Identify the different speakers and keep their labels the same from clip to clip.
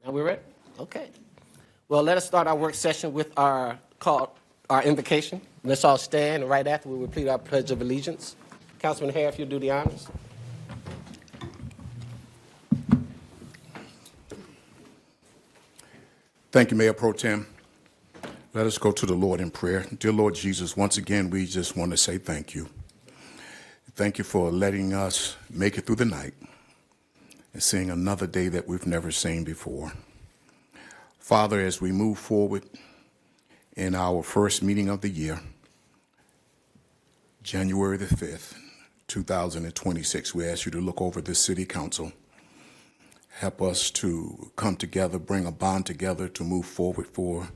Speaker 1: Now we're ready? Okay. Well, let us start our work session with our invocation. Let's all stand, and right after we repeat our Pledge of Allegiance. Councilman Hare, if you'll do the honors.
Speaker 2: Thank you, Mayor Pro Tem. Let us go to the Lord in prayer. Dear Lord Jesus, once again, we just want to say thank you. Thank you for letting us make it through the night and seeing another day that we've never seen before. Father, as we move forward in our first meeting of the year, January the 5th, 2026, we ask you to look over this city council. Help us to come together, bring a bond together to move forward for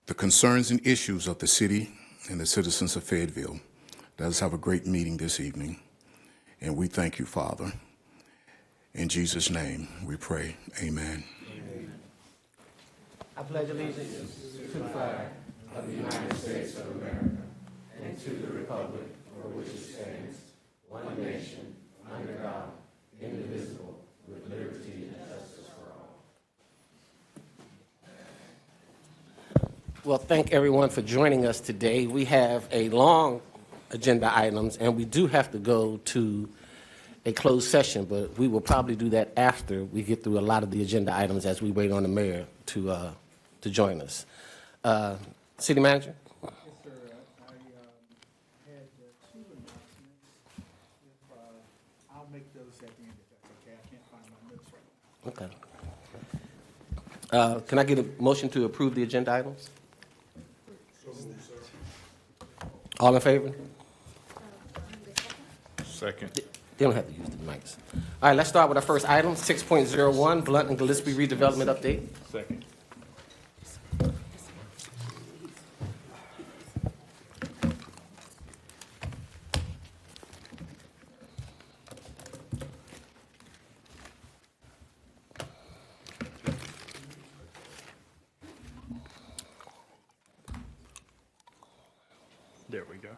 Speaker 2: the concerns and issues of the city and the citizens of Fayetteville. Let us have a great meeting this evening. And we thank you, Father. In Jesus' name we pray. Amen.
Speaker 1: Amen. I pledge allegiance to the flag of the United States of America and to the republic for which it stands, one nation, under God, indivisible, with liberty and justice for all. Well, thank everyone for joining us today. We have a long agenda items, and we do have to go to a closed session, but we will probably do that after we get through a lot of the agenda items as we wait on the mayor to join us. City Manager?
Speaker 3: Yes, sir. I had two announcements. I'll make those at the end if that's okay. I can't find my notes right now.
Speaker 1: Okay. Can I get a motion to approve the agenda items? All in favor?
Speaker 4: Second.
Speaker 1: They don't have to use the mics. All right, let's start with our first item, 6.01, Blunt and Gillespie redevelopment update.
Speaker 4: Second. There we go.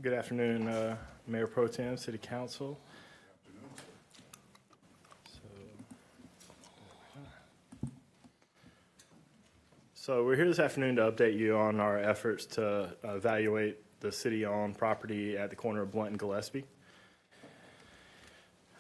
Speaker 4: Good afternoon, Mayor Pro Tem, City Council. So we're here this afternoon to update you on our efforts to evaluate the city-owned property at the corner of Blunt and Gillespie.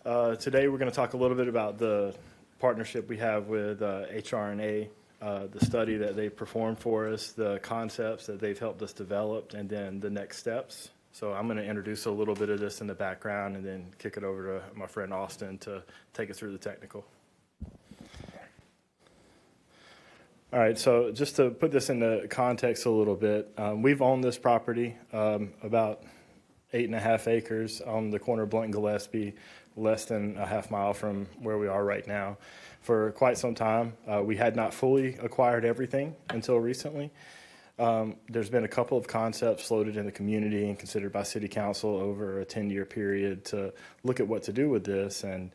Speaker 4: Today we're going to talk a little bit about the partnership we have with HR&A, the study that they've performed for us, the concepts that they've helped us develop, and then the next steps. So I'm going to introduce a little bit of this in the background and then kick it over to my friend Austin to take us through the technical. All right, so just to put this into context a little bit, we've owned this property about 8.5 acres on the corner of Blunt and Gillespie, less than a half mile from where we are right now, for quite some time. We had not fully acquired everything until recently. There's been a couple of concepts floated in the community and considered by City Council over a 10-year period to look at what to do with this. And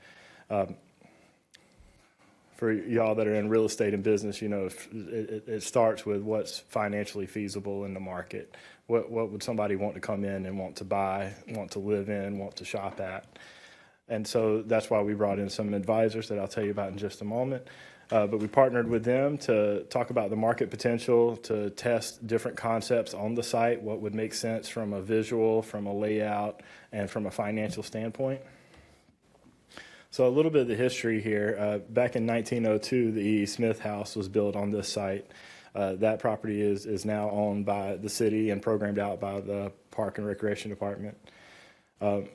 Speaker 4: for y'all that are in real estate and business, you know, it starts with what's financially feasible in the market. What would somebody want to come in and want to buy, want to live in, want to shop at? And so that's why we brought in some advisors that I'll tell you about in just a moment. But we partnered with them to talk about the market potential, to test different concepts on the site, what would make sense from a visual, from a layout, and from a financial standpoint. So a little bit of the history here. Back in 1902, the E. Smith House was built on this site. That property is now owned by the city and programmed out by the Park and Recreation Department.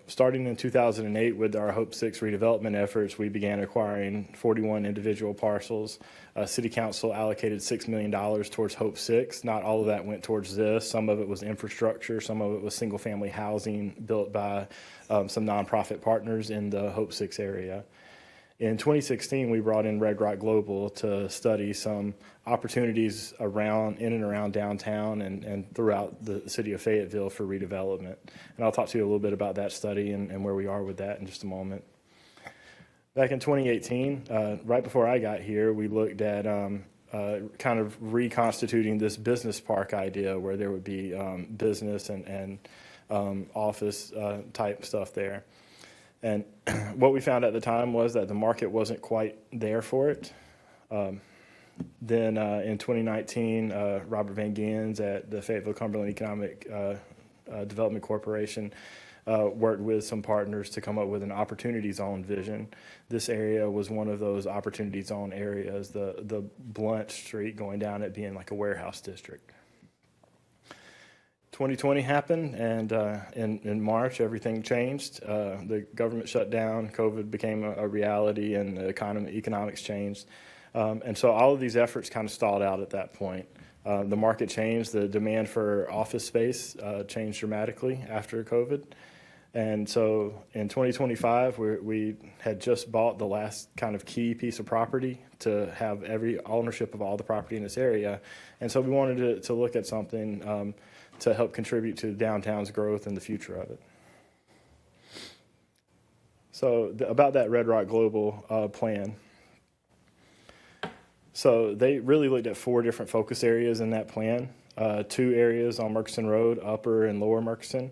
Speaker 4: Starting in 2008 with our Hope 6 redevelopment efforts, we began acquiring 41 individual parcels. City Council allocated $6 million towards Hope 6. Not all of that went towards this. Some of it was infrastructure. Some of it was single-family housing built by some nonprofit partners in the Hope 6 area. In 2016, we brought in Red Rock Global to study some opportunities in and around downtown and throughout the city of Fayetteville for redevelopment. And I'll talk to you a little bit about that study and where we are with that in just a moment. Back in 2018, right before I got here, we looked at kind of reconstituting this business park idea where there would be business and office type stuff there. And what we found at the time was that the market wasn't quite there for it. Then in 2019, Robert Van Gans at the Fayetteville Cumberland Economic Development Corporation worked with some partners to come up with an opportunity zone vision. This area was one of those opportunity zone areas, the blunt street going down it being like a warehouse district. 2020 happened, and in March, everything changed. The government shut down, COVID became a reality, and the economics changed. And so all of these efforts kind of stalled out at that point. The market changed. The demand for office space changed dramatically after COVID. And so in 2025, we had just bought the last kind of key piece of property to have every ownership of all the property in this area. And so we wanted to look at something to help contribute to downtown's growth and the future of it. So about that Red Rock Global plan. So they really looked at 4 different focus areas in that plan. 2 areas on Murchison Road, Upper and Lower Murchison,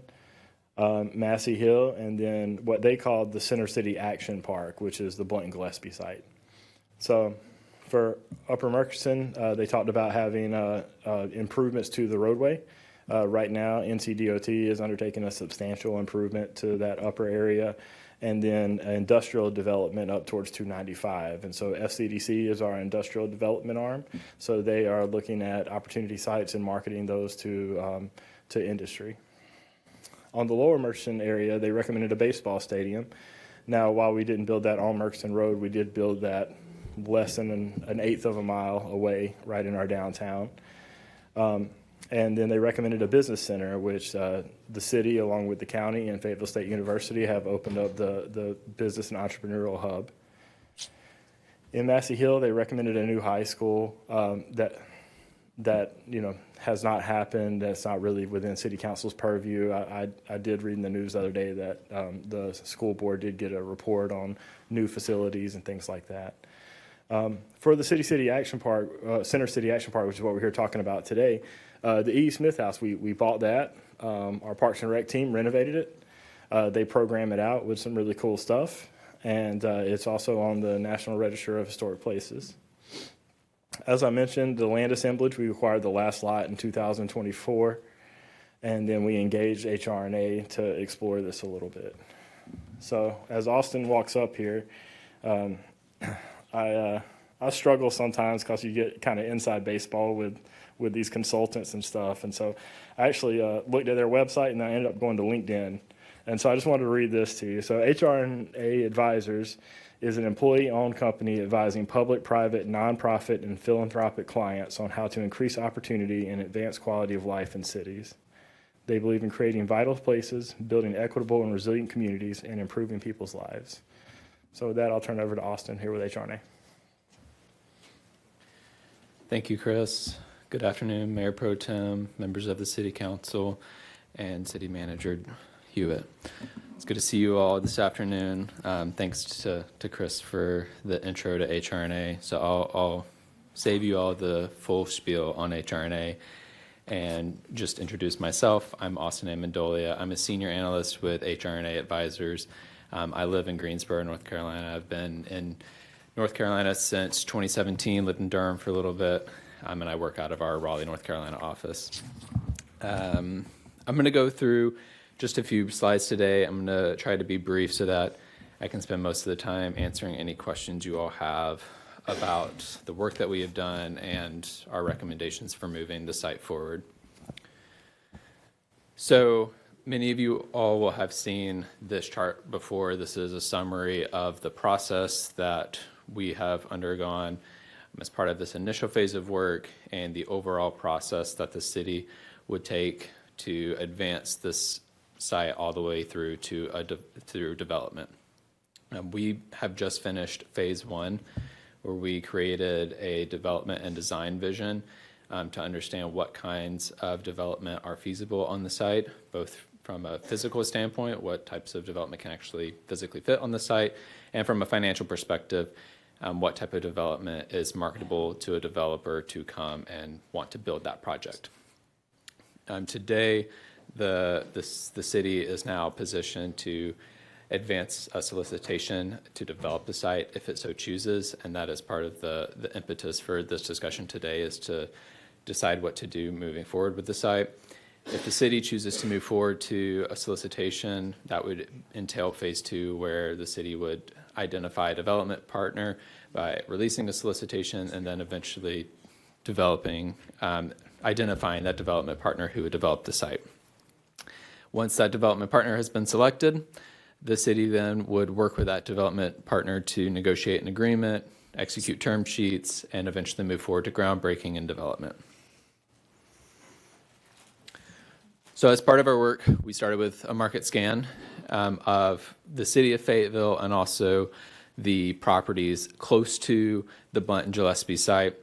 Speaker 4: Massey Hill, and then what they called the Center City Action Park, which is the Blunt and Gillespie site. So for Upper Murchison, they talked about having improvements to the roadway. Right now, NCDOT is undertaking a substantial improvement to that upper area, and then industrial development up towards 295. And so FCDC is our industrial development arm. So they are looking at opportunity sites and marketing those to industry. On the Lower Murchison area, they recommended a baseball stadium. Now, while we didn't build that on Murchison Road, we did build that less than an eighth of a mile away, right in our downtown. And then they recommended a business center, which the city, along with the county and Fayetteville State University, have opened up the business and entrepreneurial hub. In Massey Hill, they recommended a new high school that has not happened. That's not really within City Council's purview. I did read in the news the other day that the school board did get a report on new facilities and things like that. For the City Action Park, Center City Action Park, which is what we're here talking about today, the E. Smith House, we bought that. Our Parks and Rec team renovated it. They program it out with some really cool stuff, and it's also on the National Register of Historic Places. As I mentioned, the land assemblage, we acquired the last lot in 2024, and then we engaged HR&A to explore this a little bit. So as Austin walks up here, I struggle sometimes because you get kind of inside baseball with these consultants and stuff. And so I actually looked at their website, and I ended up going to LinkedIn. And so I just wanted to read this to you. So HR&A Advisors is an employee-owned company advising public, private, nonprofit, and philanthropic clients on how to increase opportunity and advance quality of life in cities. They believe in creating vital places, building equitable and resilient communities, and improving people's lives. So with that, I'll turn it over to Austin here with HR&A.
Speaker 5: Thank you, Chris. Good afternoon, Mayor Pro Tem, members of the City Council, and City Manager Hewitt. It's good to see you all this afternoon. Thanks to Chris for the intro to HR&A. So I'll save you all the full spiel on HR&A and just introduce myself. I'm Austin Amendolia. I'm a senior analyst with HR&A Advisors. I live in Greensboro, North Carolina. I've been in North Carolina since 2017, lived in Durham for a little bit, and I work out of our Raleigh, North Carolina office. I'm going to go through just a few slides today. I'm going to try to be brief so that I can spend most of the time answering any questions you all have about the work that we have done and our recommendations for moving the site forward. So many of you all will have seen this chart before. This is a summary of the process that we have undergone as part of this initial phase of work and the overall process that the city would take to advance this site all the way through to through development. We have just finished phase 1, where we created a development and design vision to understand what kinds of development are feasible on the site, both from a physical standpoint, what types of development can actually physically fit on the site, and from a financial perspective, what type of development is marketable to a developer to come and want to build that project. Today, the city is now positioned to advance a solicitation to develop the site if it so chooses. And that is part of the impetus for this discussion today, is to decide what to do moving forward with the site. If the city chooses to move forward to a solicitation, that would entail phase 2, where the city would identify a development partner by releasing a solicitation and then eventually identifying that development partner who would develop the site. Once that development partner has been selected, the city then would work with that development partner to negotiate an agreement, execute term sheets, and eventually move forward to groundbreaking and development. So as part of our work, we started with a market scan of the city of Fayetteville and also the properties close to the Bunt and Gillespie site.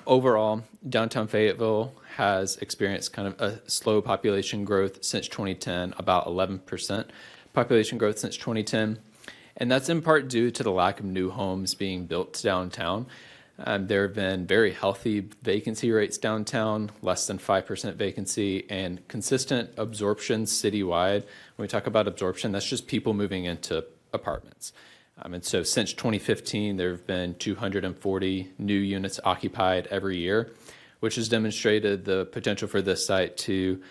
Speaker 5: Overall, downtown Fayetteville has experienced kind of a slow population growth since 2010, about 11% population growth since 2010. And that's in part due to the lack of new homes being built downtown. There have been very healthy vacancy rates downtown, less than 5% vacancy, and consistent absorption citywide. When we talk about absorption, that's just people moving into apartments. And so since 2015, there have been 240 new units occupied every year, which has demonstrated the potential for this site to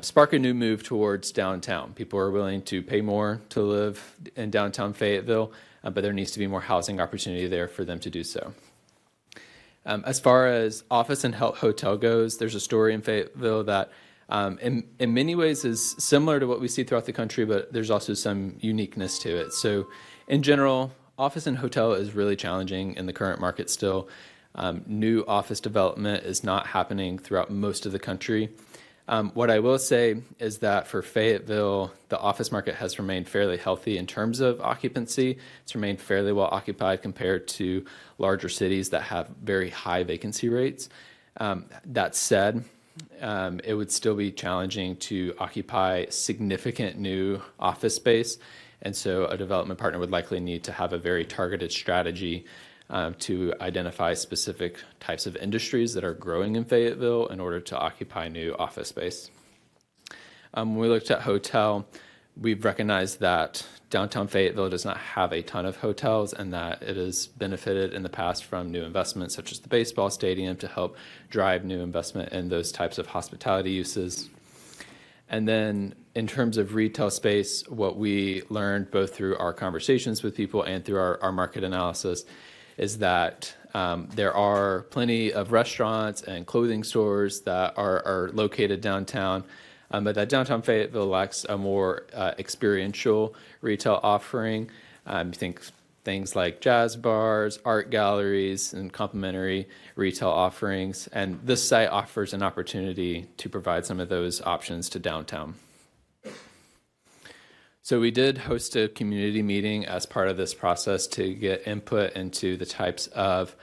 Speaker 5: spark a new move towards downtown. People are willing to pay more to live in downtown Fayetteville, but there needs to be more housing opportunity there for them to do so. As far as office and hotel goes, there's a story in Fayetteville that in many ways is similar to what we see throughout the country, but there's also some uniqueness to it. So in general, office and hotel is really challenging in the current market still. New office development is not happening throughout most of the country. What I will say is that for Fayetteville, the office market has remained fairly healthy in terms of occupancy. It's remained fairly well occupied compared to larger cities that have very high vacancy rates. That said, it would still be challenging to occupy significant new office space. And so a development partner would likely need to have a very targeted strategy to identify specific types of industries that are growing in Fayetteville in order to occupy new office space. When we looked at hotel, we've recognized that downtown Fayetteville does not have a ton of hotels, and that it has benefited in the past from new investments such as the baseball stadium to help drive new investment in those types of hospitality uses. And then in terms of retail space, what we learned both through our conversations with people and through our market analysis is that there are plenty of restaurants and clothing stores that are located downtown, but that downtown Fayetteville lacks a more experiential retail offering. Think things like jazz bars, art galleries, and complimentary retail offerings. And this site offers an opportunity to provide some of those options to downtown. So we did host a community meeting as part of this process to get input into the types of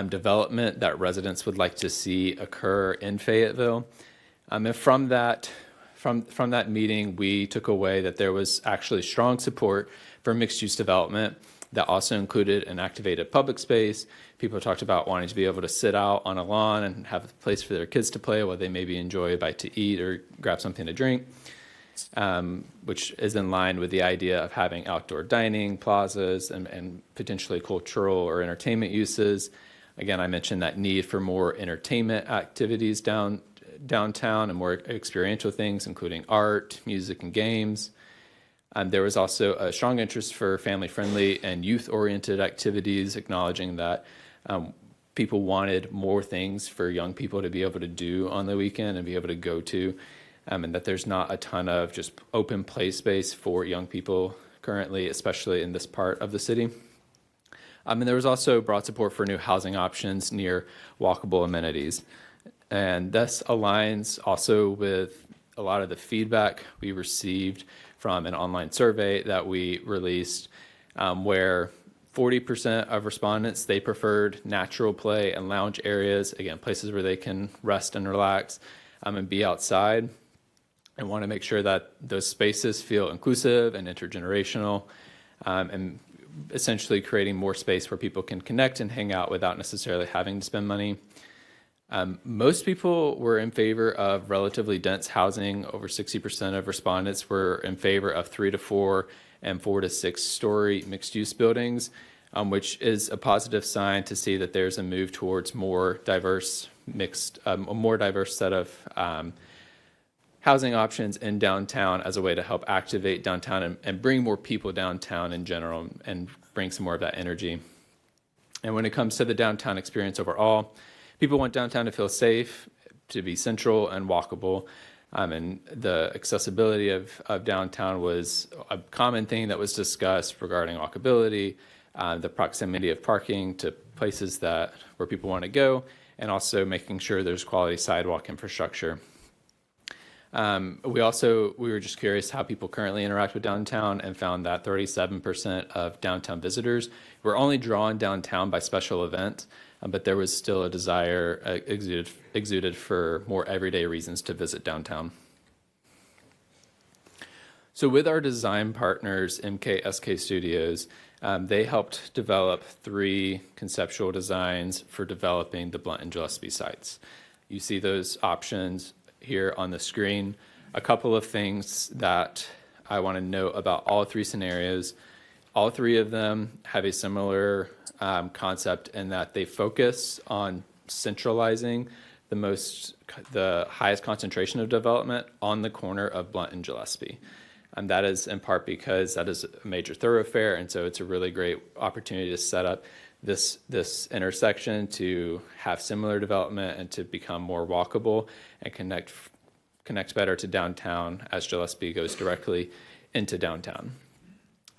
Speaker 5: development that residents would like to see occur in Fayetteville. And from that meeting, we took away that there was actually strong support for mixed-use development that also included an activated public space. People talked about wanting to be able to sit out on a lawn and have a place for their kids to play while they maybe enjoy a bite to eat or grab something to drink. Which is in line with the idea of having outdoor dining, plazas, and potentially cultural or entertainment uses. Again, I mentioned that need for more entertainment activities downtown and more experiential things, including art, music, and games. There was also a strong interest for family-friendly and youth-oriented activities, acknowledging that people wanted more things for young people to be able to do on the weekend and be able to go to. And that there's not a ton of just open play space for young people currently, especially in this part of the city. And there was also broad support for new housing options near walkable amenities. And this aligns also with a lot of the feedback we received from an online survey that we released, where 40% of respondents, they preferred natural play and lounge areas, again, places where they can rest and relax and be outside. And want to make sure that those spaces feel inclusive and intergenerational, and essentially creating more space where people can connect and hang out without necessarily having to spend money. Most people were in favor of relatively dense housing. Over 60% of respondents were in favor of 3 to 4 and 4 to 6 story mixed-use buildings, which is a positive sign to see that there's a move towards more diverse a more diverse set of housing options in downtown as a way to help activate downtown and bring more people downtown in general and bring some more of that energy. And when it comes to the downtown experience overall, people want downtown to feel safe, to be central and walkable. And the accessibility of downtown was a common thing that was discussed regarding walkability, the proximity of parking to places where people want to go, and also making sure there's quality sidewalk infrastructure. We were just curious how people currently interact with downtown and found that 37% of downtown visitors were only drawn downtown by special event, but there was still a desire exuded for more everyday reasons to visit downtown. So with our design partners, MKSK Studios, they helped develop 3 conceptual designs for developing the Blount and Gillespie sites. You see those options here on the screen. A couple of things that I want to note about all 3 scenarios. All 3 of them have a similar concept in that they focus on centralizing the highest concentration of development on the corner of Blount and Gillespie. And that is in part because that is a major thoroughfare, and so it's a really great opportunity to set up this intersection to have similar development and to become more walkable and connect better to downtown as Gillespie goes directly into downtown.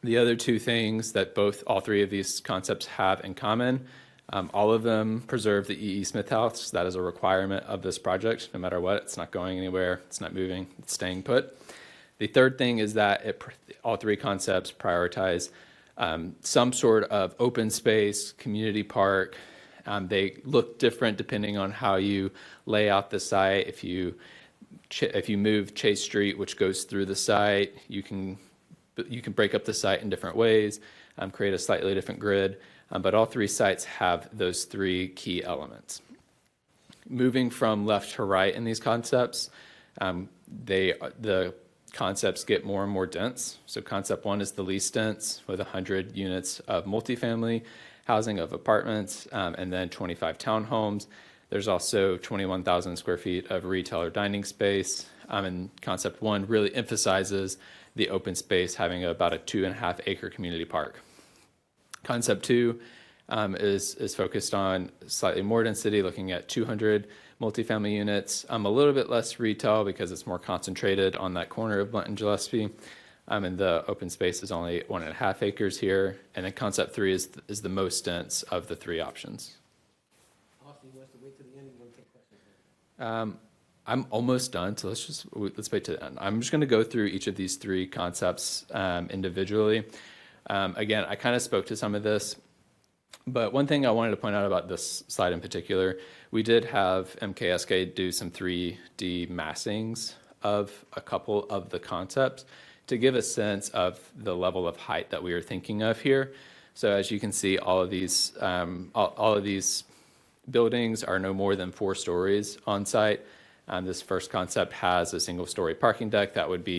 Speaker 5: The other 2 things that all 3 of these concepts have in common, all of them preserve the E.E. Smith House. That is a requirement of this project. No matter what, it's not going anywhere, it's not moving, it's staying put. The third thing is that all 3 concepts prioritize some sort of open space, community park. They look different depending on how you lay out the site. If you move Chase Street, which goes through the site, you can break up the site in different ways, create a slightly different grid. But all 3 sites have those 3 key elements. Moving from left to right in these concepts, the concepts get more and more dense. So concept 1 is the least dense with 100 units of multifamily housing of apartments and then 25 townhomes. There's also 21,000 square feet of retail or dining space. And concept 1 really emphasizes the open space, having about a 2.5 acre community park. Concept 2 is focused on slightly more density, looking at 200 multifamily units, a little bit less retail because it's more concentrated on that corner of Blount and Gillespie. And the open space is only 1.5 acres here. And then concept 3 is the most dense of the 3 options.
Speaker 1: Austin, you want us to wait to the end? You want to take questions?
Speaker 5: I'm almost done, so let's wait to the end. I'm just going to go through each of these 3 concepts individually. Again, I kind of spoke to some of this, but one thing I wanted to point out about this slide in particular, we did have MKSK do some 3D massings of a couple of the concepts to give a sense of the level of height that we are thinking of here. So as you can see, all of these buildings are no more than 4 stories on site. This first concept has a single-story parking deck that would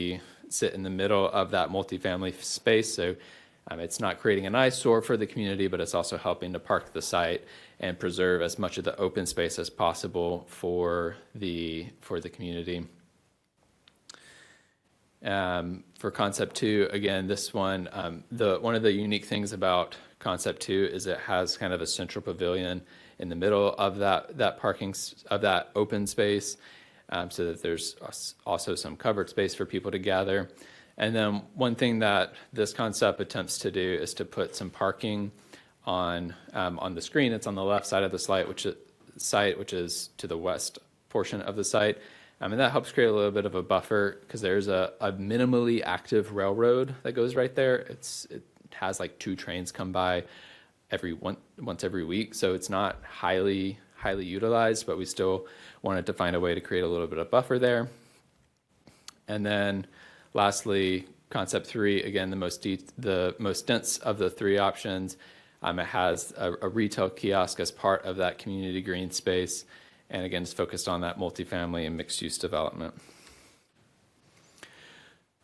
Speaker 5: sit in the middle of that multifamily space. So it's not creating an eyesore for the community, but it's also helping to park the site and preserve as much of the open space as possible for the community. For concept 2, again, this one, one of the unique things about concept 2 is it has kind of a central pavilion in the middle of that open space, so that there's also some covered space for people to gather. And then one thing that this concept attempts to do is to put some parking on the screen. It's on the left side of the site, which is to the west portion of the site. And that helps create a little bit of a buffer because there's a minimally active railroad that goes right there. It has like 2 trains come by once every week, so it's not highly utilized, but we still wanted to find a way to create a little bit of buffer there. And then lastly, concept 3, again, the most dense of the 3 options. It has a retail kiosk as part of that community green space. And again, it's focused on that multifamily and mixed-use development.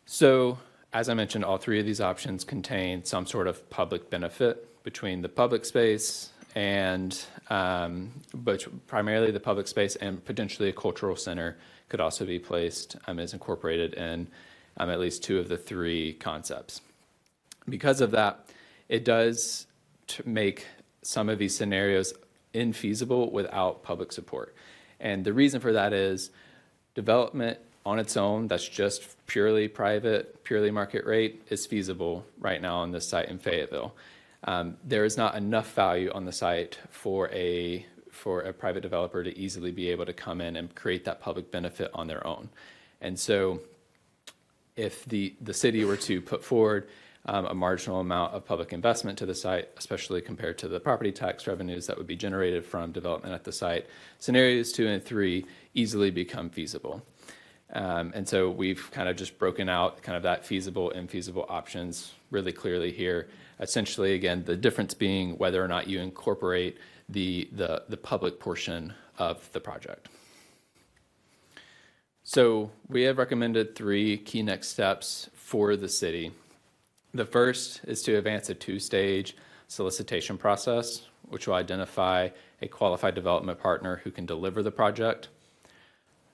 Speaker 5: So as I mentioned, all three of these options contain some sort of public benefit between the public space and, but primarily the public space and potentially a cultural center could also be placed as incorporated in at least two of the three concepts. Because of that, it does make some of these scenarios infeasible without public support. And the reason for that is development on its own, that's just purely private, purely market rate, is feasible right now on this site in Fayetteville. There is not enough value on the site for a private developer to easily be able to come in and create that public benefit on their own. And so if the city were to put forward a marginal amount of public investment to the site, especially compared to the property tax revenues that would be generated from development at the site, scenarios 2 and 3 easily become feasible. And so we've kind of just broken out kind of that feasible, infeasible options really clearly here. Essentially, again, the difference being whether or not you incorporate the public portion of the project. So we have recommended 3 key next steps for the city. The first is to advance a 2-stage solicitation process, which will identify a qualified development partner who can deliver the project.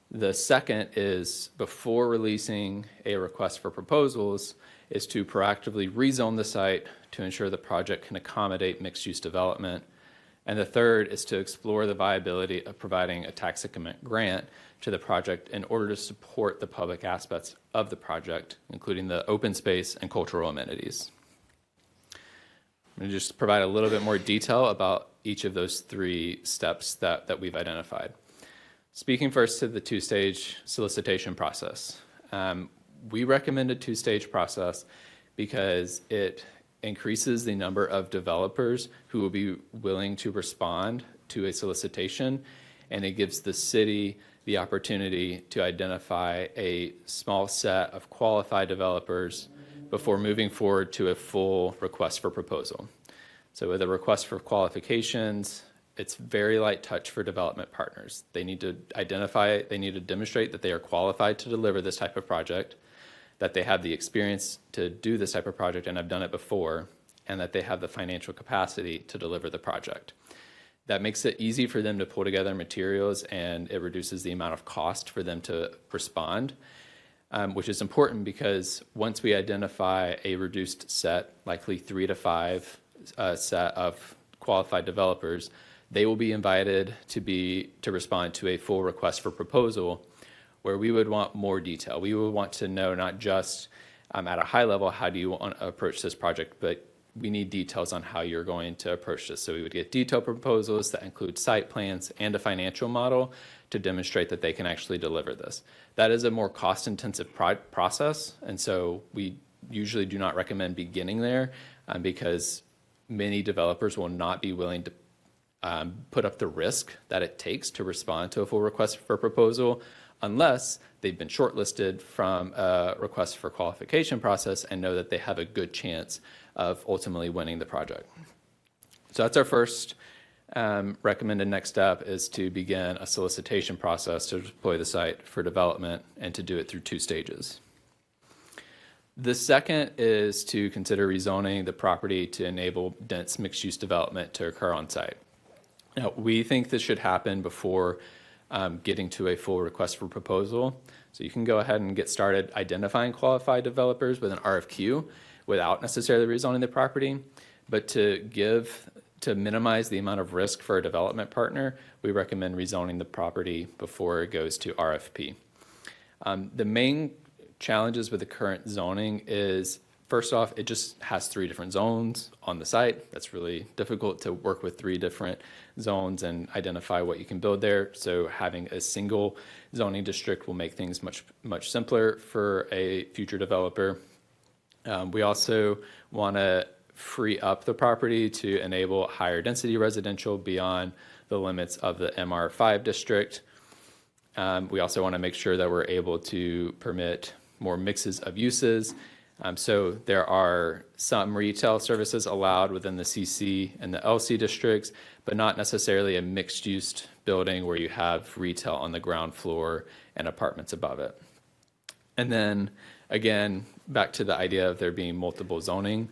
Speaker 5: The second is, before releasing a request for proposals, is to proactively rezone the site to ensure the project can accommodate mixed-use development. And the third is to explore the viability of providing a tax increment grant to the project in order to support the public aspects of the project, including the open space and cultural amenities. I'm going to just provide a little bit more detail about each of those 3 steps that we've identified. Speaking first to the 2-stage solicitation process. We recommend a 2-stage process because it increases the number of developers who will be willing to respond to a solicitation, and it gives the city the opportunity to identify a small set of qualified developers before moving forward to a full request for proposal. So with a request for qualifications, it's very light touch for development partners. They need to identify, they need to demonstrate that they are qualified to deliver this type of project, that they have the experience to do this type of project and have done it before, and that they have the financial capacity to deliver the project. That makes it easy for them to pull together materials, and it reduces the amount of cost for them to respond, which is important because once we identify a reduced set, likely 3 to 5 set of qualified developers, they will be invited to respond to a full request for proposal, where we would want more detail. We would want to know not just at a high level, how do you want to approach this project, but we need details on how you're going to approach this. So we would get detailed proposals that include site plans and a financial model to demonstrate that they can actually deliver this. That is a more cost-intensive process, and so we usually do not recommend beginning there because many developers will not be willing to put up the risk that it takes to respond to a full request for proposal unless they've been shortlisted from a request for qualification process and know that they have a good chance of ultimately winning the project. So that's our first recommended next step, is to begin a solicitation process to deploy the site for development and to do it through 2 stages. The second is to consider rezoning the property to enable dense mixed-use development to occur on site. Now, we think this should happen before getting to a full request for proposal. So you can go ahead and get started identifying qualified developers with an RFQ without necessarily rezoning the property. But to minimize the amount of risk for a development partner, we recommend rezoning the property before it goes to RFP. The main challenges with the current zoning is, first off, it just has 3 different zones on the site. That's really difficult to work with 3 different zones and identify what you can build there. So having a single zoning district will make things much simpler for a future developer. We also want to free up the property to enable higher density residential beyond the limits of the MR5 district. We also want to make sure that we're able to permit more mixes of uses. So there are some retail services allowed within the CC and the LC districts, but not necessarily a mixed-use building where you have retail on the ground floor and apartments above it. And then, again, back to the idea of there being multiple zoning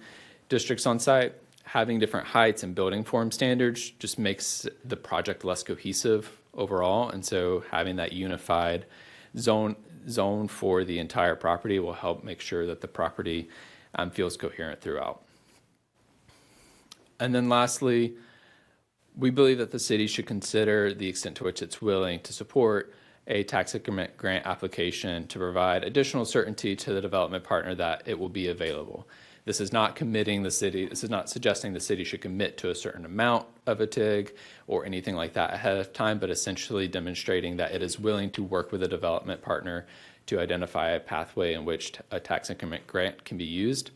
Speaker 5: districts on site, having different heights and building form standards just makes the project less cohesive overall. And so having that unified zone for the entire property will help make sure that the property feels coherent throughout. And then lastly, we believe that the city should consider the extent to which it's willing to support a tax increment grant application to provide additional certainty to the development partner that it will be available. This is not committing the city, this is not suggesting the city should commit to a certain amount of a TIG or anything like that ahead of time, but essentially demonstrating that it is willing to work with a development partner to identify a pathway in which a tax increment grant can be used.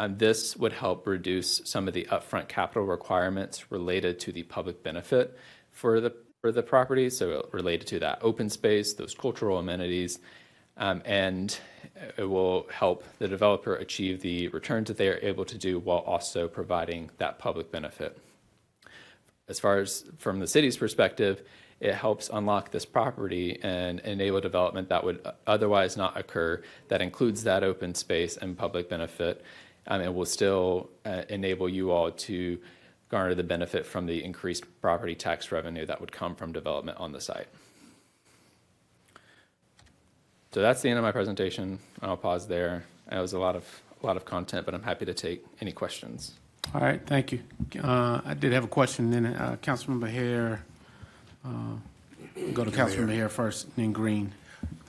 Speaker 5: This would help reduce some of the upfront capital requirements related to the public benefit for the property, so related to that open space, those cultural amenities, and it will help the developer achieve the returns that they are able to do while also providing that public benefit. As far as from the city's perspective, it helps unlock this property and enable development that would otherwise not occur that includes that open space and public benefit, and will still enable you all to garner the benefit from the increased property tax revenue that would come from development on the site. So that's the end of my presentation. I'll pause there. It was a lot of content, but I'm happy to take any questions.
Speaker 6: All right, thank you. I did have a question, then Councilmember Hare. Go to Councilmember Hare first, then Green.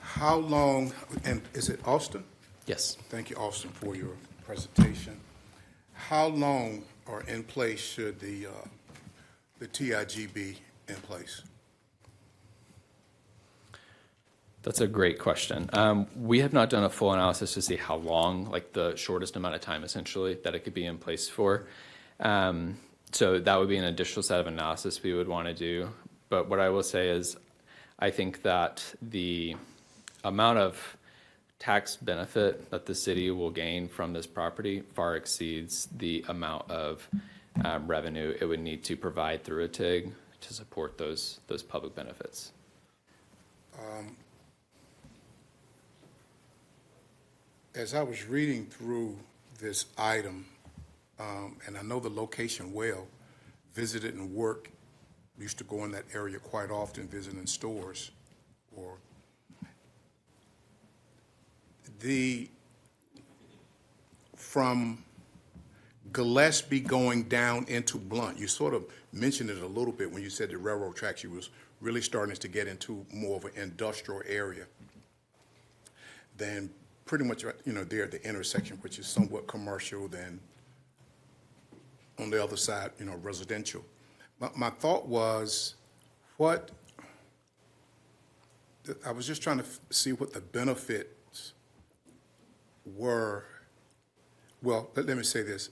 Speaker 2: How long, and is it Austin?
Speaker 5: Yes.
Speaker 2: Thank you, Austin, for your presentation. How long or in place should the TIG be in place?
Speaker 5: That's a great question. We have not done a full analysis to see how long, like the shortest amount of time essentially, that it could be in place for. So that would be an additional set of analysis we would want to do. But what I will say is, I think that the amount of tax benefit that the city will gain from this property far exceeds the amount of revenue it would need to provide through a TIG to support those public benefits.
Speaker 2: As I was reading through this item, and I know the location well, visited and worked, used to go in that area quite often, visiting stores, or from Gillespie going down into Blunt, you sort of mentioned it a little bit when you said the railroad tracks, you was really starting to get into more of an industrial area than pretty much, there at the intersection, which is somewhat commercial, then on the other side, residential. My thought was, I was just trying to see what the benefits were. Well, let me say this.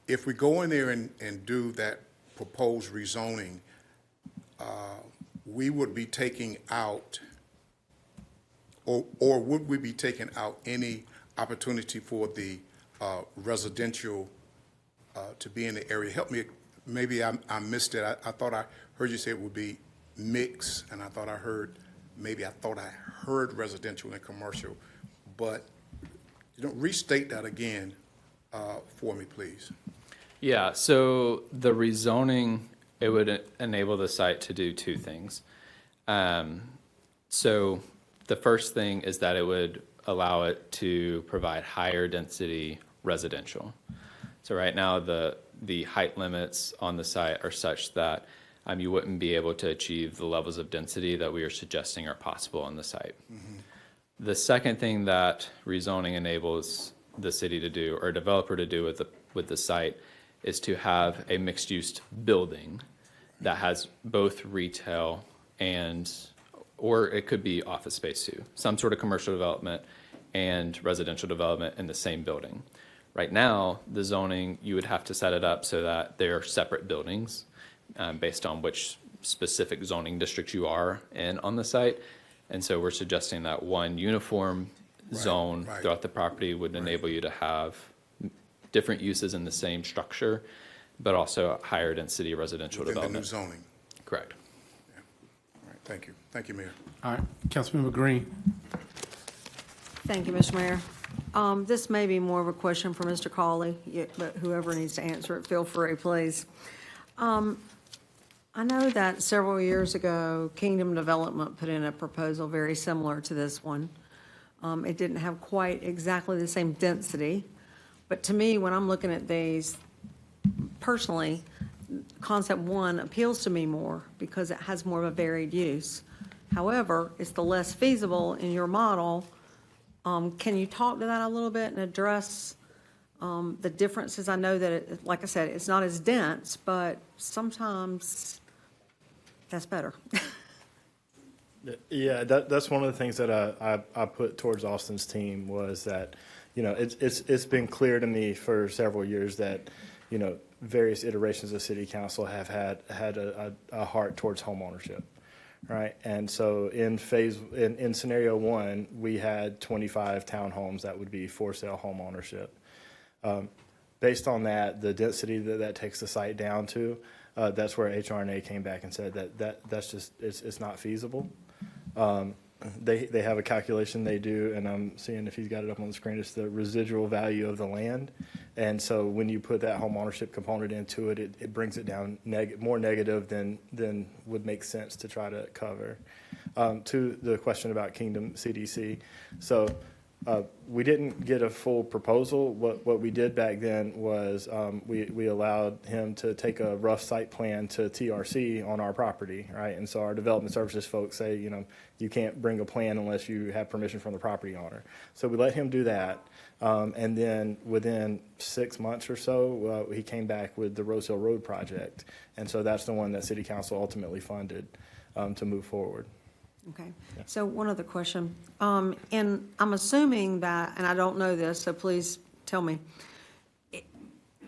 Speaker 2: If we go in there and do that proposed rezoning, we would be taking out, or would we be taking out any opportunity for the residential to be in the area? Help me, maybe I missed it. I thought I heard you say it would be mixed, and I thought I heard residential and commercial, but restate that again for me, please.
Speaker 5: Yeah, so the rezoning, it would enable the site to do two things. So the first thing is that it would allow it to provide higher density residential. So right now, the height limits on the site are such that you wouldn't be able to achieve the levels of density that we are suggesting are possible on the site. Mm-hmm. The second thing that rezoning enables the city to do, or a developer to do with the site, is to have a mixed-use building that has both retail or it could be office space too, some sort of commercial development and residential development in the same building. Right now, the zoning, you would have to set it up so that they are separate buildings based on which specific zoning district you are in on the site. And so we're suggesting that one uniform zone throughout the property would enable you to have different uses in the same structure, but also higher density residential development.
Speaker 2: The new zoning.
Speaker 5: Correct.
Speaker 2: Yeah. All right, thank you. Thank you, Mayor.
Speaker 6: All right, Councilmember Green.
Speaker 7: Thank you, Mr. Mayor. This may be more of a question for Mr. Cawley, but whoever needs to answer it, feel free, please. I know that several years ago, Kingdom Development put in a proposal very similar to this one. It didn't have quite exactly the same density, but to me, when I'm looking at these, personally, concept one appeals to me more because it has more of a varied use. However, it's the less feasible in your model. Can you talk to that a little bit and address the differences? I know that, like I said, it's not as dense, but sometimes that's better.
Speaker 4: Yeah, that's one of the things that I put towards Austin's team was that, it's been clear to me for several years that, various iterations of city council have had a heart towards home ownership, right? And so in scenario one, we had 25 townhomes that would be for sale home ownership. Based on that, the density that takes the site down to, that's where HR&A came back and said that's just, it's not feasible. They have a calculation they do, and I'm seeing if he's got it up on the screen, it's the residual value of the land. And so when you put that home ownership component into it, it brings it down more negative than would make sense to try to cover. To the question about Kingdom CDC, so we didn't get a full proposal. What we did back then was we allowed him to take a rough site plan to TRC on our property, right? And so our development services folks say, you can't bring a plan unless you have permission from the property owner. So we let him do that. And then within 6 months or so, he came back with the Rose Hill Road project. And so that's the one that City Council ultimately funded to move forward.
Speaker 7: Okay, so one other question. And I'm assuming that, and I don't know this, so please tell me.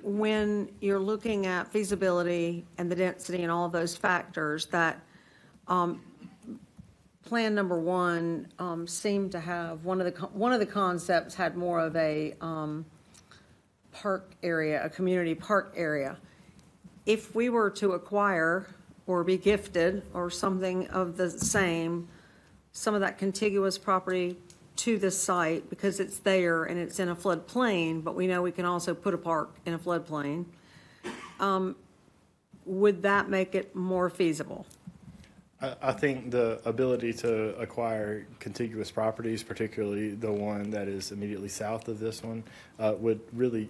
Speaker 7: When you're looking at feasibility and the density and all of those factors, that plan number one seemed to have, one of the concepts had more of a park area, a community park area. If we were to acquire or be gifted or something of the same, some of that contiguous property to the site because it's there and it's in a floodplain, but we know we can also put a park in a floodplain, would that make it more feasible?
Speaker 4: I think the ability to acquire contiguous properties, particularly the one that is immediately south of this one, would really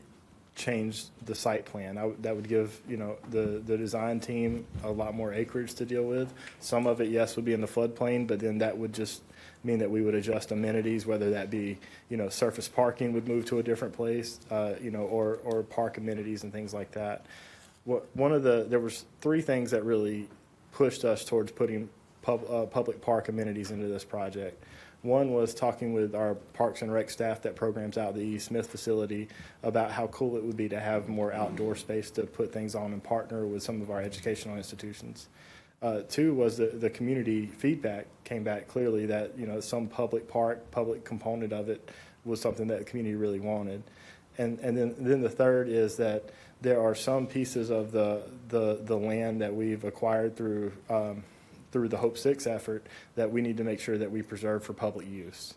Speaker 4: change the site plan. That would give, the design team a lot more acreage to deal with. Some of it, yes, would be in the floodplain, but then that would just mean that we would adjust amenities, whether that be, surface parking would move to a different place, or park amenities and things like that. There was three things that really pushed us towards putting public park amenities into this project. One was talking with our Parks and Rec staff that programs out the E. Smith facility about how cool it would be to have more outdoor space to put things on and partner with some of our educational institutions. Two was the community feedback came back clearly that, some public component of it was something that the community really wanted. And then the third is that there are some pieces of the land that we've acquired through the Hope 6 effort that we need to make sure that we preserve for public use.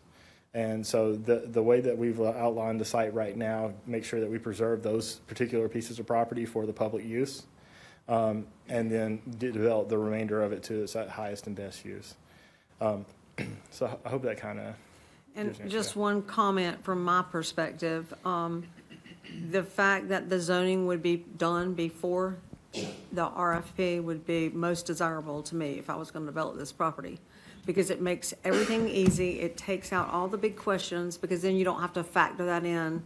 Speaker 4: And so the way that we've outlined the site right now, make sure that we preserve those particular pieces of property for the public use, and then develop the remainder of it to its highest and best use. So I hope that kind of.
Speaker 7: And just one comment from my perspective, the fact that the zoning would be done before the RFP would be most desirable to me if I was going to develop this property, because it makes everything easy. It takes out all the big questions, because then you don't have to factor that in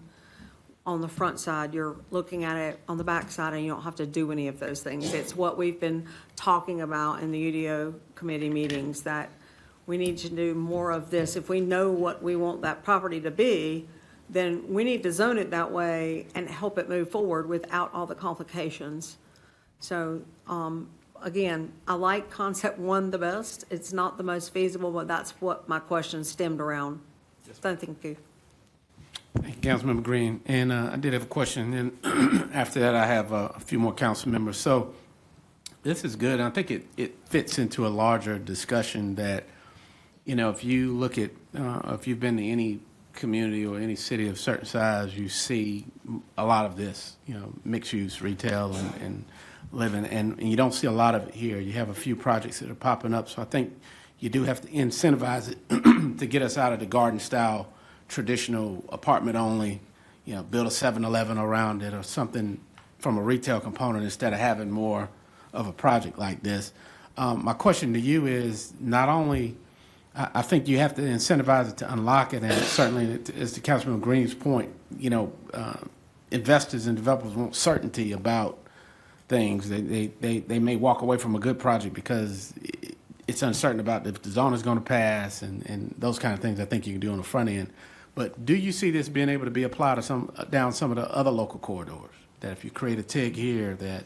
Speaker 7: on the front side. You're looking at it on the back side and you don't have to do any of those things. It's what we've been talking about in the UDO committee meetings, that we need to do more of this. If we know what we want that property to be, then we need to zone it that way and help it move forward without all the complications. So, again, I like concept one the best. It's not the most feasible, but that's what my question stemmed around. So thank you.
Speaker 6: Thank you, Councilmember Green. And I did have a question, and after that, I have a few more council members. So this is good, and I think it fits into a larger discussion that, if you look at, if you've been to any community or any city of certain size, you see a lot of this, mixed-use retail and living, and you don't see a lot of it here. You have a few projects that are popping up, so I think you do have to incentivize it to get us out of the garden-style traditional apartment-only, build a 7-Eleven around it or something from a retail component instead of having more of a project like this. My question to you is, not only, I think you have to incentivize it to unlock it, and certainly, as to Councilman Green's point, investors and developers want certainty about things. They may walk away from a good project because it's uncertain about if the zone is going to pass and those kind of things I think you can do on the front end. But do you see this being able to be applied to down some of the other local corridors? That if you create a TIG here, that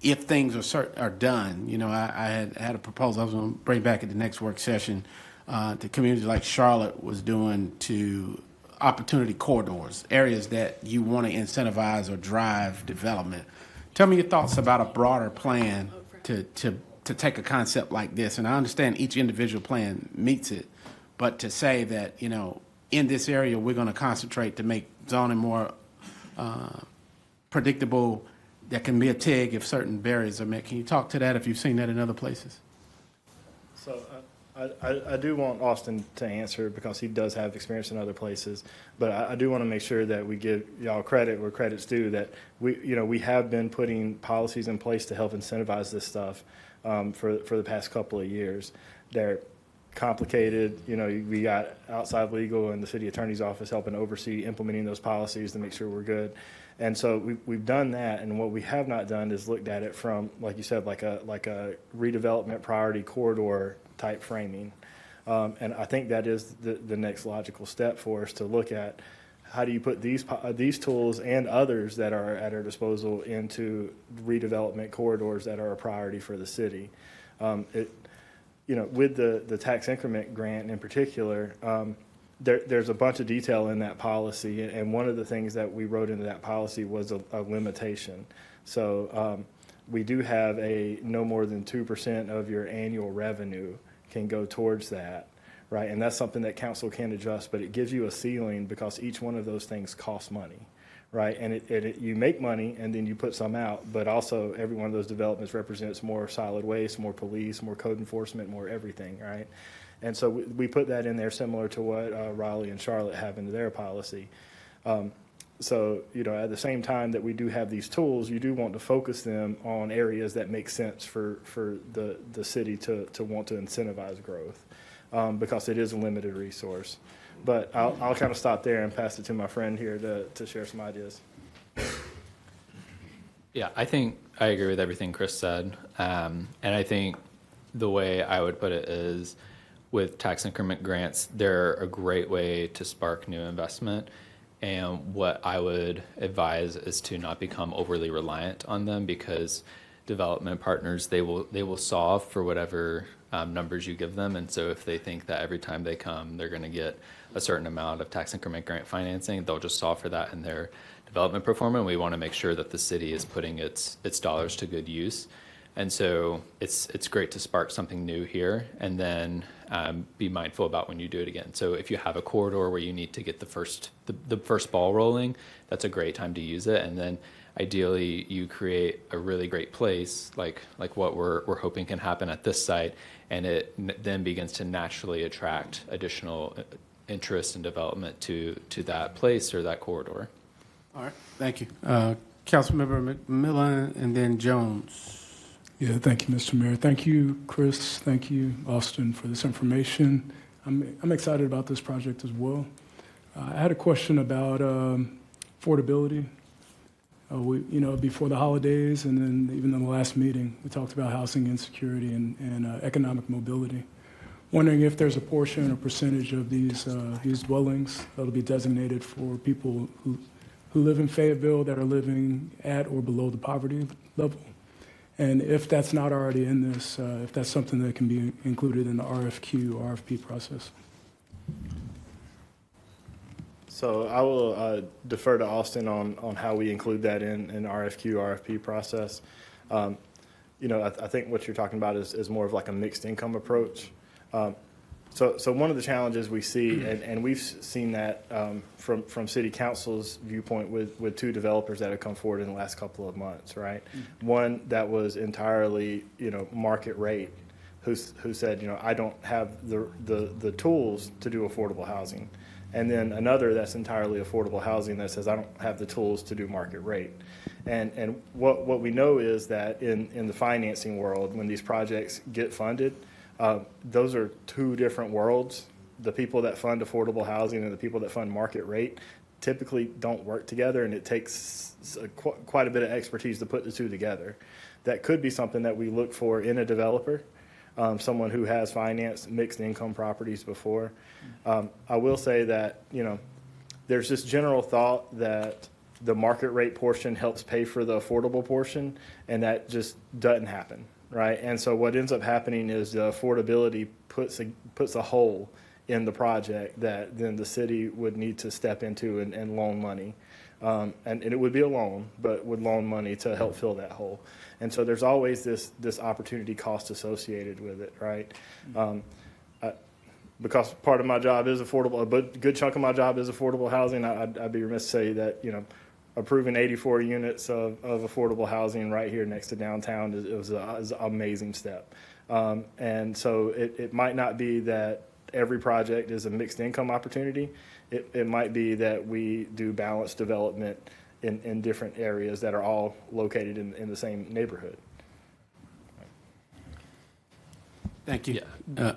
Speaker 6: if things are done, I had a proposal I was going to bring back at the next work session to communities like Charlotte was doing to opportunity corridors, areas that you want to incentivize or drive development. Tell me your thoughts about a broader plan to take a concept like this. And I understand each individual plan meets it, but to say that, in this area, we're going to concentrate to make zoning more predictable, that can be a TIG if certain barriers are met. Can you talk to that if you've seen that in other places?
Speaker 4: So I do want Austin to answer because he does have experience in other places, but I do want to make sure that we give y'all credit where credit's due, that we have been putting policies in place to help incentivize this stuff for the past couple of years. They're complicated. We got outside legal and the city attorney's office helping oversee implementing those policies to make sure we're good. And so we've done that, and what we have not done is looked at it from, like you said, like a redevelopment priority corridor type framing. And I think that is the next logical step for us to look at. How do you put these tools and others that are at our disposal into redevelopment corridors that are a priority for the city? With the tax increment grant in particular, there's a bunch of detail in that policy, and one of the things that we wrote into that policy was a limitation. So we do have a no more than 2% of your annual revenue can go towards that, right? And that's something that council can adjust, but it gives you a ceiling because each one of those things costs money, right? And you make money and then you put some out, but also every one of those developments represents more solid waste, more police, more code enforcement, more everything, right? And so we put that in there similar to what Raleigh and Charlotte have into their policy. So, at the same time that we do have these tools, you do want to focus them on areas that make sense for the city to want to incentivize growth because it is a limited resource. But I'll kind of stop there and pass it to my friend here to share some ideas.
Speaker 5: Yeah, I think I agree with everything Chris said. And I think the way I would put it is with tax increment grants, they're a great way to spark new investment. And what I would advise is to not become overly reliant on them because development partners, they will solve for whatever numbers you give them. And so if they think that every time they come, they're going to get a certain amount of tax increment grant financing, they'll just solve for that in their development performance. We want to make sure that the city is putting its dollars to good use. And so it's great to spark something new here and then be mindful about when you do it again. So if you have a corridor where you need to get the first ball rolling, that's a great time to use it. And then ideally you create a really great place like what we're hoping can happen at this site, and it then begins to naturally attract additional interest and development to that place or that corridor.
Speaker 6: All right, thank you. Councilmember McMillan and then Jones.
Speaker 8: Yeah, thank you, Mr. Mayor. Thank you, Chris. Thank you, Austin, for this information. I'm excited about this project as well. I had a question about affordability. Before the holidays and then even in the last meeting, we talked about housing insecurity and economic mobility. Wondering if there's a portion or percentage of these dwellings that'll be designated for people who live in Fayetteville that are living at or below the poverty level. And if that's not already in this, if that's something that can be included in the RFQ, RFP process.
Speaker 4: So I will defer to Austin on how we include that in RFQ, RFP process. I think what you're talking about is more of like a mixed income approach. So one of the challenges we see, and we've seen that from city council's viewpoint with two developers that have come forward in the last couple of months, right? One that was entirely, market rate, who said, I don't have the tools to do affordable housing. And then another that's entirely affordable housing that says, I don't have the tools to do market rate. And what we know is that in the financing world, when these projects get funded, those are two different worlds. The people that fund affordable housing and the people that fund market rate typically don't work together, and it takes quite a bit of expertise to put the two together. That could be something that we look for in a developer, someone who has financed mixed income properties before. I will say that, there's this general thought that the market rate portion helps pay for the affordable portion, and that just doesn't happen, right? And so what ends up happening is the affordability puts a hole in the project that then the city would need to step into and loan money. And it would be a loan, but would loan money to help fill that hole. And so there's always this opportunity cost associated with it, right? Because part of my job is affordable, a good chunk of my job is affordable housing. I'd be remiss to say that, approving 84 units of affordable housing right here next to downtown is an amazing step. And so it might not be that every project is a mixed income opportunity. It might be that we do balanced development in different areas that are all located in the same neighborhood.
Speaker 6: Thank you.
Speaker 5: Yeah.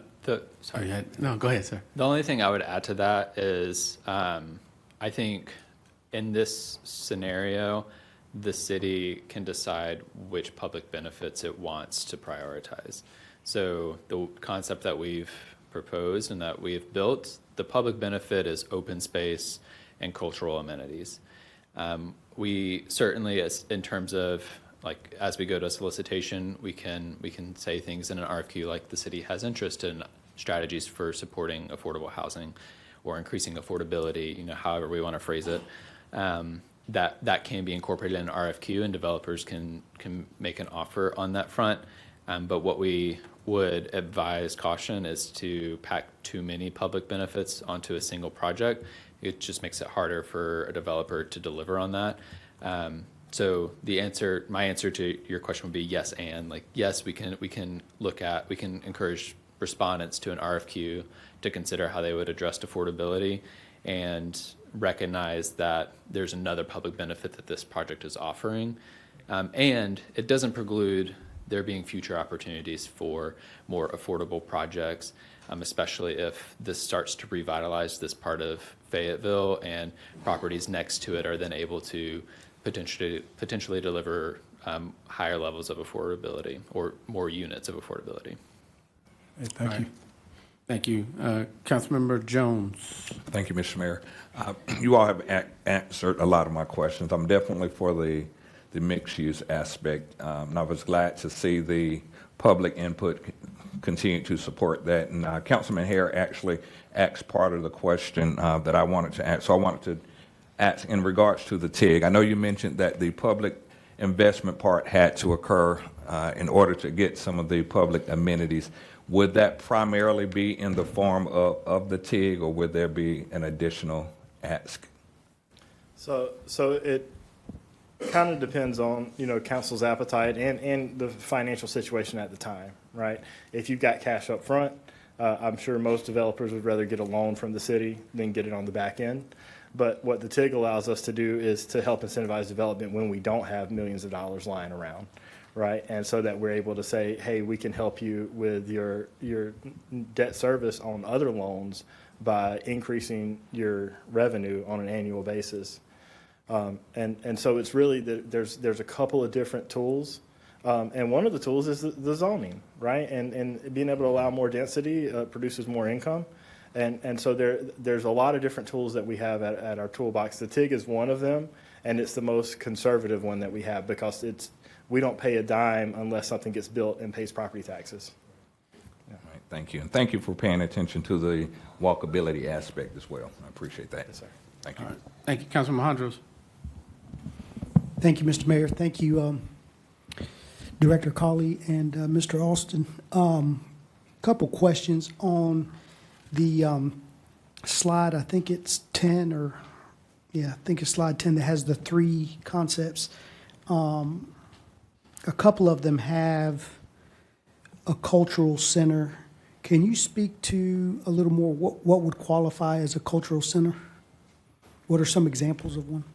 Speaker 6: Sorry. No, go ahead, sir.
Speaker 5: The only thing I would add to that is I think in this scenario, the city can decide which public benefits it wants to prioritize. So the concept that we've proposed and that we've built, the public benefit is open space and cultural amenities. We certainly, in terms of as we go to solicitation, we can say things in an RFQ like the city has interest in strategies for supporting affordable housing or increasing affordability, however we want to phrase it. That can be incorporated in an RFQ, and developers can make an offer on that front. But what we would advise caution is to pack too many public benefits onto a single project. It just makes it harder for a developer to deliver on that. So my answer to your question would be yes, and yes, we can encourage respondents to an RFQ to consider how they would address affordability and recognize that there's another public benefit that this project is offering. And it doesn't preclude there being future opportunities for more affordable projects, especially if this starts to revitalize this part of Fayetteville and properties next to it are then able to potentially deliver higher levels of affordability or more units of affordability.
Speaker 8: Hey, thank you.
Speaker 6: Thank you. Councilmember Jones.
Speaker 9: Thank you, Mr. Mayor. You all have answered a lot of my questions. I'm definitely for the mixed-use aspect, and I was glad to see the public input continue to support that. And Councilman Hare actually asked part of the question that I wanted to ask. So I wanted to ask in regards to the TIG. I know you mentioned that the public investment part had to occur in order to get some of the public amenities. Would that primarily be in the form of the TIG, or would there be an additional ask?
Speaker 4: So it kind of depends on, council's appetite and the financial situation at the time, right? If you've got cash up front, I'm sure most developers would rather get a loan from the city than get it on the back end. But what the TIG allows us to do is to help incentivize development when we don't have millions of dollars lying around, right? And so that we're able to say, hey, we can help you with your debt service on other loans by increasing your revenue on an annual basis. And so it's really there's a couple of different tools. And one of the tools is the zoning, right? And being able to allow more density produces more income. And so there's a lot of different tools that we have at our toolbox. The TIG is one of them, and it's the most conservative one that we have because we don't pay a dime unless something gets built and pays property taxes.
Speaker 9: Yeah. All right, thank you. And thank you for paying attention to the walkability aspect as well. I appreciate that.
Speaker 4: Yes, sir.
Speaker 9: Thank you.
Speaker 6: All right. Thank you, Councilman Hondros.
Speaker 10: Thank you, Mr. Mayor. Thank you, Director Colley and Mr. Austin. Couple questions on the slide, I think it's 10 or, yeah, I think it's slide 10 that has the three concepts. A couple of them have a cultural center. Can you speak to a little more what would qualify as a cultural center? What are some examples of one?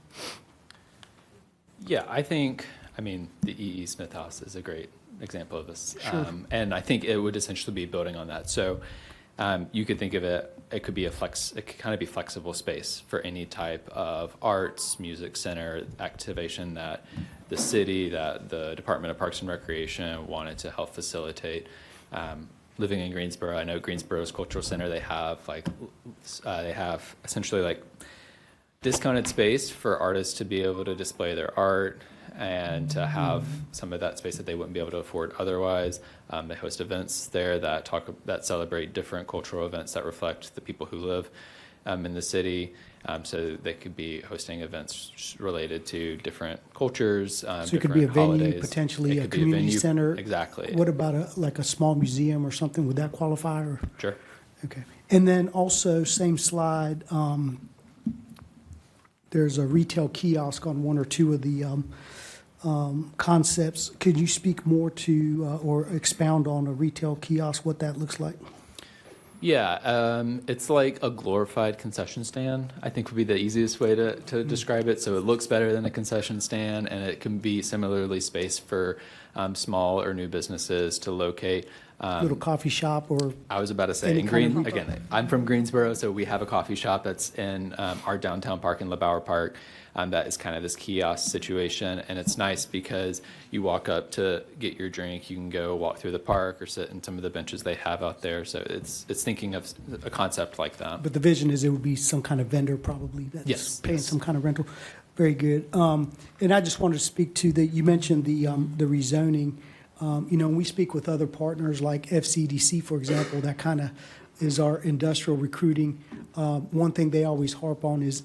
Speaker 5: Yeah, I mean, the E.E. Smith House is a great example of this.
Speaker 10: Sure.
Speaker 5: And I think it would essentially be building on that. So you could think of it could be it could kind of be flexible space for any type of arts, music center activation that the city, that the Department of Parks and Recreation wanted to help facilitate. Living in Greensboro, I know Greensboro's Cultural Center, they have essentially like discounted space for artists to be able to display their art and to have some of that space that they wouldn't be able to afford otherwise. They host events there that celebrate different cultural events that reflect the people who live in the city. So they could be hosting events related to different cultures,
Speaker 10: So it could be a
Speaker 5: different
Speaker 10: venue,
Speaker 5: holidays.
Speaker 10: potentially
Speaker 5: It
Speaker 10: a
Speaker 5: could be
Speaker 10: community
Speaker 5: venue,
Speaker 10: center.
Speaker 5: Exactly.
Speaker 10: What about like a small museum or something? Would that qualify? Or
Speaker 5: Sure.
Speaker 10: okay. And then also, same slide, there's a retail kiosk on one or two of the concepts. Could you speak more to or expound on a retail kiosk, what that looks like?
Speaker 5: Yeah, it's like a glorified concession stand, I think would be the easiest way to describe it. So it looks better than a concession stand, and it can be similarly spaced for small or new businesses to locate.
Speaker 10: Little coffee shop or?
Speaker 5: I was about to say,
Speaker 10: Any
Speaker 5: in
Speaker 10: kind of-
Speaker 5: again, I'm from Greensboro, so we have a coffee shop that's in our downtown park in LeBauer Park. That is kind of this kiosk situation, and it's nice because you walk up to get your drink, you can go walk through the park or sit in some of the benches they have out there. So it's thinking of a concept like that.
Speaker 10: But the vision is it would be some kind of vendor probably that's
Speaker 5: Yes,
Speaker 10: paying
Speaker 5: yes.
Speaker 10: some kind of rental. Very good. And I just wanted to speak to you mentioned the rezoning. When we speak with other partners like FCDC, for example, that kind of is our industrial recruiting. One thing they always harp on is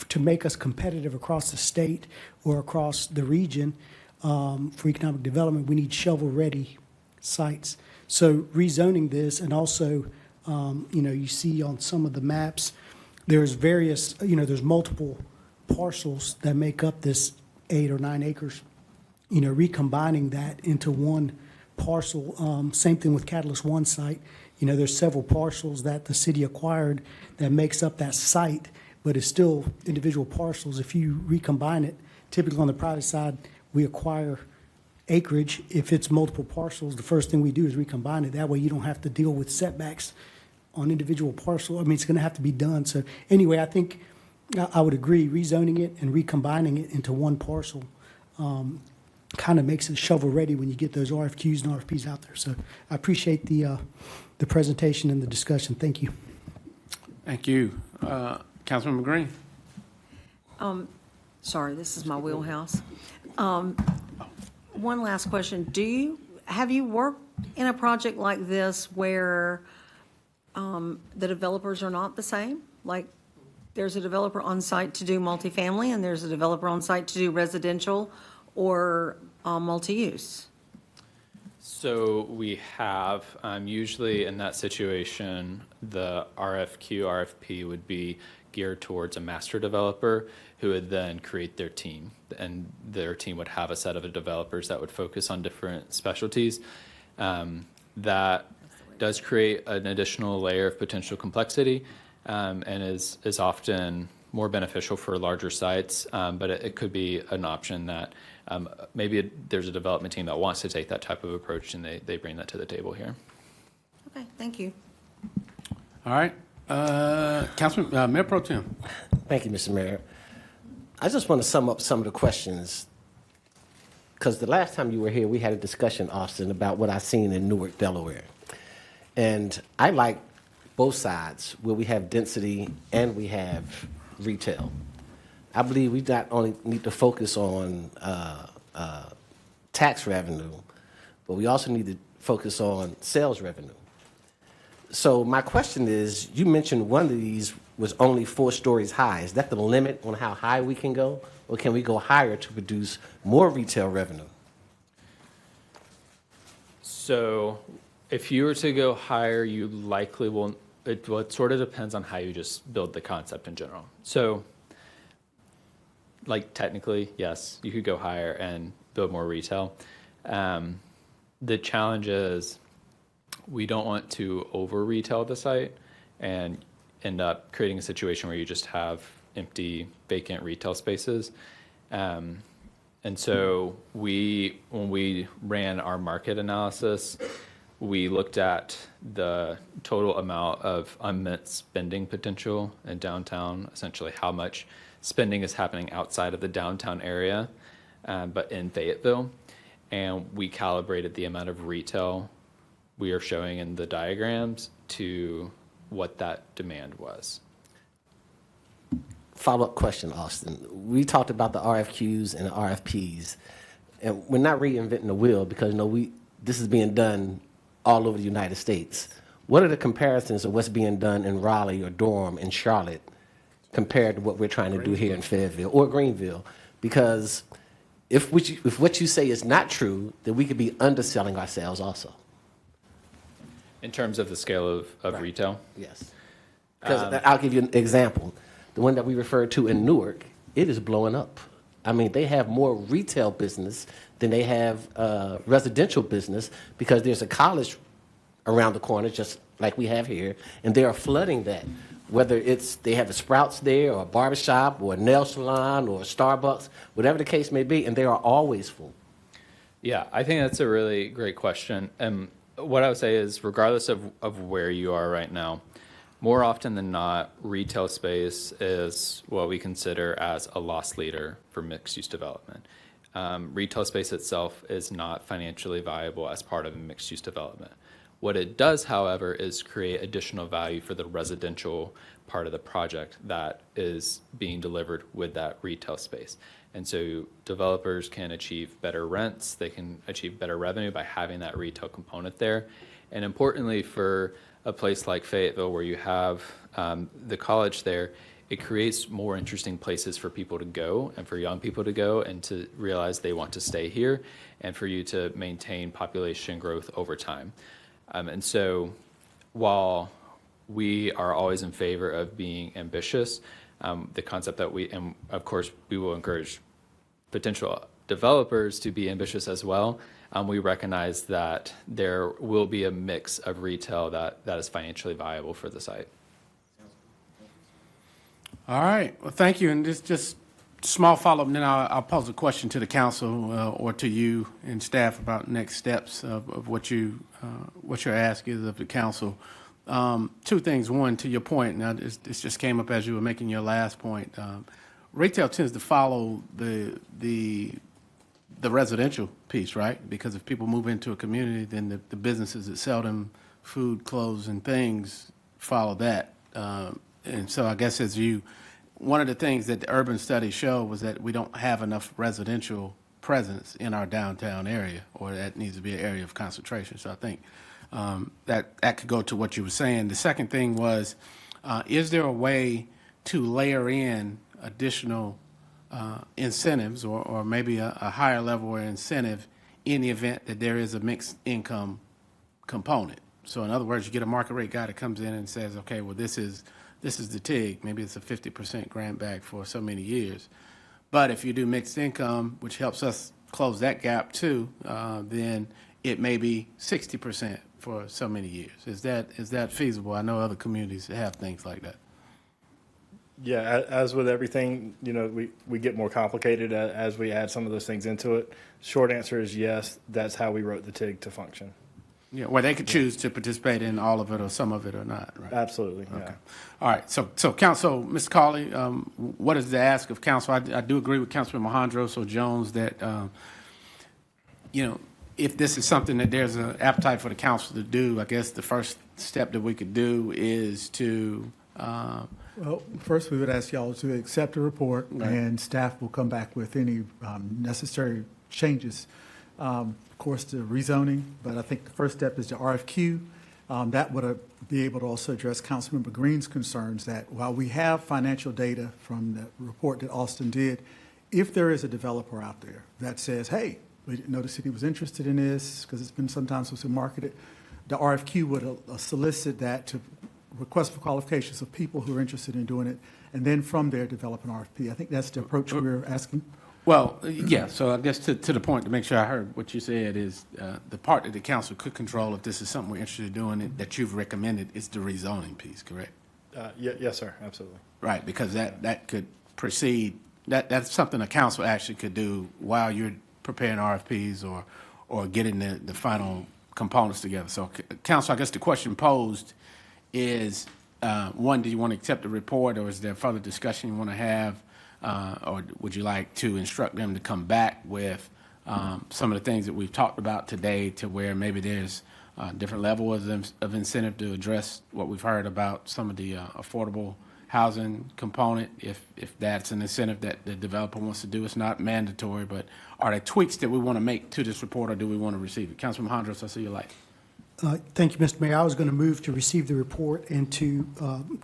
Speaker 10: to make us competitive across the state or across the region for economic development, we need shovel-ready sites. So rezoning this, and also, you see on some of the maps, there's there's multiple parcels that make up this 8 or 9 acres. Recombining that into one parcel. Same thing with Catalyst One site. There's several parcels that the city acquired that makes up that site, but it's still individual parcels. If you recombine it, typically on the private side, we acquire acreage. If it's multiple parcels, the first thing we do is recombine it. That way you don't have to deal with setbacks on individual parcel. I mean, it's going to have to be done. So anyway, I think I would agree, rezoning it and recombining it into one parcel kind of makes it shovel-ready when you get those RFQs and RFPs out there. So I appreciate the presentation and the discussion. Thank you.
Speaker 6: Thank you. Councilmember Green.
Speaker 7: Sorry, this is my wheelhouse. One last question. Have you worked in a project like this where the developers are not the same? Like, there's a developer on site to do multifamily, and there's a developer on site to do residential or multi-use?
Speaker 5: So we have, usually in that situation, the RFP would be geared towards a master developer who would then create their team. And their team would have a set of developers that would focus on different specialties. That does create an additional layer of potential complexity and is often more beneficial for larger sites, but it could be an option that maybe there's a development team that wants to take that type of approach, and they bring that to the table here.
Speaker 7: Okay, thank you.
Speaker 6: All right. Councilman, Mayor Pro Tem.
Speaker 1: Thank you, Mr. Mayor. I just want to sum up some of the questions, because the last time you were here, we had a discussion, Austin, about what I seen in Newark, Delaware. And I like both sides, where we have density and we have retail. I believe we not only need to focus on tax revenue, but we also need to focus on sales revenue. So my question is, you mentioned one of these was only 4 stories high. Is that the limit on how high we can go? Or can we go higher to produce more retail revenue?
Speaker 5: So if you were to go higher, you likely will it sort of depends on how you just build the concept in general. So, like technically, yes, you could go higher and build more retail. The challenge is we don't want to over retail the site and end up creating a situation where you just have empty, vacant retail spaces. And so when we ran our market analysis, we looked at the total amount of unmet spending potential in downtown, essentially how much spending is happening outside of the downtown area, but in Fayetteville. And we calibrated the amount of retail we are showing in the diagrams to what that demand was.
Speaker 1: Follow-up question, Austin. We talked about the RFQs and the RFPs, and we're not reinventing the wheel because this is being done all over the United States. What are the comparisons of what's being done in Raleigh or Durham and Charlotte compared to what we're trying to do here in Fayetteville or Greenville? Because if what you say is not true, then we could be underselling ourselves also.
Speaker 5: In terms of the scale of
Speaker 1: Right.
Speaker 5: retail?
Speaker 1: Yes. Because I'll give you an example. The one that we referred to in Newark, it is blowing up. I mean, they have more retail business than they have residential business because there's a college around the corner, just like we have here, and they are flooding that. Whether they have a Sprouts there, or a barbershop, or a nail salon, or a Starbucks, whatever the case may be, and they are always full.
Speaker 5: Yeah, I think that's a really great question. And what I would say is, regardless of where you are right now, more often than not, retail space is what we consider as a loss leader for mixed-use development. Retail space itself is not financially viable as part of a mixed-use development. What it does, however, is create additional value for the residential part of the project that is being delivered with that retail space. And so developers can achieve better rents, they can achieve better revenue by having that retail component there. And importantly, for a place like Fayetteville where you have the college there, it creates more interesting places for people to go and for young people to go and to realize they want to stay here and for you to maintain population growth over time. And so while we are always in favor of being ambitious, the concept that and of course we will encourage potential developers to be ambitious as well, we recognize that there will be a mix of retail that is financially viable for the site.
Speaker 6: All right. Well, thank you. And just small follow-up, and then I'll pose a question to the council or to you and staff about next steps of what your ask is of the council. Two things. One, to your point, now this just came up as you were making your last point. Retail tends to follow the residential piece, right? Because if people move into a community, then the businesses that sell them food, clothes, and things follow that. And so I guess one of the things that the urban studies show was that we don't have enough residential presence in our downtown area, or that needs to be an area of concentration. So I think that could go to what you were saying. The second thing was, is there a way to layer in additional incentives or maybe a higher level of incentive in the event that there is a mixed income component? So in other words, you get a market rate guy that comes in and says, okay, well, this is the TIG. Maybe it's a 50% grant back for so many years. But if you do mixed income, which helps us close that gap too, then it may be 60% for so many years. Is that feasible? I know other communities have things like that.
Speaker 4: Yeah, as with everything, we get more complicated as we add some of those things into it. Short answer is yes, that's how we wrote the TIG to function.
Speaker 6: Yeah, where they could choose to participate in all of it or some of it or not, right?
Speaker 4: Absolutely, yeah.
Speaker 6: Okay. All right, so council, Mr. Cawley, what is the ask of council? I do agree with Councilman Mohandros or Jones that, if this is something that there's an appetite for the council to do, I guess the first step that we could do is to
Speaker 3: Well, first, we would ask y'all to accept the report, and staff will come back with any necessary changes. Of course, the rezoning, but I think the first step is the RFQ. That would be able to also address Councilmember Green's concerns that while we have financial data from the report that Austin did, if there is a developer out there that says, hey, we didn't know the city was interested in this because it's been sometimes marketed, the RFQ would solicit that to request for qualifications of people who are interested in doing it, and then from there, develop an RFP. I think that's the approach we're asking.
Speaker 6: Well, yeah, so I guess to the point, to make sure I heard what you said is, the part that the council could control if this is something we're interested in doing, that you've recommended, is the rezoning piece, correct?
Speaker 4: Yes, sir, absolutely.
Speaker 6: Right, because that could proceed, that's something the council actually could do while you're preparing RFPs or getting the final components together. So, council, I guess the question posed is, one, do you want to accept the report, or is there further discussion you want to have? Or would you like to instruct them to come back with some of the things that we've talked about today, to where maybe there's different levels of incentive to address what we've heard about some of the affordable housing component, if that's an incentive that the developer wants to do? It's not mandatory, but are there tweaks that we want to make to this report, or do we want to receive it? Councilman Hondros, I see your light.
Speaker 10: Thank you, Mr. Mayor. I was going to move to receive the report and to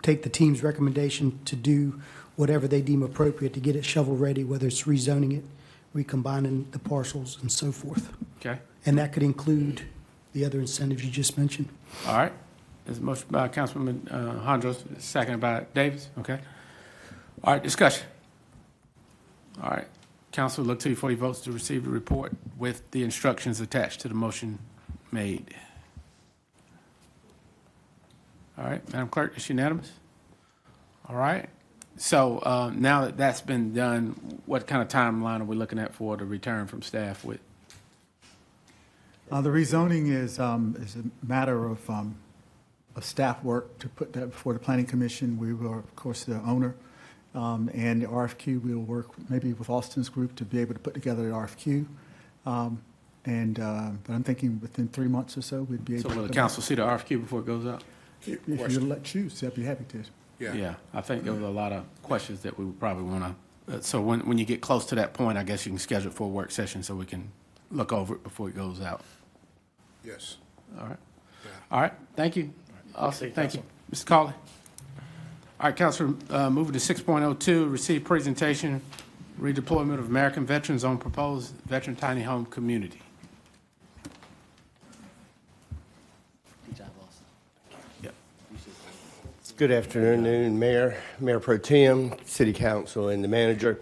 Speaker 10: take the team's recommendation to do whatever they deem appropriate to get it shovel-ready, whether it's rezoning it, recombining the parcels, and so forth.
Speaker 6: Okay.
Speaker 10: And that could include the other incentives you just mentioned.
Speaker 6: All right. There's a motion by Councilman Hondros, seconded by Davis. Okay. All right, discussion. All right. Council, look to you for your votes to receive the report with the instructions attached to the motion made. All right, Madam Clerk, it's unanimous. All right. So now that that's been done, what kind of timeline are we looking at for the return from staff with?
Speaker 3: The rezoning is a matter of staff work to put that before the Planning Commission. We were, of course, the owner, and the RFQ, we will work maybe with Austin's group to be able to put together the RFQ. But I'm thinking within 3 months or so, we'd be able to.
Speaker 6: So will the council see the RFQ before it goes out?
Speaker 3: If you'd let choose, I'd be happy to.
Speaker 6: Yeah, I think there was a lot of questions that we would probably want to, so when you get close to that point, I guess you can schedule it for a work session so we can look over it before it goes out.
Speaker 2: Yes.
Speaker 6: All right. All right, thank you. Awesome, thank you. Mr. Cawley. All right, Councilor, moving to 6.02, receive presentation, redeployment of American veterans on proposed veteran tiny home community.
Speaker 11: Good afternoon, Mayor Pro Tem, City Council, and the Manager.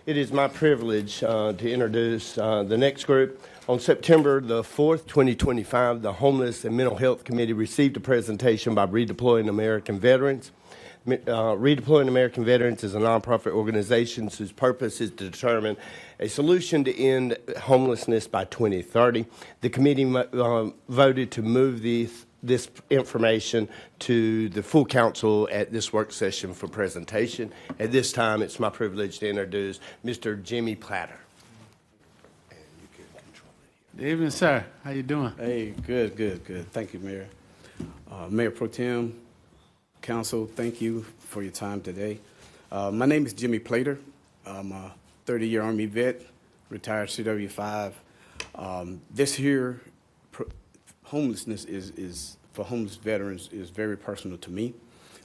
Speaker 11: It is my privilege to introduce the next group. On September the 4th, 2025, the Homeless and Mental Health Committee received a presentation by Redeploying American Veterans. Redeploying American Veterans is a nonprofit organization whose purpose is to determine a solution to end homelessness by 2030. The committee voted to move this information to the full council at this work session for presentation. At this time, it's my privilege to introduce Mr. Jimmy Platter. And you can control it.
Speaker 6: Good evening, sir. How you doing?
Speaker 12: Hey, good. Thank you, Mayor. Mayor Pro Tem, Council, thank you for your time today. My name is Jimmy Plater. I'm a 30-year Army vet, retired CW5. This here, homelessness is for homeless veterans is very personal to me.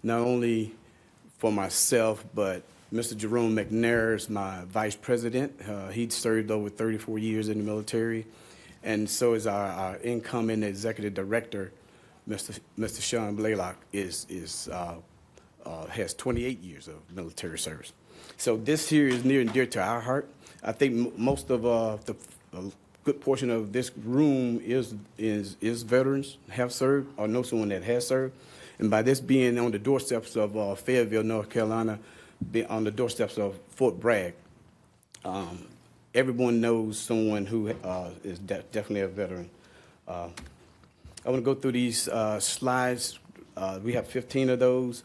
Speaker 12: Not only for myself, but Mr. Jerome McNair is my vice president. He'd served over 34 years in the military. And so is our incoming executive director, Mr. Sean Blaylock, has 28 years of military service. So this here is near and dear to our heart. I think most of the good portion of this room is veterans, have served, or know someone that has served. And by this being on the doorsteps of Fayetteville, North Carolina, on the doorsteps of Fort Bragg, everyone knows someone who is definitely a veteran. I want to go through these slides. We have 15 of those.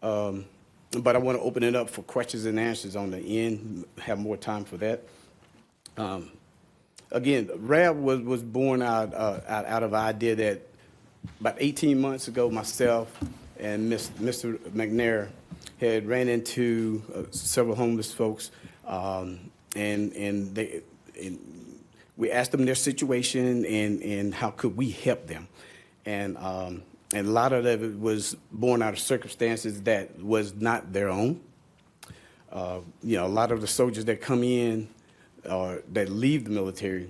Speaker 12: But I want to open it up for questions and answers on the end, have more time for that. Again, RAB was born out of an idea that about 18 months ago, myself and Mr. McNair had ran into several homeless folks, and we asked them their situation and how could we help them. And a lot of it was born out of circumstances that was not their own. A lot of the soldiers that come in or that leave the military,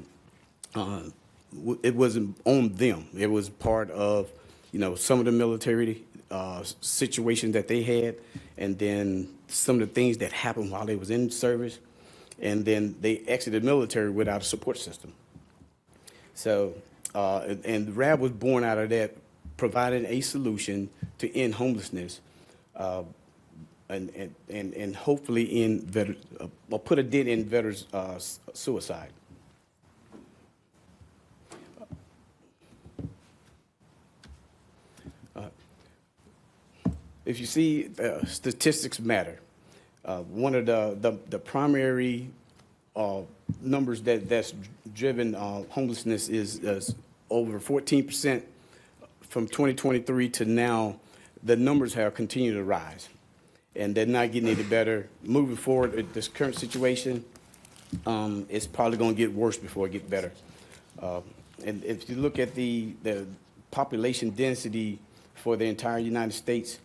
Speaker 12: it wasn't on them. It was part of, some of the military situation that they had, and then some of the things that happened while they was in service, and then they exited the military without a support system. So, and RAB was born out of that, providing a solution to end homelessness, and hopefully end or put a dent in veterans' suicide. If you see, statistics matter. One of the primary numbers that's driven homelessness is over 14% from 2023 to now. The numbers have continued to rise, and they're not getting any better. Moving forward, this current situation, it's probably going to get worse before it gets better. And if you look at the population density for the entire United States,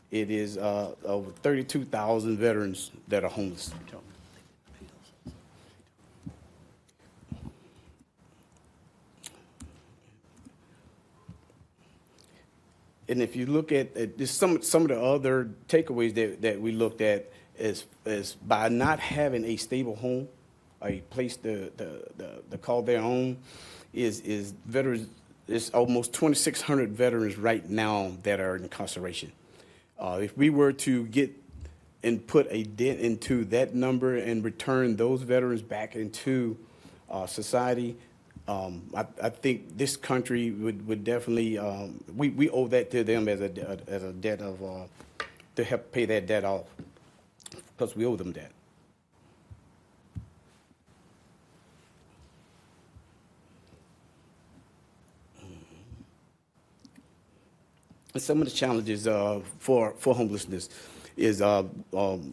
Speaker 12: it is over 32,000 veterans that are homeless. And if you look at this, some of the other takeaways that we looked at is by not having a stable home, a place to call their own, is veterans. It's almost 2,600 veterans right now that are in incarceration. If we were to get and put a dent into that number and return those veterans back into society, I think this country would definitely, we owe that to them as a debt of, to help pay that debt off, because we owe them that. And some of the challenges for homelessness is some of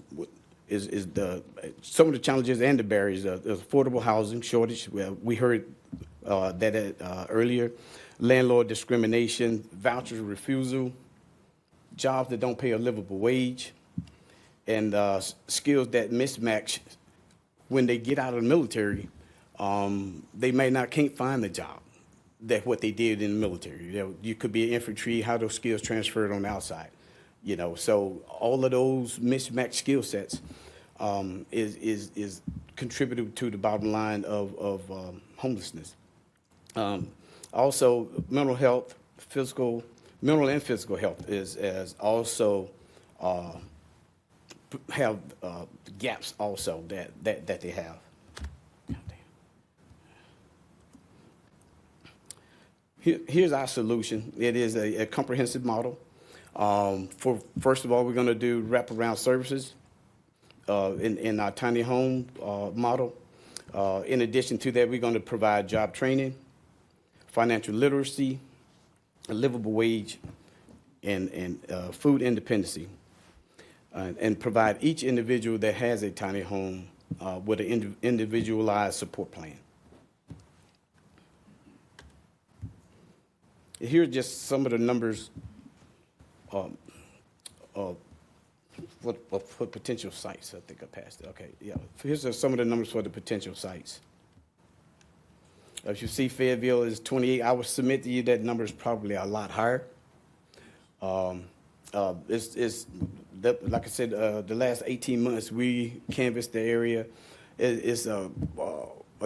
Speaker 12: the challenges and the barriers. Affordable housing shortage. We heard that earlier. Landlord discrimination, voucher refusal, jobs that don't pay a livable wage, and skills that mismatch when they get out of the military. They can't find the job that what they did in the military. You could be an infantry, how those skills transferred on the outside. So all of those mismatched skill sets is contributed to the bottom line of homelessness. Also, mental and physical health is also have gaps also that they have. Here's our solution. It is a comprehensive model. First of all, we're going to do wraparound services in our tiny home model. In addition to that, we're going to provide job training, financial literacy, a livable wage, and food independency, and provide each individual that has a tiny home with an individualized support plan. Here are just some of the numbers for potential sites. I think I passed it. Okay, yeah. Here's some of the numbers for the potential sites. As you see, Fayetteville is 28. I would submit to you that number is probably a lot higher. Like I said, the last 18 months, we canvassed the area. It's a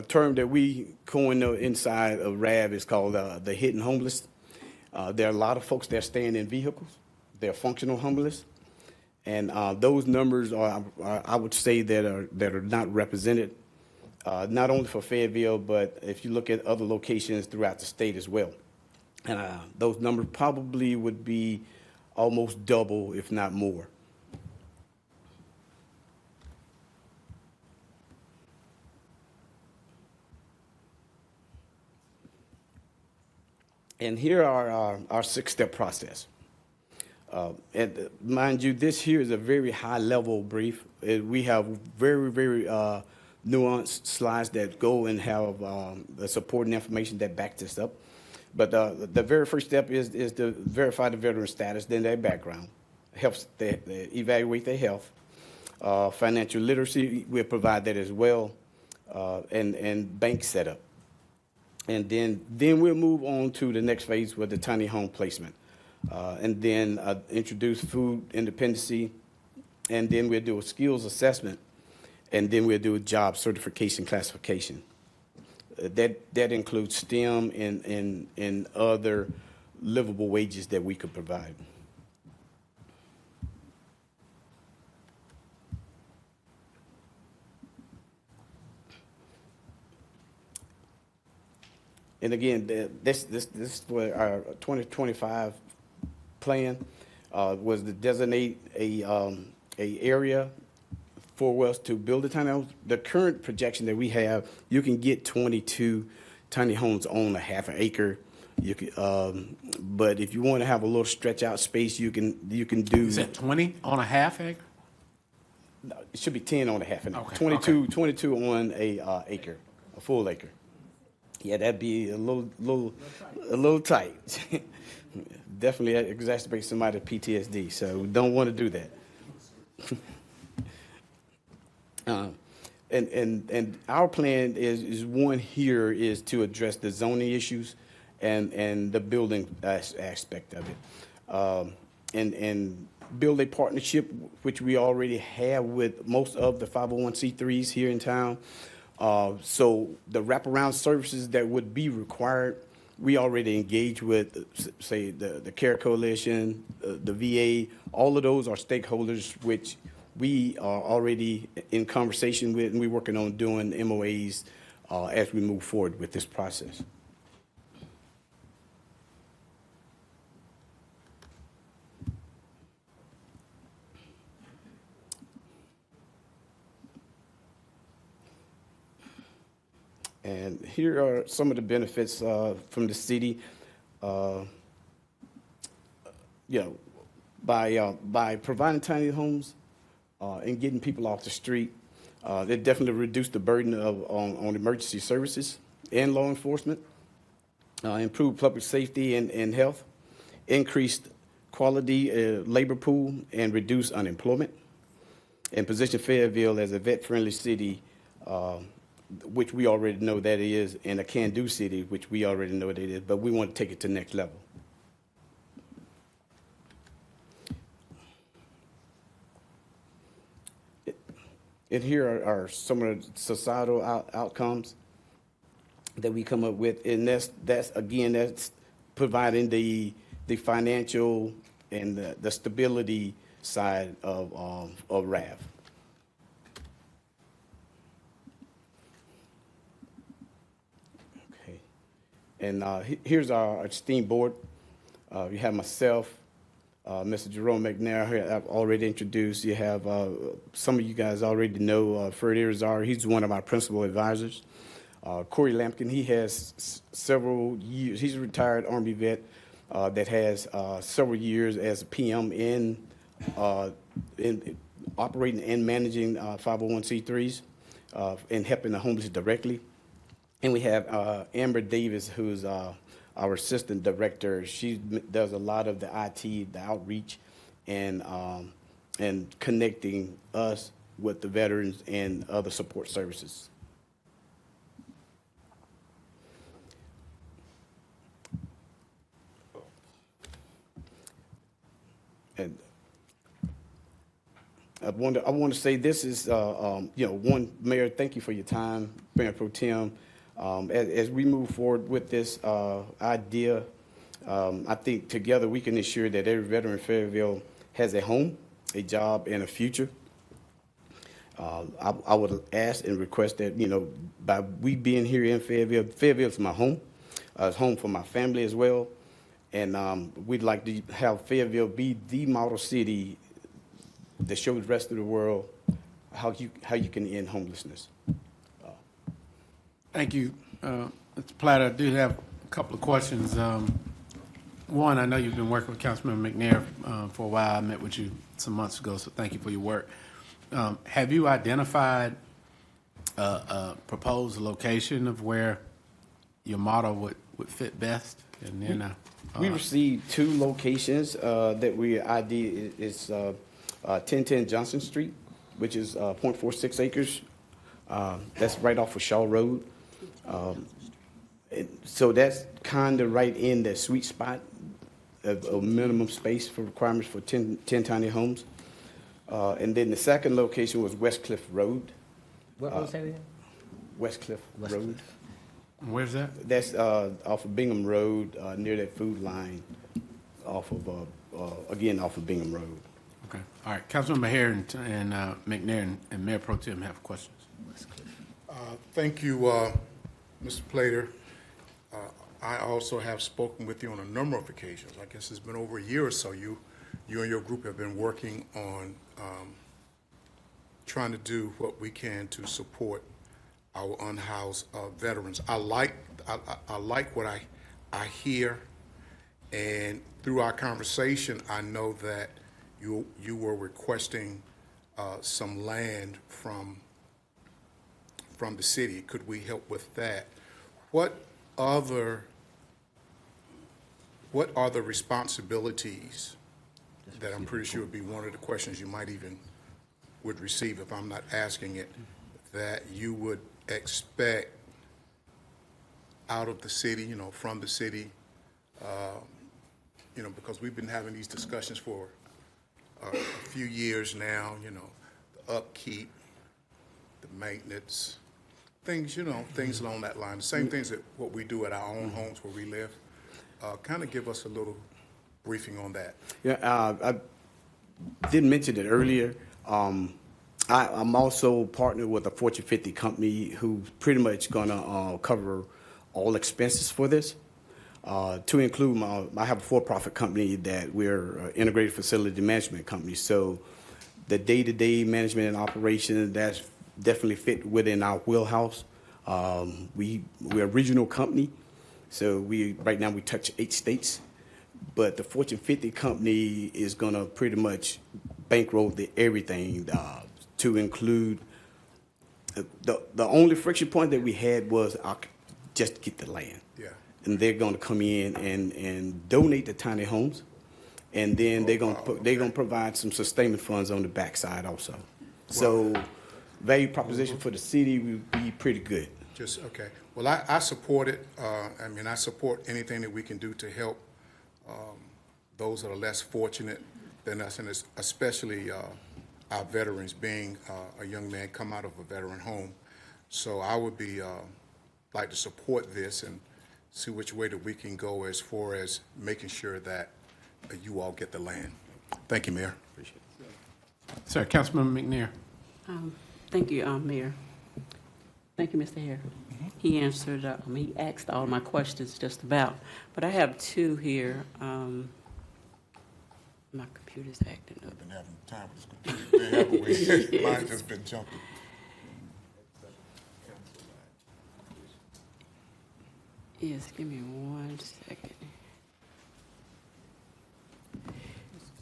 Speaker 12: term that we coined inside of RAB is called the hidden homeless. There are a lot of folks that are staying in vehicles. They're functional homeless. And those numbers are, I would say, that are not represented, not only for Fayetteville, but if you look at other locations throughout the state as well. And those numbers probably would be almost double, if not more. And here are our six-step process. And mind you, this here is a very high-level brief. We have very, very nuanced slides that go and have the supporting information that backs this up. But the very first step is to verify the veteran status, then their background, they evaluate their health. Financial literacy, we'll provide that as well, and bank setup. And then we'll move on to the next phase with the tiny home placement. and then introduce food independency, and then we'll do a skills assessment, and then we'll do a job certification classification. That includes STEM and other livable wages that we could provide. And again, this is for our 2025 plan, was to designate a area for us to build a tiny home. The current projection that we have, you can get 22 tiny homes on a half an acre. You can, but if you want to have a little stretch out space, you can do.
Speaker 6: Is that 20 on a half acre?
Speaker 12: No, it should be 10 on a half an acre.
Speaker 6: Okay,
Speaker 12: 22 on a acre, a full acre. Yeah, that'd be a little tight. Definitely exacerbates somebody's PTSD, so we don't want to do that. And our plan is one here is to address the zoning issues and the building aspect of it, and build a partnership which we already have with most of the 501c3s here in town. So the wraparound services that would be required, we already engage with, say, the CARE Coalition, the VA. All of those are stakeholders which we are already in conversation with, and we're working on doing MOAs as we move forward with this process. And here are some of the benefits from the city. By providing tiny homes and getting people off the street, they definitely reduce the burden on emergency services and law enforcement, improve public safety and health, increased quality labor pool, and reduce unemployment, and position Fayetteville as a vet-friendly city, which we already know that it is, and a can-do city, which we already know that it is, but we want to take it to the next level. And here are some of the societal outcomes that we come up with, and that's providing the financial and the stability side of RAV. Okay, and here's our esteemed board. You have myself, Mr. Jerome McNair, who I've already introduced. You have some of you guys already know Freddie Irizarry. He's one of our principal advisors. Corey Lampkin, he has several years. He's a retired Army vet that has several years as a PM in operating and managing 501c3s and helping the homeless directly. And we have Amber Davis, who's our assistant director. She does a lot of the IT, the outreach, and connecting us with the veterans and other support services. And I want to say this is, one, Mayor, thank you for your time, Mayor Pro Tem. As we move forward with this idea, I think together we can ensure that every veteran in Fayetteville has a home, a job, and a future. I would ask and request that, by we being here in Fayetteville, Fayetteville is my home. It's home for my family as well. And we'd like to have Fayetteville be the model city that shows the rest of the world how you can end homelessness.
Speaker 6: Thank you, Mr. Platter. I do have a couple of questions. One, I know you've been working with Councilmember McNair for a while. I met with you some months ago, so thank you for your work. Have you identified a proposed location of where your model would fit best? And then
Speaker 12: we received 2 locations that we ID. It's 1010 Johnson Street, which is 0.46 acres. That's right off of Shaw Road. So that's kind of right in the sweet spot a minimum space for requirements for 10 tiny homes. And then the second location was West Cliff Road.
Speaker 1: What was that again?
Speaker 12: West Cliff Road.
Speaker 6: Where's that?
Speaker 12: That's off of Bingham Road, near that food line, off of Bingham Road.
Speaker 6: Okay. All right. Councilmember Hare and McNair and Mayor Pro Tem have questions.
Speaker 2: Thank you, Mr. Plater. I also have spoken with you on a number of occasions. I guess it's been over a year or so. You and your group have been working on trying to do what we can to support our unhoused veterans. I like what I hear, and through our conversation, I know that you were requesting some land from the city. Could we help with that? What are the responsibilities that I'm pretty sure would be one of the questions you might even would receive if I'm not asking it, that you would expect out of the city, from the city, because we've been having these discussions for a few years now, the upkeep, the maintenance, things along that line. The same things that what we do at our own homes where we live. Kind of give us a little briefing on that.
Speaker 12: Yeah, I didn't mention it earlier. I'm also partnered with a Fortune 50 company who's pretty much gonna cover all expenses for this. To include I have a for-profit company that we're an integrated facility management company. So the day-to-day management and operation, that's definitely fit within our wheelhouse. We're a regional company, so right now we touch 8 states. But the Fortune 50 company is gonna pretty much bankroll everything to include. The only friction point that we had was just to get the land.
Speaker 2: Yeah.
Speaker 12: And they're going to come in and donate the tiny homes, and then they're going to provide some sustainment funds on the backside also. Wow. So, value proposition for the city would be pretty good.
Speaker 2: Okay. Well, I support it. I support anything that we can do to help those that are less fortunate than us, and especially our veterans. Being a young man come out of a veteran home, so I would be like to support this and see which way that we can go as far as making sure that you all get the land. Thank you, Mayor.
Speaker 12: Appreciate it.
Speaker 6: Sir, Councilmember McNair.
Speaker 13: Thank you, Mayor. Thank you, Mr. Hare. He answered, he asked all my questions just about, but I have 2 here. My computer's acting up.
Speaker 2: I've been having time with this computer. Mine's just been jumping.
Speaker 13: Yes, give me 1 second.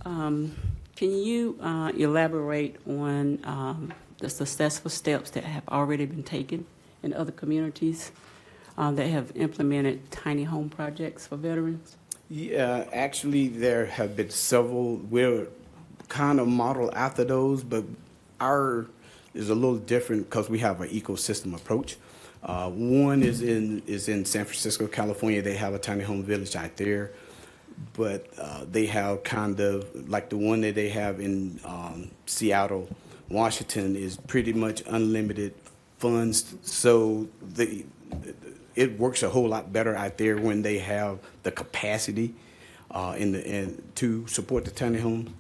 Speaker 13: Can you elaborate on the successful steps that have already been taken in other communities that have implemented tiny home projects for veterans?
Speaker 12: Yeah, actually, there have been several. We're kind of modeled after those, but our is a little different because we have an ecosystem approach. One is in San Francisco, California. They have a tiny home village out there, but they have kind of like the one that they have in Seattle, Washington, is pretty much unlimited funds. So it works a whole lot better out there when they have the capacity to support the tiny homes.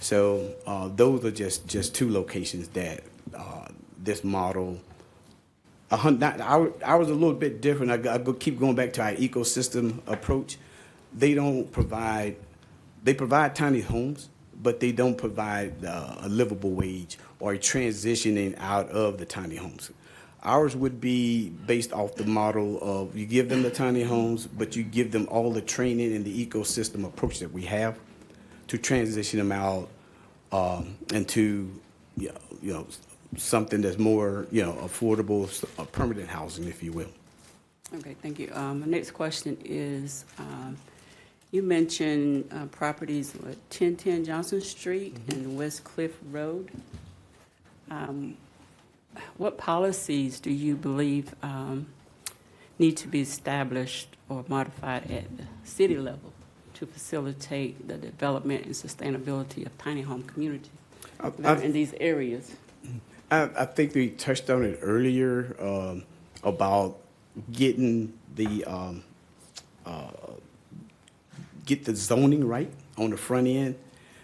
Speaker 12: So those are just 2 locations that this model. Ours a little bit different. I keep going back to our ecosystem approach. They provide tiny homes, but they don't provide a livable wage or a transitioning out of the tiny homes. Ours would be based off the model of you give them the tiny homes, but you give them all the training and the ecosystem approach that we have to transition them out into something that's more affordable, permanent housing, if you will.
Speaker 13: Okay, thank you. My next question is, you mentioned properties at 1010 Johnson Street and West Cliff Road. What policies do you believe need to be established or modified at the city level to facilitate the development and sustainability of tiny home communities
Speaker 12: I-
Speaker 13: that are in these areas?
Speaker 12: I think we touched on it earlier about getting get the zoning right on the front end,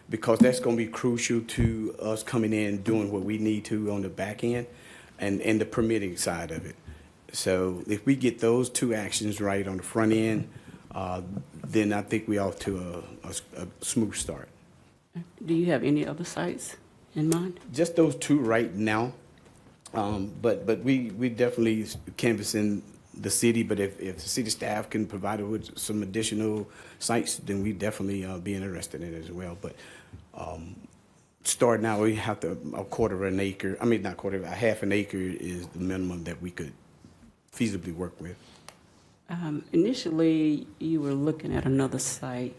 Speaker 12: because that's going to be crucial to us coming in and doing what we need to on the back end and the permitting side of it. So if we get those two actions right on the front end, then I think we off to a smooth start.
Speaker 13: Do you have any other sites in mind?
Speaker 12: Just those two right now. But we definitely canvassing the city, but if the city staff can provide it with some additional sites, then we definitely be interested in it as well. But starting out, we have to a half an acre is the minimum that we could feasibly work with.
Speaker 13: Initially, you were looking at another site.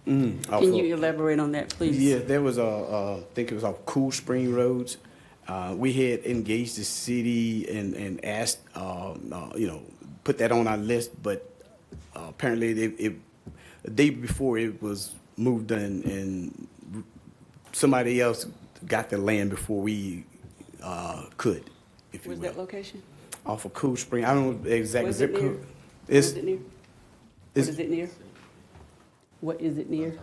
Speaker 13: Can you elaborate on that, please?
Speaker 12: Yeah, there was I think it was off Cool Spring Roads. We had engaged the city and asked, put that on our list, but apparently the day before it was moved in, and somebody else got the land before we could, if you
Speaker 13: Where's
Speaker 12: will.
Speaker 13: that location?
Speaker 12: Off of Cool Spring. I don't know the exact
Speaker 13: Where's
Speaker 12: zip
Speaker 13: it near?
Speaker 12: code.
Speaker 13: Where's it near? What
Speaker 12: it's-
Speaker 13: is it near? What is it near?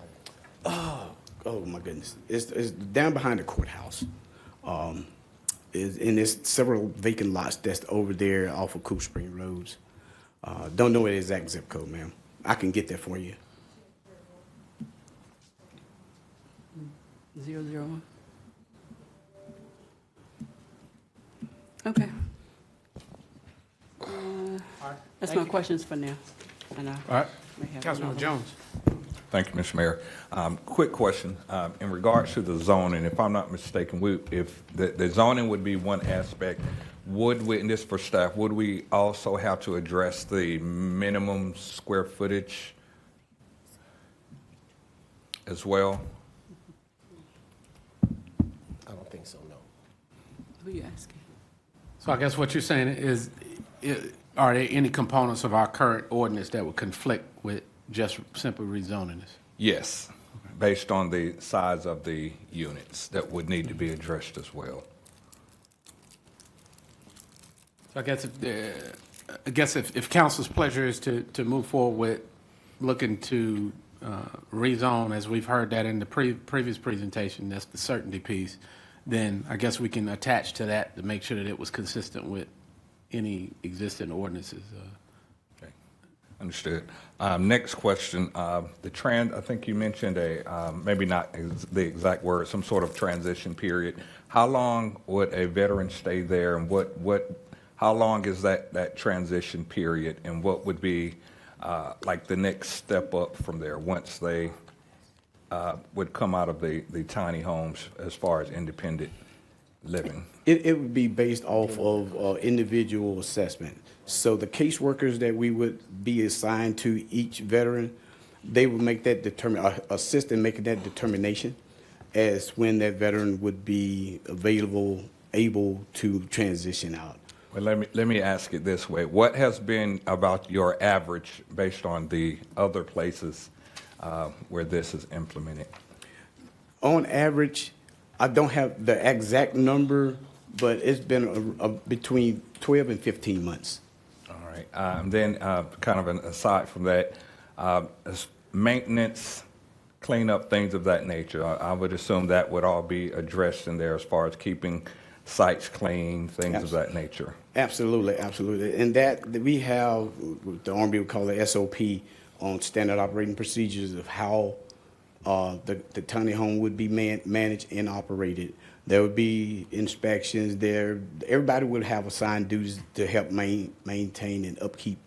Speaker 12: Oh my goodness! It's down behind the courthouse. And there's several vacant lots that's over there off of Cool Spring Roads. Don't know the exact zip code, ma'am. I can get that for you.
Speaker 13: 001. Okay. That's my questions for now. And I
Speaker 6: All right.
Speaker 13: may have
Speaker 6: Councilman
Speaker 13: another.
Speaker 6: Jones.
Speaker 9: Thank you, Mr. Mayor. Quick question. In regards to the zoning, if I'm not mistaken, if the zoning would be one aspect, would we, and this for staff, would we also have to address the minimum square footage as well?
Speaker 1: I don't think so, no.
Speaker 13: Who are you asking?
Speaker 6: So I guess what you're saying is, are there any components of our current ordinance that would conflict with just simply rezoning this?
Speaker 9: Yes, based on the size of the units that would need to be addressed as well.
Speaker 6: So I guess if council's pleasure is to move forward with looking to rezone, as we've heard that in the previous presentation, that's the certainty piece, then I guess we can attach to that to make sure that it was consistent with any existing ordinances.
Speaker 9: Okay, understood. Next question, I think you mentioned maybe not the exact word, some sort of transition period. How long would a veteran stay there, and how long is that transition period, and what would be like the next step up from there once they would come out of the tiny homes as far as independent living?
Speaker 12: It would be based off of individual assessment. So the caseworkers that we would be assigned to each veteran, they would make that assist in making that determination as when that veteran would be able to transition out.
Speaker 9: Well, let me ask it this way. What has been about your average based on the other places where this is implemented?
Speaker 12: On average, I don't have the exact number, but it's been between 12 and 15 months.
Speaker 9: All right. Then kind of an aside from that, maintenance, cleanup, things of that nature, I would assume that would all be addressed in there as far as keeping sites clean, things of that nature.
Speaker 12: Absolutely, absolutely. And that we have, the Army would call it SOP, on standard operating procedures of how the tiny home would be managed and operated. There would be inspections there. Everybody would have assigned duties to help maintain and upkeep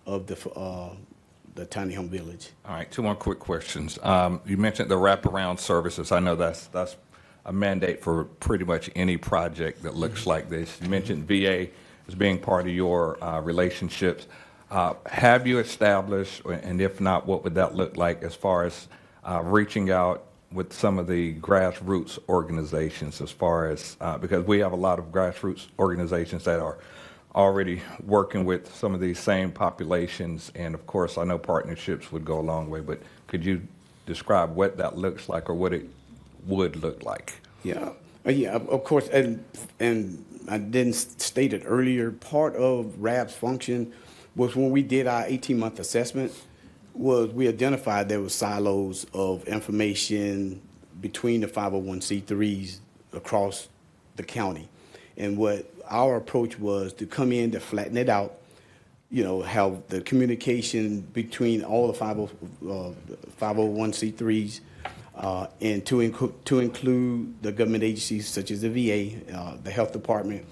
Speaker 12: of the tiny home village.
Speaker 9: All right, two more quick questions. You mentioned the wraparound services. I know that's a mandate for pretty much any project that looks like this. You mentioned VA as being part of your relationships. Have you established, and if not, what would that look like as far as reaching out with some of the grassroots organizations as far as, because we have a lot of grassroots organizations that are already working with some of these same populations, and of course, I know partnerships would go a long way, but could you describe what that looks like or what it would look like?
Speaker 12: Yeah, yeah, of course, and I didn't state it earlier, part of RAB's function was when we did our 18-month assessment, was we identified there were silos of information between the 501c3s across the county. And what our approach was to come in to flatten it out, you know, have the communication between all the 501c3s, and to include the government agencies such as the VA, the health department,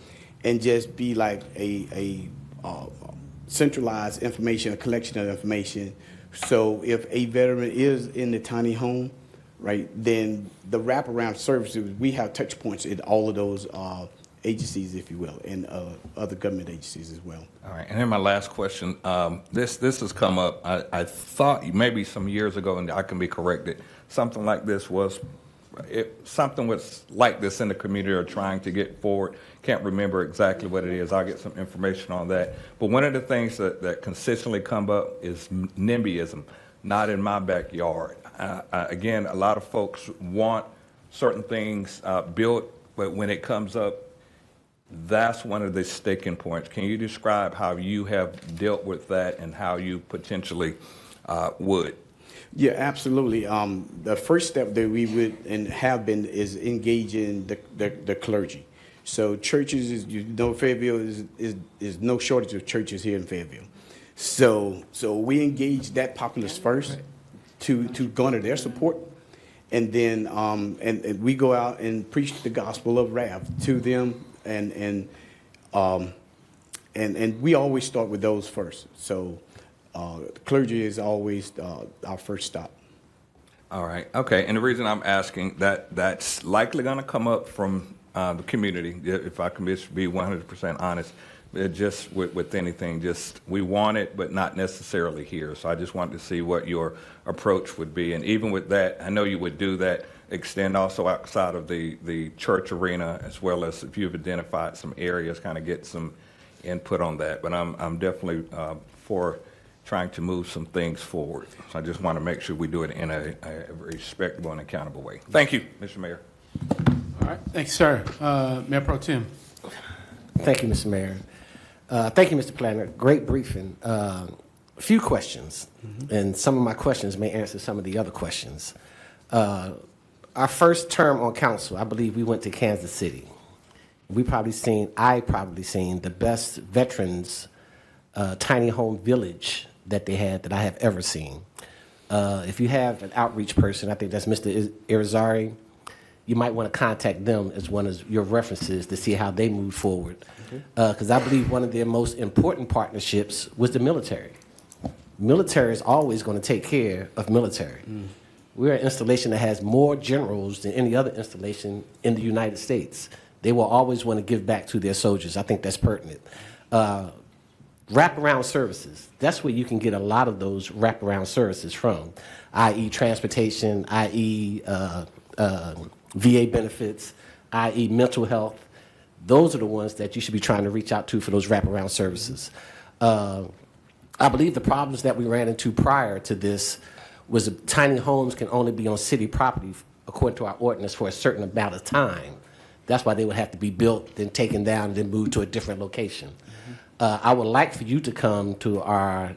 Speaker 12: and just be like a centralized information, a collection of information. So if a veteran is in the tiny home, right, then the wraparound services, we have touch points in all of those agencies, if you will, and other government agencies as well.
Speaker 9: All right, and then my last question. This has come up. I thought maybe some years ago, and I can be corrected, something like this was like this in the community or trying to get forward. Can't remember exactly what it is. I'll get some information on that. But one of the things that consistently come up is NIMBYism, not in my backyard. Again, a lot of folks want certain things built, but when it comes up, that's one of the sticking points. Can you describe how you have dealt with that and how you potentially would?
Speaker 12: Yeah, absolutely. The first step that we would and have been is engaging the clergy. So churches, is, you know, Fayetteville is no shortage of churches here in Fayetteville. So we engage that populace first to garner their support, and then and we go out and preach the gospel of RAV to them, and we always start with those first. So the clergy is always our first stop.
Speaker 9: All right. Okay. And the reason I'm asking that's likely going to come up from the community, if I can just be 100% honest. Just with anything, just we want it, but not necessarily here. So I just wanted to see what your approach would be. And even with that, I know you would do that, extend also outside of the church arena, as well as if you've identified some areas, kind of get some input on that. But I'm definitely for trying to move some things forward. So I just want to make sure we do it in a respectable and accountable way. Thank you, Mr. Mayor.
Speaker 6: All right, thanks, sir. Mayor Pro Tem.
Speaker 1: Thank you, Mr. Mayor. Thank you, Mr. Planner. Great briefing. A few questions, and some of my questions may answer some of the other questions. Our first term on council, I believe we went to Kansas City. I probably seen the best veterans tiny home village that they had that I have ever seen. If you have an outreach person, I think that's Mr. Irizarry, you might want to contact them as one of your references to see how they move forward. Because I believe one of their most important partnerships was the military. Military is always going to take care of military. We're an installation that has more generals than any other installation in the United States. They will always want to give back to their soldiers. I think that's pertinent. Wraparound services, that's where you can get a lot of those wraparound services from, i.e. transportation, i.e. VA benefits, i.e. mental health. Those are the ones that you should be trying to reach out to for those wraparound services. I believe the problems that we ran into prior to this was tiny homes can only be on city property according to our ordinance for a certain amount of time. That's why they would have to be built, then taken down, and then moved to a different location. I would like for you to come to our, I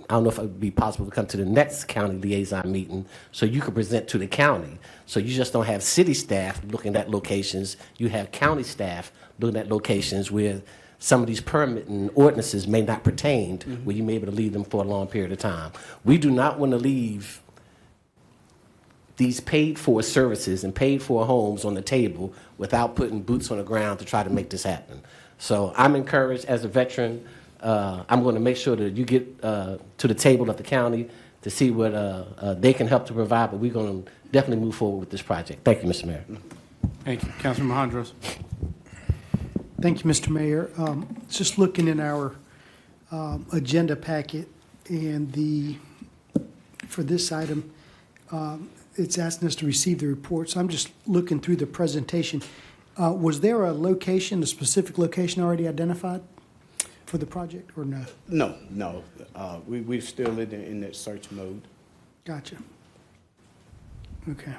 Speaker 1: don't know if it would be possible to come to the next county liaison meeting so you could present to the county. So you just don't have city staff looking at locations, you have county staff looking at locations where some of these permitting ordinances may not pertain, where you may be able to leave them for a long period of time. We do not want to leave these paid-for services and paid-for homes on the table without putting boots on the ground to try to make this happen. So I'm encouraged as a veteran. I'm going to make sure that you get to the table of the county to see what they can help to provide, but we're going to definitely move forward with this project. Thank you, Mr. Mayor.
Speaker 6: Thank you. Councilman Hondros.
Speaker 10: Thank you, Mr. Mayor. Just looking in our agenda packet, and for this item, it's asking us to receive the report. So I'm just looking through the presentation. Was there a location, a specific location already identified? for the project, or no?
Speaker 12: No. We're still in that search mode.
Speaker 10: Gotcha. Okay.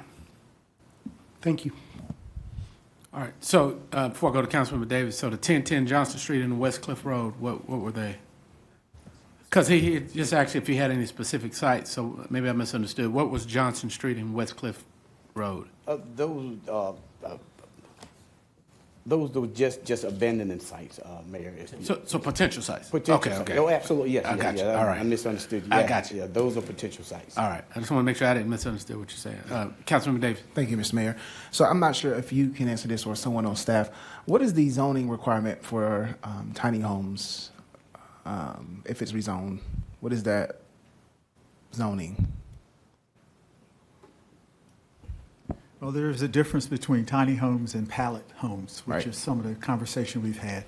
Speaker 10: Thank you.
Speaker 6: All right, so before I go to Councilmember Davis, so the 1010 Johnson Street and the West Cliff Road, what were they? Because he just asked if he had any specific sites, so maybe I misunderstood. What was Johnson Street and West Cliff Road?
Speaker 12: Those were just abandoning sites, Mayor.
Speaker 6: So potential sites?
Speaker 12: Potential
Speaker 6: Okay,
Speaker 12: sites.
Speaker 6: okay.
Speaker 12: Oh, absolutely, yes.
Speaker 6: I got you. All right.
Speaker 12: I misunderstood you.
Speaker 6: I
Speaker 12: Yeah,
Speaker 6: got you.
Speaker 12: Yeah, those are potential sites.
Speaker 6: All right, I just want to make sure I didn't misunderstand what you're saying. Councilmember Davis.
Speaker 14: Thank you, Mr. Mayor. So I'm not sure if you can answer this or someone on staff. What is the zoning requirement for tiny homes if it's rezoned? What is that zoning?
Speaker 3: Well, there's a difference between tiny homes and pallet homes, which
Speaker 14: Right.
Speaker 3: is some of the conversation we've had.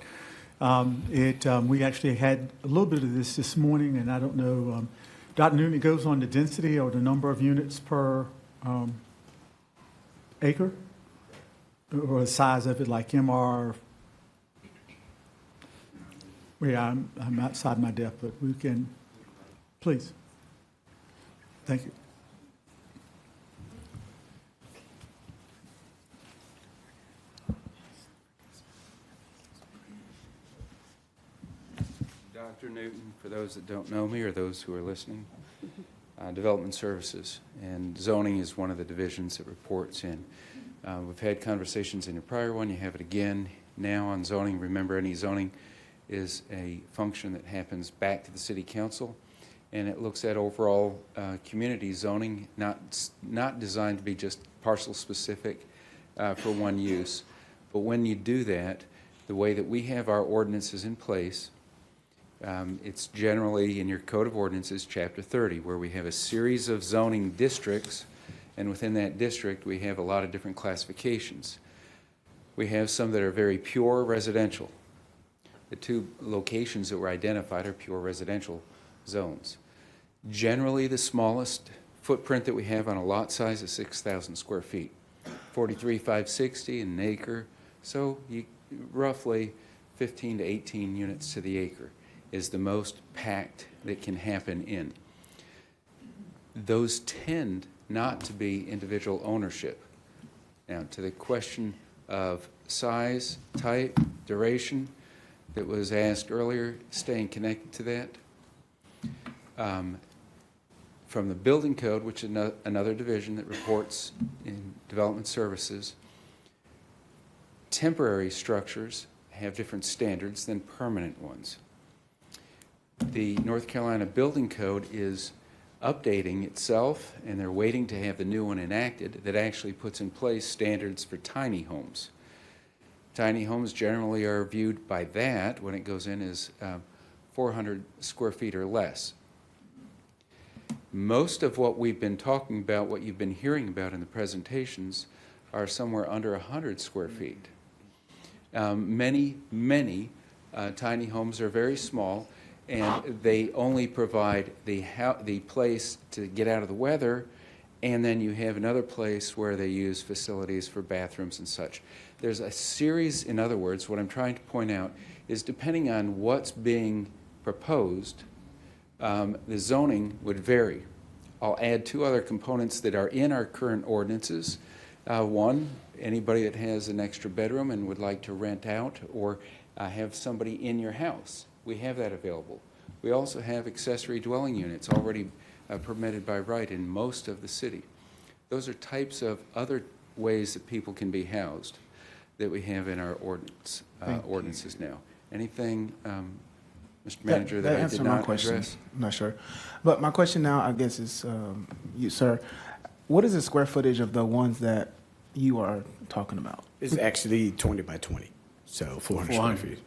Speaker 3: We actually had a little bit of this morning, and I don't know, Dr. Newton, it goes on the density or the number of units per acre? Or the size of it, like MR? Yeah, I'm outside my depth, but we can, please. Thank you.
Speaker 15: Dr. Newton, for those that don't know me or those who are listening, Development Services, and zoning is one of the divisions that reports in. We've had conversations in your prior one, you have it again now on zoning. Remember, any zoning is a function that happens back to the City Council, and it looks at overall community zoning, not designed to be just parcel specific for one use. But when you do that, the way that we have our ordinances in place, it's generally in your Code of Ordinances, Chapter 30, where we have a series of zoning districts, and within that district, we have a lot of different classifications. We have some that are very pure residential. The two locations that were identified are pure residential zones. Generally, the smallest footprint that we have on a lot size is 6,000 square feet, 43,560 an acre, so roughly 15 to 18 units to the acre is the most packed that can happen in. Those tend not to be individual ownership. Now, to the question of size, type, duration that was asked earlier, staying connected to that, from the building code, which is another division that reports in development services, temporary structures have different standards than permanent ones. The North Carolina Building Code is updating itself, and they're waiting to have the new one enacted that actually puts in place standards for tiny homes. Tiny homes generally are viewed by that when it goes in as 400 square feet or less. Most of what we've been talking about, what you've been hearing about in the presentations, are somewhere under 100 square feet. Many tiny homes are very small, and they only provide the place to get out of the weather, and then you have another place where they use facilities for bathrooms and such. There's a series, in other words, what I'm trying to point out is depending on what's being proposed, the zoning would vary. I'll add two other components that are in our current ordinances. One, anybody that has an extra bedroom and would like to rent out or have somebody in your house. We have that available. We also have accessory dwelling units already permitted by right in most of the city. Those are types of other ways that people can be housed that we have in our ordinances now. Anything, Mr. Manager, that I did not address?
Speaker 14: I'm not sure. But my question now, I guess, is you, sir, what is the square footage of the ones that you are talking about?
Speaker 12: It's actually 20 by 20, so 400 square feet.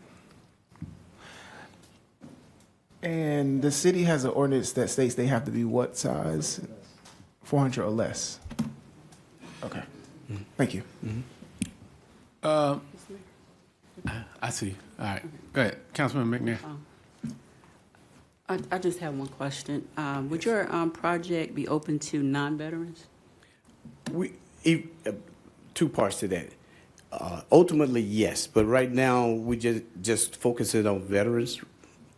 Speaker 14: And the city has an ordinance that states they have to be what size? 400 or less. Okay. Thank you.
Speaker 6: I see. All right. Go ahead. Councilman McNair.
Speaker 13: I just have one question. Would your project be open to non-veterans?
Speaker 12: Two parts to that. Ultimately, yes, but right now we just focusing on veterans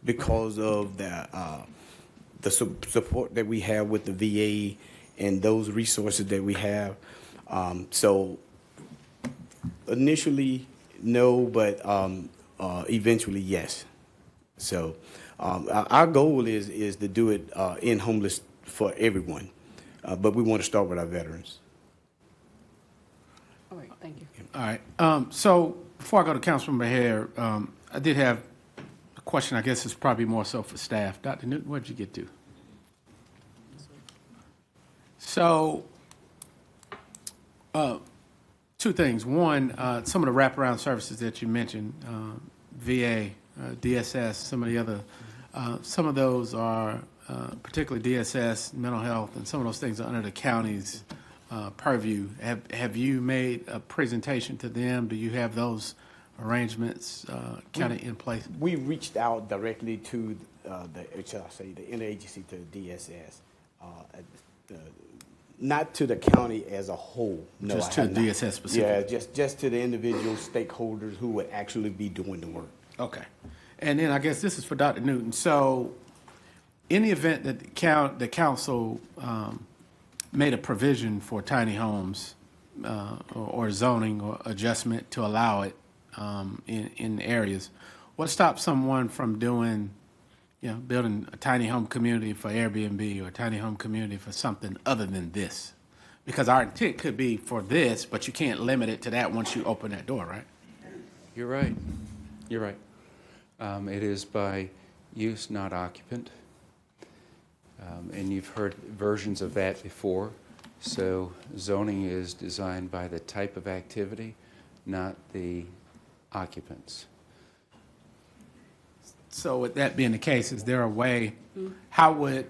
Speaker 12: because of the support that we have with the VA and those resources that we have. So initially, no, but eventually, yes. So our goal is to do it in homeless for everyone, but we want to start with our veterans.
Speaker 13: All right, thank you.
Speaker 6: All right. So before I go to Councilmember Hare, I did have a question. I guess it's probably more so for staff. Dr. Newton, what did you get to? So, two things. One, some of the wraparound services that you mentioned, VA, DSS, some of the other, some of those are, particularly DSS, mental health, and some of those things are under the county's purview. Have you made a presentation to them? Do you have those arrangements kind of in place?
Speaker 12: We reached out directly to the interagency, to the DSS, not to the county as a whole. No,
Speaker 6: Just to the DSS specifically?
Speaker 12: Yeah, just to the individual stakeholders who would actually be doing the work.
Speaker 6: Okay. And then I guess this is for Dr. Newton. So in the event that the council made a provision for tiny homes or zoning or adjustment to allow it in areas, what stops someone from doing, building a tiny home community for Airbnb or a tiny home community for something other than this? Because our intent could be for this, but you can't limit it to that once you open that door, right?
Speaker 15: You're right. You're right. It is by use, not occupant. And you've heard versions of that before. So zoning is designed by the type of activity, not the occupants.
Speaker 6: So with that being the case, is there a way, how would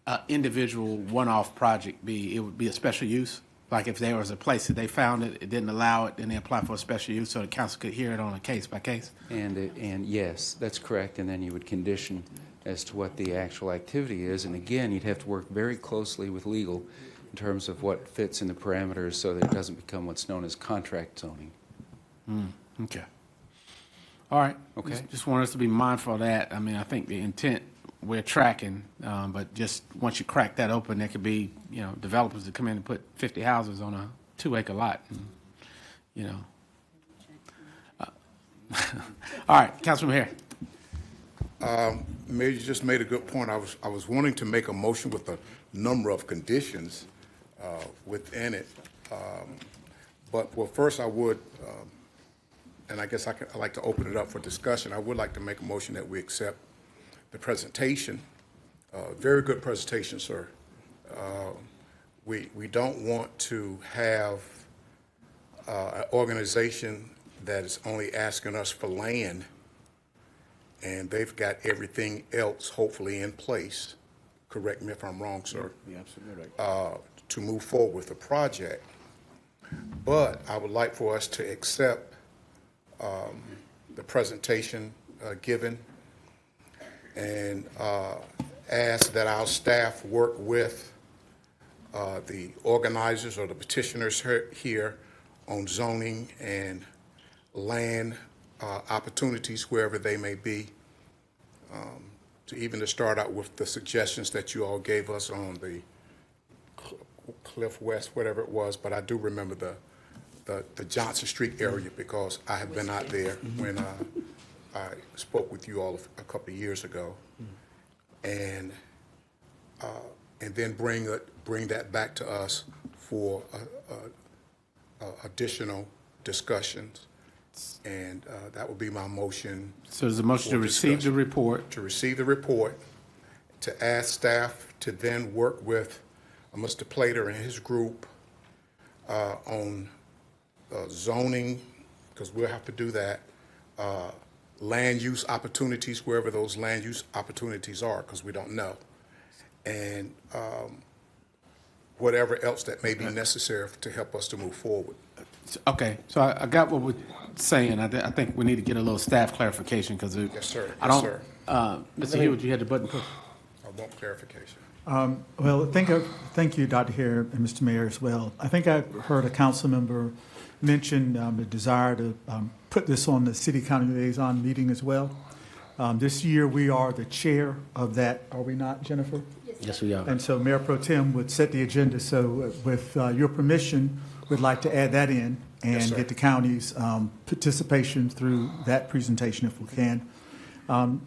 Speaker 6: an individual one-off project be? It would be a special use? Like if there was a place that they found it didn't allow it, then they apply for a special use so the council could hear it on a case by case?
Speaker 15: And yes, that's correct. And then you would condition as to what the actual activity is. And again, you'd have to work very closely with legal in terms of what fits in the parameters so that it doesn't become what's known as contract zoning.
Speaker 6: Okay. All right.
Speaker 15: Okay.
Speaker 6: Just want us to be mindful of that. I mean, I think the intent we're tracking, but just once you crack that open, there could be, developers that come in and put 50 houses on a 2-acre lot. And, all right, Councilman Hare.
Speaker 2: Mayor, you just made a good point. I was wanting to make a motion with a number of conditions within it. But first I would, and I guess I'd like to open it up for discussion. I would like to make a motion that we accept the presentation. Very good presentation, sir. We don't want to have an organization that is only asking us for land, and they've got everything else hopefully in place. Correct me if I'm wrong, sir.
Speaker 12: Yeah, absolutely right.
Speaker 2: To move forward with the project. But I would like for us to accept the presentation given and ask that our staff work with the organizers or the petitioners here on zoning and land opportunities wherever they may be, to start out with the suggestions that you all gave us on the Cliff West, whatever it was, but I do remember the Johnson Street area because I have been out there when I spoke with you all a couple of years ago, and then bring that back to us for additional discussions, and that would be my motion.
Speaker 6: So there's a motion to receive the report.
Speaker 2: To receive the report, to ask staff to then work with Mr. Plater and his group on zoning, because we'll have to do that, land use opportunities, wherever those land use opportunities are, because we don't know, and whatever else that may be necessary to help us to move forward.
Speaker 6: Okay, so I got what we're saying. I think we need to get a little staff clarification because
Speaker 2: Yes, sir.
Speaker 6: I
Speaker 2: Yes,
Speaker 6: don't.
Speaker 2: sir.
Speaker 6: Mr. Hewitt, you had the button pushed.
Speaker 2: I want clarification.
Speaker 3: Well, thank you, Dr. Hare and Mr. Mayor as well. I think I heard a council member mention the desire to put this on the city-county liaison meeting as well. This year, we are the chair of that, are we not, Jennifer?
Speaker 1: Yes, we are.
Speaker 3: And so Mayor Pro Tem would set the agenda, so with your permission, we'd like to add that in and get the county's participation through that presentation if we can.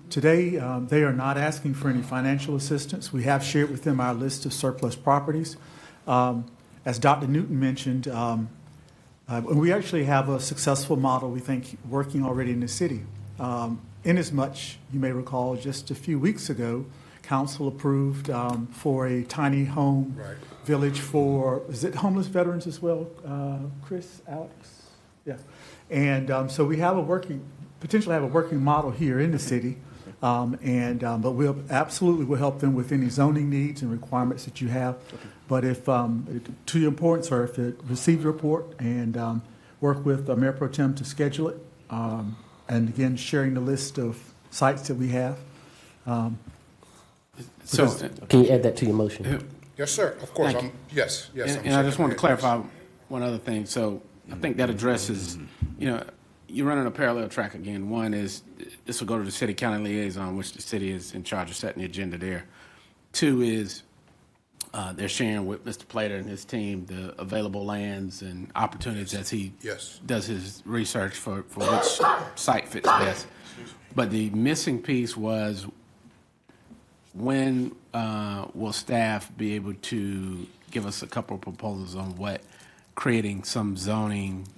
Speaker 3: Today, they are not asking for any financial assistance. We have shared with them our list of surplus properties. As Dr. Newton mentioned, we actually have a successful model, we think, working already in the city. Inasmuch, you may recall, just a few weeks ago, council approved for a tiny home village for, is it homeless veterans as well, Chris, Alex? Yeah. And so we have potentially have a working model here in the city. But we'll absolutely will help them with any zoning needs and requirements that you have. But if, to your point, sir, if it receive the report and work with Mayor Pro Tem to schedule it, and again, sharing the list of sites that we have.
Speaker 6: So,
Speaker 1: Can you add that to your motion?
Speaker 2: Yes, sir, of course.
Speaker 6: Thank you.
Speaker 2: Yes.
Speaker 6: And I just want to clarify one other thing. So I think that addresses, you're running a parallel track again. One is, this will go to the city-county liaison, which the city is in charge of setting the agenda there. Two is, they're sharing with Mr. Plater and his team the available lands and opportunities as he does his research for which site fits best. But the missing piece was, when will staff be able to give us a couple of proposals on what creating some zoning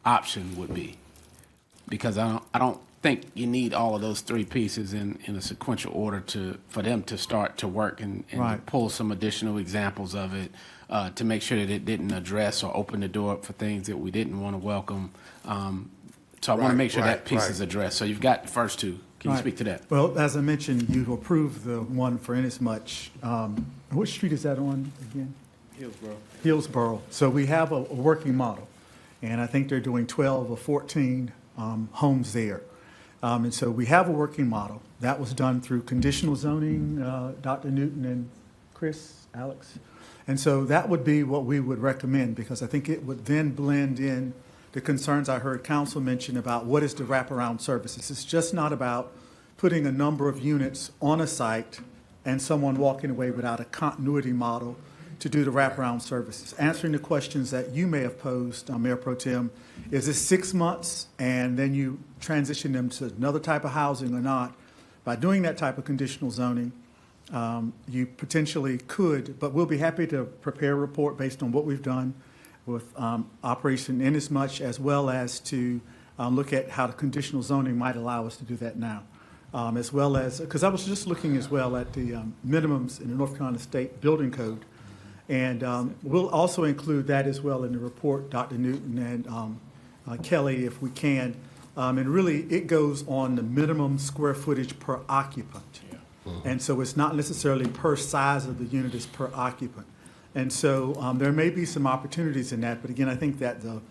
Speaker 6: option would be? Because I don't think you need all of those three pieces in a sequential order for them to start to work and pull some additional examples of it to make sure that it didn't address or open the door up for things that we didn't want to welcome. So I want to make sure that piece is addressed. So you've got the first two. Can you speak to that?
Speaker 3: Well, as I mentioned, you approved the one for Inasmuch. Which street is that on again? Hillsborough. So we have a working model, and I think they're doing 12 or 14 homes there. And so we have a working model. That was done through conditional zoning, Dr. Newton and Chris, Alex. And so that would be what we would recommend, because I think it would then blend in the concerns I heard council mention about what is the wraparound services. It's just not about putting a number of units on a site and someone walking away without a continuity model to do the wraparound services. Answering the questions that you may have posed, Mayor Pro Tem, is this 6 months and then you transition them to another type of housing or not? By doing that type of conditional zoning, you potentially could, but we'll be happy to prepare a report based on what we've done with Operation Inasmuch, as well as to look at how the conditional zoning might allow us to do that now. As well as, because I was just looking as well at the minimums in the North Carolina State Building Code. And we'll also include that as well in the report, Dr. Newton and Kelly, if we can. And really, it goes on the minimum square footage per occupant. And so it's not necessarily per size of the unit, it's per occupant. And so there may be some opportunities in that. But again, I think that the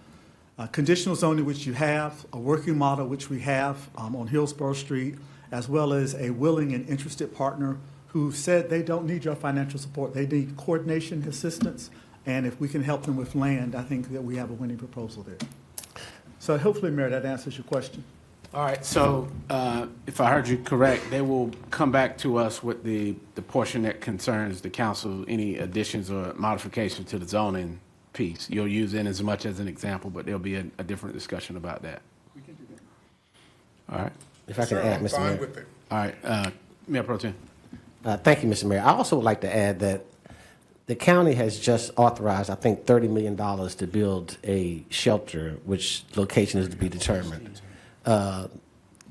Speaker 3: conditional zoning, which you have, a working model, which we have on Hillsborough Street, as well as a willing and interested partner who said they don't need your financial support. They need coordination assistance. And if we can help them with land, I think that we have a winning proposal there. So hopefully, Mayor, that answers your question.
Speaker 6: All right, so if I heard you correct, they will come back to us with the portion that concerns the council, any additions or modifications to the zoning piece. You'll use it as much as an example, but there'll be a different discussion about that.
Speaker 3: We can do that.
Speaker 6: All right.
Speaker 1: If I can add, Mr. Mayor.
Speaker 6: All right, Mayor Pro Tem.
Speaker 1: Thank you, Mr. Mayor. I also would like to add that the county has just authorized, I think, $30 million to build a shelter, which location is to be determined.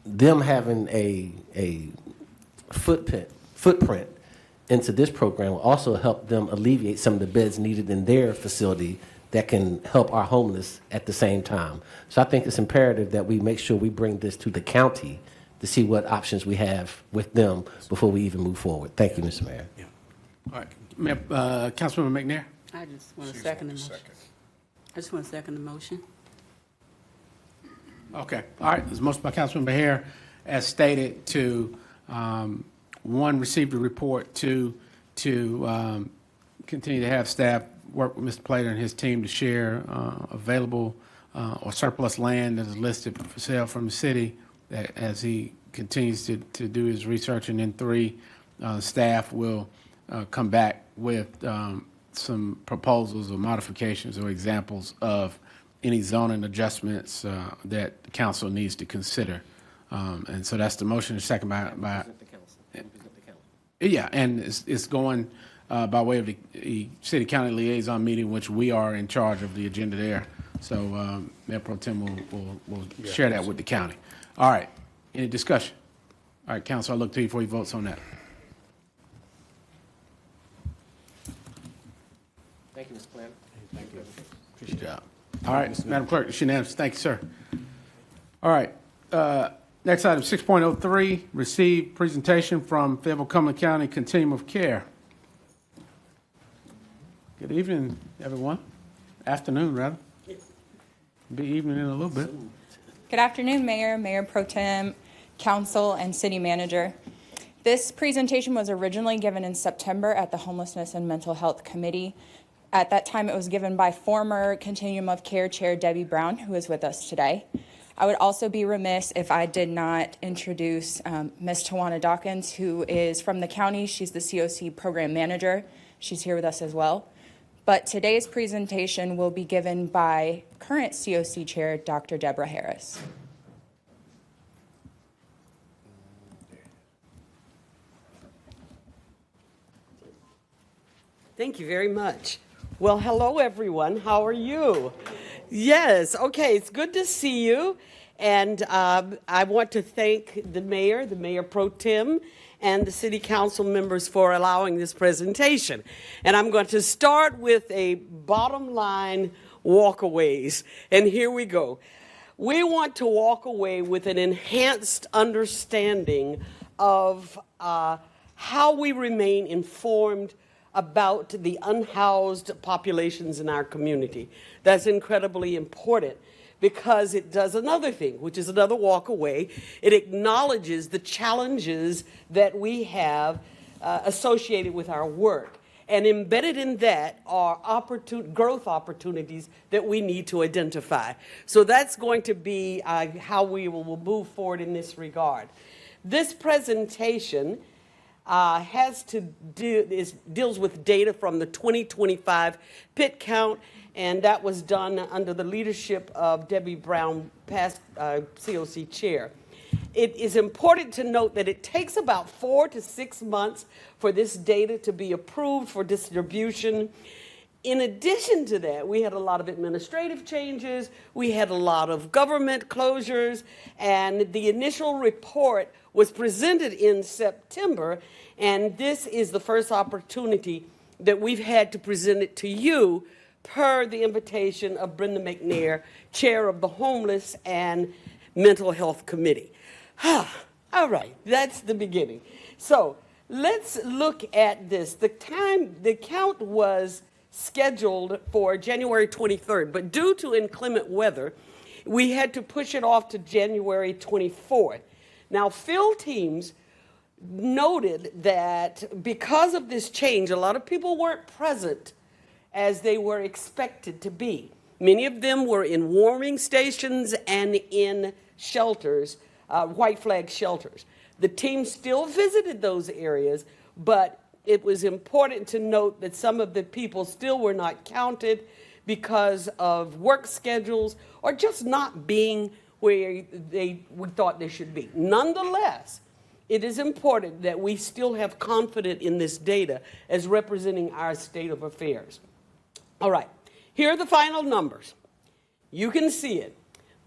Speaker 1: Them having a footprint into this program will also help them alleviate some of the beds needed in their facility that can help our homeless at the same time. So I think it's imperative that we make sure we bring this to the county to see what options we have with them before we even move forward. Thank you, Mr. Mayor.
Speaker 6: Yeah. All right, Mayor, Councilmember McNair.
Speaker 13: I just want to second the motion. I just want to second the motion.
Speaker 6: Okay, all right, there's a motion by Councilmember Hare, as stated, to, one, receive the report, two, to continue to have staff work with Mr. Plater and his team to share available or surplus land that is listed for sale from the city, that as he continues to do his research. And then 3, staff will come back with some proposals or modifications or examples of any zoning adjustments that the council needs to consider. And so that's the motion, second by yeah, and it's going by way of the city-county liaison meeting, which we are in charge of the agenda there. So Mayor Pro Tem will share that with the county. All right, any discussion? All right, council, I'll look to you for your votes on that.
Speaker 1: Thank you, Mr. Planner.
Speaker 6: Thank you. Appreciate your job. All right, Madam Clerk, it's unanimous. Thank you, sir. All right. Next item, 6.03, receive presentation from Fayetteville Cumberland County Continuum of Care. Good evening, everyone. Afternoon, rather. Be evening in a little bit.
Speaker 16: Good afternoon, Mayor, Mayor Pro Tem, Council, and City Manager. This presentation was originally given in September at the Homelessness and Mental Health Committee. At that time, it was given by former Continuum of Care Chair Debbie Brown, who is with us today. I would also be remiss if I did not introduce Ms. Tawana Dawkins, who is from the county. She's the COC Program Manager. She's here with us as well. But today's presentation will be given by current COC Chair, Dr. Deborah Harris.
Speaker 17: Thank you very much. Well, hello, everyone. How are you? Yes, okay, it's good to see you. And I want to thank the Mayor Pro Tem, and the City Council members for allowing this presentation. And I'm going to start with a bottom line walkaways. And here we go. We want to walk away with an enhanced understanding of how we remain informed about the unhoused populations in our community. That's incredibly important because it does another thing, which is another walk away. It acknowledges the challenges that we have associated with our work. And embedded in that are growth opportunities that we need to identify. So that's going to be how we will move forward in this regard. This presentation deals with data from the 2025 pit count, and that was done under the leadership of Debbie Brown, past COC chair. It is important to note that it takes about 4 to 6 months for this data to be approved for distribution. In addition to that, we had a lot of administrative changes, we had a lot of government closures, and the initial report was presented in September, and this is the first opportunity that we've had to present it to you per the invitation of Brenda McNair, Chair of the Homeless and Mental Health Committee. All right, that's the beginning. So let's look at this. The count was scheduled for January 23rd, but due to inclement weather, we had to push it off to January 24th. Now, field teams noted that because of this change, a lot of people weren't present as they were expected to be. Many of them were in warming stations and in shelters, white flag shelters. The team still visited those areas, but it was important to note that some of the people still were not counted because of work schedules or just not being where we thought they should be. Nonetheless, it is important that we still have confidence in this data as representing our state of affairs. All right, here are the final numbers. You can see it,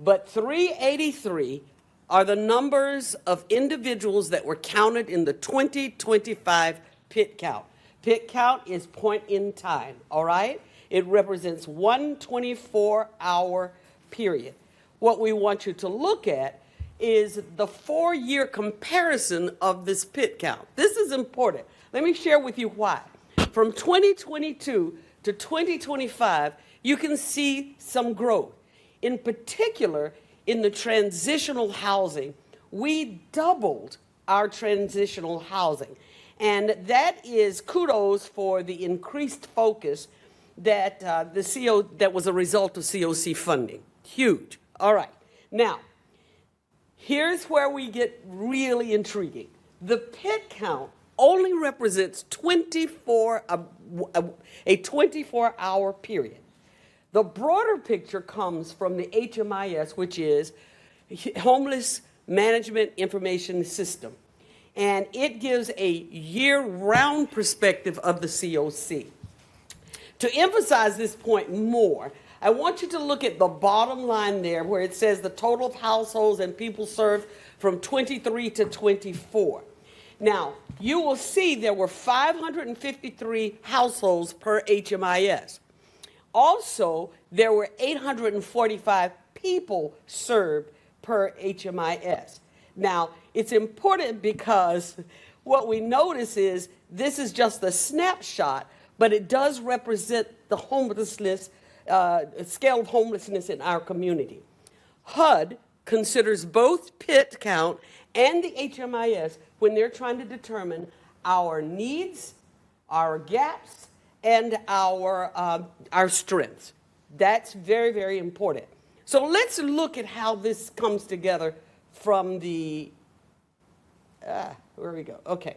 Speaker 17: but 383 are the numbers of individuals that were counted in the 2025 pit count. Pit count is point in time, all right? It represents one 24-hour period. What we want you to look at is the 4-year comparison of this pit count. This is important. Let me share with you why. From 2022 to 2025, you can see some growth. In particular, in the transitional housing, we doubled our transitional housing. And that is kudos for the increased focus that that was a result of COC funding. Huge. All right. Now, Here's where we get really intriguing. The pit count only represents a 24-hour period. The broader picture comes from the HMIS, which is Homeless Management Information System. And it gives a year-round perspective of the COC. To emphasize this point more, I want you to look at the bottom line there where it says the total of households and people served from 23 to 24. Now, you will see there were 553 households per HMIS. Also, there were 845 people served per HMIS. Now, it's important because what we notice is this is just a snapshot, but it does represent the homelessness, scale of homelessness in our community. HUD considers both PIT count and the HMIS when they're trying to determine our needs, our gaps, and our strengths. That's very, very important. So let's look at how this comes together from the, where we go, okay.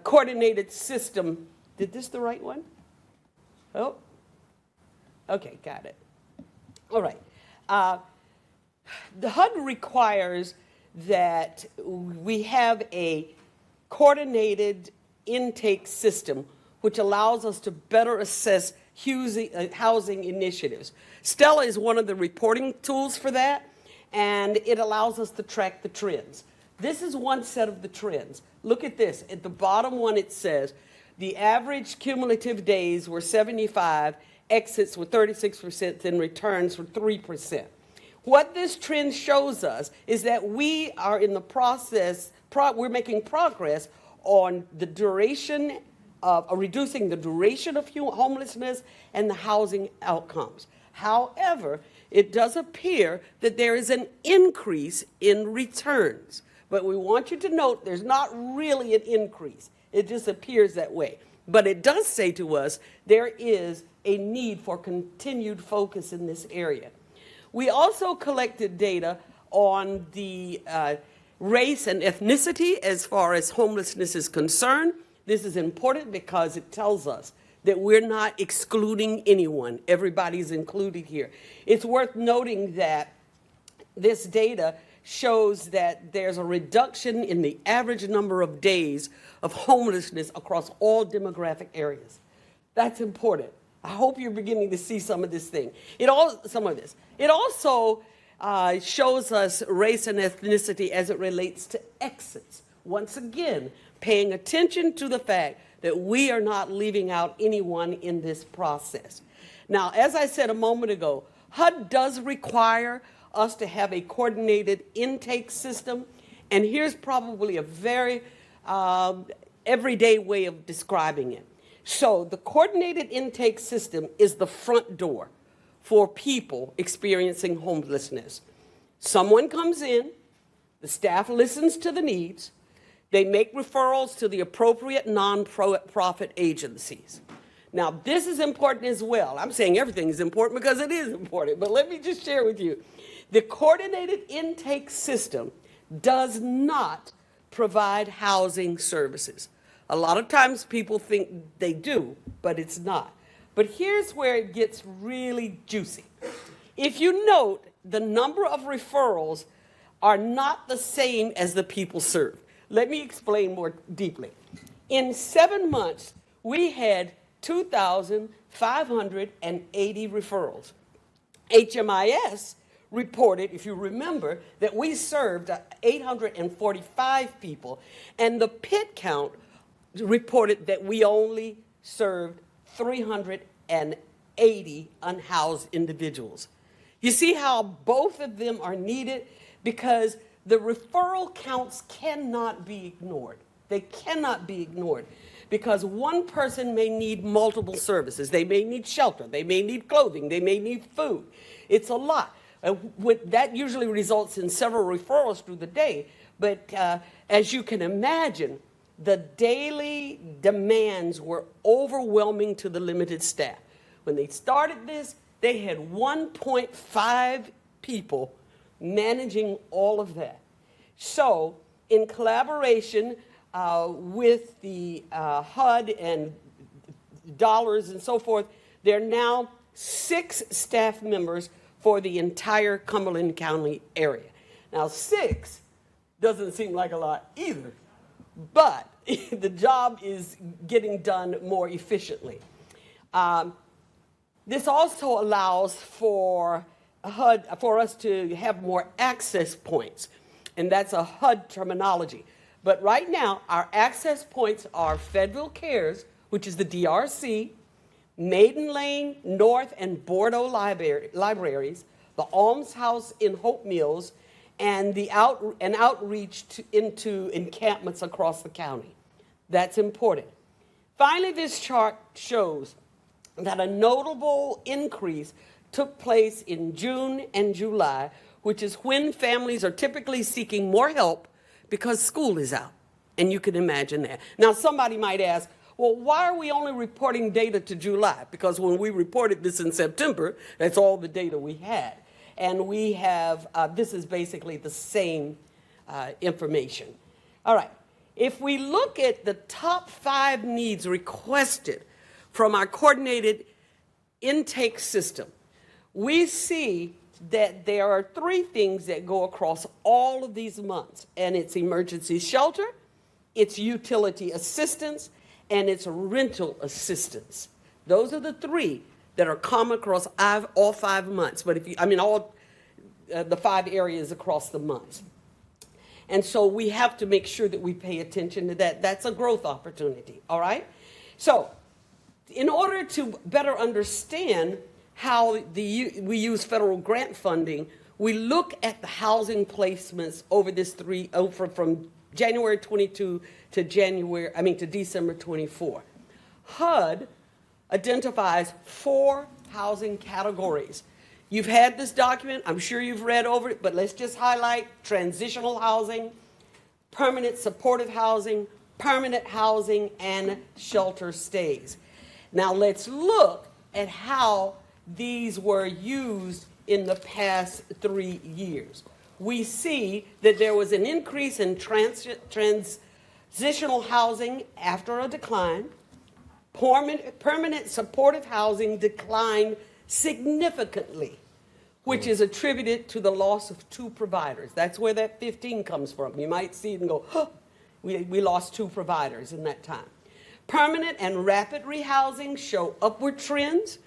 Speaker 17: Coordinated system, did this the right one? Oh, okay, got it. All right. The HUD requires that we have a coordinated intake system which allows us to better assess housing initiatives. Stella is one of the reporting tools for that, and it allows us to track the trends. This is one set of the trends. Look at this. At the bottom one, it says the average cumulative days were 75, exits were 36%, and returns were 3%. What this trend shows us is that we are in the process, we're making progress on the duration of reducing the duration of homelessness and the housing outcomes. However, it does appear that there is an increase in returns. But we want you to note there's not really an increase. It just appears that way. But it does say to us there is a need for continued focus in this area. We also collected data on the race and ethnicity as far as homelessness is concerned. This is important because it tells us that we're not excluding anyone. Everybody's included here. It's worth noting that this data shows that there's a reduction in the average number of days of homelessness across all demographic areas. That's important. I hope you're beginning to see some of this thing. It also shows us race and ethnicity as it relates to exits. Once again, paying attention to the fact that we are not leaving out anyone in this process. Now, as I said a moment ago, HUD does require us to have a coordinated intake system, and here's probably a very everyday way of describing it. So the coordinated intake system is the front door for people experiencing homelessness. Someone comes in, the staff listens to the needs, they make referrals to the appropriate nonprofit agencies. Now, this is important as well. I'm saying everything is important because it is important, but let me just share with you. The coordinated intake system does not provide housing services. A lot of times people think they do, but it's not. But here's where it gets really juicy. If you note, the number of referrals are not the same as the people served. Let me explain more deeply. In 7 months, we had 2,580 referrals. HMIS reported, if you remember, that we served 845 people, and the PIT count reported that we only served 380 unhoused individuals. You see how both of them are needed? Because the referral counts cannot be ignored. They cannot be ignored because one person may need multiple services. They may need shelter. They may need clothing. They may need food. It's a lot. That usually results in several referrals through the day. But as you can imagine, the daily demands were overwhelming to the limited staff. When they started this, they had 1.5 people managing all of that. So, in collaboration with the HUD and dollars and so forth, there are now 6 staff members for the entire Cumberland County area. Now, 6 doesn't seem like a lot either, but the job is getting done more efficiently. This also allows for HUD, for us to have more access points, and that's a HUD terminology. But right now, our access points are Fayetteville Cares, which is the DRC, Maiden Lane, North, and Bordeaux libraries, the Alms House in Hope Mills, and the outreach into encampments across the county. That's important. Finally, this chart shows that a notable increase took place in June and July, which is when families are typically seeking more help because school is out. And you can imagine that. Now, somebody might ask, well, why are we only reporting data to July? Because when we reported this in September, that's all the data we had. And we have, this is basically the same information. All right. If we look at the top 5 needs requested from our coordinated intake system, we see that there are 3 things that go across all of these months, and it's emergency shelter, it's utility assistance, and it's rental assistance. Those are the 3 that are common across all 5 months, but all the 5 areas across the months. And so we have to make sure that we pay attention to that. That's a growth opportunity, all right? So in order to better understand how we use federal grant funding, we look at the housing placements over this from January 22 to December 24. HUD identifies 4 housing categories. You've had this document, I'm sure you've read over it, but let's just highlight transitional housing, permanent supportive housing, permanent housing, and shelter stays. Now let's look at how these were used in the past 3 years. We see that there was an increase in transitional housing after a decline. Permanent supportive housing declined significantly, which is attributed to the loss of 2 providers. That's where that 15 comes from. You might see it and go, oh, we lost 2 providers in that time. Permanent and rapid rehousing show upward trends.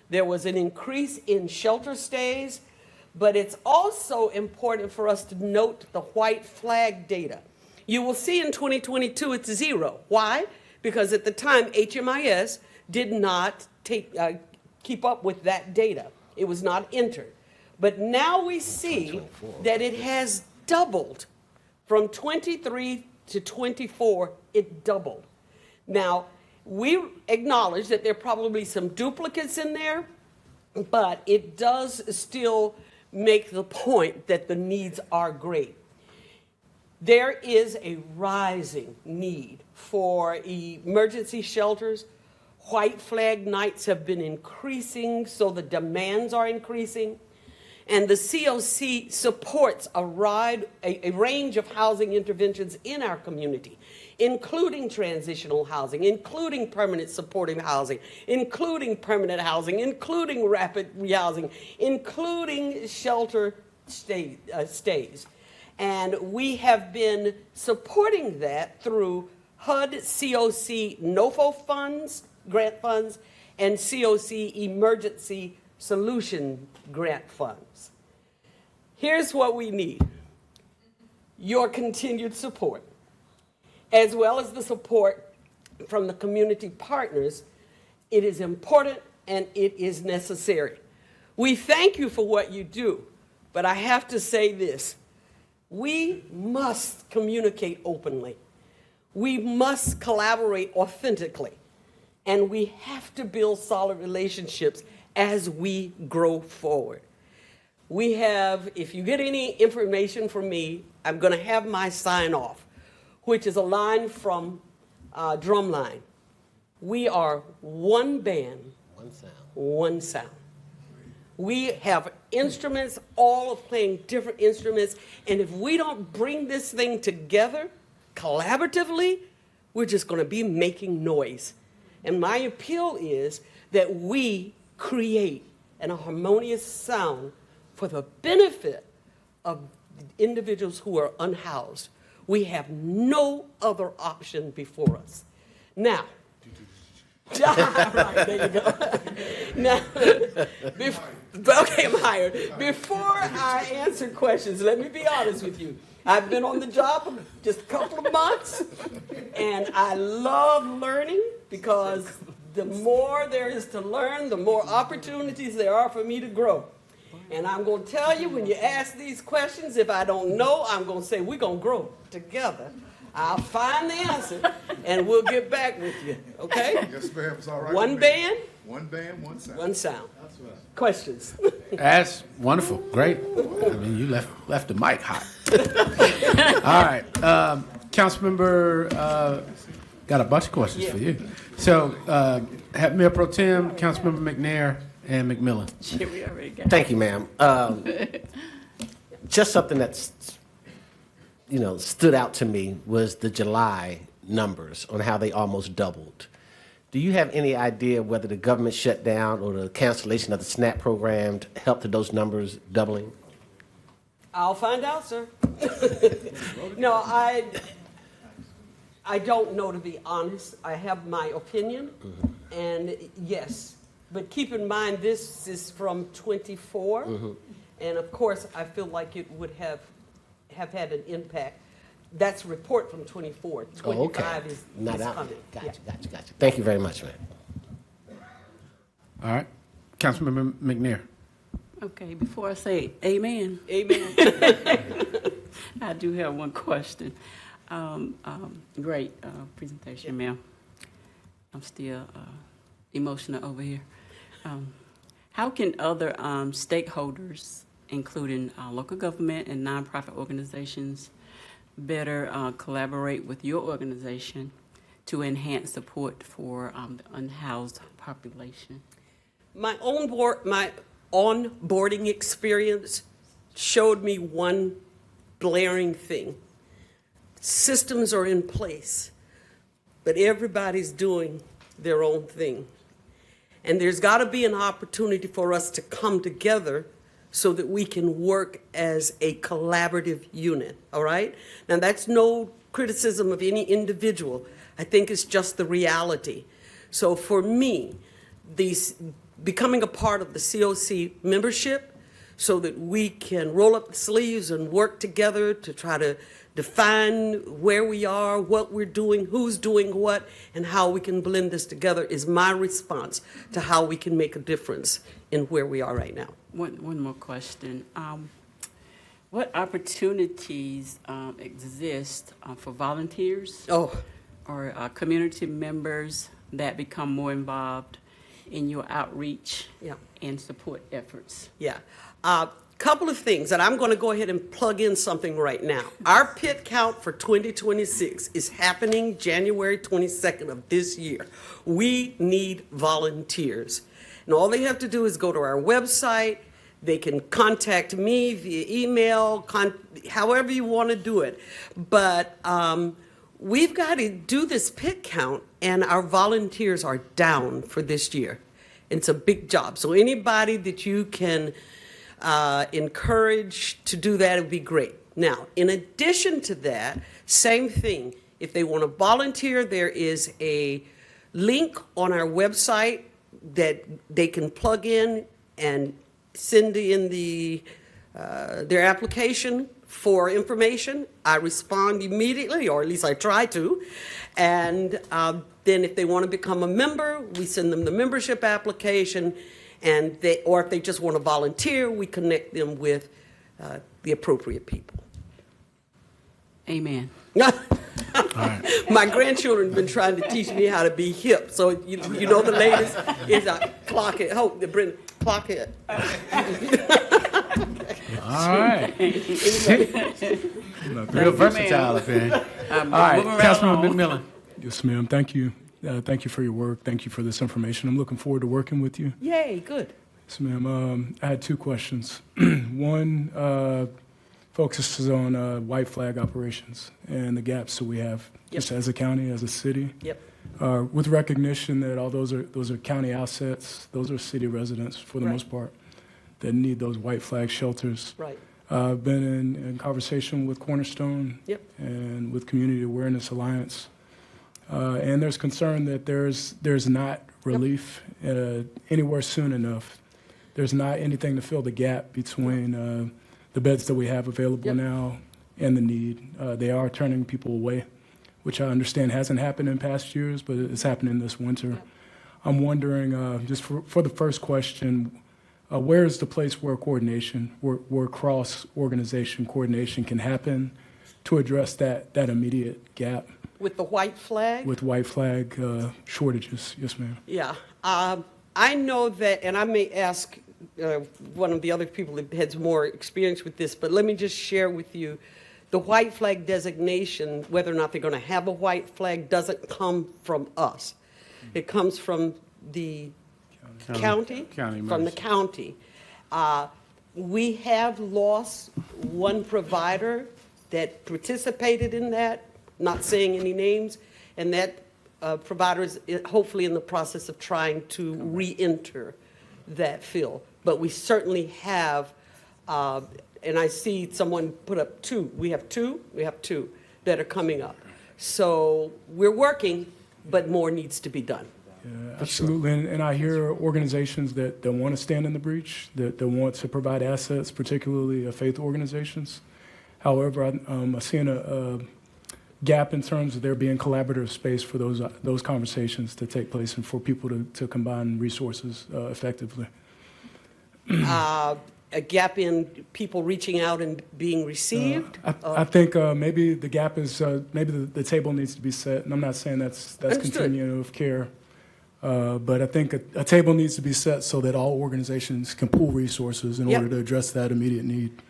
Speaker 17: There was an increase in shelter stays, but it's also important for us to note the white flag data. You will see in 2022 it's 0. Why? Because at the time HMIS did not keep up with that data. It was not entered. But now we see that it has doubled. From 23 to 24, it doubled. Now, we acknowledge that there are probably some duplicates in there, but it does still make the point that the needs are great. There is a rising need for emergency shelters. White flag nights have been increasing, so the demands are increasing. And the COC supports a range of housing interventions in our community, including transitional housing, including permanent supportive housing, including permanent housing, including rapid rehousing, including shelter stays. And we have been supporting that through HUD COC NOFO funds, grant funds, and COC emergency solution grant funds. Here's what we need: your continued support, as well as the support from the community partners. It is important and it is necessary. We thank you for what you do, but I have to say this: we must communicate openly. We must collaborate authentically, and we have to build solid relationships as we grow forward. We have, if you get any information from me, I'm going to have my sign off, which is a line from Drumline. We are one band, one sound. We have instruments, all are playing different instruments. And if we don't bring this thing together collaboratively, we're just going to be making noise. And my appeal is that we create an harmonious sound for the benefit of individuals who are unhoused. We have no other option before us. Now, right, there you go. Now, okay, I'm hired. Before I answer questions, let me be honest with you. I've been on the job just a couple of months, and I love learning because the more there is to learn, the more opportunities there are for me to grow. And I'm going to tell you, when you ask these questions, if I don't know, I'm going to say, we're going to grow together. I'll find the answer, and we'll get back with you, okay?
Speaker 2: Yes, ma'am, it's all right.
Speaker 17: One band?
Speaker 2: One band, one sound.
Speaker 17: One sound. Questions?
Speaker 6: That's wonderful. Great. I mean, you left the mic hot. All right. Councilmember, got a bunch of questions for you. So, Mayor Pro Tem, Councilmember McNair, and McMillan.
Speaker 13: We already got
Speaker 1: Thank you, ma'am. Just something that's, stood out to me was the July numbers on how they almost doubled. Do you have any idea whether the government shutdown or the cancellation of the SNAP program helped to those numbers doubling?
Speaker 17: I'll find out, sir. No, I don't know, to be honest. I have my opinion, and yes. But keep in mind, this is from 24, and of course, I feel like it would have had an impact. That's a report from 24. 25 is
Speaker 1: Not out.
Speaker 17: coming.
Speaker 1: Gotcha. Thank you very much, man.
Speaker 6: All right. Councilmember McNair.
Speaker 13: Okay, before I say amen, I do have one question. Great presentation, ma'am. I'm still emotional over here. How can other stakeholders, including local government and nonprofit organizations, better collaborate with your organization to enhance support for the unhoused population?
Speaker 17: My onboarding experience showed me one glaring thing. Systems are in place, but everybody's doing their own thing. And there's got to be an opportunity for us to come together so that we can work as a collaborative unit, all right? Now, that's no criticism of any individual. I think it's just the reality. So for me, becoming a part of the COC membership so that we can roll up the sleeves and work together to try to define where we are, what we're doing, who's doing what, and how we can blend this together is my response to how we can make a difference in where we are right now.
Speaker 13: One more question. What opportunities exist for volunteers or community members that become more involved in your outreach and support efforts?
Speaker 17: Yeah. Couple of things, and I'm going to go ahead and plug in something right now. Our pit count for 2026 is happening January 22nd of this year. We need volunteers. And all they have to do is go to our website. They can contact me via email, however you want to do it. But we've got to do this pit count, and our volunteers are down for this year. It's a big job. So anybody that you can encourage to do that, it would be great. Now, in addition to that, same thing. If they want to volunteer, there is a link on our website that they can plug in and send in their application for information. I respond immediately, or at least I try to. And then if they want to become a member, we send them the membership application. And or if they just want to volunteer, we connect them with the appropriate people.
Speaker 13: Amen.
Speaker 17: My grandchildren have been trying to teach me how to be hip. So you know the latest is clock it. Hope the Brenda clock it.
Speaker 6: All right. Real versatile up here. All right, Councilman McMillan.
Speaker 8: Yes, ma'am. Thank you. Thank you for your work. Thank you for this information. I'm looking forward to working with you.
Speaker 17: Yay, good.
Speaker 8: Yes, ma'am. I had two questions. One focuses on white flag operations and the gaps that we have, just as a county, as a city.
Speaker 17: Yep.
Speaker 8: With recognition that all those are county assets, those are city residents for the
Speaker 17: Right.
Speaker 8: most part that need those white flag shelters.
Speaker 17: Right.
Speaker 8: I've been in conversation with Cornerstone
Speaker 17: Yep.
Speaker 8: and with Community Awareness Alliance, and there's concern that there's not relief anywhere soon enough. There's not anything to fill the gap between the beds that we have available now and the need. They are turning people away, which I understand hasn't happened in past years, but it's happening this winter. I'm wondering, just for the first question, where is the place where coordination, where cross-organization coordination can happen to address that immediate gap
Speaker 17: With the white flag?
Speaker 8: with white flag shortages? Yes, ma'am.
Speaker 17: Yeah. I know that, and I may ask one of the other people that has more experience with this, but let me just share with you, the white flag designation, whether or not they're going to have a white flag, doesn't come from us. It comes from the county, from the county. We have lost one provider that participated in that, not saying any names, and that provider is hopefully in the process of trying to re-enter that field. But we certainly have, and I see someone put up two. We have two that are coming up. So we're working, but more needs to be done.
Speaker 8: Yeah, absolutely. And I hear organizations that want to stand in the breach, that want to provide assets, particularly faith organizations. However, I'm seeing a gap in terms of there being collaborative space for those conversations to take place and for people to combine resources effectively.
Speaker 17: A gap in people reaching out and being received?
Speaker 8: I think maybe the gap is maybe the table needs to be set, and I'm not saying that's continuum of care, but I think a table needs to be set so that all organizations can pool resources in order to address that immediate need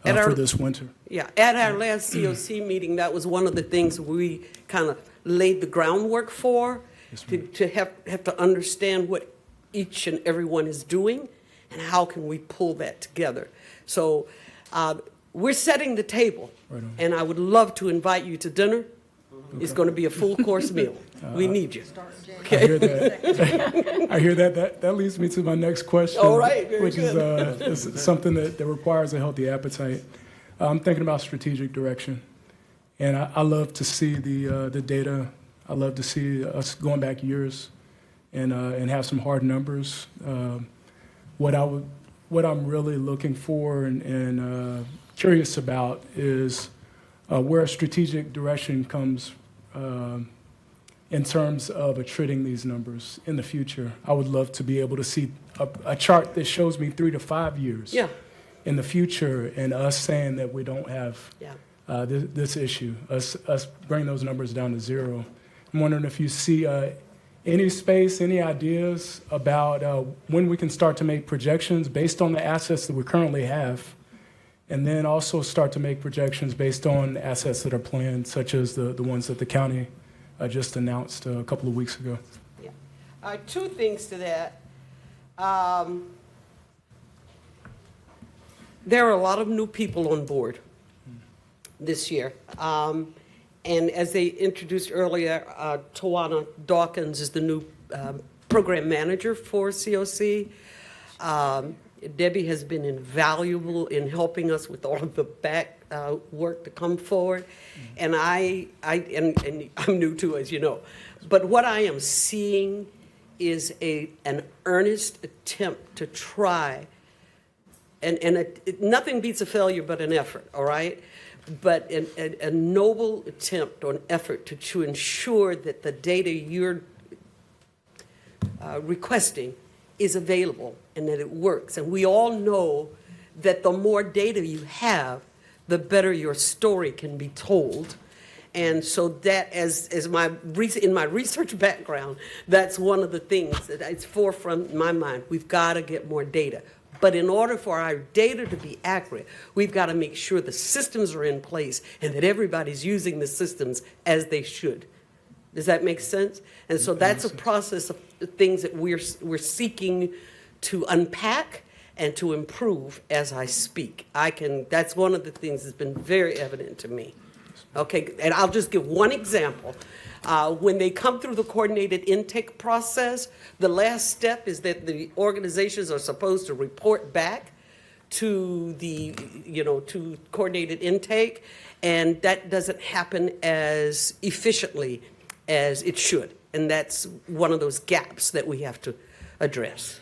Speaker 8: for this winter.
Speaker 17: Yeah, at our last COC meeting, that was one of the things we kind of laid the groundwork for, to have to understand what each and everyone is doing and how can we pull that together. So we're setting the table, and I would love to invite you to dinner. Okay. It's going to be a full course meal. We need you. Okay.
Speaker 8: I hear that. I hear that. That leads me to my next question,
Speaker 17: all right,
Speaker 8: which is something that requires a healthy appetite. I'm thinking about strategic direction, and I love to see the data. I love to see us going back years and have some hard numbers. What I'm really looking for and curious about is where strategic direction comes in terms of attriting these numbers in the future. I would love to be able to see a chart that shows me 3 to 5 years in the future, and us saying that we don't have this issue, us bring those numbers down to zero. I'm wondering if you see any space, any ideas about when we can start to make projections based on the assets that we currently have, and then also start to make projections based on assets that are planned, such as the ones that the county just announced a couple of weeks ago.
Speaker 17: Yeah. Two things to that. There are a lot of new people on board this year. And as they introduced earlier, Tawana Dawkins is the new program manager for COC. Debbie has been invaluable in helping us with all of the back work to come forward. And and I'm new too, as you know. But what I am seeing is an earnest attempt to try, and nothing beats a failure but an effort, all right? But a noble attempt or an effort to ensure that the data you're requesting is available and that it works. And we all know that the more data you have, the better your story can be told. And so that, in my research background, that's one of the things that is forefront in my mind. We've got to get more data. But in order for our data to be accurate, we've got to make sure the systems are in place and that everybody's using the systems as they should. Does that make sense? And so that's a process of things that we're seeking to unpack and to improve as I speak. That's one of the things that's been very evident to me. Okay, and I'll just give one example. When they come through the coordinated intake process, the last step is that the organizations are supposed to report back to to coordinated intake, and that doesn't happen as efficiently as it should. And that's one of those gaps that we have to address.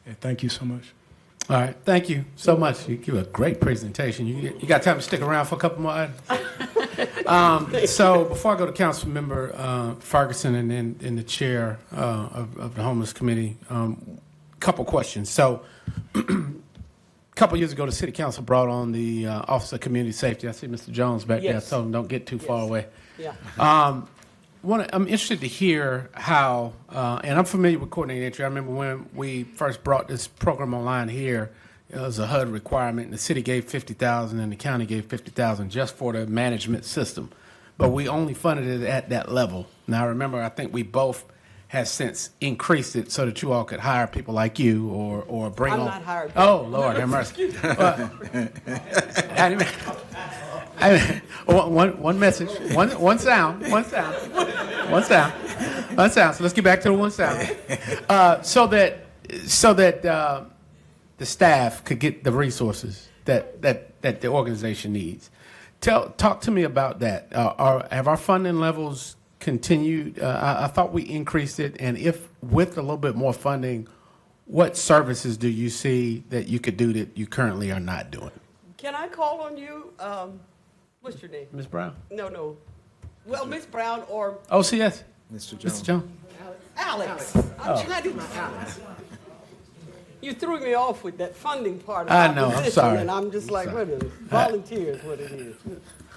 Speaker 8: Yeah, thank you so much.
Speaker 6: All right, thank you so much. You give a great presentation. You got time to stick around for a couple more items? So before I go to Council Member Ferguson and then the chair of the Homeless Committee, couple questions. So a couple years ago, the City Council brought on the Office of Community Safety. I see Mr. Jones back there. I told him don't get too far away.
Speaker 17: Yeah.
Speaker 6: I'm interested to hear how, and I'm familiar with coordinated entry. I remember when we first brought this program online here, it was a HUD requirement, and the city gave $50,000 and the county gave $50,000 just for the management system. But we only funded it at that level. Now, I remember, I think we both have since increased it so that you all could hire people like you or bring on.
Speaker 17: I'm not hired.
Speaker 6: Oh, Lord, have mercy. One message, one sound. So let's get back to the one sound. So that the staff could get the resources that the organization needs. Talk to me about that. Have our funding levels continued? I thought we increased it, and if with a little bit more funding, what services do you see that you could do that you currently are not doing?
Speaker 17: Can I call on you? What's your name?
Speaker 6: Ms. Brown?
Speaker 17: No. Well, Ms. Brown or
Speaker 6: OCS?
Speaker 14: Mr. Jones.
Speaker 6: Mr. Jones?
Speaker 17: Alex. I'm trying to. You threw me off with that funding part of
Speaker 6: I
Speaker 17: my
Speaker 6: know, I'm
Speaker 17: position,
Speaker 6: sorry.
Speaker 17: and I'm just like, wait a minute. Volunteer is what it is.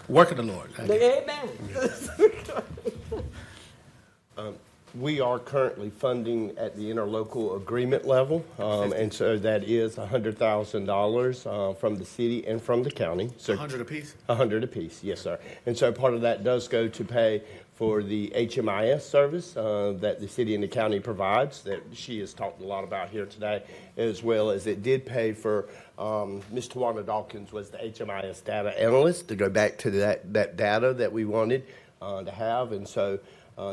Speaker 6: Work of the Lord.
Speaker 17: Amen.
Speaker 11: We are currently funding at the interlocal agreement level, and so that is $100,000 from the city and from the county. So
Speaker 6: 100 apiece?
Speaker 11: 100 apiece, yes, sir. And so part of that does go to pay for the HMIS service that the city and the county provides, that she has talked a lot about here today, as well as it did pay for Ms. Tawana Dawkins was the HMIS data analyst to go back to that data that we wanted to have, and so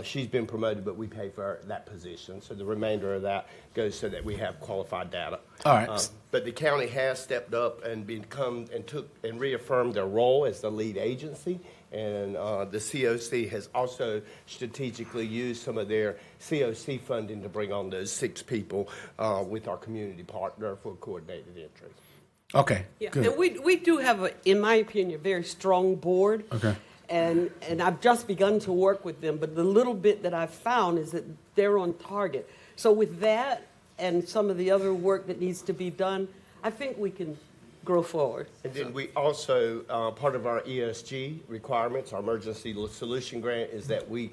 Speaker 11: she's been promoted, but we pay for that position. So the remainder of that goes so that we have qualified data.
Speaker 6: All right.
Speaker 11: But the county has stepped up and took and reaffirmed their role as the lead agency. And the COC has also strategically used some of their COC funding to bring on those 6 people with our community partner for coordinated entry.
Speaker 6: Okay,
Speaker 17: Yeah,
Speaker 6: good.
Speaker 17: and we do have, in my opinion, a very strong board.
Speaker 6: Okay.
Speaker 17: And I've just begun to work with them, but the little bit that I've found is that they're on target. So with that and some of the other work that needs to be done, I think we can grow forward.
Speaker 11: And then we also, part of our ESG requirements, our emergency solution grant, is that we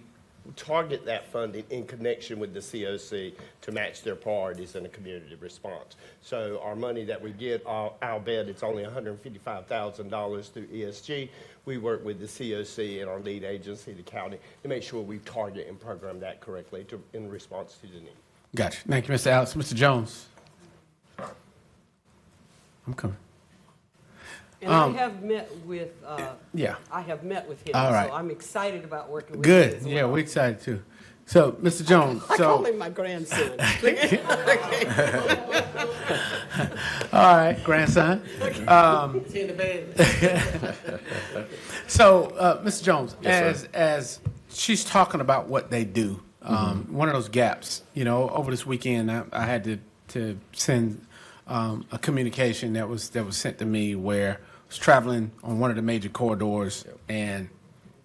Speaker 11: target that funding in connection with the COC to match their priorities in a community response. So our money that we get, I'll bet it's only $155,000 through ESG. We work with the COC and our lead agency, the county, to make sure we target and program that correctly in response to the need.
Speaker 6: Gotcha. Thank you, Mr. Alex. Mr. Jones. I'm coming.
Speaker 17: And I have met with,
Speaker 6: yeah.
Speaker 17: I have met with him,
Speaker 6: All right.
Speaker 17: so I'm excited about working with him
Speaker 6: Good.
Speaker 17: as well.
Speaker 6: Yeah, we're excited too. So, Mr. Jones.
Speaker 17: I call him my grandson.
Speaker 6: All right, grandson. So, Mr. Jones,
Speaker 11: Yes,
Speaker 6: as she's talking about what they do, one of those gaps, over this weekend, I had to send a communication that was sent to me where I was traveling on one of the major corridors, and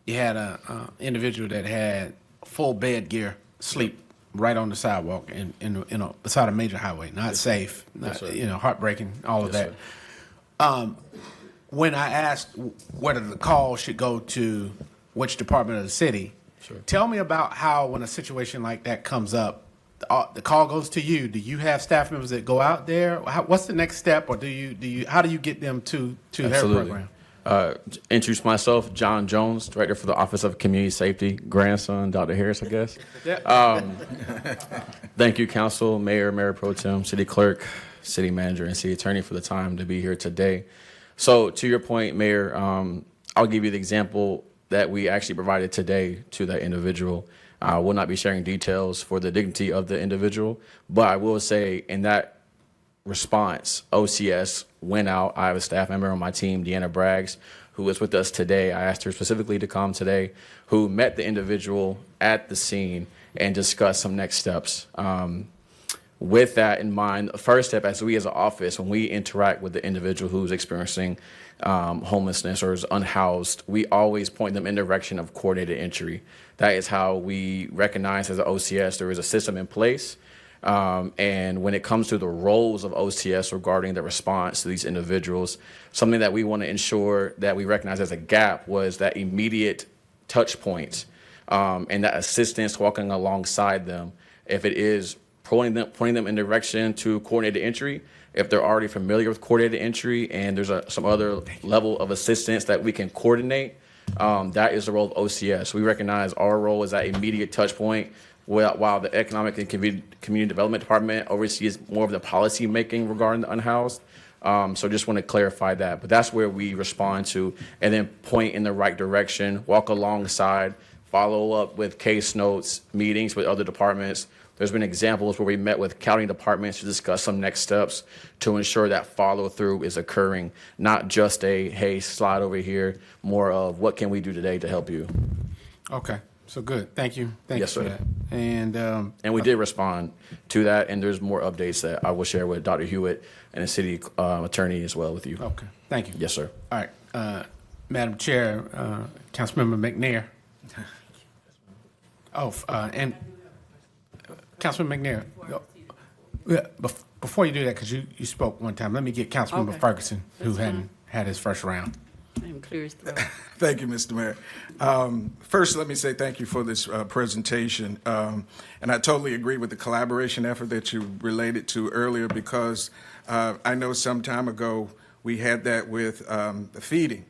Speaker 6: you had a individual that had full bed gear, sleep right on the sidewalk beside a major highway. Not safe, heartbreaking, all of that. When I asked whether the call should go to which department of the city, tell me about how when a situation like that comes up, the call goes to you. Do you have staff members that go out there? What's the next step, or how do you get them to their program?
Speaker 18: Introduce myself, John Jones, Director for the Office of Community Safety, grandson, Dr. Harris, I guess. Thank you, Council, Mayor Pro Tem, City Clerk, City Manager, and City Attorney for the time to be here today. So to your point, Mayor, I'll give you the example that we actually provided today to that individual. I will not be sharing details for the dignity of the individual, but I will say in that response, OCS went out. I have a staff member on my team, Deanna Braggs, who is with us today. I asked her specifically to come today, who met the individual at the scene and discussed some next steps. With that in mind, the first step, as we as an office, when we interact with the individual who's experiencing homelessness or is unhoused, we always point them in the direction of coordinated entry. That is how we recognize as an OCS there is a system in place. And when it comes to the roles of OCS regarding the response to these individuals, something that we want to ensure that we recognize as a gap was that immediate touch points and that assistance walking alongside them. If it is pointing them in direction to coordinated entry, if they're already familiar with coordinated entry and there's some other level of assistance that we can coordinate, that is the role of OCS. We recognize our role is that immediate touch point, while the Economic and Community Development Department oversees more of the policy making regarding the unhoused. So just want to clarify that. But that's where we respond to and then point in the right direction, walk alongside, follow up with case notes, meetings with other departments. There's been examples where we met with county departments to discuss some next steps to ensure that follow through is occurring, not just a, hey, slide over here, more of what can we do today to help you.
Speaker 6: Okay, so good. Thank you. Thank
Speaker 18: Yes,
Speaker 6: you for
Speaker 18: sir.
Speaker 6: that. And
Speaker 18: we did respond to that, and there's more updates that I will share with Dr. Hewitt and the city attorney as well with you.
Speaker 6: Okay, thank you.
Speaker 18: Yes, sir.
Speaker 6: All right, Madam Chair, Councilmember McNair. And Councilman McNair, before you do that, because you spoke one time, let me get Councilmember Ferguson, who hadn't had his first round.
Speaker 13: I'm clear as throat.
Speaker 19: Thank you, Mr. Mayor. First, let me say thank you for this presentation. And I totally agree with the collaboration effort that you related to earlier, because I know some time ago we had that with the feeding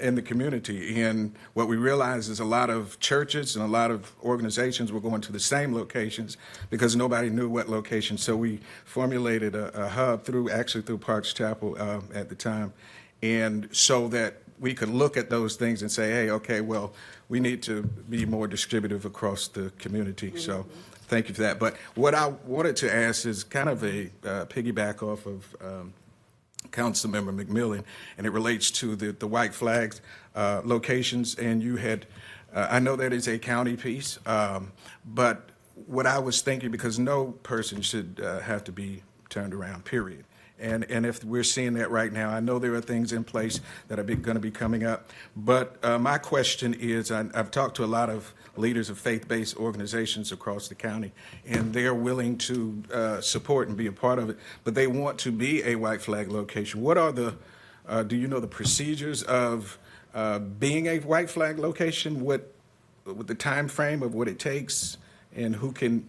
Speaker 19: in the community. And what we realized is a lot of churches and a lot of organizations were going to the same locations because nobody knew what location. So we formulated a hub through Parks Chapel at the time. And so that we could look at those things and say, hey, okay, well, we need to be more distributive across the community. Mm-hmm. So thank you for that. But what I wanted to ask is kind of a piggyback off of Councilmember McMillan, and it relates to the white flags locations. And you had, I know that is a county piece, but what I was thinking, because no person should have to be turned around, period. And if we're seeing that right now, I know there are things in place that are going to be coming up. But my question is, I've talked to a lot of leaders of faith-based organizations across the county, and they're willing to support and be a part of it, but they want to be a white flag location. What are the, do you know the procedures of being a white flag location? What the time frame of what it takes, and who can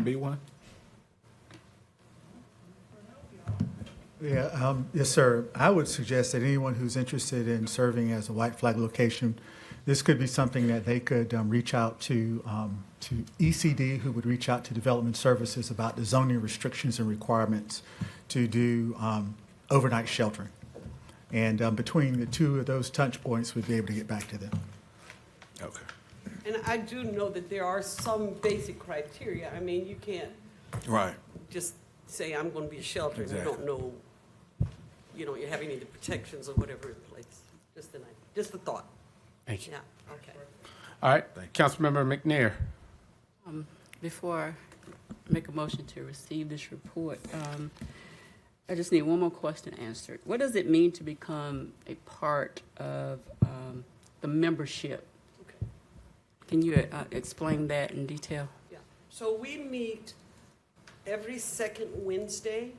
Speaker 19: be one?
Speaker 3: Yeah, yes, sir. I would suggest that anyone who's interested in serving as a white flag location, this could be something that they could reach out to ECD, who would reach out to Development Services about the zoning restrictions and requirements to do overnight sheltering. And between the two of those touch points, we'd be able to get back to them.
Speaker 19: Okay.
Speaker 17: And I do know that there are some basic criteria. I mean, you can't just say, I'm going to be a shelter, and you don't know, you don't have any of the protections or whatever in place. Just a thought.
Speaker 6: Thank you.
Speaker 17: Yeah, okay.
Speaker 6: All right, Councilmember McNair.
Speaker 13: Before I make a motion to receive this report, I just need one more question answered. What does it mean to become a part of the membership?
Speaker 17: Okay.
Speaker 13: Can you explain that in detail?
Speaker 17: Yeah. So we meet every second Wednesday,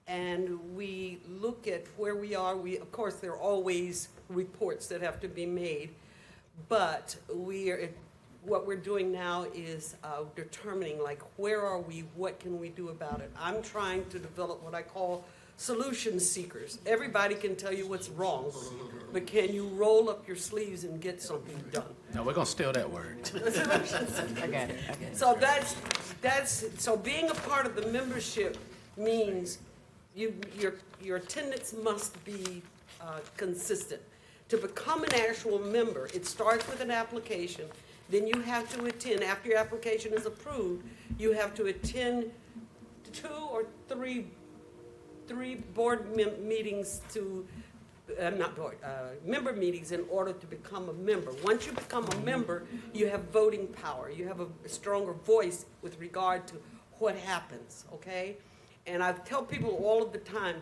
Speaker 17: and we look at where we are. Of course, there are always reports that have to be made, but what we're doing now is determining, like, where are we, what can we do about it? I'm trying to develop what I call solution seekers. Everybody can tell you what's wrong, but can you roll up your sleeves and get something done?
Speaker 6: No, we're gonna steal that word.
Speaker 13: I got it.
Speaker 17: So so being a part of the membership means your attendance must be consistent. To become an actual member, it starts with an application, then you have to attend, after your application is approved, you have to attend 2 or 3 board meetings to, member meetings in order to become a member. Once you become a member, you have voting power. You have a stronger voice with regard to what happens, okay? And I tell people all of the time,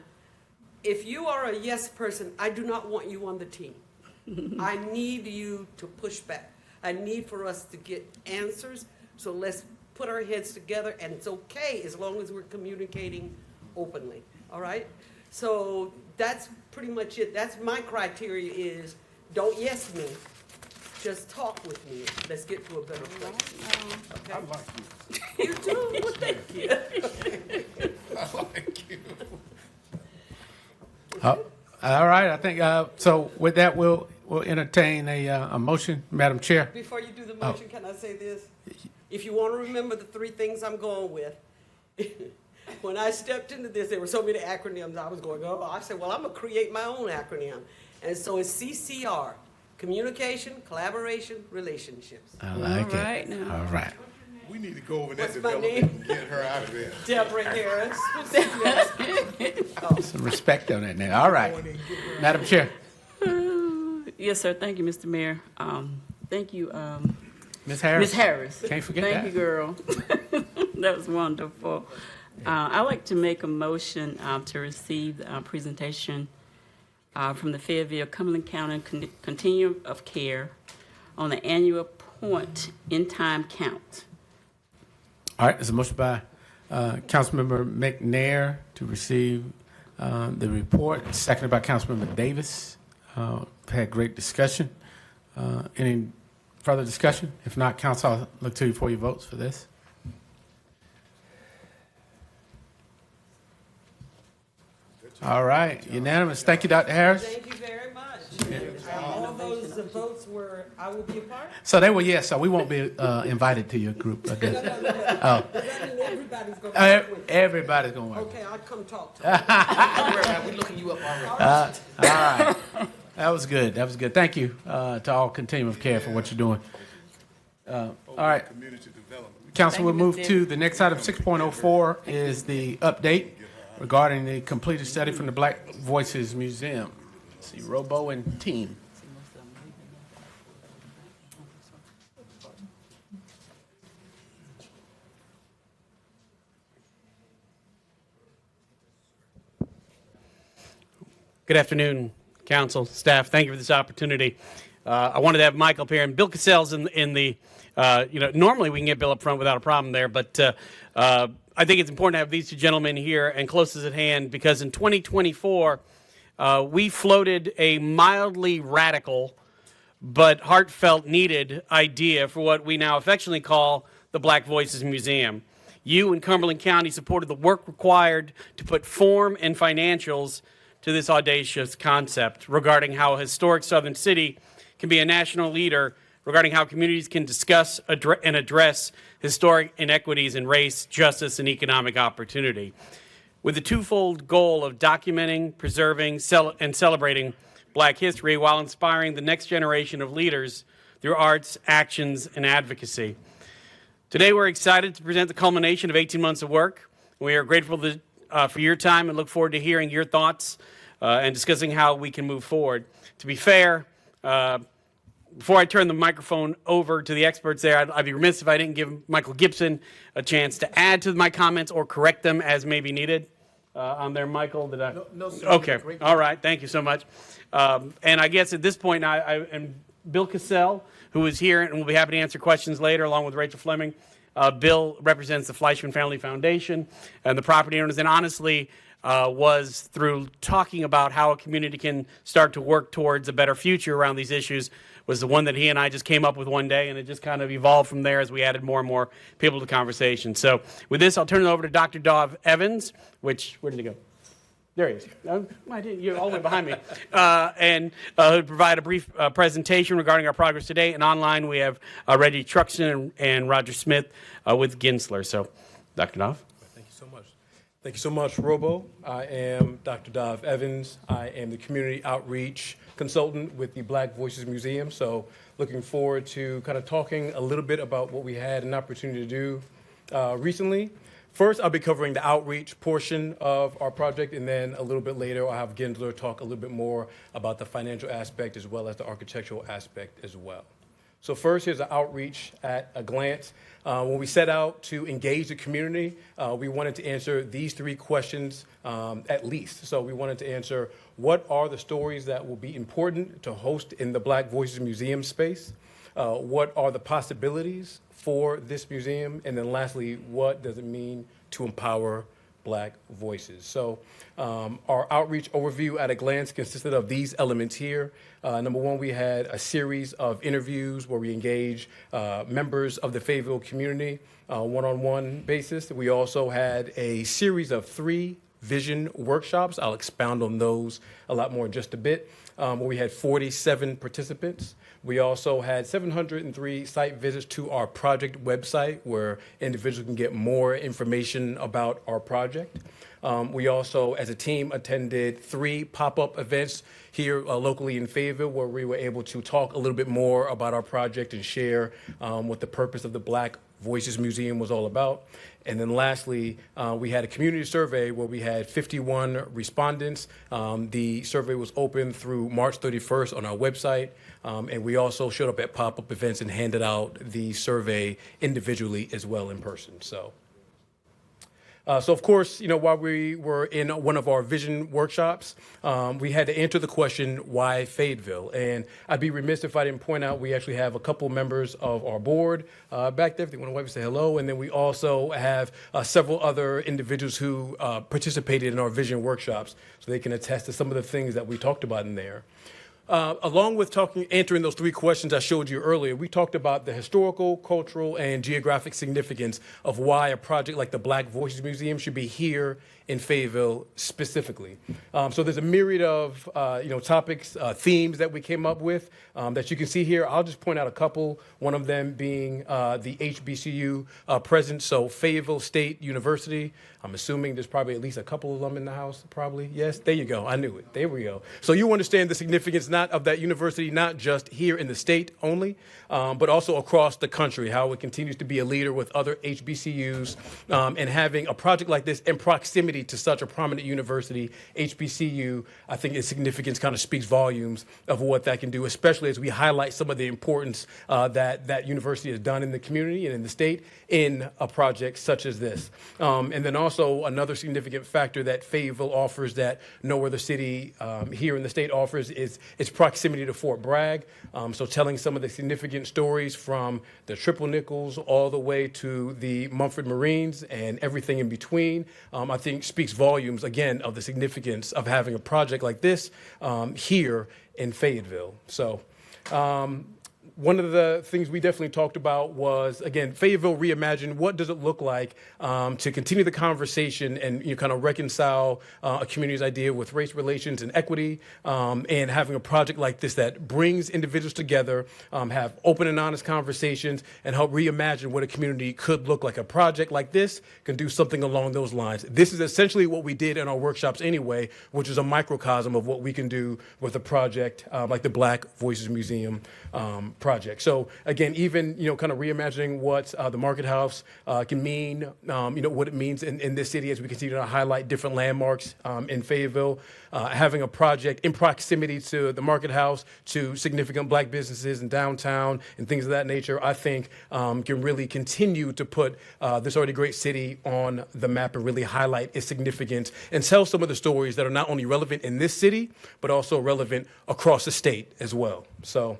Speaker 17: if you are a yes person, I do not want you on the team. I need you to push back. I need for us to get answers, so let's put our heads together, and it's okay as long as we're communicating openly, all right? So that's pretty much it. That's my criteria is, don't yes me, just talk with me. Let's get to a better place. Okay?
Speaker 6: I like you.
Speaker 17: You too? Well, thank you.
Speaker 6: I like you. All right, I think, so with that, we'll entertain a motion, Madam Chair.
Speaker 17: Before you do the motion, can I say this? If you want to remember the 3 things I'm going with, when I stepped into this, there were so many acronyms I was going, oh, I said, well, I'm going to create my own acronym. And so it's CCR, communication, collaboration, relationships.
Speaker 6: I like
Speaker 13: All right,
Speaker 6: it.
Speaker 13: now.
Speaker 6: All right.
Speaker 2: We need to go over that
Speaker 17: What's my
Speaker 2: development
Speaker 17: name?
Speaker 2: and get her out of there.
Speaker 17: Deborah Harris.
Speaker 6: Some respect on that now. All right. Madam Chair.
Speaker 13: Yes, sir. Thank you, Mr. Mayor. Thank you,
Speaker 6: Ms. Harris.
Speaker 13: Ms. Harris.
Speaker 6: Can't forget
Speaker 13: Thank
Speaker 6: that.
Speaker 13: you, girl. That was wonderful. I'd like to make a motion to receive the presentation from the Fayetteville Cumberland County Continuum of Care on the annual point in time count.
Speaker 6: All right, there's a motion by Councilmember McNair to receive the report, seconded by Councilmember Davis. Had great discussion. Any further discussion? If not, Council, I'll look to you for your votes for this. All right, unanimous. Thank you, Dr. Harris.
Speaker 17: Thank you very much. And all those votes were, I will be a part?
Speaker 6: So they were yes, so we won't be invited to your group, I guess.
Speaker 17: Does that mean everybody's going to work with you?
Speaker 6: Everybody's going to work.
Speaker 17: Okay, I'll come talk to you.
Speaker 1: We're looking you up already.
Speaker 6: All right. That was good. That was good. Thank you to all Continuum of Care for what you're doing. All right. Council will move to the next item, 6.04, is the update regarding the completed study from the Black Voices Museum. Let's see, Robo and team.
Speaker 20: Good afternoon, council, staff. Thank you for this opportunity. I wanted to have Mike up here, and Bill Cassell's in the, normally we can get Bill up front without a problem there, but I think it's important to have these 2 gentlemen here and closest at hand, because in 2024, we floated a mildly radical but heartfelt needed idea for what we now affectionately call the Black Voices Museum. You in Cumberland County supported the work required to put form and financials to this audacious concept regarding how a historic southern city can be a national leader regarding how communities can discuss and address historic inequities in race, justice, and economic opportunity, with the twofold goal of documenting, preserving, and celebrating Black history while inspiring the next generation of leaders through arts, actions, and advocacy. Today, we're excited to present the culmination of 18 months of work. We are grateful for your time and look forward to hearing your thoughts and discussing how we can move forward. To be fair, before I turn the microphone over to the experts there, I'd be remiss if I didn't give Michael Gibson a chance to add to my comments or correct them as may be needed. On there, Michael, did I?
Speaker 1: No, sir.
Speaker 20: Okay, all right, thank you so much. And I guess at this point, and Bill Cassell, who is here and will be happy to answer questions later, along with Rachel Fleming. Bill represents the Fleischman Family Foundation and the property owners, and honestly was through talking about how a community can start to work towards a better future around these issues, was the one that he and I just came up with one day, and it just kind of evolved from there as we added more and more people to the conversation. So with this, I'll turn it over to Dr. Dov Evans, where did he go? There he is. You're all the way behind me. And he'll provide a brief presentation regarding our progress today. And online, we have Reggie Truxton and Roger Smith with Ginsler. So, Dr. Dov.
Speaker 21: Thank you so much. Thank you so much, Robo. I am Dr. Dov Evans. I am the community outreach consultant with the Black Voices Museum. So, looking forward to kind of talking a little bit about what we had an opportunity to do recently. First, I'll be covering the outreach portion of our project, and then a little bit later, I'll have Ginsler talk a little bit more about the financial aspect as well as the architectural aspect as well. So first, here's the outreach at a glance. When we set out to engage the community, we wanted to answer these three questions at least. So we wanted to answer, what are the stories that will be important to host in the Black Voices Museum space? What are the possibilities for this museum? And then lastly, what does it mean to empower Black voices? So our outreach overview at a glance consisted of these elements here. Number one, we had a series of interviews where we engage members of the Fayetteville community one-on-one basis. We also had a series of 3 vision workshops. I'll expound on those a lot more in just a bit, where we had 47 participants. We also had 703 site visits to our project website where individuals can get more information about our project. We also, as a team, attended 3 pop-up events here locally in Fayetteville where we were able to talk a little bit more about our project and share what the purpose of the Black Voices Museum was all about. And then lastly, we had a community survey where we had 51 respondents. The survey was open through March 31st on our website. And we also showed up at pop-up events and handed out the survey individually as well in person. So of course, while we were in one of our vision workshops, we had to answer the question, why Fayetteville? And I'd be remiss if I didn't point out we actually have a couple members of our board back there. If they want to wave and say hello. And then we also have several other individuals who participated in our vision workshops, so they can attest to some of the things that we talked about in there. Along with answering those 3 questions I showed you earlier, we talked about the historical, cultural, and geographic significance of why a project like the Black Voices Museum should be here in Fayetteville specifically. So there's a myriad of topics, themes that we came up with that you can see here. I'll just point out a couple, one of them being the HBCU presence, so Fayetteville State University. I'm assuming there's probably at least a couple of them in the house, probably. Yes, there you go. I knew it. There we go. So you understand the significance not of that university, not just here in the state only, but also across the country, how it continues to be a leader with other HBCUs, and having a project like this in proximity to such a prominent university, HBCU, I think its significance kind of speaks volumes of what that can do, especially as we highlight some of the importance that university has done in the community and in the state in a project such as this. And then also another significant factor that Fayetteville offers that no other city here in the state offers is its proximity to Fort Bragg. So telling some of the significant stories from the Triple Nickels all the way to the Mumford Marines and everything in between, I think speaks volumes, again, of the significance of having a project like this here in Fayetteville. So one of the things we definitely talked about was, again, Fayetteville Reimagined. What does it look like to continue the conversation and kind of reconcile a community's idea with race relations and equity, and having a project like this that brings individuals together, have open and honest conversations, and help reimagine what a community could look like. A project like this can do something along those lines. This is essentially what we did in our workshops anyway, which is a microcosm of what we can do with a project like the Black Voices Museum project. So again, even kind of reimagining what the Market House can mean, what it means in this city as we continue to highlight different landmarks in Fayetteville, having a project in proximity to the Market House, to significant Black businesses in downtown and things of that nature, I think can really continue to put this already great city on the map and really highlight its significance and tell some of the stories that are not only relevant in this city, but also relevant across the state as well. So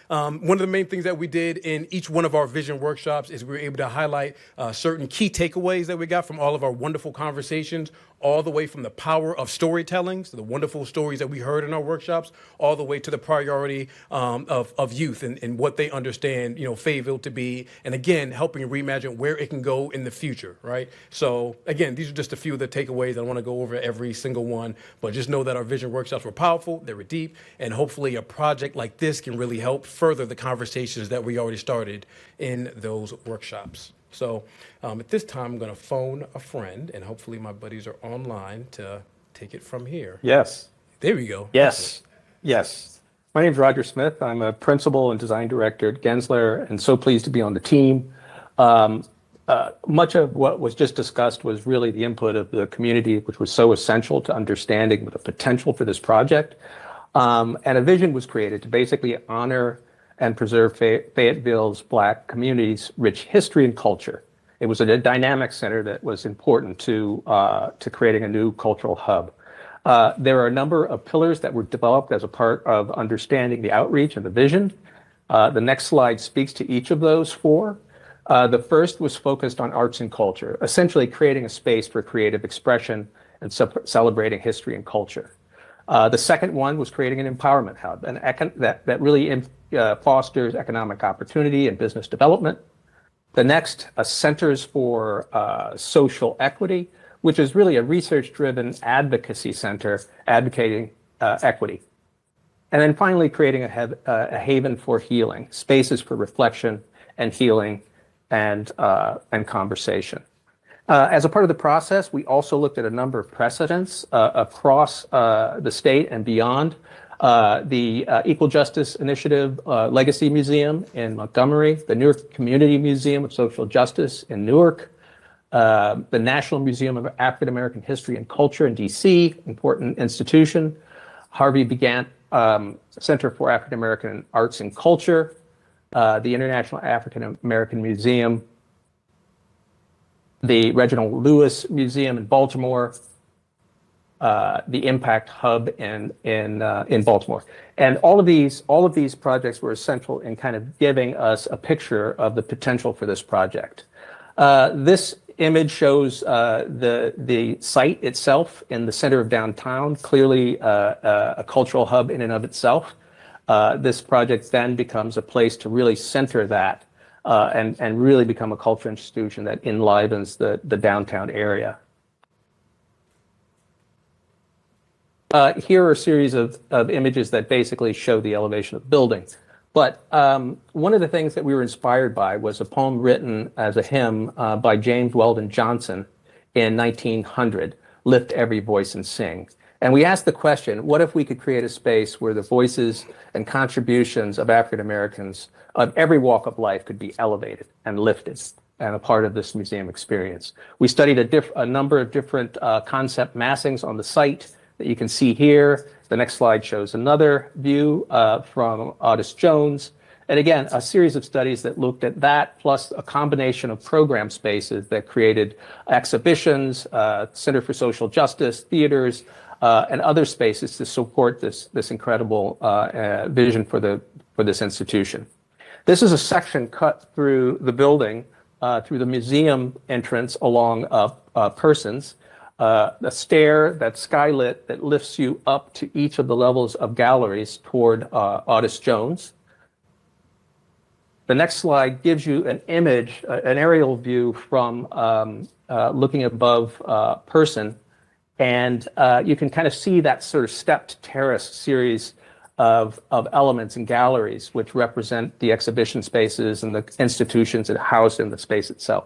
Speaker 21: one of the main things that we did in each one of our vision workshops is we were able to highlight certain key takeaways that we got from all of our wonderful conversations all the way from the power of storytelling, so the wonderful stories that we heard in our workshops, all the way to the priority of youth and what they understand, Fayetteville to be, and again, helping reimagine where it can go in the future, right? So again, these are just a few of the takeaways. I don't want to go over every single one, but just know that our vision workshops were powerful, they were deep, and hopefully a project like this can really help further the conversations that we already started in those workshops. So at this time, I'm going to phone a friend, and hopefully my buddies are online to take it from here.
Speaker 7: Yes.
Speaker 21: There we go.
Speaker 7: Yes. Yes. My name is Roger Smith. I'm a principal and design director at Gensler, and so pleased to be on the team. Much of what was just discussed was really the input of the community, which was so essential to understanding the potential for this project. And a vision was created to basically honor and preserve Fayetteville's Black community's rich history and culture. It was a dynamic center that was important to creating a new cultural hub. There are a number of pillars that were developed as a part of understanding the outreach and the vision. The next slide speaks to each of those four. The first was focused on arts and culture, essentially creating a space for creative expression and celebrating history and culture. The second one was creating an empowerment hub that really fosters economic opportunity and business development. The next, Centers for Social Equity, which is really a research-driven advocacy center advocating equity. And then finally, creating a haven for healing, spaces for reflection and healing and conversation. As a part of the process, we also looked at a number of precedents across the state and beyond. The Equal Justice Initiative Legacy Museum in Montgomery, the Newark Community Museum of Social Justice in Newark, the National Museum of African American History and Culture in DC, important institution, Harvey Begant Center for African American Arts and Culture, the International African American Museum, the Reginald Lewis Museum in Baltimore, the Impact Hub in Baltimore. And all of these projects were essential in kind of giving us a picture of the potential for this project. This image shows the site itself in the center of downtown, clearly a cultural hub in and of itself. This project then becomes a place to really center that and really become a cultural institution that enlivens the downtown area. Here are a series of images that basically show the elevation of the building. But one of the things that we were inspired by was a poem written as a hymn by James Weldon Johnson in 1900, Lift Every Voice and Sing. And we asked the question, what if we could create a space where the voices and contributions of African Americans of every walk of life could be elevated and lifted and a part of this museum experience? We studied a number of different concept massings on the site that you can see here. The next slide shows another view from Otis Jones. And again, a series of studies that looked at that, plus a combination of program spaces that created exhibitions, Center for Social Justice, theaters, and other spaces to support this incredible vision for this institution. This is a section cut through the building, through the museum entrance along Persons. A stair that's skylit that lifts you up to each of the levels of galleries toward Otis Jones. The next slide gives you an image, an aerial view from looking above Person. And you can kind of see that sort of stepped terrace series of elements and galleries which represent the exhibition spaces and the institutions that house in the space itself.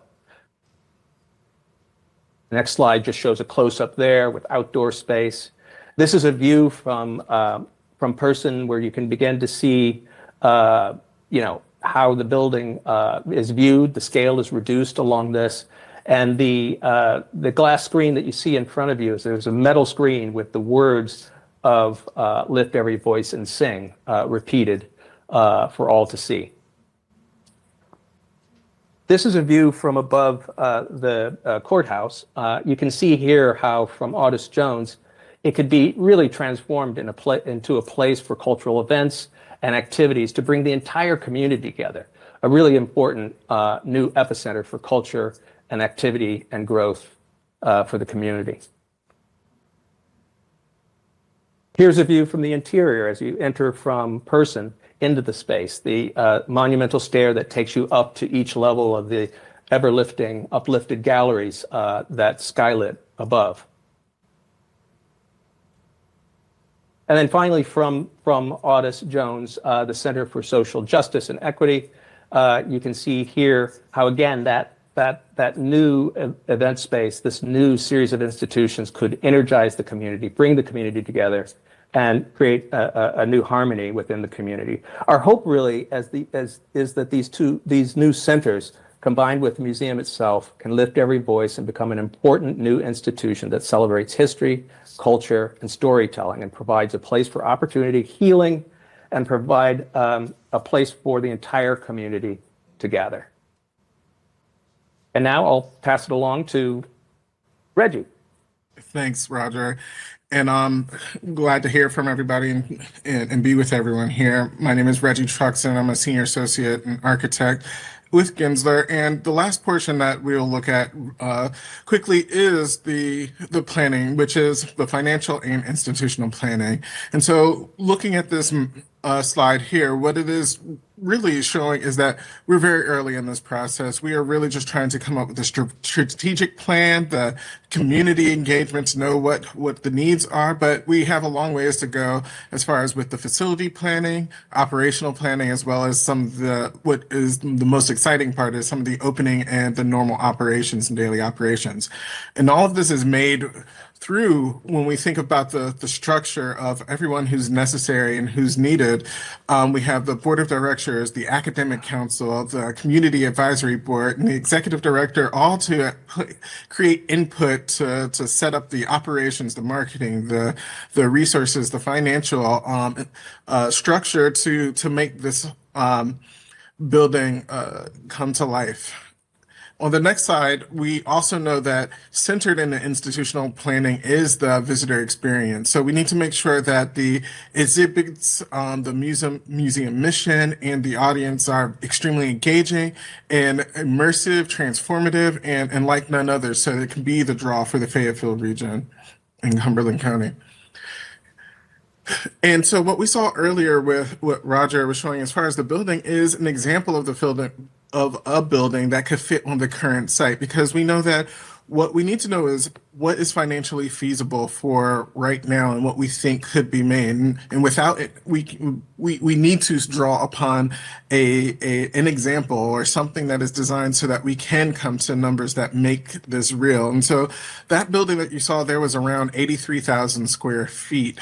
Speaker 7: The next slide just shows a close-up there with outdoor space. This is a view from Person where you can begin to see, how the building is viewed. The scale is reduced along this. And the glass screen that you see in front of you there's a metal screen with the words of Lift Every Voice and Sing repeated for all to see. This is a view from above the courthouse. You can see here how from Otis Jones, it could be really transformed into a place for cultural events and activities to bring the entire community together. A really important new epicenter for culture and activity and growth for the community. Here's a view from the interior as you enter from Person into the space, the monumental stair that takes you up to each level of the ever-lifting, uplifted galleries that skylit above. And then finally, from Audis Jones, the Center for Social Justice and Equity, you can see here how, again, that new event space, this new series of institutions could energize the community, bring the community together, and create a new harmony within the community. Our hope really is that these new centers, combined with the museum itself, can lift every voice and become an important new institution that celebrates history, culture, and storytelling, and provides a place for opportunity, healing, and provide a place for the entire community to gather. And now I'll pass it along to Reggie.
Speaker 19: Thanks, Roger. And I'm glad to hear from everybody and be with everyone here. My name is Reggie Truxton. I'm a senior associate and architect with Gensler. And the last portion that we'll look at quickly is the planning, which is the financial and institutional planning. And so looking at this slide here, what it is really showing is that we're very early in this process. We are really just trying to come up with a strategic plan, the community engagement to know what the needs are, but we have a long ways to go as far as with the facility planning, operational planning, as well as some of what is the most exciting part is some of the opening and the normal operations and daily operations. And all of this is made through when we think about the structure of everyone who's necessary and who's needed. We have the board of directors, the academic council, the community advisory board, and the executive director, all to create input to set up the operations, the marketing, the resources, the financial structure to make this building come to life. On the next slide, we also know that centered in the institutional planning is the visitor experience. So we need to make sure that the exhibits, the museum mission, and the audience are extremely engaging and immersive, transformative, and like none other, so it can be the draw for the Fayetteville region in Cumberland County. And so what we saw earlier with what Roger was showing as far as the building is an example of a building that could fit on the current site, because we know that what we need to know is what is financially feasible for right now and what we think could be made. And without it, we need to draw upon an example or something that is designed so that we can come to numbers that make this real. And so that building that you saw there was around 83,000 square feet.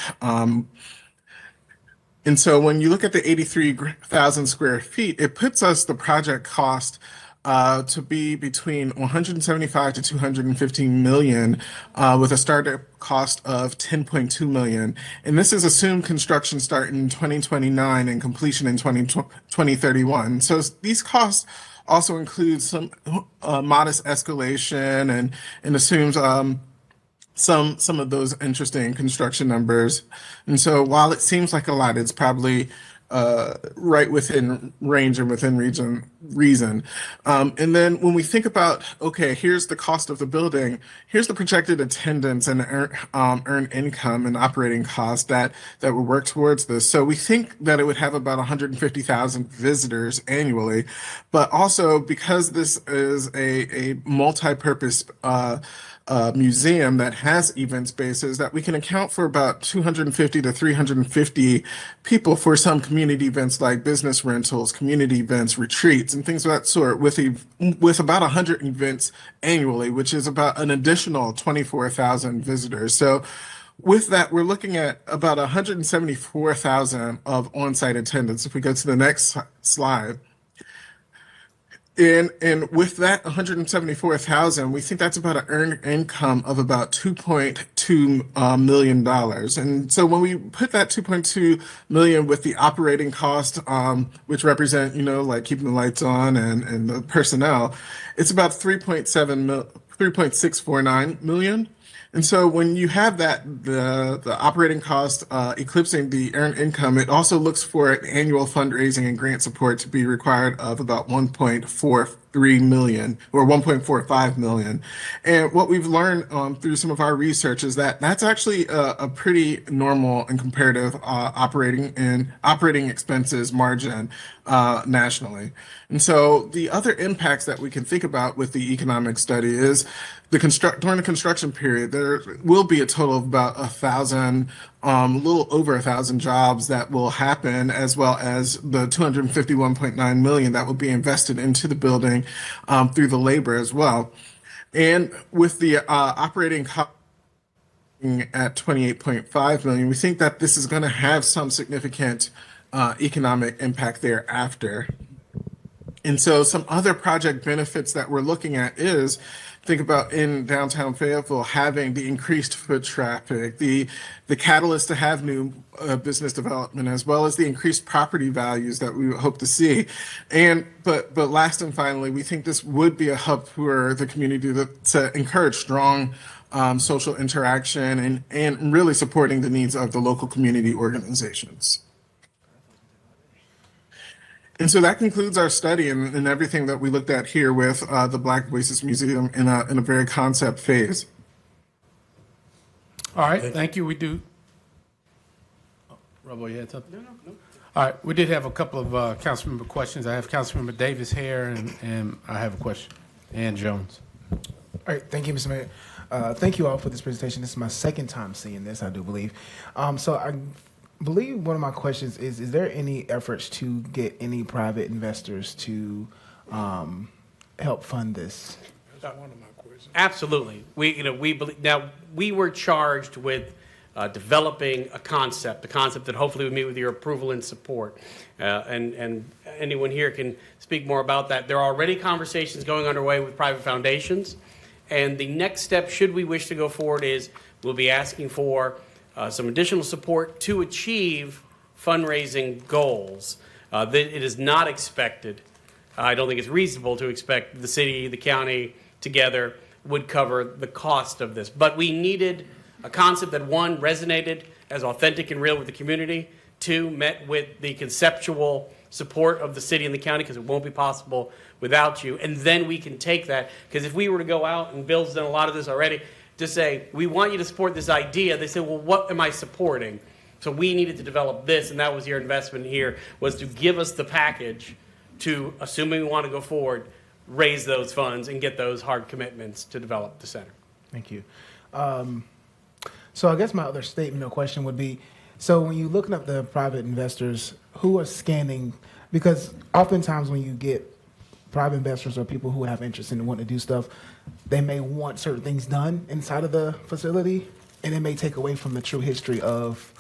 Speaker 19: And so when you look at the 83,000 square feet, it puts us the project cost to be between 175 to 215 million, with a startup cost of 10.2 million. And this is assumed construction start in 2029 and completion in 2031. So these costs also include some modest escalation and assumes some of those interesting construction numbers. And so while it seems like a lot, it's probably right within range and within reason. And then when we think about, okay, here's the cost of the building, here's the projected attendance and earned income and operating costs that would work towards this. So we think that it would have about 150,000 visitors annually, but also because this is a multi-purpose museum that has event spaces, that we can account for about 250 to 350 people for some community events like business rentals, community events, retreats, and things of that sort, with about 100 events annually, which is about an additional 24,000 visitors. So with that, we're looking at about 174,000 of on-site attendance. If we go to the next slide. And with that 174,000, we think that's about an earned income of about $2.2 million. And so when we put that 2.2 million with the operating cost, which represent, like keeping the lights on and the personnel, it's about 3.649 million.
Speaker 5: And so when you have the operating cost eclipsing the earned income, it also looks for an annual fundraising and grant support to be required of about 1.43 million or 1.45 million. And what we've learned through some of our research is that that's actually a pretty normal and comparative operating expenses margin nationally. And so the other impacts that we can think about with the economic study is during the construction period, there will be a total of about 1,000, a little over 1,000 jobs that will happen, as well as the 251.9 million that will be invested into the building through the labor as well. And with the operating cost at 28.5 million, we think that this is going to have some significant economic impact thereafter. And so some other project benefits that we're looking at is, think about in downtown Fayetteville having the increased foot traffic, the catalyst to have new business development, as well as the increased property values that we hope to see. But last and finally, we think this would be a hub for the community to encourage strong social interaction and really supporting the needs of the local community organizations. And so that concludes our study and everything that we looked at here with the Black Voices Museum in a very concept phase.
Speaker 6: All right, thank you. We do. Oh, Robo, you had something? No. All right, we did have a couple of council member questions. I have Councilmember Davis here, and I have a question. And Jones.
Speaker 14: All right, thank you, Mr. Mayor. Thank you all for this presentation. This is my second time seeing this, I do believe. So I believe one of my questions is there any efforts to get any private investors to help fund this?
Speaker 20: That's one of my questions. Absolutely. We believe, now we were charged with developing a concept that hopefully would meet with your approval and support. And anyone here can speak more about that. There are already conversations going underway with private foundations. And the next step, should we wish to go forward, is we'll be asking for some additional support to achieve fundraising goals. That it is not expected, I don't think it's reasonable to expect the city, the county together would cover the cost of this. But we needed a concept that, one, resonated as authentic and real with the community, two, met with the conceptual support of the city and the county, because it won't be possible without you. And then we can take that, because if we were to go out, and Bill's done a lot of this already, to say, we want you to support this idea, they say, well, what am I supporting? So we needed to develop this, and that was your investment here, was to give us the package to, assuming we want to go forward, raise those funds and get those hard commitments to develop the center.
Speaker 14: Thank you. So I guess my other statement or question would be, so when you're looking at the private investors, who are scanning, because oftentimes when you get private investors or people who have interest in wanting to do stuff, they may want certain things done inside of the facility, and it may take away from the true history of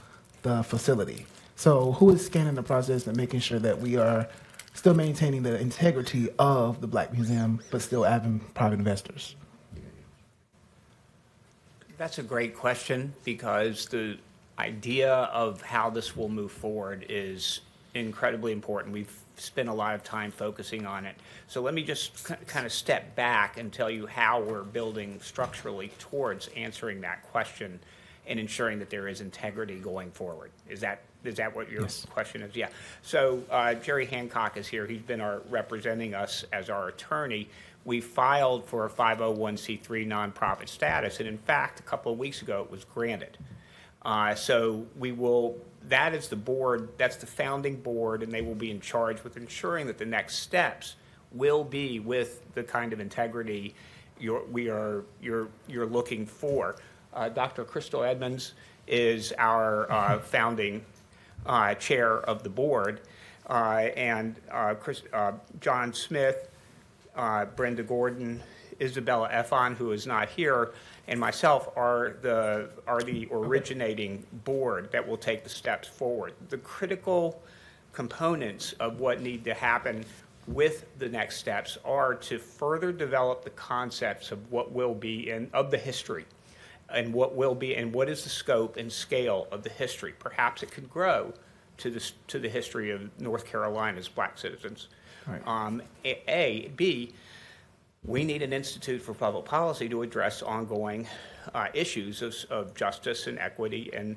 Speaker 14: the facility. So who is scanning the process and making sure that we are still maintaining the integrity of the Black Museum, but still having private investors?
Speaker 22: That's a great question, because the idea of how this will move forward is incredibly important. We've spent a lot of time focusing on it. So let me just kind of step back and tell you how we're building structurally towards answering that question and ensuring that there is integrity going forward. Is that what your question is? Yeah. So Jerry Hancock is here. He's been representing us as our attorney. We filed for a 501c3 nonprofit status, and in fact, a couple of weeks ago, it was granted. So we will, that is the board, that's the founding board, and they will be in charge with ensuring that the next steps will be with the kind of integrity you're looking for. Dr. Crystal Edmonds is our founding chair of the board, and John Smith, Brenda Gordon, Isabella Effon, who is not here, and myself are the originating board that will take the steps forward. The critical components of what need to happen with the next steps are to further develop the concepts of what will be of the history, and what will be, and what is the scope and scale of the history. Perhaps it could grow to the history of North Carolina's Black citizens. Right. B, We need an Institute for Public Policy to address ongoing issues of justice and equity, and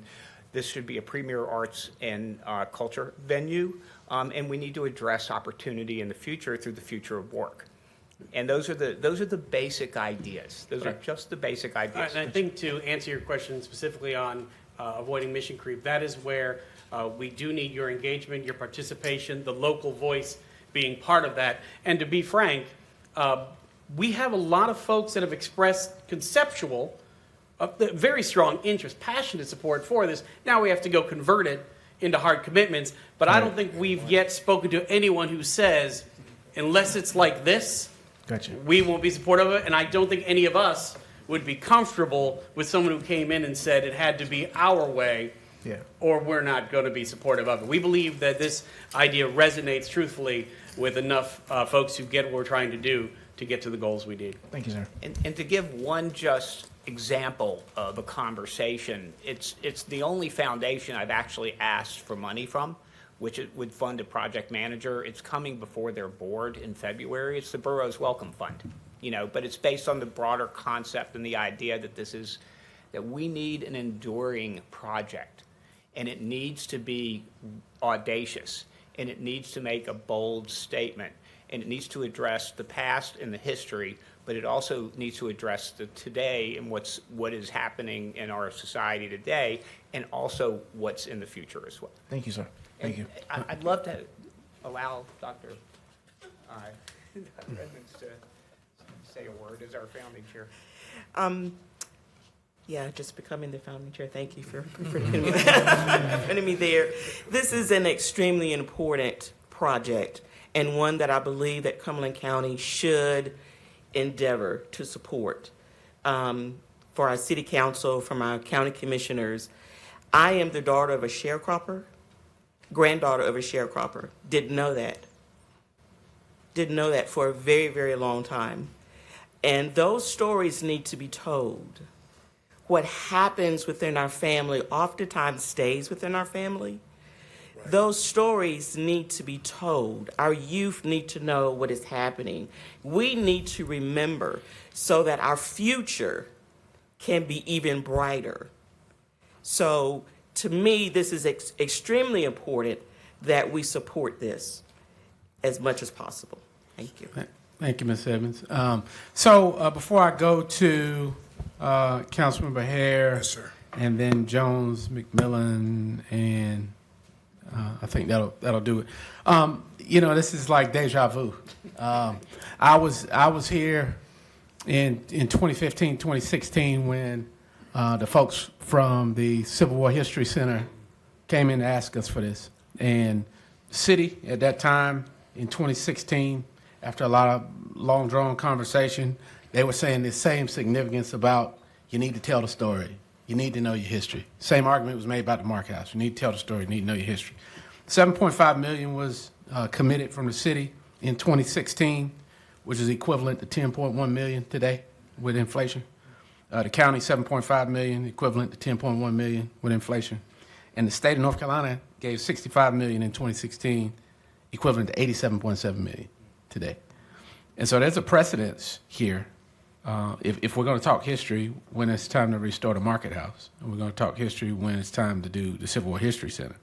Speaker 22: this should be a premier arts and culture venue, and we need to address opportunity in the future through the future of work. And those are the basic ideas. Those are just the basic ideas.
Speaker 20: And I think to answer your question specifically on avoiding mission creep, that is where we do need your engagement, your participation, the local voice being part of that. And to be frank, we have a lot of folks that have expressed conceptual, very strong interest, passionate support for this. Now we have to go convert it into hard commitments. But I don't think we've yet spoken to anyone who says, unless it's like this,
Speaker 14: Gotcha.
Speaker 20: we won't be supportive of it. And I don't think any of us would be comfortable with someone who came in and said it had to be our way,
Speaker 14: Yeah.
Speaker 20: or we're not going to be supportive of it. We believe that this idea resonates truthfully with enough folks who get what we're trying to do to get to the goals we need.
Speaker 14: Thank you, sir.
Speaker 22: And to give one just example of a conversation, it's the only foundation I've actually asked for money from, which it would fund a project manager. It's coming before their board in February. It's the borough's Welcome Fund, but it's based on the broader concept and the idea that we need an enduring project, and it needs to be audacious, and it needs to make a bold statement, and it needs to address the past and the history, but it also needs to address the today and what is happening in our society today, and also what's in the future as well.
Speaker 14: Thank you, sir. Thank you.
Speaker 22: I'd love to allow Dr. Edmonds to say a word as our founding chair.
Speaker 4: Yeah, just becoming the founding chair. Thank you for putting me there. This is an extremely important project, and one that I believe that Cumberland County should endeavor to support. For our city council, from our county commissioners, I am the daughter of a sharecropper, granddaughter of a sharecropper. Didn't know that. Didn't know that for a very, very long time. And those stories need to be told. What happens within our family oftentimes stays within our family. Right. Those stories need to be told. Our youth need to know what is happening. We need to remember so that our future can be even brighter. So to me, this is extremely important that we support this as much as possible. Thank you.
Speaker 6: Thank you, Ms. Evans. So before I go to Councilmember Hare,
Speaker 2: Yes, sir.
Speaker 6: and then Jones, McMillan, and I think that'll do it. This is like deja vu. I was here in 2015, 2016 when the folks from the Civil War History Center came in to ask us for this. And the city at that time in 2016, after a lot of long drawn conversation, they were saying the same significance about you need to tell the story. You need to know your history. Same argument was made about the Mark House. You need to tell the story. You need to know your history. $7.5 million was committed from the city in 2016, which is equivalent to $10.1 million today with inflation. The county, $7.5 million, equivalent to $10.1 million with inflation. And the state of North Carolina gave $65 million in 2016, equivalent to $87.7 million today. And so there's a precedence here. If we're going to talk history when it's time to restore the Market House, and we're going to talk history when it's time to do the Civil War History Center,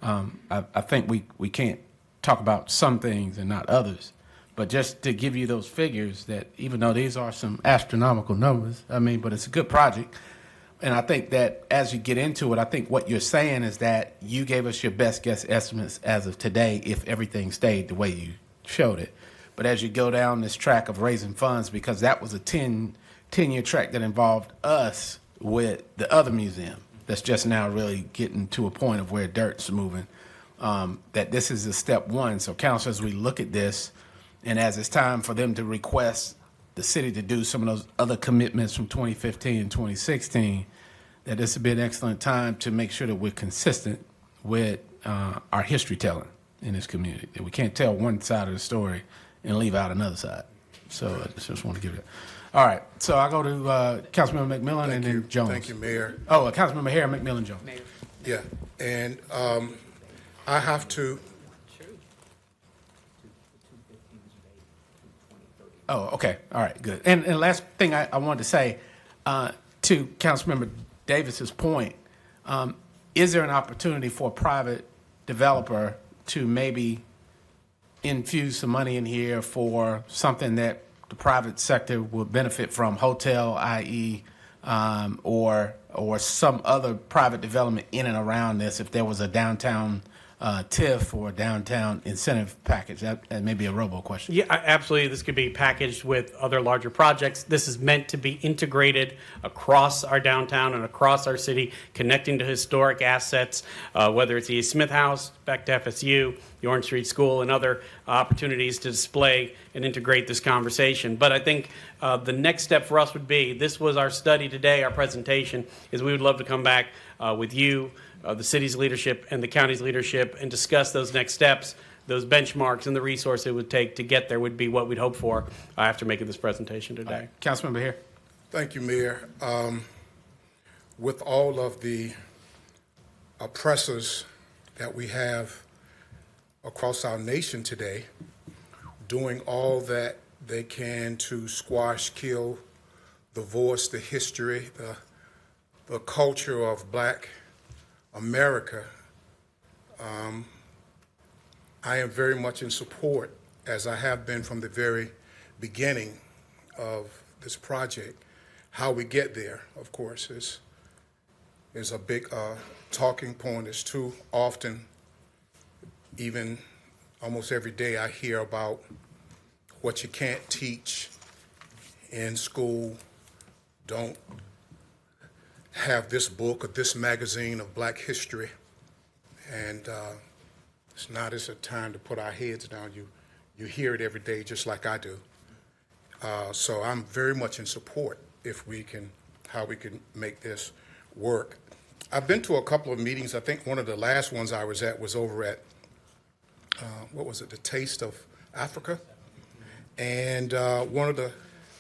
Speaker 6: I think we can't talk about some things and not others. But just to give you those figures that even though these are some astronomical numbers, but it's a good project. And I think that as you get into it, I think what you're saying is that you gave us your best guess estimates as of today if everything stayed the way you showed it. But as you go down this track of raising funds, because that was a 10-year track that involved us with the other museum that's just now really getting to a point of where dirt's moving, that this is a step one. So council, as we look at this, and as it's time for them to request the city to do some of those other commitments from 2015 and 2016, that this would be an excellent time to make sure that we're consistent with our history telling in this community. That we can't tell one side of the story and leave out another side. So I just want to give it. All right. So I go to Councilmember McMillan and then Jones.
Speaker 2: Thank you, Mayor.
Speaker 6: Oh, Councilmember Hare, McMillan, Jones.
Speaker 22: Mayor.
Speaker 2: Yeah, and I have to.
Speaker 6: Oh, okay. All right, good. And last thing I wanted to say, to Councilmember Davis's point, is there an opportunity for a private developer to maybe infuse some money in here for something that the private sector would benefit from, hotel, i.e., or some other private development in and around this, if there was a downtown TIF or a downtown incentive package? That may be a robo question.
Speaker 20: Yeah, absolutely. This could be packaged with other larger projects. This is meant to be integrated across our downtown and across our city, connecting to historic assets, whether it's the Smith House, back to FSU, the Orange Street School, and other opportunities to display and integrate this conversation. But I think the next step for us would be, this was our study today, our presentation, is we would love to come back with you, the city's leadership and the county's leadership, and discuss those next steps, those benchmarks, and the resource it would take to get there would be what we'd hope for after making this presentation today.
Speaker 6: Councilmember here.
Speaker 2: Thank you, Mayor. With all of the oppressors that we have across our nation today, doing all that they can to squash, kill the voice, the history, the culture of Black America, I am very much in support, as I have been from the very beginning of this project. How we get there, of course, is a big talking point. It's too often, even almost every day, I hear about what you can't teach in school. Don't have this book or this magazine of Black history, and it's not as a time to put our heads down. You hear it every day, just like I do. So I'm very much in support how we can make this work. I've been to a couple of meetings. I think one of the last ones I was at was over at what was it, the Taste of Africa, and one of the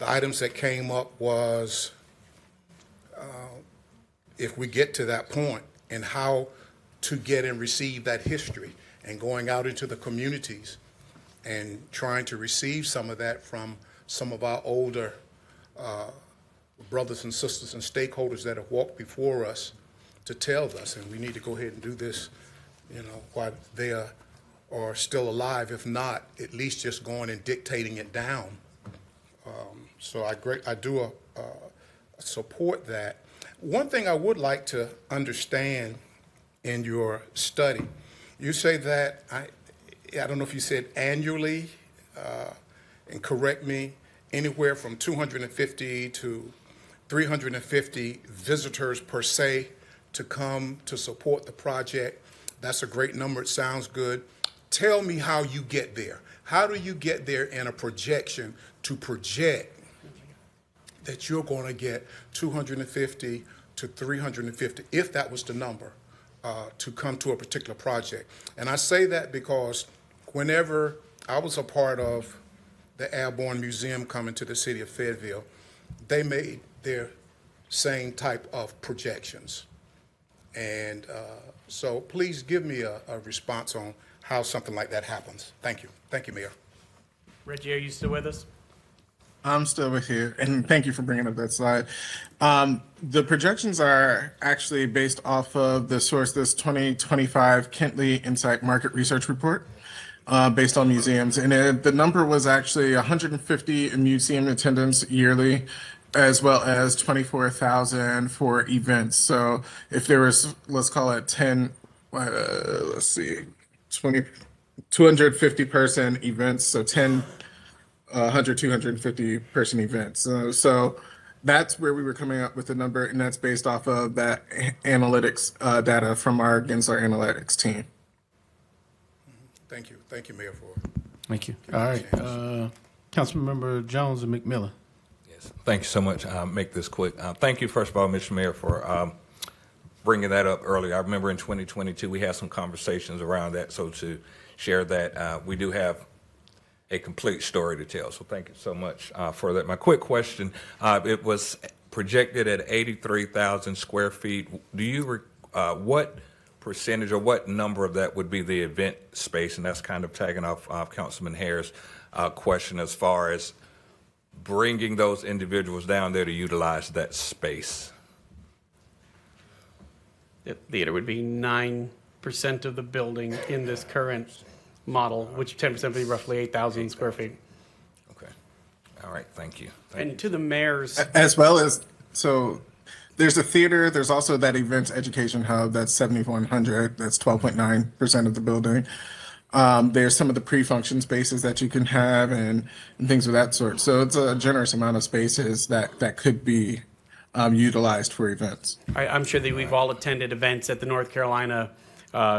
Speaker 2: items that came up was, if we get to that point, and how to get and receive that history, and going out into the communities and trying to receive some of that from some of our older brothers and sisters and stakeholders that have walked before us to tell us, and we need to go ahead and do this, while they are still alive, if not, at least just going and dictating it down. So I do support that. One thing I would like to understand in your study, you say that, I don't know if you said annually, and correct me, anywhere from 250 to 350 visitors per se to come to support the project. That's a great number. It sounds good. Tell me how you get there. How do you get there in a projection to project that you're going to get 250 to 350, if that was the number, to come to a particular project? And I say that because whenever I was a part of the Airborne Museum coming to the city of Fayetteville, they made their same type of projections. And so please give me a response on how something like that happens. Thank you. Thank you, Mayor.
Speaker 20: Reggie, are you still with us?
Speaker 5: I'm still with you, and thank you for bringing up that slide. The projections are actually based off of the source, this 2025 Kentley Insight Market Research Report, based on museums. And the number was actually 150 museum attendance yearly, as well as 24,000 for events. So if there was, let's call it 250 person events, so 250 person events. So that's where we were coming up with the number, and that's based off of that analytics data from our Gensler analytics team.
Speaker 2: Thank you. Thank you, Mayor, for.
Speaker 6: Thank you. All right. Councilmember Jones and McMillan.
Speaker 9: Yes. Thank you so much. I'll make this quick. Thank you, first of all, Mr. Mayor, for bringing that up earlier. I remember in 2022, we had some conversations around that. So to share that, we do have a complete story to tell. So thank you so much for that. My quick question, it was projected at 83,000 square feet. Do you, what percentage or what number of that would be the event space? And that's kind of tagging off Councilman Hare's question as far as bringing those individuals down there to utilize that space?
Speaker 20: The theater would be 9% of the building in this current model, which 10% would be roughly 8,000 square feet.
Speaker 9: Okay. All right. Thank you.
Speaker 20: And to the mayor's,
Speaker 5: As well as, so there's a theater, there's also that events education hub, that's 7,100, that's 12.9% of the building. There's some of the pre-function spaces that you can have and things of that sort. So it's a generous amount of spaces that could be utilized for events.
Speaker 20: I'm sure that we've all attended events at the North Carolina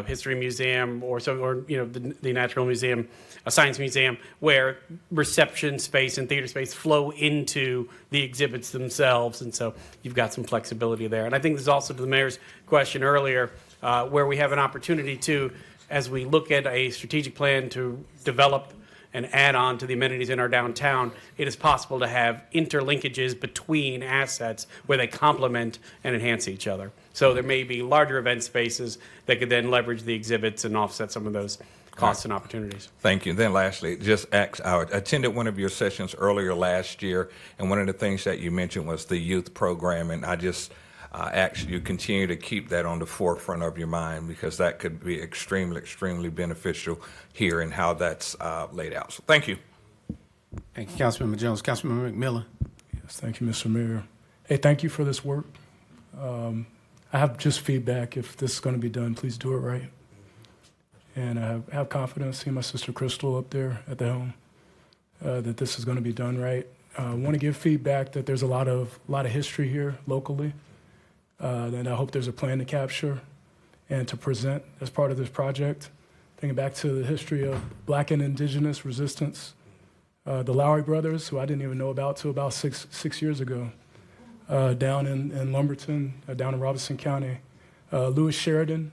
Speaker 20: History Museum or the Natural Museum, a Science Museum, where reception space and theater space flow into the exhibits themselves, and so you've got some flexibility there. And I think there's also, to the mayor's question earlier, where we have an opportunity to, as we look at a strategic plan to develop and add on to the amenities in our downtown, it is possible to have interlinkages between assets where they complement and enhance each other. So there may be larger event spaces that could then leverage the exhibits and offset some of those costs and opportunities.
Speaker 9: Thank you. Then lastly, I attended one of your sessions earlier last year, and one of the things that you mentioned was the youth program, and I just ask you continue to keep that on the forefront of your mind, because that could be extremely, extremely beneficial here in how that's laid out. So thank you.
Speaker 6: Thank you, Councilmember Jones. Councilmember McMillan.
Speaker 8: Yes, thank you, Mr. Mayor. Hey, thank you for this work. I have just feedback. If this is going to be done, please do it right. And I have confidence, seeing my sister Crystal up there at the helm, that this is going to be done right. I want to give feedback that there's a lot of history here locally, and I hope there's a plan to capture and to present as part of this project. Thinking back to the history of Black and Indigenous resistance, the Lowry brothers, who I didn't even know about till about six years ago, down in Lumberton, down in Robeson County. Lewis Sheridan,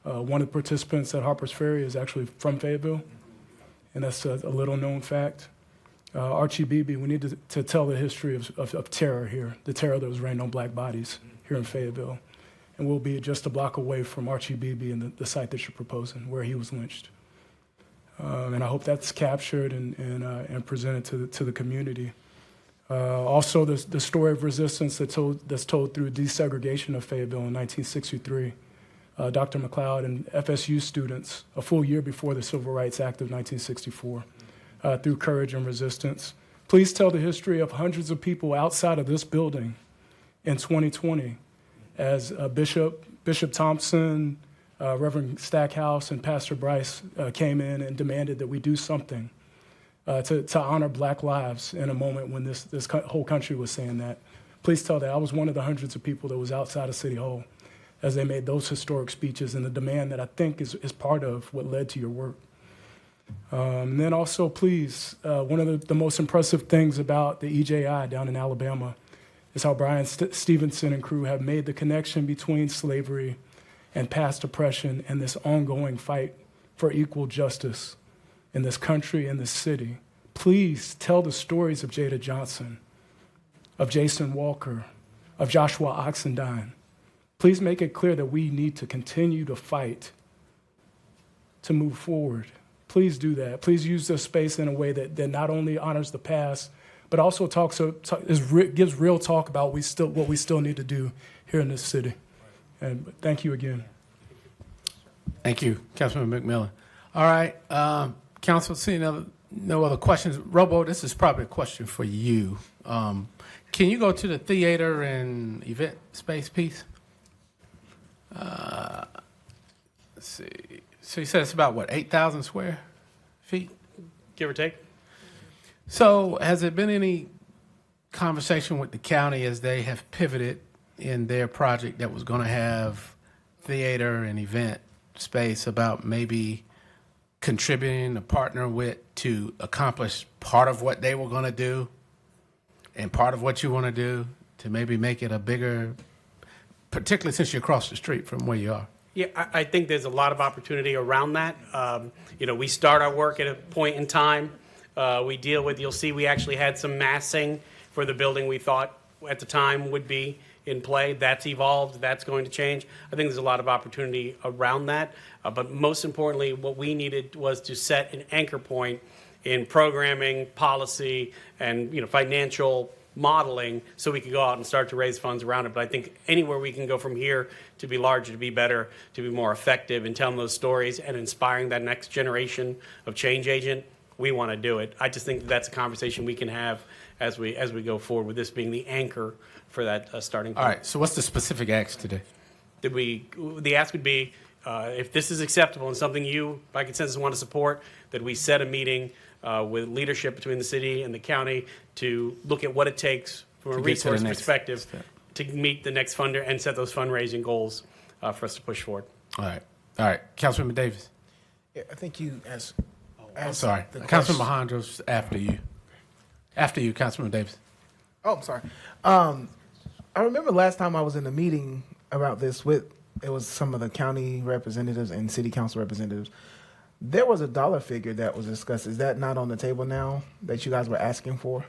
Speaker 8: one of the participants at Harper's Ferry, is actually from Fayetteville, and that's a little known fact. Archie Beebe, we need to tell the history of terror here, the terror that was rained on black bodies here in Fayetteville. And we'll be just a block away from Archie Beebe and the site that you're proposing, where he was lynched. And I hope that's captured and presented to the community. Also, the story of resistance that's told through desegregation of Fayetteville in 1963. Dr. McLeod and FSU students, a full year before the Civil Rights Act of 1964, through courage and resistance. Please tell the history of hundreds of people outside of this building in 2020, as Bishop Thompson, Reverend Stackhouse, and Pastor Bryce came in and demanded that we do something to honor black lives in a moment when this whole country was saying that. Please tell that I was one of the hundreds of people that was outside of City Hall as they made those historic speeches, and the demand that I think is part of what led to your work. And then also, please, one of the most impressive things about the EJI down in Alabama is how Brian Stevenson and crew have made the connection between slavery and past oppression and this ongoing fight for equal justice in this country and this city. Please tell the stories of Jada Johnson, of Jason Walker, of Joshua Oxendine. Please make it clear that we need to continue to fight to move forward. Please do that. Please use this space in a way that not only honors the past, but also gives real talk about what we still need to do here in this city. And thank you again.
Speaker 6: Thank you, Councilman McMillan. All right, Council, seeing no other questions. Robo, this is probably a question for you. Can you go to the theater and event space piece? Let's see. So you said it's about, 8,000 square feet?
Speaker 20: Give or take.
Speaker 6: So has there been any conversation with the county as they have pivoted in their project that was going to have theater and event space about maybe contributing to partner with to accomplish part of what they were going to do and part of what you want to do to maybe make it a bigger, particularly since you're across the street from where you are?
Speaker 20: Yeah, I think there's a lot of opportunity around that. We start our work at a point in time. You'll see we actually had some massing for the building we thought at the time would be in play. That's evolved. That's going to change. I think there's a lot of opportunity around that. But most importantly, what we needed was to set an anchor point in programming, policy, and financial modeling, so we can go out and start to raise funds around it. But I think anywhere we can go from here to be larger, to be better, to be more effective in telling those stories and inspiring that next generation of change agent, we want to do it. I just think that's a conversation we can have as we go forward, with this being the anchor for that starting point.
Speaker 6: All right, so what's the specific ask today?
Speaker 20: The ask would be, if this is acceptable and something you, by consensus, want to support, that we set a meeting with leadership between the city and the county to look at what it takes from a
Speaker 6: To get to the
Speaker 20: resource
Speaker 6: next
Speaker 20: perspective
Speaker 6: step.
Speaker 20: to meet the next funder and set those fundraising goals for us to push forward.
Speaker 6: All right, Councilmember Davis.
Speaker 14: Yeah, I think you asked.
Speaker 6: I'm sorry, Councilmember Hondros, after you. After you, Councilmember Davis.
Speaker 14: Oh, I'm sorry. I remember last time I was in a meeting about this it was some of the county representatives and city council representatives. There was a dollar figure that was discussed. Is that not on the table now that you guys were asking for?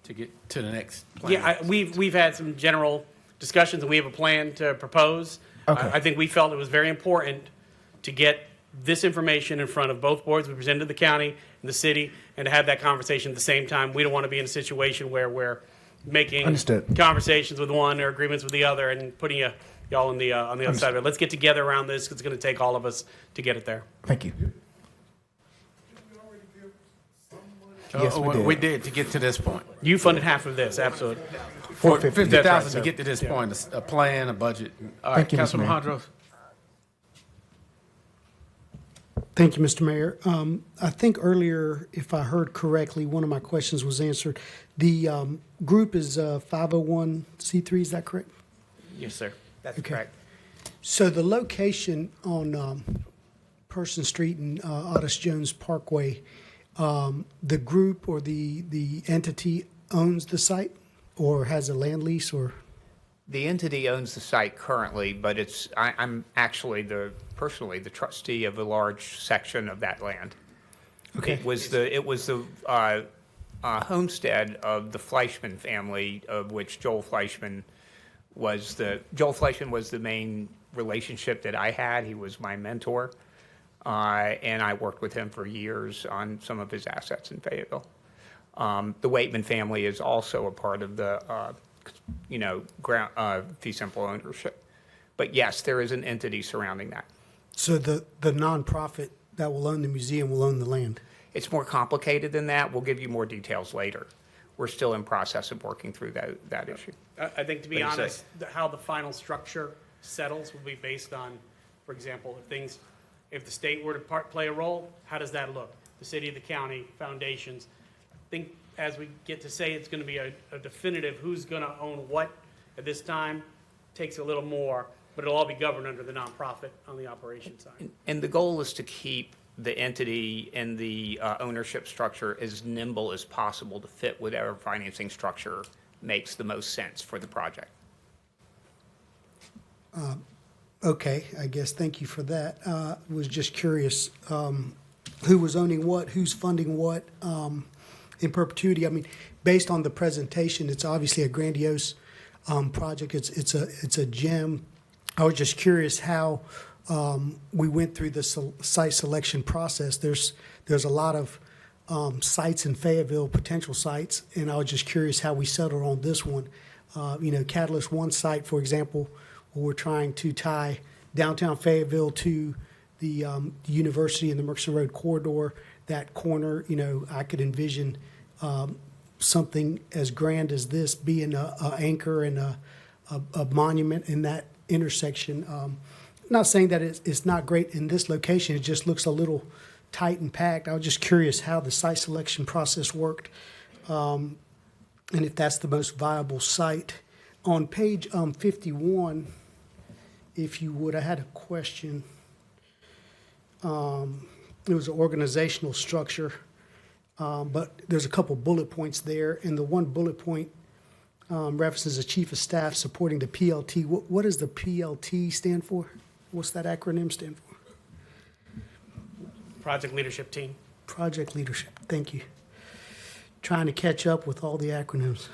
Speaker 6: To get to the next plan.
Speaker 20: Yeah, we've had some general discussions, and we have a plan to propose.
Speaker 14: Okay.
Speaker 20: I think we felt it was very important to get this information in front of both boards. We presented to the county and the city, and to have that conversation at the same time. We don't want to be in a situation where we're making
Speaker 14: Understood.
Speaker 20: conversations with one or agreements with the other and putting y'all on the other side of it. Let's get together around this. It's going to take all of us to get it there.
Speaker 14: Thank you.
Speaker 6: Yes, we did to get to this point.
Speaker 20: You funded half of this, absolutely.
Speaker 6: For
Speaker 20: That's
Speaker 6: $50,000
Speaker 20: right,
Speaker 6: to
Speaker 20: so-
Speaker 6: get to this
Speaker 20: yeah.
Speaker 6: point, a plan, a budget. All right,
Speaker 14: Thank you, Mr.
Speaker 6: Councilman
Speaker 14: Mayor.
Speaker 6: Hondros.
Speaker 10: Thank you, Mr. Mayor. I think earlier, if I heard correctly, one of my questions was answered. The group is 501c3, is that correct?
Speaker 20: Yes, sir.
Speaker 22: That's
Speaker 10: Okay.
Speaker 22: correct.
Speaker 10: So the location on Person Street and Otis Jones Parkway, the group or the entity owns the site or has a land lease or?
Speaker 22: The entity owns the site currently, but I'm actually personally the trustee of a large section of that land.
Speaker 10: Okay.
Speaker 22: It was the homestead of the Fleischman family, of which Joel Fleischman was the main relationship that I had. He was my mentor, and I worked with him for years on some of his assets in Fayetteville. The Waitman family is also a part of the fee simple ownership. But yes, there is an entity surrounding that.
Speaker 10: So the nonprofit that will own the museum will own the land?
Speaker 22: It's more complicated than that. We'll give you more details later. We're still in process of working through that issue.
Speaker 20: I think, to be
Speaker 22: What do you
Speaker 20: honest, how the final structure settles will be based on, for example, if the state were to play a role, how does that look? The city, the county, foundations. I think as we get to say it's going to be a definitive who's going to own what at this time takes a little more, but it'll all be governed under the nonprofit on the operation side.
Speaker 22: And the goal is to keep the entity and the ownership structure as nimble as possible to fit whatever financing structure makes the most sense for the project.
Speaker 10: Okay, I guess, thank you for that. Was just curious, who was owning what, who's funding what, in perpetuity? I mean, based on the presentation, it's obviously a grandiose project. It's a gem. I was just curious how we went through the site selection process. There's a lot of sites in Fayetteville, potential sites, and I was just curious how we settled on this one. Catalyst One site, for example, where we're trying to tie downtown Fayetteville to the university and the Murchison Road corridor. That corner, I could envision something as grand as this being a anchor and a monument in that intersection. Not saying that it's not great in this location. It just looks a little tight and packed. I was just curious how the site selection process worked, and if that's the most viable site. On page 51, if you would, I had a question. It was an organizational structure, but there's a couple bullet points there, and the one bullet point references a chief of staff supporting the PLT. What does the PLT stand for? What's that acronym stand for?
Speaker 20: Project Leadership Team.
Speaker 10: Project Leadership, thank you. Trying to catch up with all the acronyms.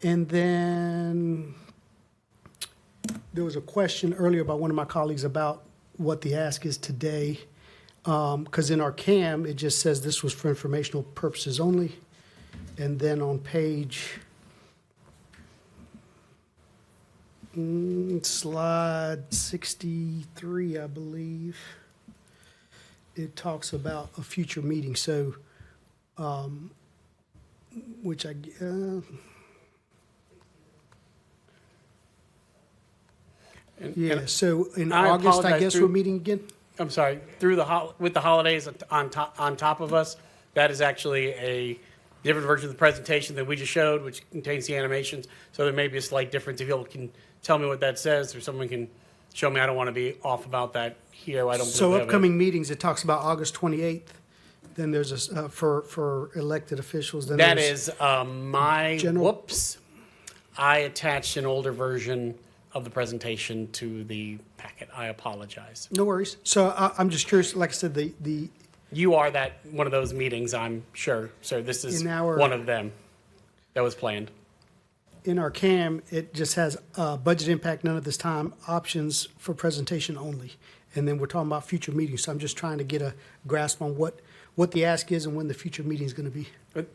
Speaker 10: And then there was a question earlier by one of my colleagues about what the ask is today. Because in our CAM, it just says this was for informational purposes only. And then on page, slide 63, I believe, it talks about a future meeting. So, which I, yeah, so in
Speaker 20: I
Speaker 10: August, I
Speaker 20: apologize
Speaker 10: guess
Speaker 20: through-
Speaker 10: we're meeting again?
Speaker 20: I'm sorry, with the holidays on top of us, that is actually a different version of the presentation that we just showed, which contains the animations. So there may be a slight difference. If you can tell me what that says, or someone can show me, I don't want to be off about that here. I don't.
Speaker 10: So
Speaker 20: believe we have it.
Speaker 10: upcoming meetings, it talks about August 28th. Then there's a, for elected officials. Then
Speaker 20: That
Speaker 10: there's
Speaker 20: is my,
Speaker 10: general-
Speaker 20: whoops. I attached an older version of the presentation to the packet. I apologize.
Speaker 10: No worries. So I'm just curious, like I said, the
Speaker 20: You are that, one of those meetings, I'm sure. So this is
Speaker 10: In our-
Speaker 20: one of them that was planned.
Speaker 10: in our CAM, it just has budget impact, none at this time, options for presentation only. And then we're talking about future meetings. So I'm just trying to get a grasp on what the ask is and when the future meeting is going to be.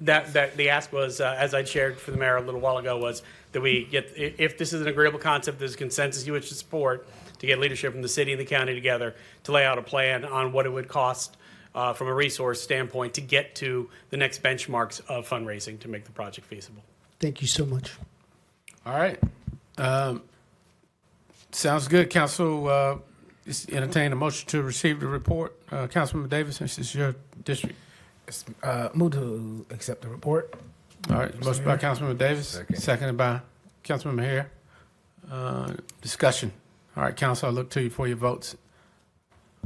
Speaker 20: That the ask was, as I shared for the mayor a little while ago, was that we get, if this is an agreeable concept, there's consensus you wish to support, to get leadership from the city and the county together to lay out a plan on what it would cost from a resource standpoint to get to the next benchmarks of fundraising to make the project feasible.
Speaker 10: Thank you so much.
Speaker 6: All right. Sounds good, Council. Just entertain a motion to receive the report. Councilman Davis, this is your district.
Speaker 14: Move to accept the report.
Speaker 6: All right, motion by Councilman Davis, seconded by Councilman Hare. Discussion. All right, Council, I look to you for your votes.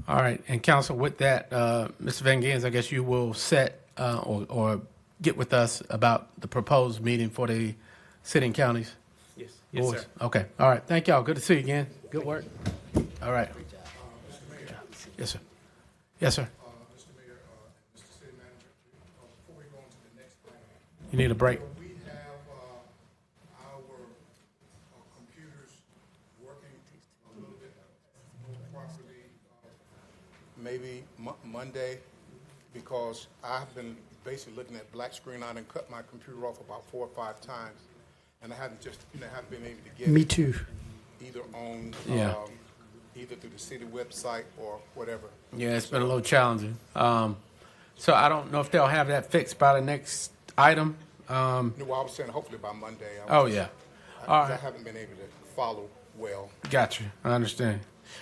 Speaker 6: All right, and Council, with that, Mr. Van Gens, I guess you will set or get with us about the proposed meeting for the city and counties.
Speaker 20: Yes.
Speaker 6: Boards. Okay, all right, thank y'all. Good to see you again. Good work. All right. Yes, sir. Yes, sir.
Speaker 2: Mr. Mayor, Mr. City Manager, before we go on to the next item,
Speaker 6: You need a break.
Speaker 2: we have our computers working a little bit more properly, maybe Monday, because I've been basically looking at black screen. I done cut my computer off about 4 or 5 times, and I haven't haven't been able to get
Speaker 10: Me
Speaker 2: it
Speaker 10: too.
Speaker 2: either on
Speaker 6: Yeah.
Speaker 2: either through the city website or whatever.
Speaker 6: Yeah, it's been a little challenging. So I don't know if they'll have that fixed by the next item.
Speaker 2: No, well, I was saying hopefully by Monday.
Speaker 6: Oh, yeah. All
Speaker 2: I
Speaker 6: right.
Speaker 2: haven't been able to follow well.
Speaker 6: Got you. I understand.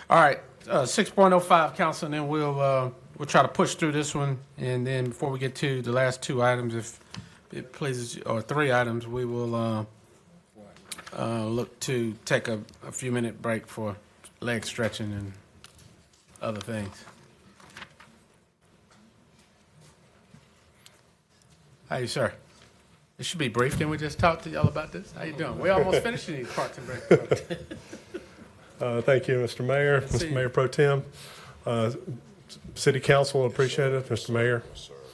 Speaker 6: All right, 6.05, Council, and then we'll try to push through this one. And then before we get to the last 2 items, if it pleases, or 3 items, we will look to take a few minute break for leg stretching and other things. How you, sir? It should be brief. Can we just talk to y'all about this? How you doing? We almost finished these parks and breaks.
Speaker 12: Thank you, Mr. Mayor, Mr. Mayor Pro Tem. City Council, appreciate it, Mr. Mayor.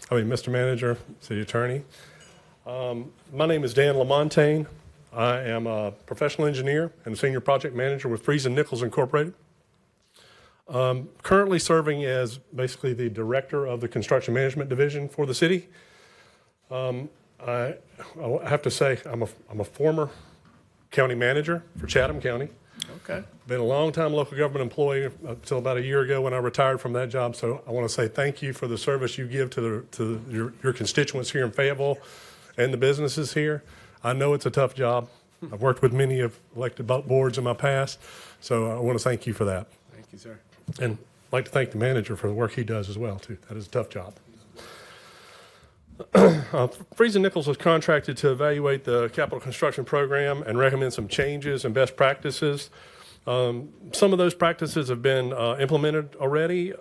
Speaker 12: Mr. Manager, City Attorney. My name is Dan Lamontagne. I am a professional engineer and senior project manager with Freese and Nichols Incorporated. Currently serving as basically the director of the construction management division for the city. I have to say I'm a former county manager for Chatham County.
Speaker 6: Okay.
Speaker 12: Been a long time local government employee until about a year ago when I retired from that job. So I want to say thank you for the service you give to your constituents here in Fayetteville and the businesses here. I know it's a tough job. I've worked with many of elected boards in my past, so I want to thank you for that.
Speaker 6: Thank you, sir.
Speaker 12: And I'd like to thank the manager for the work he does as well, too. That is a tough job. Freese and Nichols was contracted to evaluate the capital construction program and recommend some changes and best practices. Some of those practices have been implemented already.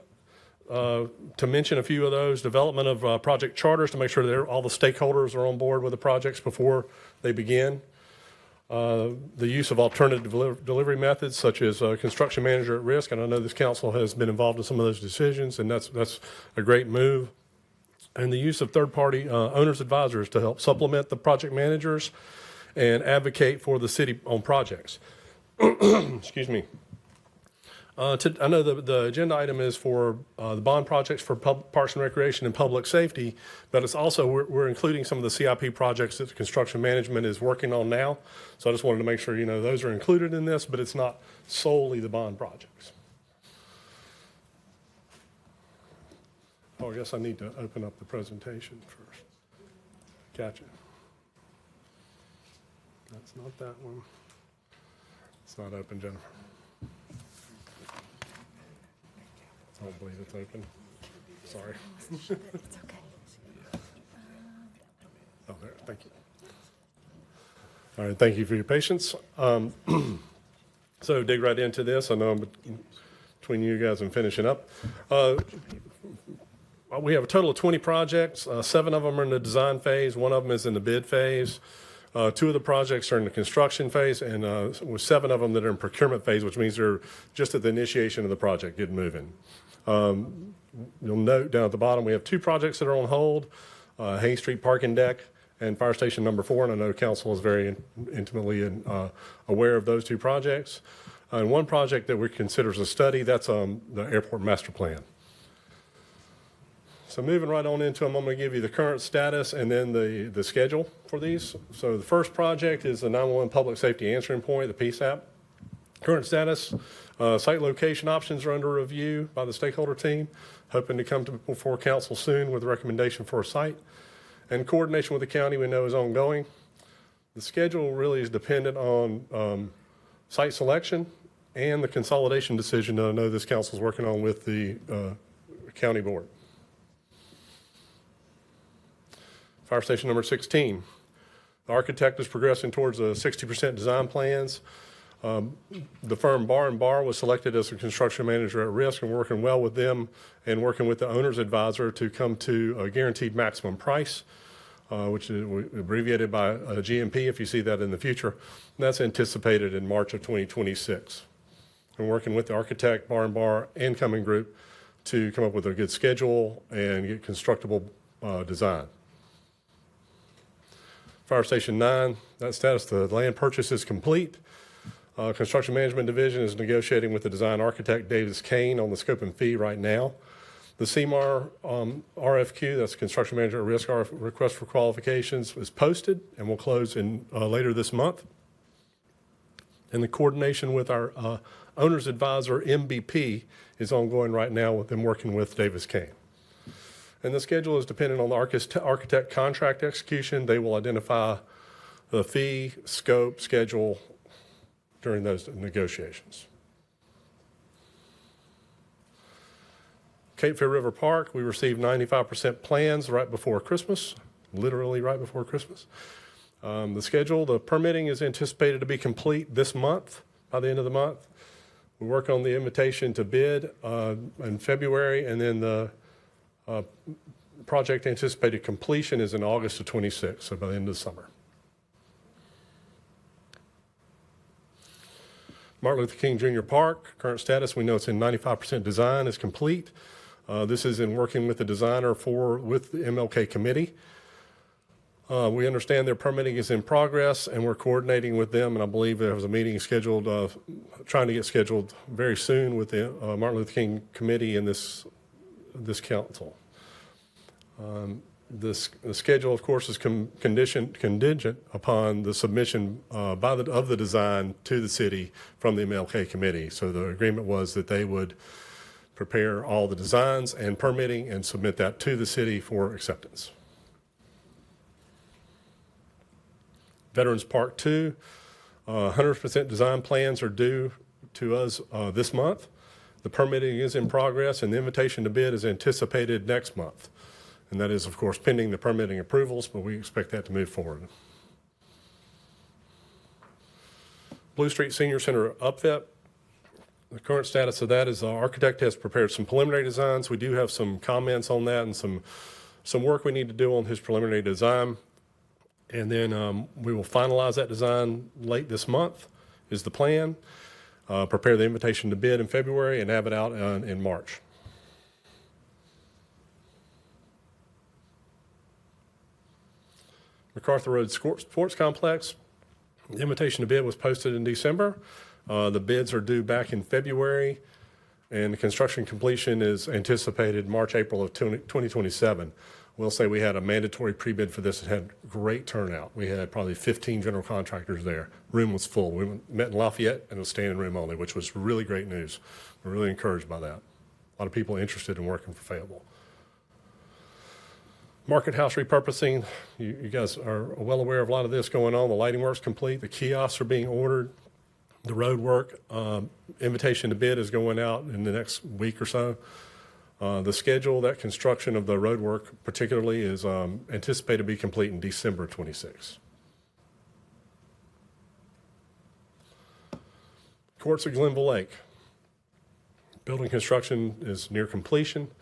Speaker 12: To mention a few of those, development of project charters to make sure that all the stakeholders are on board with the projects before they begin. The use of alternative delivery methods such as construction manager at risk, and I know this council has been involved in some of those decisions, and that's a great move. And the use of third-party owners advisors to help supplement the project managers and advocate for the city on projects. Excuse me. I know the agenda item is for the bond projects for Parks and Recreation and Public Safety, but it's also, we're including some of the CIP projects that the construction management is working on now. So I just wanted to make sure, those are included in this, but it's not solely the bond projects. Oh, I guess I need to open up the presentation first. Gotcha. That's not that one. It's not open, Jennifer. I don't believe it's open. Sorry.
Speaker 15: It's okay.
Speaker 12: Oh, there, thank you. All right, thank you for your patience. So dig right into this. I know I'm between you guys and finishing up. We have a total of 20 projects. 7 of them are in the design phase. 1 of them is in the bid phase. 2 of the projects are in the construction phase, and with 7 of them that are in procurement phase, which means they're just at the initiation of the project, getting moving. You'll note down at the bottom, we have 2 projects that are on hold, Hayes Street Parking Deck and Fire Station number 4, and I know council is very intimately aware of those 2 projects. And 1 project that we consider as a study, that's the airport master plan. So moving right on into them, I'm going to give you the current status and then the schedule for these. So the first project is the 911 Public Safety Answering Point, the PSAP. Current status, site location options are under review by the stakeholder team, hoping to come before council soon with a recommendation for a site. And coordination with the county we know is ongoing. The schedule really is dependent on site selection and the consolidation decision that I know this council is working on with the county board. Fire station number 16. The architect is progressing towards the 60% design plans. The firm Bar & Bar was selected as a construction manager at risk, and working well with them and working with the owner's advisor to come to a guaranteed maximum price, which is abbreviated by GMP if you see that in the future. And that's anticipated in March of 2026. And working with the architect, Bar & Bar, and Cumming Group to come up with a good schedule and get constructible design. Fire Station 9, that status, the land purchase is complete. Construction Management Division is negotiating with the design architect, Davis Kane, on the scope and fee right now. The CMAR RFQ, that's Construction Manager at Risk Request for Qualifications, is posted and will close in later this month. And the coordination with our owner's advisor, MBP, is ongoing right now with them working with Davis Kane. And the schedule is dependent on the architect contract execution. They will identify the fee, scope, schedule during those negotiations. Cape Fear River Park, we received 95% plans right before Christmas, literally right before Christmas. The schedule, the permitting is anticipated to be complete this month, by the end of the month. We work on the invitation to bid in February, and then the project anticipated completion is in August of 26, so by the end of the summer. Martin Luther King Jr. Park, current status, we know it's in 95% design, is complete. This is in working with the designer with the MLK committee. We understand their permitting is in progress, and we're coordinating with them, and I believe there was a meeting scheduled, trying to get scheduled very soon with the Martin Luther King committee and this council. The schedule, of course, is contingent upon the submission of the design to the city from the MLK committee. So the agreement was that they would prepare all the designs and permitting and submit that to the city for acceptance. Veterans Park 2, 100% design plans are due to us this month. The permitting is in progress, and the invitation to bid is anticipated next month. And that is, of course, pending the permitting approvals, but we expect that to move forward. Blue Street Senior Center upfit. The current status of that is the architect has prepared some preliminary designs. We do have some comments on that and some work we need to do on his preliminary design. And then we will finalize that design late this month is the plan. Prepare the invitation to bid in February and have it out in March. MacArthur Road Sports Complex, the invitation to bid was posted in December. The bids are due back in February. And the construction completion is anticipated March, April of 2027. We'll say we had a mandatory pre-bid for this and had great turnout. We had probably 15 general contractors there. Room was full. We met in Lafayette and it was standing room only, which was really great news. We're really encouraged by that. A lot of people interested in working for Fayetteville. Market house repurposing, you guys are well aware of a lot of this going on. The lighting work's complete. The kiosks are being ordered. The road work, invitation to bid is going out in the next week or so. The schedule, that construction of the road work particularly is anticipated to be complete in December 26. Courts at Glenville Lake. Building construction is near completion.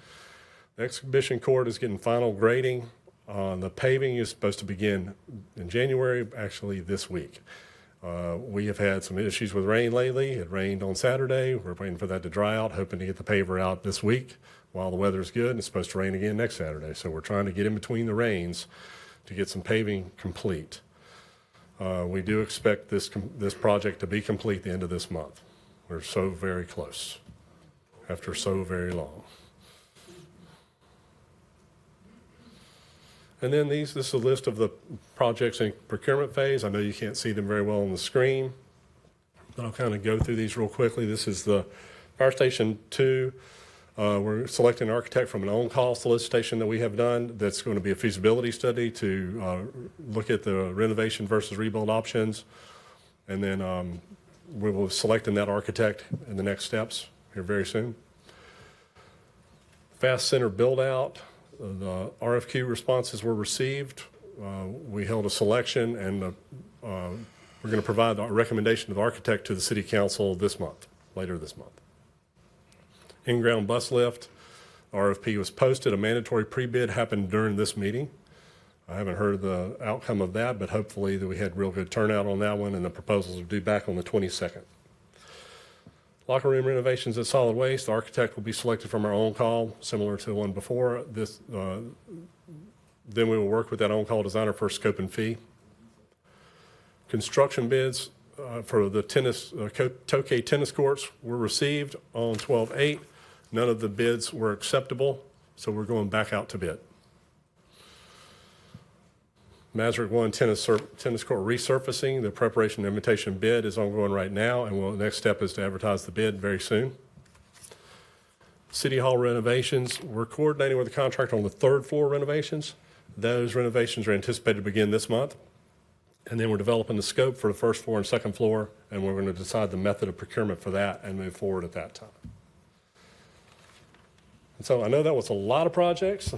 Speaker 12: The exhibition court is getting final grading. The paving is supposed to begin in January, actually this week. We have had some issues with rain lately. It rained on Saturday. We're waiting for that to dry out, hoping to get the paver out this week while the weather's good. And it's supposed to rain again next Saturday. So we're trying to get in between the rains to get some paving complete. We do expect this project to be complete the end of this month. We're so very close after so very long. And then this is a list of the projects in procurement phase. I know you can't see them very well on the screen, but I'll kind of go through these real quickly. This is the Fire Station 2. We're selecting an architect from an on-call solicitation that we have done. That's going to be a feasibility study to look at the renovation versus rebuild options. And then we will select that architect in the next steps here very soon. Fast Center build-out. The RFQ responses were received. We held a selection, and we're going to provide the recommendation of the architect to the City Council later this month. In-ground bus lift, RFP was posted. A mandatory pre-bid happened during this meeting. I haven't heard the outcome of that, but hopefully that we had real good turnout on that one, and the proposals are due back on the 22nd. Locker room renovations at Solid Waste. The architect will be selected from our on-call, similar to the one before. Then we will work with that on-call designer for scope and fee. Construction bids for the Tokay tennis courts were received on 12/8. None of the bids were acceptable, so we're going back out to bid. Mazurk 1 tennis court resurfacing. The preparation and invitation bid is ongoing right now, and the next step is to advertise the bid very soon. City Hall renovations. We're coordinating with the contractor on the third floor renovations. Those renovations are anticipated to begin this month. And then we're developing the scope for the first floor and second floor, and we're going to decide the method of procurement for that and move forward at that time. And so I know that was a lot of projects.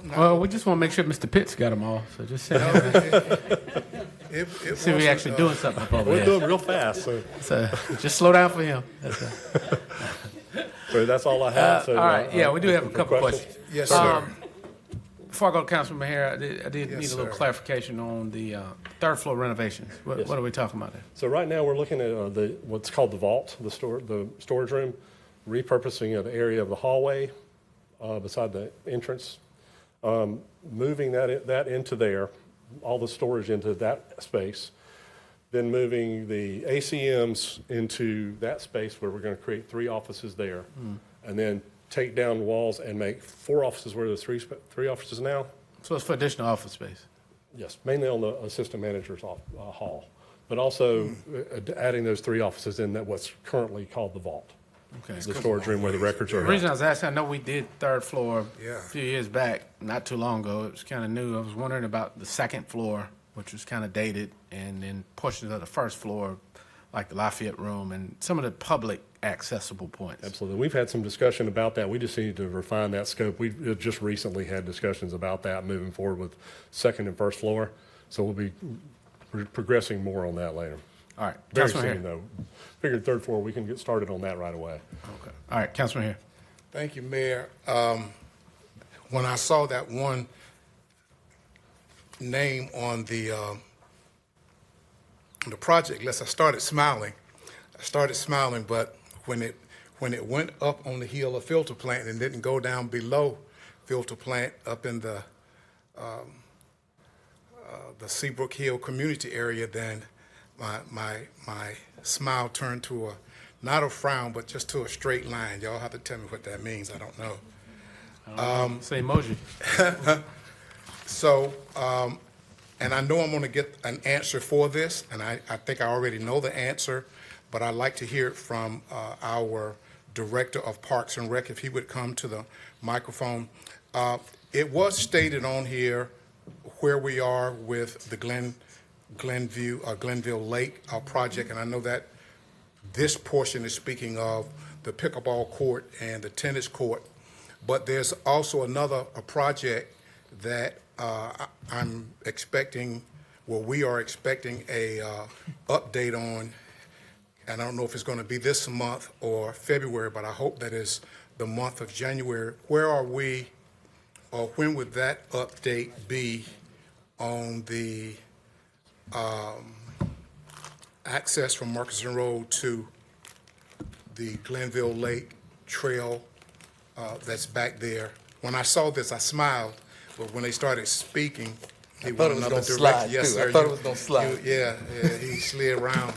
Speaker 6: Well, we just want to make sure Mr. Pitts got them all. So just say see if we're actually doing something up over
Speaker 12: We're
Speaker 6: there.
Speaker 12: doing real fast.
Speaker 6: So just slow down for him.
Speaker 12: So that's all I have.
Speaker 6: All right. Yeah, we do have a couple questions.
Speaker 19: Yes, sir.
Speaker 6: Before I go to Councilman Maher, I did
Speaker 19: Yes,
Speaker 6: need a little
Speaker 19: sir.
Speaker 6: clarification on the third floor renovations. What are we talking about there?
Speaker 12: So right now we're looking at what's called the vault, the storage room, repurposing of the area of the hallway beside the entrance, moving that into there, all the storage into that space, then moving the ACMs into that space where we're going to create 3 offices there, and then take down walls and make 4 offices where there's 3 offices now.
Speaker 6: So it's for additional office space.
Speaker 12: Yes, mainly on the assistant manager's hall, but also adding those 3 offices in that what's currently called the vault.
Speaker 6: Okay.
Speaker 12: The storage room where the records are.
Speaker 6: The reason I was asking, I know we did third floor
Speaker 19: Yeah.
Speaker 6: a few years back, not too long ago. It was kind of new. I was wondering about the second floor, which was kind of dated, and then portions of the first floor, like the Lafayette room and some of the public accessible points.
Speaker 12: Absolutely. We've had some discussion about that. We just need to refine that scope. We've just recently had discussions about that moving forward with second and first floor. So we'll be progressing more on that later.
Speaker 6: All right.
Speaker 12: Very
Speaker 6: Councilman
Speaker 12: soon,
Speaker 6: Hare.
Speaker 12: though. Figured third floor, we can get started on that right away.
Speaker 6: Okay. All right. Councilman Hare.
Speaker 2: Thank you, Mayor. When I saw that one name on the project list, I started smiling. But when it went up on the hill of filter plant and didn't go down below filter plant up in the Seabrook Hill community area, then my smile turned to not a frown, but just to a straight line. Y'all have to tell me what that means. I don't know.
Speaker 6: Say emoji.
Speaker 2: So, and I know I'm going to get an answer for this, and I think I already know the answer, but I'd like to hear it from our Director of Parks and Rec, if he would come to the microphone. It was stated on here where we are with the Glenville Lake project, and I know that this portion is speaking of the pickleball court and the tennis court, but there's also a project that I'm expecting, well, we are expecting a update on, and I don't know if it's going to be this month or February, but I hope that is the month of January. Where are we, or when would that update be on the access from Murchison Road to the Glenville Lake Trail that's back there? When I saw this, I smiled, but when they started speaking,
Speaker 11: I thought it was going to slide,
Speaker 2: yes,
Speaker 11: too.
Speaker 2: sir.
Speaker 11: I thought it was going to slide.
Speaker 2: Yeah, he slid around.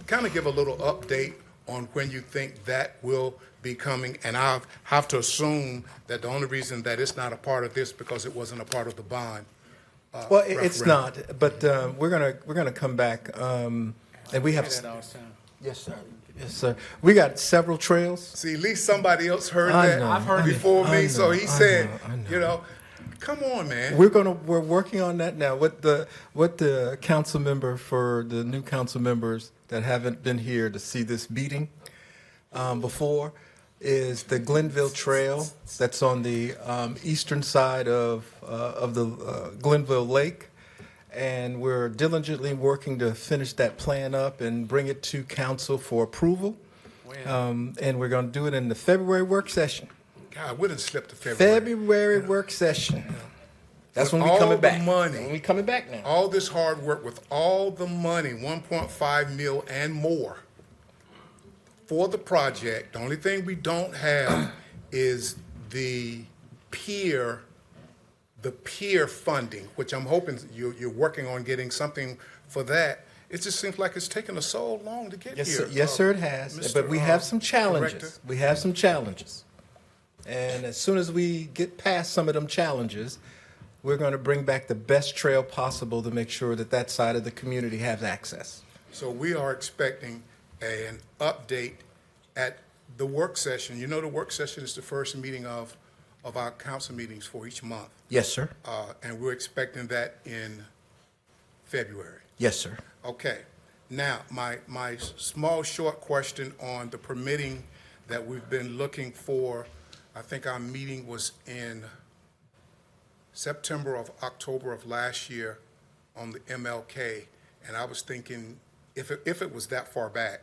Speaker 2: Kind of give a little update on when you think that will be coming, and I have to assume that the only reason that it's not a part of this because it wasn't a part of the bond.
Speaker 11: Well, it's
Speaker 2: referendum.
Speaker 11: not, but we're gonna come back, and we have. Yes, sir. Yes, sir. We got several trails.
Speaker 2: See, at least somebody else heard
Speaker 11: I
Speaker 2: that
Speaker 11: know, I've heard
Speaker 2: before
Speaker 11: it.
Speaker 2: me,
Speaker 11: I
Speaker 2: so
Speaker 11: know,
Speaker 2: he
Speaker 11: I
Speaker 2: said,
Speaker 11: know.
Speaker 2: you know, come on, man.
Speaker 11: We're working on that now. What the council member, for the new council members that haven't been here to see this meeting before, is the Glenville Trail that's on the eastern side of the Glenville Lake. And we're diligently working to finish that plan up and bring it to council for approval. And we're going to do it in the February work session.
Speaker 2: God, we done slipped to February.
Speaker 11: February work session. That's
Speaker 2: With
Speaker 11: when we coming back.
Speaker 2: all the money,
Speaker 11: When we coming back now.
Speaker 2: all this hard work with all the money, 1.5 mil and more for the project. The only thing we don't have is the peer funding, which I'm hoping you're working on getting something for that. It just seems like it's taken us so long to get
Speaker 11: Yes,
Speaker 2: here.
Speaker 11: sir. Yes, sir, it has.
Speaker 2: Mr.
Speaker 11: But we have some challenges.
Speaker 2: Director.
Speaker 11: We have some challenges. And as soon as we get past some of them challenges, we're going to bring back the best trail possible to make sure that that side of the community has access.
Speaker 2: So we are expecting an update at the work session. You know, the work session is the first meeting of our council meetings for each month.
Speaker 11: Yes, sir.
Speaker 2: And we're expecting that in February.
Speaker 11: Yes, sir.
Speaker 2: Okay. Now, my small, short question on the permitting that we've been looking for. I think our meeting was in September of October of last year on the MLK, and I was thinking if it was that far back,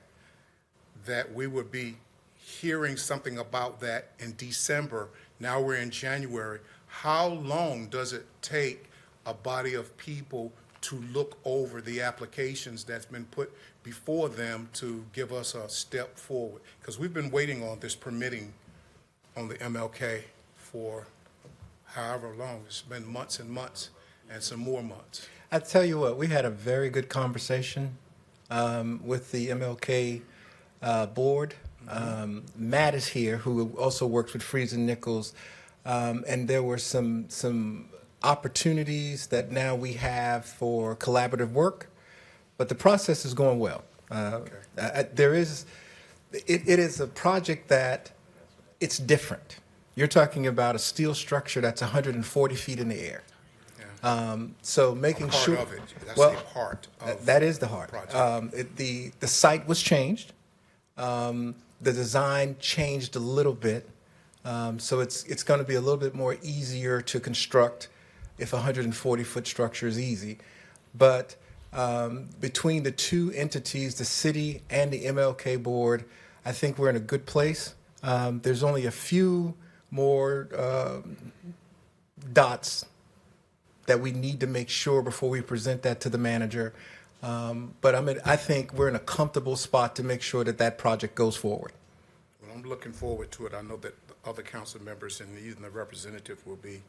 Speaker 2: that we would be hearing something about that in December. Now we're in January. How long does it take a body of people to look over the applications that's been put before them to give us a step forward? Because we've been waiting on this permitting on the MLK for however long. It's been months and months and some more months.
Speaker 11: I tell you what, we had a very good conversation with the MLK board. Matt is here, who also works with Freeze and Nichols, and there were some opportunities that now we have for collaborative work, but the process is going well. It is a project that it's different. You're talking about a steel structure that's 140 feet in the air. So making sure
Speaker 2: Part of it. That's
Speaker 11: well,
Speaker 2: the heart of
Speaker 11: that is the heart.
Speaker 2: project.
Speaker 11: The site was changed. The design changed a little bit. So it's going to be a little bit more easier to construct if a 140-foot structure is easy. But between the two entities, the city and the MLK board, I think we're in a good place. There's only a few more dots that we need to make sure before we present that to the manager. But I think we're in a comfortable spot to make sure that project goes forward.
Speaker 2: Well, I'm looking forward to it. I know that the other council members and even the representative will be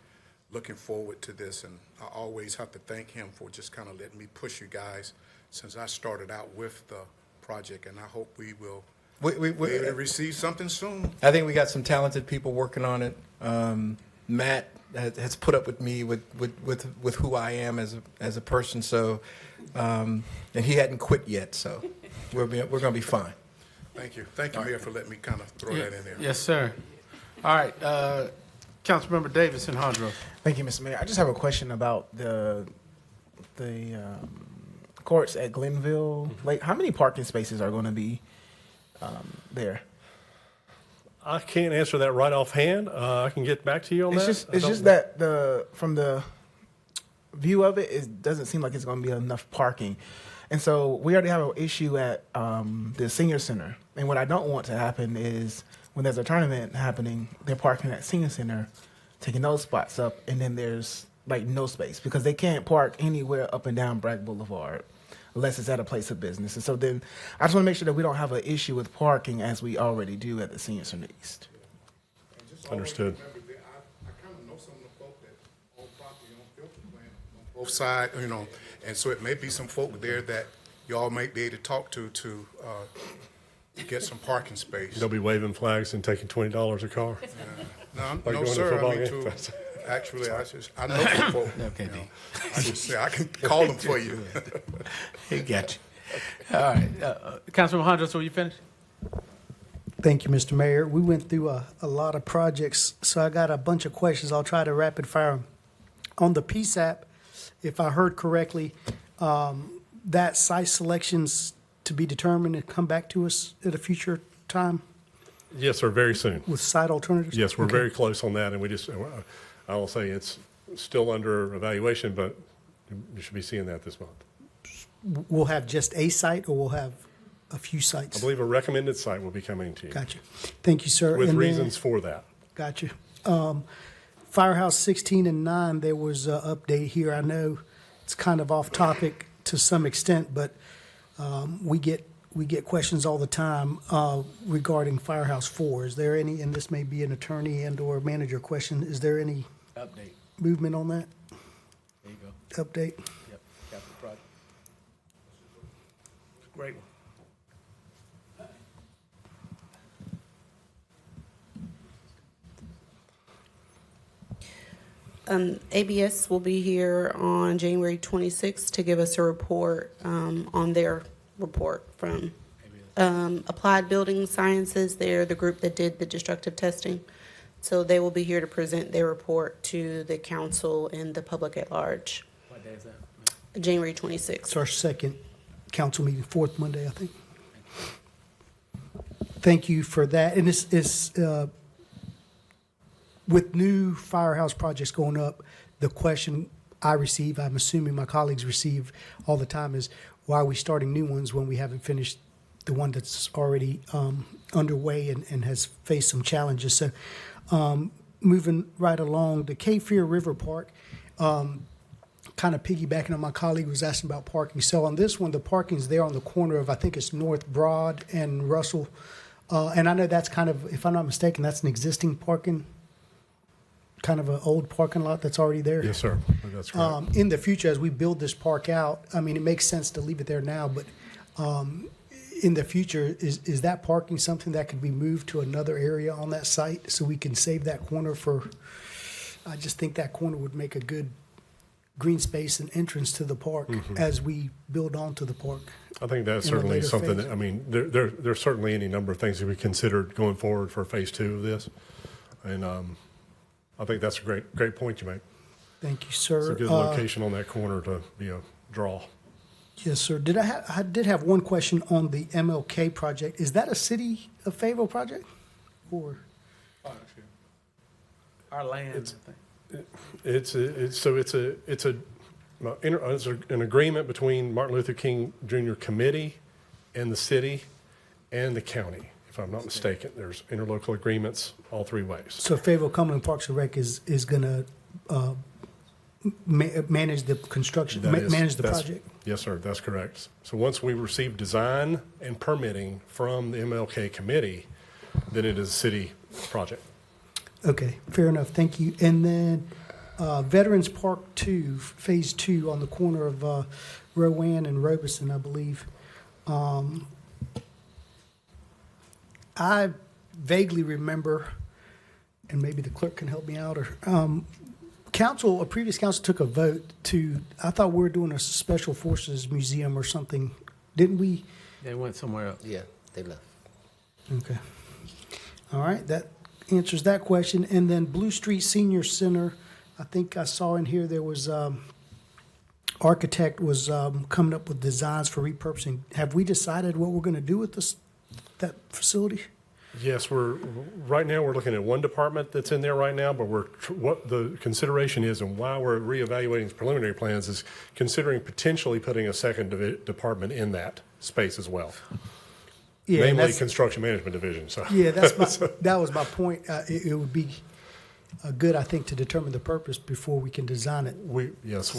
Speaker 2: looking forward to this, and I always have to thank him for just kind of letting me push you guys since I started out with the project, and I hope we will
Speaker 11: We-
Speaker 2: be able to receive something soon.
Speaker 11: I think we got some talented people working on it. Matt has put up with me with who I am as a person. So, and he hadn't quit yet. So, we're gonna be fine.
Speaker 2: Thank you, Mayor, for letting me kind of throw that in there.
Speaker 6: Yes, sir. All right, Councilmember Davis and Hondros.
Speaker 14: Thank you, Mr. Mayor. I just have a question about the courts at Glenville. Like, how many parking spaces are going to be there?
Speaker 12: I can't answer that right offhand. I can get back to you on that.
Speaker 14: It's just that from the view of it, it doesn't seem like it's going to be enough parking. And so we already have an issue at the senior center. And what I don't want to happen is when there's a tournament happening, they're parking at senior center, taking those spots up, and then there's like no space because they can't park anywhere up and down Bragg Boulevard unless it's at a place of business. And so then I just want to make sure that we don't have an issue with parking as we already do at the senior center east.
Speaker 12: Understood.
Speaker 2: I kind of know some of the folk that own property on Filter Plant on both sides, and so it may be some folk there that y'all might be able to talk to get some parking space.
Speaker 12: They'll be waving flags and taking $20 a car.
Speaker 2: No,
Speaker 12: Like
Speaker 2: no,
Speaker 12: going to
Speaker 2: sir.
Speaker 12: football
Speaker 2: I mean,
Speaker 12: games.
Speaker 2: actually, I know some folk. I should say I can call them for you.
Speaker 6: He got you. All right, Councilmember Hondros, will you finish?
Speaker 10: Thank you, Mr. Mayor. We went through a lot of projects, so I got a bunch of questions. I'll try to rapid fire them. On the PSAP, if I heard correctly, that site selection's to be determined and come back to us at a future time
Speaker 12: Yes, sir, very soon.
Speaker 10: with site alternatives?
Speaker 12: Yes, we're
Speaker 10: Okay.
Speaker 12: very close on that, and I will say it's still under evaluation, but you should be seeing that this month.
Speaker 10: We'll have just a site, or we'll have a few
Speaker 12: I
Speaker 10: sites?
Speaker 12: believe a recommended site will be coming to you.
Speaker 10: Gotcha. Thank you, sir.
Speaker 12: With
Speaker 10: And then-
Speaker 12: reasons for that.
Speaker 10: Gotcha. Firehouse 16 and 9, there was an update here. I know it's kind of off topic to some extent, but we get questions all the time regarding Firehouse 4. Is there any, and this may be an attorney and/or manager question, is there any
Speaker 6: Update.
Speaker 10: movement on that
Speaker 6: There you go.
Speaker 10: update?
Speaker 6: Yep, capital project. Great one.
Speaker 16: ABS will be here on January 26th to give us a report on their report from Applied Building Sciences. They're the group that did the destructive testing. So they will be here to present their report to the council and the public at large.
Speaker 6: What day is that?
Speaker 16: January 26th.
Speaker 10: It's our second council meeting, fourth Monday, I think. Thank you for that. And it's with new firehouse projects going up, the question I receive, I'm assuming my colleagues receive all the time, is why are we starting new ones when we haven't finished the one that's already underway and has faced some challenges? So moving right along, the Cape Fear River Park, kind of piggybacking on my colleague who was asking about parking. So on this one, the parking's there on the corner of, I think it's North Broad and Russell. And I know that's kind of, if I'm not mistaken, that's an existing parking, kind of an old parking lot that's already there.
Speaker 12: Yes, sir. That's correct.
Speaker 10: In the future, as we build this park out, I mean, it makes sense to leave it there now, but in the future, is that parking something that could be moved to another area on that site so we can save that corner for, I just think that corner would make a good green space and entrance to the park as we build onto the park.
Speaker 12: I think that's
Speaker 10: in a
Speaker 12: certainly
Speaker 10: later
Speaker 12: something,
Speaker 10: phase.
Speaker 12: that, I mean, there's certainly any number of things that we considered going forward for phase 2 of this. And I think that's a great point you make.
Speaker 10: Thank you, sir.
Speaker 12: It's a good location on that corner to be a draw.
Speaker 10: Yes, sir. I did have one question on the MLK project. Is that a city of Fayetteville project? Or
Speaker 6: Our land, I think.
Speaker 12: It's an agreement between Martin Luther King Jr. Committee and the city and the county, if I'm not mistaken. There's interlocal agreements all three ways.
Speaker 10: so Fayetteville Cumberland Parks and Rec is going to manage the construction, manage the project?
Speaker 12: Yes, sir, that's correct. So once we receive design and permitting from the MLK committee, then it is a city project.
Speaker 10: Okay, fair enough. Thank you. And then Veterans Park 2, Phase 2 on the corner of Rowan and Robeson, I believe. I vaguely remember, and maybe the clerk can help me out, or a previous council took a vote to, I thought we were doing a Special Forces Museum or something. Didn't we?
Speaker 6: They went somewhere else.
Speaker 1: Yeah, they left.
Speaker 10: Okay. All right, that answers that question. And then Blue Street Senior Center, I think I saw in here there was, architect was coming up with designs for repurposing. Have we decided what we're going to do with that facility?
Speaker 12: Yes, right now we're looking at one department that's in there right now, but what the consideration is and why we're reevaluating preliminary plans is considering potentially putting a second department in that space as well.
Speaker 10: Yeah,
Speaker 12: namely construction management division. So
Speaker 10: yeah, that was my point. It would be good, I think, to determine the purpose before we can design it.
Speaker 12: Yes,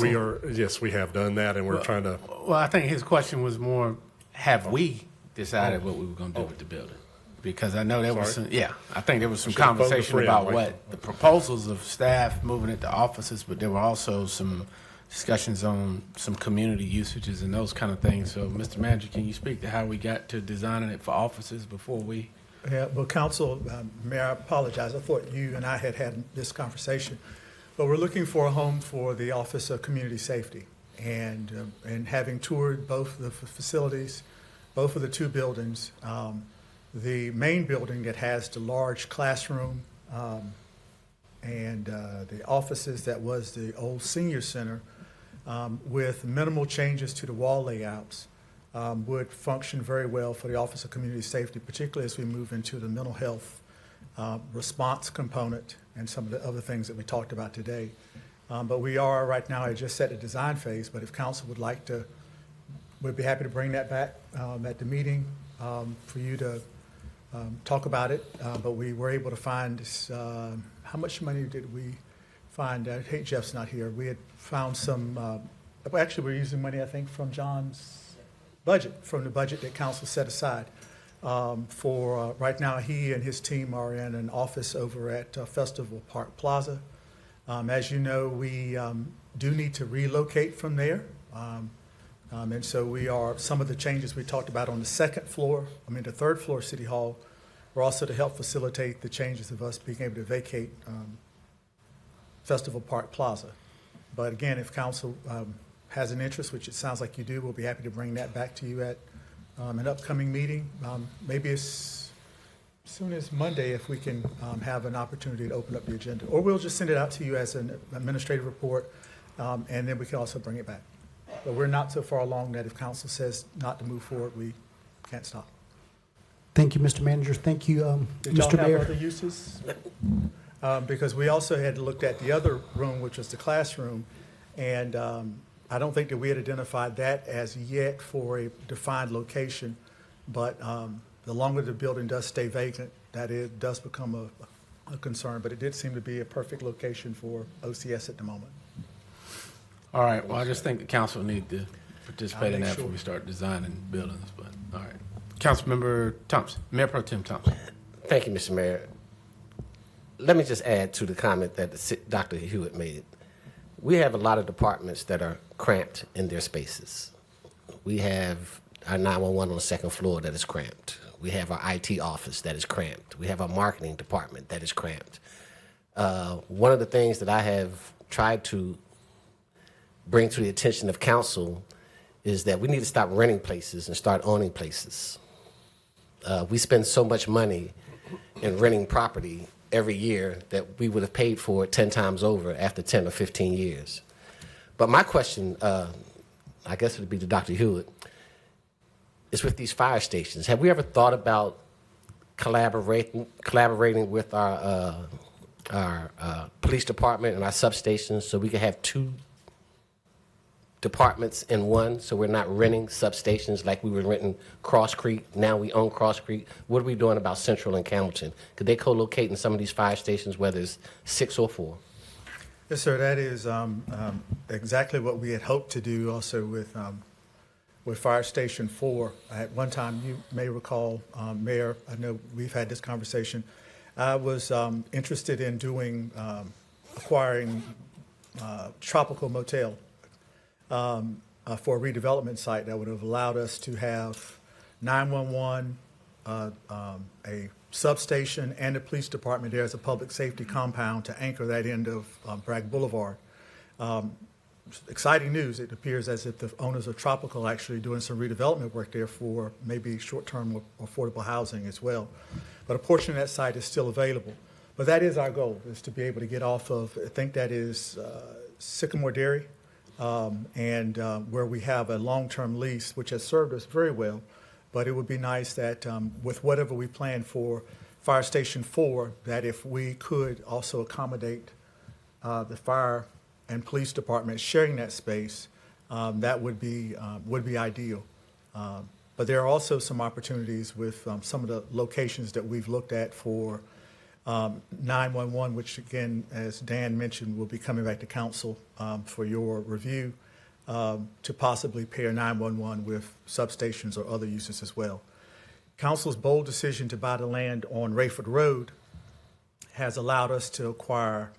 Speaker 12: we have done that, and we're trying to.
Speaker 6: Well, I think his question was more, have we decided what we were going to do with the building? Because I know there was some, I think there was some conversation about what the proposals of staff moving into offices, but there were also some discussions on some community usages and those kind of things. So, Mr. Manager, can you speak to how we got to designing it for offices before we?
Speaker 3: Yeah, well, Council, Mayor, I apologize. I thought you and I had this conversation. But we're looking for a home for the Office of Community Safety. And having toured both the facilities, both of the two buildings, the main building that has the large classroom and the offices that was the old senior center, with minimal changes to the wall layouts, would function very well for the Office of Community Safety, particularly as we move into the mental health response component and some of the other things that we talked about today. But we are right now, I just set the design phase, but if council would like to, we'd be happy to bring that back at the meeting for you to talk about it. But we were able to find this, how much money did we find? I hate Jeff's not here. We had found some, actually we're using money, I think, from John's budget, from the budget that council set aside. For right now, he and his team are in an office over at Festival Park Plaza. As you know, we do need to relocate from there. And so we are, some of the changes we talked about on the the third floor City Hall, were also to help facilitate the changes of us being able to vacate Festival Park Plaza. But again, if council has an interest, which it sounds like you do, we'll be happy to bring that back to you at an upcoming meeting. Maybe as soon as Monday, if we can have an opportunity to open up the agenda. Or we'll just send it out to you as an administrative report, and then we can also bring it back. But we're not so far along that if council says not to move forward, we can't stop.
Speaker 10: Thank you, Mr. Manager. Thank you,
Speaker 3: Did y'all
Speaker 10: Mr.
Speaker 3: have
Speaker 10: Mayor.
Speaker 3: other uses? Because we also had looked at the other room, which was the classroom, and I don't think that we had identified that as yet for a defined location, but the longer the building does stay vacant, it does become a concern, but it did seem to be a perfect location for OCS at the moment.
Speaker 6: All right, well, I just think the council need to participate in
Speaker 3: make
Speaker 6: that
Speaker 3: sure.
Speaker 6: before we start designing buildings, but, all right. Councilmember Thompson, Mayor Pro Tem Thompson.
Speaker 1: Thank you, Mr. Mayor. Let me just add to the comment that Dr. Hewitt made. We have a lot of departments that are cramped in their spaces. We have our 911 on the second floor that is cramped. We have our IT office that is cramped. We have our marketing department that is cramped. One of the things that I have tried to bring to the attention of council is that we need to stop renting places and start owning places. We spend so much money in renting property every year that we would have paid for it 10 times over after 10 or 15 years. But my question, I guess it would be to Dr. Hewitt, is with these fire stations. Have we ever thought about collaborating with our police department and our substations so we could have two departments in one, so we're not renting substations like we were renting Cross Creek. Now we own Cross Creek. What are we doing about Central and Campbellton? Could they co-locate in some of these fire stations, whether it's 6 or 4?
Speaker 3: Yes, sir. That is exactly what we had hoped to do also with Fire Station 4. At one time, you may recall, Mayor, I know we've had this conversation. I was interested in acquiring Tropical Motel for a redevelopment site that would have allowed us to have 911 a substation and a police department there as a public safety compound to anchor that end of Bragg Boulevard. Exciting news. It appears as if the owners of Tropical are actually doing some redevelopment work there for maybe short-term affordable housing as well. But a portion of that site is still available. But that is our goal, is to be able to get off of, I think that is Sycamore Dairy, and where we have a long-term lease, which has served us very well. But it would be nice that with whatever we plan for Fire Station 4, that if we could also accommodate the fire and police departments sharing that space, that would be ideal. But there are also some opportunities with some of the locations that we've looked at for 911, which again, as Dan mentioned, will be coming back to council for your review, to possibly pair 911 with substations or other uses as well. Council's bold decision to buy the land on Rayford Road has allowed us to acquire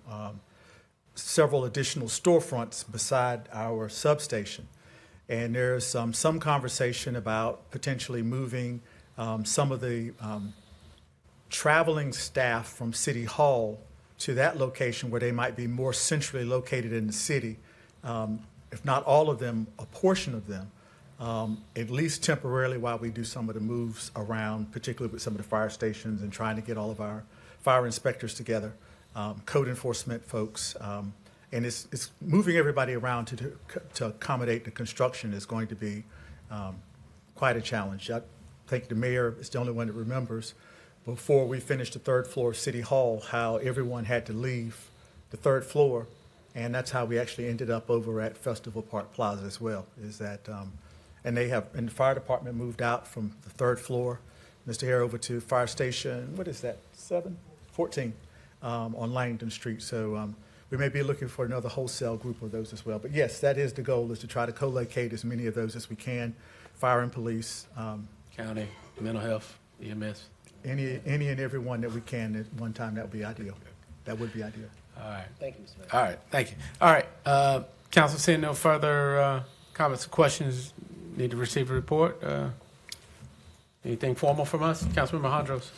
Speaker 3: several additional storefronts beside our substation. And there's some conversation about potentially moving some of the traveling staff from City Hall to that location where they might be more centrally located in the city. If not all of them, a portion of them, at least temporarily while we do some of the moves around, particularly with some of the fire stations and trying to get all of our fire inspectors together, code enforcement folks, and it's moving everybody around to accommodate the construction is going to be quite a challenge. I think the mayor is the only one that remembers before we finished the third floor of City Hall, how everyone had to leave the third floor, and that's how we actually ended up over at Festival Park Plaza as well, is that, and the fire department moved out from the third floor, Mr. Hare, over to fire station, what is that, 14, on Langdon Street. So we may be looking for another wholesale group of those as well. But yes, that is the goal, is to try to co-locate as many of those as we can, fire and police.
Speaker 6: County, mental health, EMS.
Speaker 3: Any and every one that we can at one time, that would be ideal. That would be ideal.
Speaker 6: All right.
Speaker 1: Thank you, Mr. Mayor.
Speaker 6: All right, thank you. All right, council, seeing no further comments or questions, need to receive a report. Anything formal from us? Councilmember Hondros.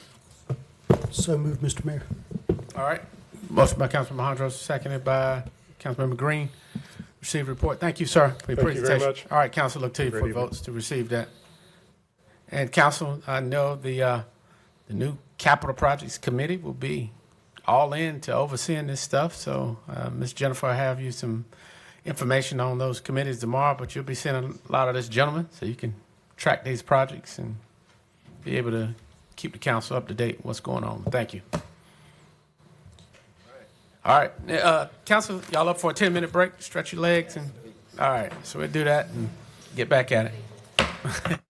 Speaker 10: So moved, Mr. Mayor.
Speaker 6: All right, motion by Councilmember Hondros, seconded by Councilmember Green. Receive report. Thank you, sir, for your
Speaker 12: Thank you
Speaker 6: presentation.
Speaker 12: very much.
Speaker 6: All right, council, look to you
Speaker 12: Great
Speaker 6: for
Speaker 12: evening.
Speaker 6: votes to receive that. And council, I know the new capital projects committee will be all in to overseeing this stuff. So, Ms. Jennifer, I have you some information on those committees tomorrow, but you'll be seeing a lot of this gentleman, so you can track these projects and be able to keep the council up to date with what's going on. Thank you. All right, council, y'all up for a 10-minute break? Stretch your legs and, all right, so we'll do that and get back at it.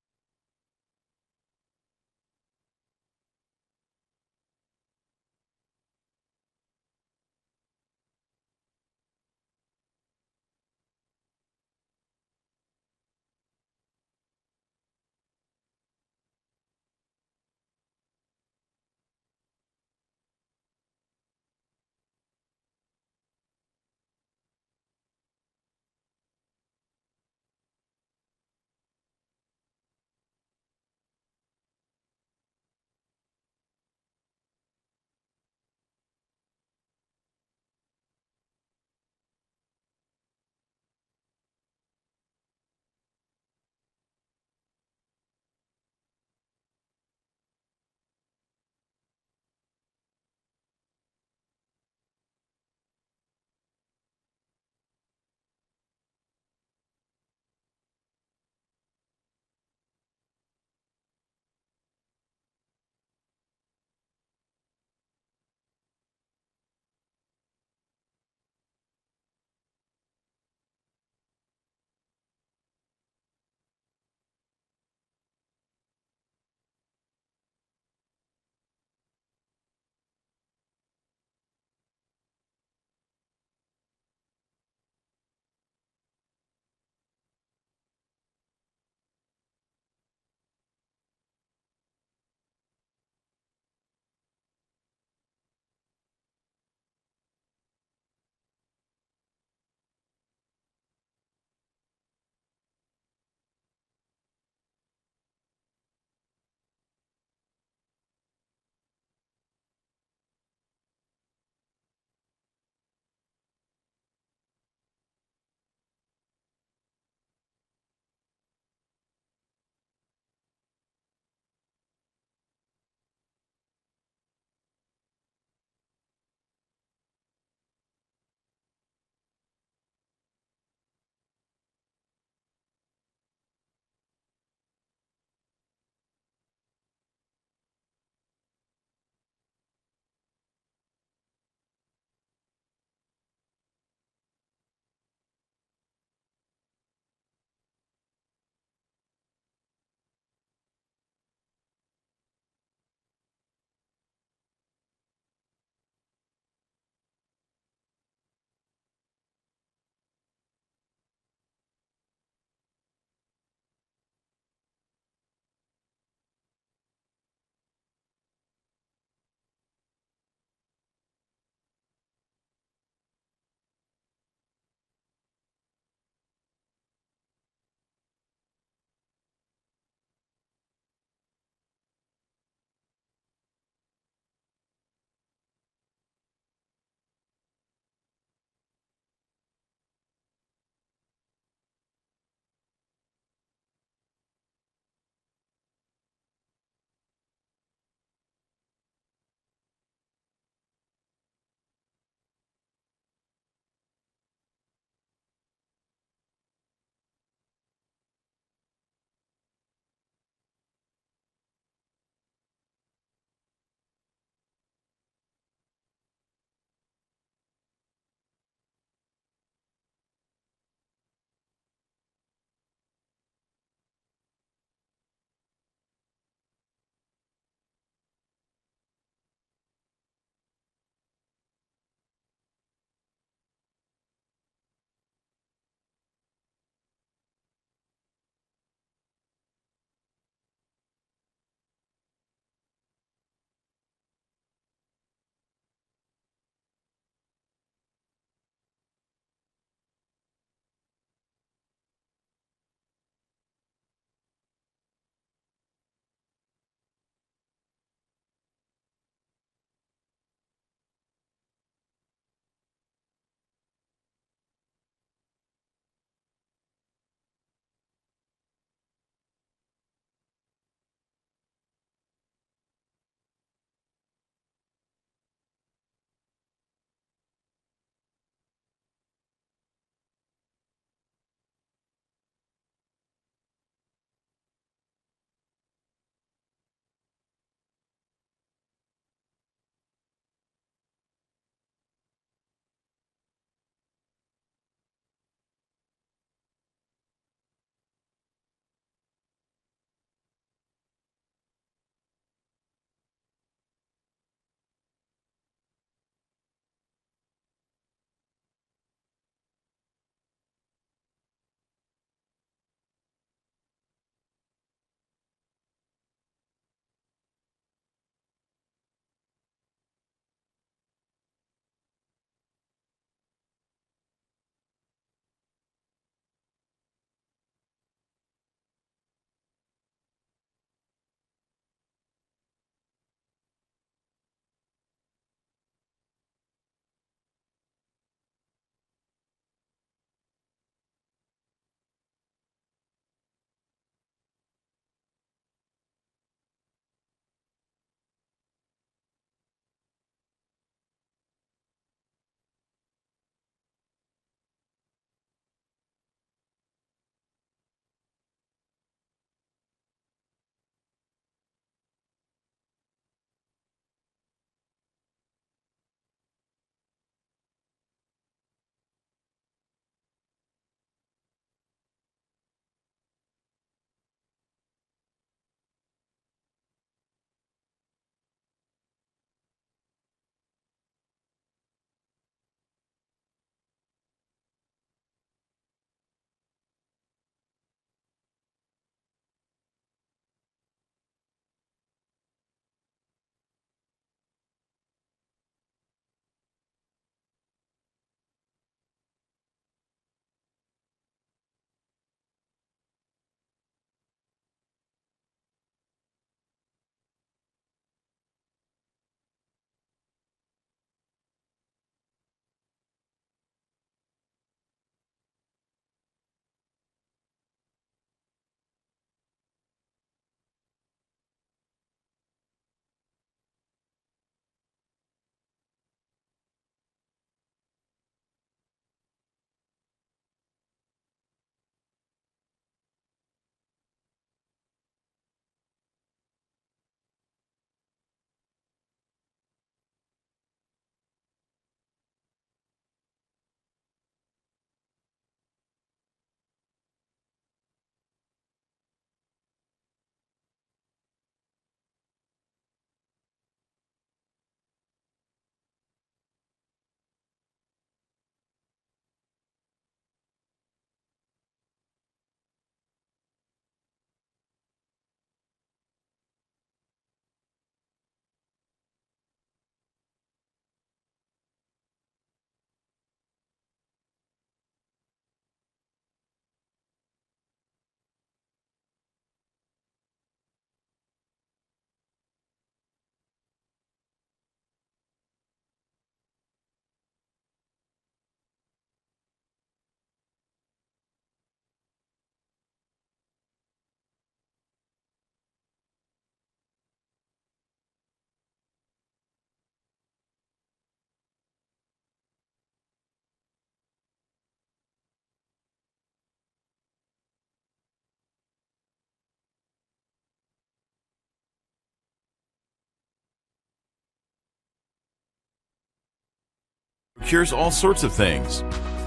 Speaker 13: procures all sorts of things.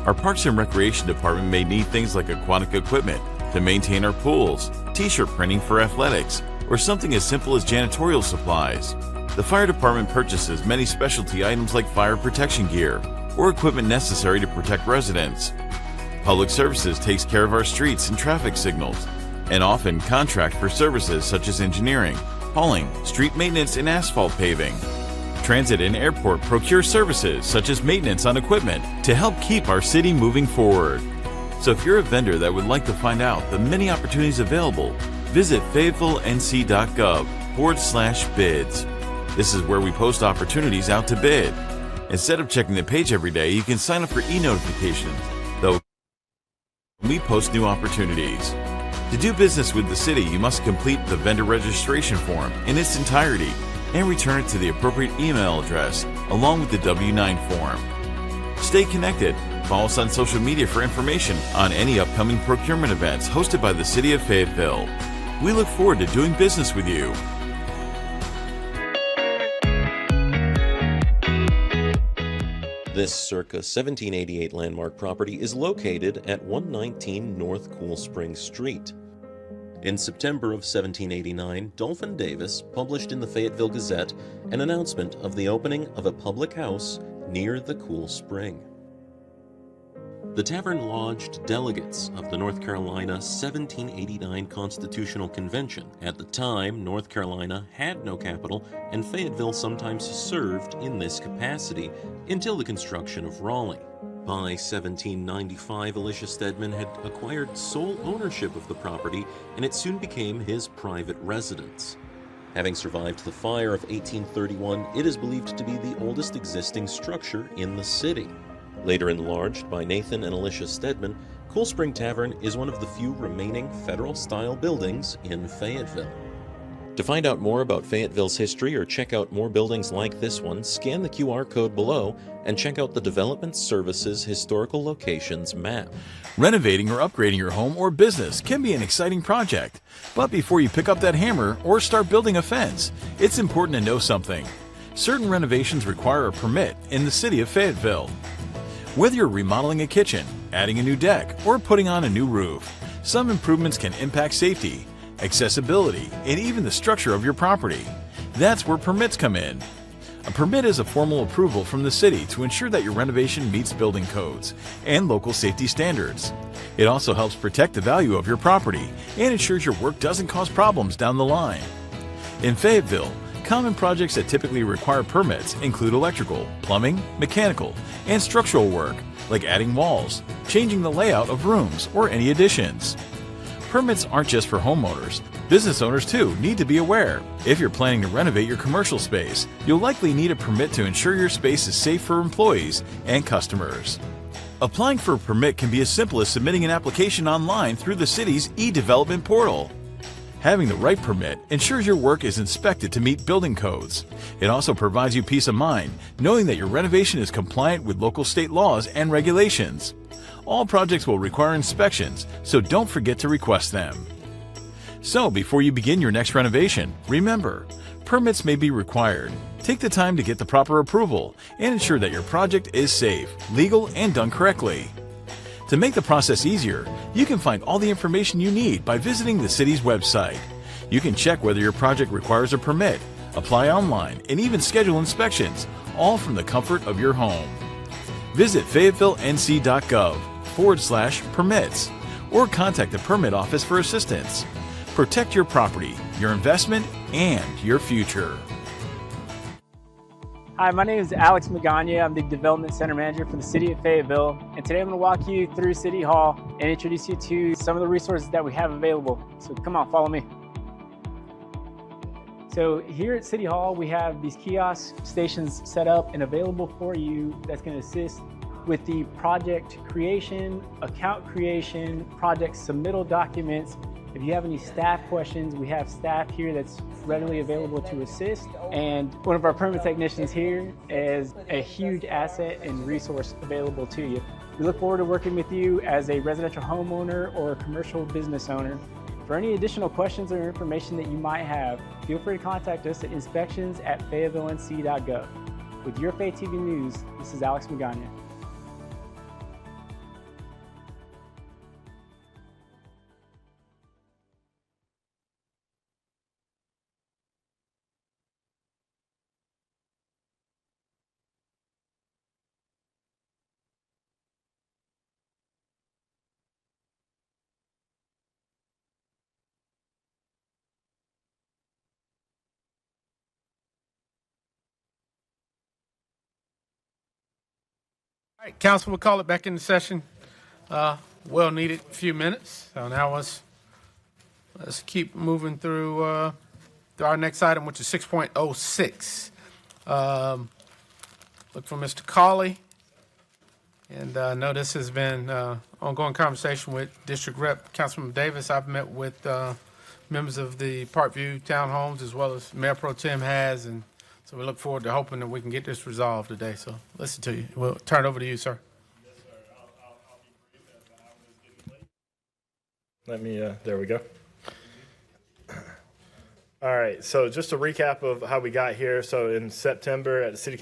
Speaker 13: Our Parks and Recreation Department may need things like aquatic equipment to maintain our pools, t-shirt printing for athletics, or something as simple as janitorial supplies. The Fire Department purchases many specialty items like fire protection gear or equipment necessary to protect residents. Public Services takes care of our streets and traffic signals, and often contract for services such as engineering, hauling, street maintenance, and asphalt paving. Transit and Airport procure services such as maintenance on equipment to help keep our city moving forward. So if you're a vendor that would like to find out the many opportunities available, visit fayetteville.nc.gov/bids. This is where we post opportunities out to bid. Instead of checking the page every day, you can sign up for e-notifications, though we post new opportunities. To do business with the city, you must complete the vendor registration form in its entirety and return it to the appropriate email address along with the W-9 form. Stay connected. Follow us on social media for information on any upcoming procurement events hosted by the City of Fayetteville. We look forward to doing business with you.
Speaker 18: This circa 1788 landmark property is located at 119 North Cool Springs Street. In September of 1789, Dolphin Davis published in the Fayetteville Gazette an announcement of the opening of a public house near the Cool Spring. The tavern lodged delegates of the North Carolina 1789 Constitutional Convention. At the time, North Carolina had no capital, and Fayetteville sometimes served in this capacity until the construction of Raleigh. By 1795, Elisha Stedman had acquired sole ownership of the property, and it soon became his private residence. Having survived the fire of 1831, it is believed to be the oldest existing structure in the city. Later enlarged by Nathan and Elisha Stedman, Cool Spring Tavern is one of the few remaining federal-style buildings in Fayetteville. To find out more about Fayetteville's history or check out more buildings like this one, scan the QR code below and check out the Development Services Historical Locations map.
Speaker 13: Renovating or upgrading your home or business can be an exciting project, but before you pick up that hammer or start building a fence, it's important to know something. Certain renovations require a permit in the City of Fayetteville. Whether you're remodeling a kitchen, adding a new deck, or putting on a new roof, some improvements can impact safety, accessibility, and even the structure of your property. That's where permits come in. A permit is a formal approval from the city to ensure that your renovation meets building codes and local safety standards. It also helps protect the value of your property and ensures your work doesn't cause problems down the line. In Fayetteville, common projects that typically require permits include electrical, plumbing, mechanical, and structural work, like adding walls, changing the layout of rooms, or any additions. Permits aren't just for homeowners. Business owners, too, need to be aware. If you're planning to renovate your commercial space, you'll likely need a permit to ensure your space is safe for employees and customers. Applying for a permit can be as simple as submitting an application online through the city's e-development portal. Having the right permit ensures your work is inspected to meet building codes. It also provides you peace of mind, knowing that your renovation is compliant with local state laws and regulations. All projects will require inspections, so don't forget to request them. So, before you begin your next renovation, remember, permits may be required. Take the time to get the proper approval and ensure that your project is safe, legal, and done correctly. To make the process easier, you can find all the information you need by visiting the city's website. You can check whether your project requires a permit, apply online, and even schedule inspections, all from the comfort of your home. Visit fayetteville.nc.gov/permits or contact the permit office for assistance. Protect your property, your investment, and your future.
Speaker 23: Hi, my name is Alex Magana. I'm the Development Center Manager for the City of Fayetteville. And today I'm going to walk you through City Hall and introduce you to some of the resources that we have available. So come on, follow me. So here at City Hall, we have these kiosk stations set up and available for you that's going to assist with the project creation, account creation, project submittal documents. If you have any staff questions, we have staff here that's readily available to assist. And one of our permit technicians here is a huge asset and resource available to you. We look forward to working with you as a residential homeowner or a commercial business owner. For any additional questions or information that you might have, feel free to contact us at inspections@fayetteville.nc.gov. With your Fayetteville News, this is Alex Magana.
Speaker 6: All right, council, we'll call it back into session. Well needed few minutes. So now let's keep moving through our next item, which is 6.06. Look for Mr. Cawley. And I know this has been ongoing conversation with District Rep. Councilman Davis. I've met with members of the Parkview Townhomes as well as Mayor Pro Tem has, and so we look forward to hoping that we can get this resolved today. So listen to you. We'll turn it over to you, sir.
Speaker 7: Yes, sir. I'll be brief as the hour is getting late. Let me, there we go. All right, so just a recap of how we got here. So in September at the City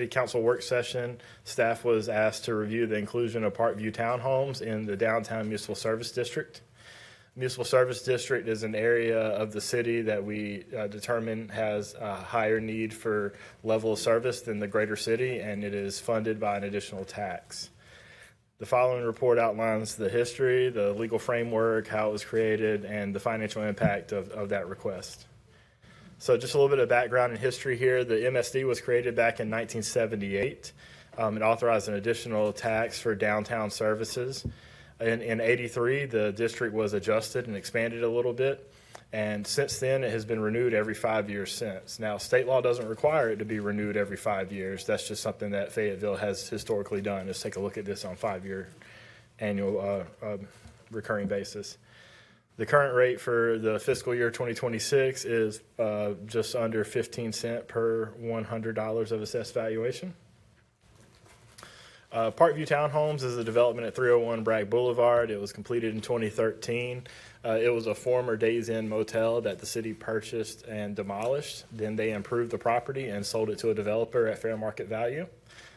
Speaker 7: Council work session, staff was asked to review the inclusion of Parkview Townhomes in the Downtown Municipal Service District. Municipal Service District is an area of the city that we determine has a higher need for level of service than the greater city, and it is funded by an additional tax. The following report outlines the history, the legal framework, how it was created, and the financial impact of that request. So just a little bit of background and history here. The MSD was created back in 1978. It authorized an additional tax for downtown services. In 83, the district was adjusted and expanded a little bit, and since then it has been renewed every 5 years since. Now, state law doesn't require it to be renewed every 5 years. That's just something that Fayetteville has historically done, is take a look at this on 5-year annual recurring basis. The current rate for the fiscal year 2026 is just under 15 cents per $100 of assessed valuation. Parkview Townhomes is a development at 301 Bragg Boulevard. It was completed in 2013. It was a former Days Inn motel that the city purchased and demolished. Then they improved the property and sold it to a developer at fair market value.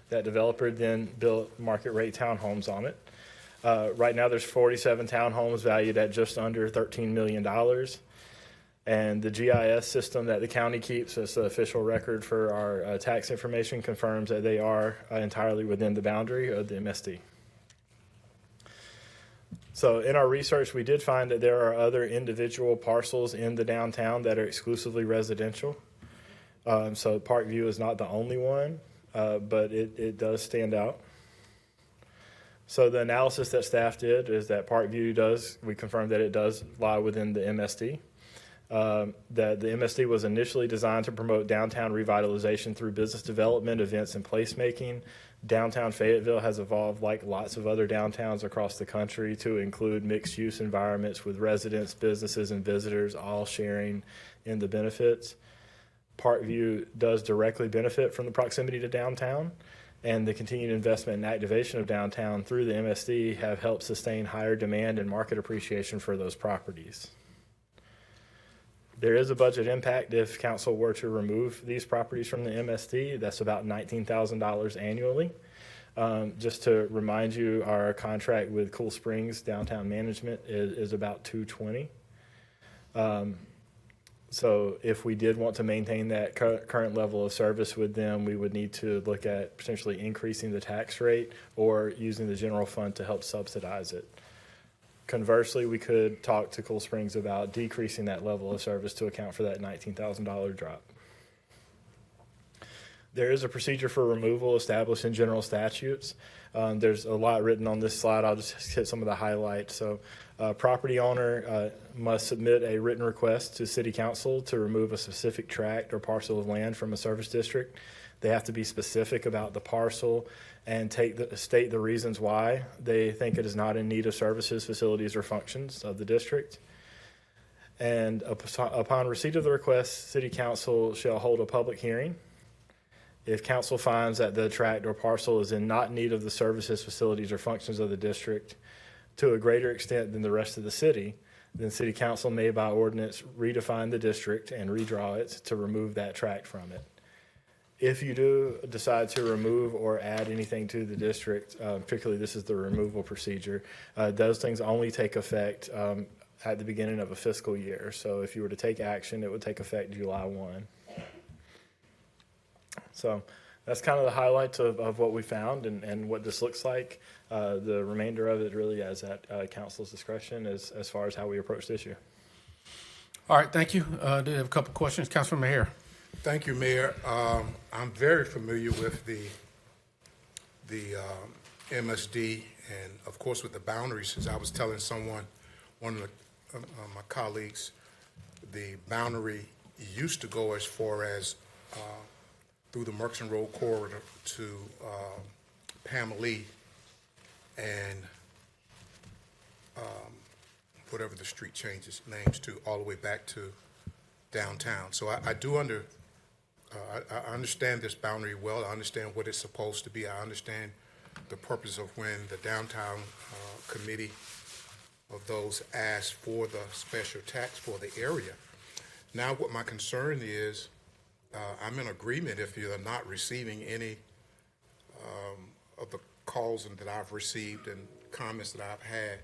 Speaker 7: That developer then built market rate townhomes on it. Right now there's 47 townhomes valued at just under $13 million. And the GIS system that the county keeps as the official record for our tax information confirms that they are entirely within the boundary of the MSD. So in our research, we did find that there are other individual parcels in the downtown that are exclusively residential. So Parkview is not the only one, but it does stand out. So the analysis that staff did is that Parkview we confirmed that it does lie within the MSD. That the MSD was initially designed to promote downtown revitalization through business development, events, and placemaking. Downtown Fayetteville has evolved, like lots of other downtowns across the country, to include mixed-use environments with residents, businesses, and visitors all sharing in the benefits. Parkview does directly benefit from the proximity to downtown, and the continued investment and activation of downtown through the MSD have helped sustain higher demand and market appreciation for those properties. There is a budget impact if council were to remove these properties from the MSD. That's about $19,000 annually. Just to remind you, our contract with Cool Springs Downtown Management is about $220,000. So if we did want to maintain that current level of service with them, we would need to look at potentially increasing the tax rate or using the general fund to help subsidize it. Conversely, we could talk to Cool Springs about decreasing that level of service to account for that $19,000 drop. There is a procedure for removal established in general statutes. There's a lot written on this slide. I'll just hit some of the highlights. So property owner must submit a written request to City Council to remove a specific tract or parcel of land from a service district. They have to be specific about the parcel and state the reasons why they think it is not in need of services, facilities, or functions of the district. And upon receipt of the request, City Council shall hold a public hearing. If council finds that the tract or parcel is in not need of the services, facilities, or functions of the district to a greater extent than the rest of the city, then City Council may by ordinance redefine the district and redraw it to remove that tract from it. If you do decide to remove or add anything to the district, particularly this is the removal procedure, those things only take effect at the beginning of a fiscal year. So if you were to take action, it would take effect July 1. So that's kind of the highlights of what we found and what this looks like. The remainder of it really is at council's discretion as far as how we approach the issue.
Speaker 1: All right, thank you. Do you have a couple questions? Councilman Maher.
Speaker 2: Thank you, Mayor. I'm very familiar with the MSD and, of course, with the boundaries. As I was telling one of my colleagues, the boundary used to go as far as through the Merchant Road corridor to Pamela and whatever the street changes names to, all the way back to downtown. So I understand this boundary well. I understand what it's supposed to be. I understand the purpose of when the downtown committee of those asked for the special tax for the area. Now what my concern is, I'm in agreement if you're not receiving any of the calls that I've received and comments that I've had.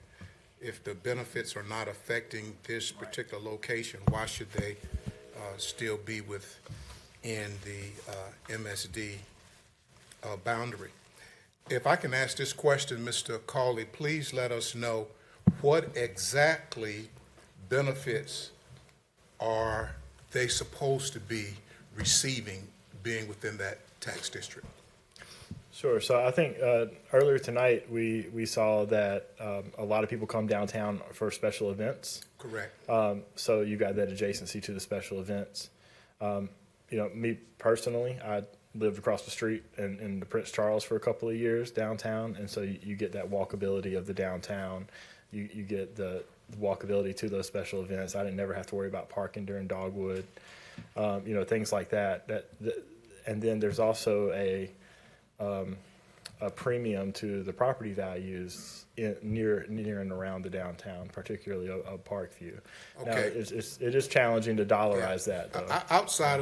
Speaker 2: If the benefits are not affecting this particular location, why should they still be within the MSD boundary? If I can ask this question, Mr. Cawley, please let us know what exactly benefits are they supposed to be receiving being within that tax district?
Speaker 7: Sure. So I think earlier tonight we saw that a lot of people come downtown for special events.
Speaker 2: Correct.
Speaker 7: So you got that adjacency to the special events. Me personally, I lived across the street in the Prince Charles for a couple of years downtown, and so you get that walkability of the downtown. You get the walkability to those special events. I didn't never have to worry about parking during Dogwood, things like that. And then there's also a premium to the property values near and around the downtown, particularly of Parkview.
Speaker 2: Okay.
Speaker 7: Now, it is challenging to dollarize that, though.
Speaker 2: Outside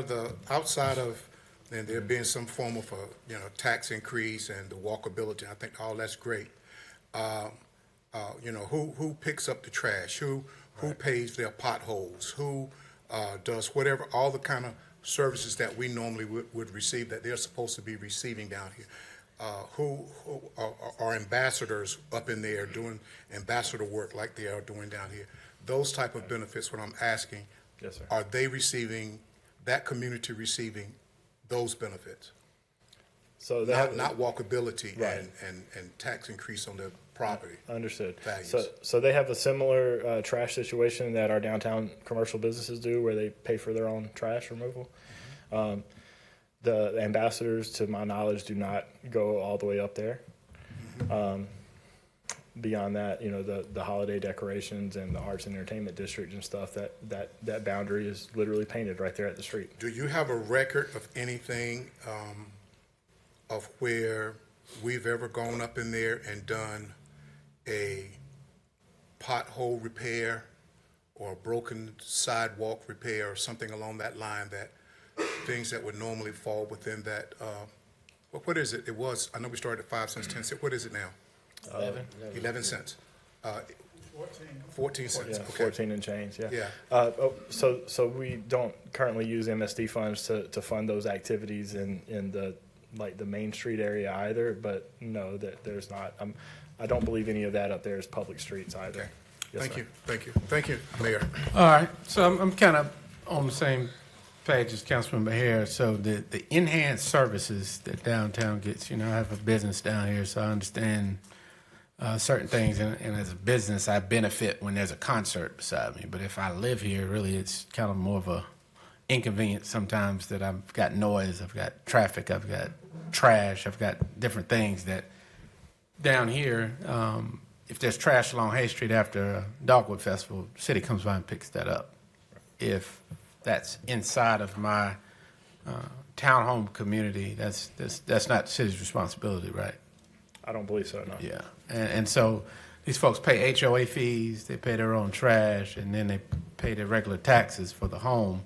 Speaker 2: of and there being some form of a tax increase and the walkability, I think all that's great. Who picks up the trash? Who pays their potholes? Who does whatever, all the kind of services that we normally would receive that they're supposed to be receiving down here? Who are ambassadors up in there doing ambassador work like they are doing down here? Those type of benefits, what I'm asking,
Speaker 7: yes, sir.
Speaker 2: Are they receiving, that community receiving those benefits?
Speaker 7: So they
Speaker 2: not walkability
Speaker 7: right.
Speaker 2: and tax increase on their property.
Speaker 7: Understood.
Speaker 2: Values.
Speaker 7: So they have a similar trash situation that our downtown commercial businesses do, where they pay for their own trash removal.
Speaker 2: Mm-hmm.
Speaker 7: The ambassadors, to my knowledge, do not go all the way up there.
Speaker 2: Mm-hmm.
Speaker 7: Beyond that, the holiday decorations and the arts and entertainment district and stuff, that boundary is literally painted right there at the street.
Speaker 2: Do you have a record of anything of where we've ever gone up in there and done a pothole repair or a broken sidewalk repair or something along that line, that things that would normally fall within that, what is it? It was, I know we started at 5 cents, 10 cents. What is it now? 11 cents. 14 cents.
Speaker 7: Yeah,
Speaker 2: Okay.
Speaker 7: 14 and change, yeah.
Speaker 2: Yeah.
Speaker 7: So we don't currently use MSD funds to fund those activities in the Main Street area either, but no, that there's not. I don't believe any of that up there is public streets either.
Speaker 2: Okay.
Speaker 7: Yes,
Speaker 2: Thank
Speaker 7: sir.
Speaker 2: you. Thank you. Thank you, Mayor.
Speaker 1: All right, so I'm kind of on the same page as Councilman Maher. So the enhanced services that downtown gets, I have a business down here, so I understand certain things, and as a business, I benefit when there's a concert beside me. But if I live here, really, it's kind of more of a inconvenience sometimes that I've got noise, I've got traffic, I've got trash, I've got different things that down here, if there's trash along Hay Street after a Dogwood Festival, the city comes by and picks that up. If that's inside of my townhome community, that's not the city's responsibility, right?
Speaker 7: I don't believe so, no.
Speaker 1: Yeah, and so these folks pay HOA fees, they pay their own trash, and then they pay their regular taxes for the home.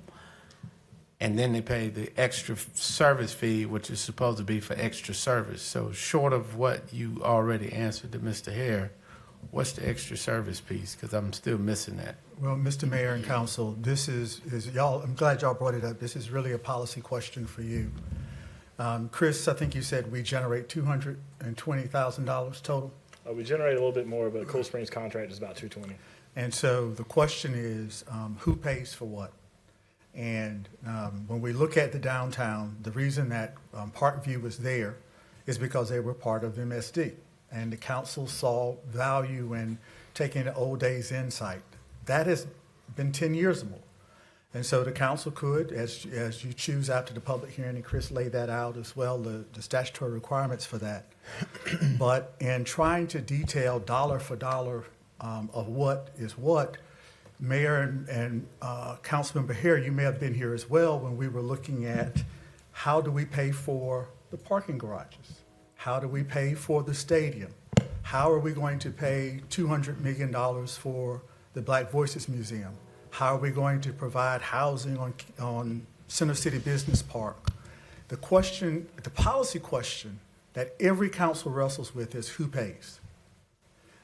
Speaker 6: and then they pay the extra service fee, which is supposed to be for extra service. So short of what you already answered to Mr. Hare, what's the extra service piece? Because I'm still missing that.
Speaker 3: Well, Mr. Mayor and Council, this is y'all, I'm glad y'all brought it up. This is really a policy question for you. Chris, I think you said we generate $220,000 total.
Speaker 7: We generate a little bit more, but Cool Springs contract is about 220.
Speaker 3: And so the question is, who pays for what? And when we look at the downtown, the reason that Parkview was there is because they were part of MSD. And the council saw value in taking the old days insight. That has been 10 years or more. And so the council could, as you choose after the public hearing, and Chris laid that out as well, the statutory requirements for that. But in trying to detail dollar for dollar of what is what, Mayor and Councilmember Hare, you may have been here as well when we were looking at how do we pay for the parking garages? How do we pay for the stadium? How are we going to pay $200 million for the Black Voices Museum? How are we going to provide housing on Center City Business Park? The question, the policy question that every council wrestles with is who pays?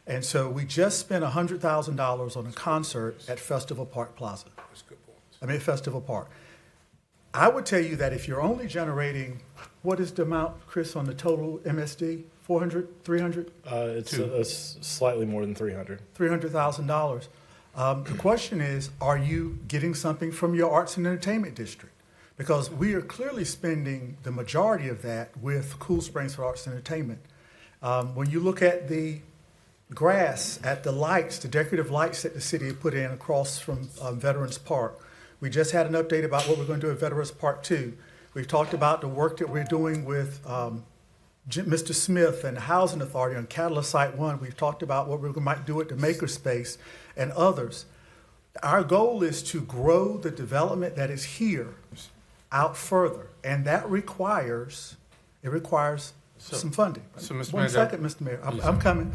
Speaker 3: And so we just spent $100,000 on a concert at Festival Park Plaza. Festival Park. I would tell you that if you're only generating, what is the amount, Chris, on the total MSD? 400, 300?
Speaker 7: It's slightly more than 300.
Speaker 3: $300,000. The question is, are you getting something from your arts and entertainment district? Because we are clearly spending the majority of that with Cool Springs for Arts and Entertainment. When you look at the grass, at the lights, the decorative lights that the city put in across from Veterans Park, we just had an update about what we're going to do at Veterans Park 2. We've talked about the work that we're doing with Mr. Smith and the Housing Authority on Catalyst Site 1. We've talked about what we might do at the Makerspace and others. Our goal is to grow the development that is here out further, and that requires some funding.
Speaker 6: So, Mr.
Speaker 3: One
Speaker 6: Mayor,
Speaker 3: second, Mr. Mayor. I'm coming.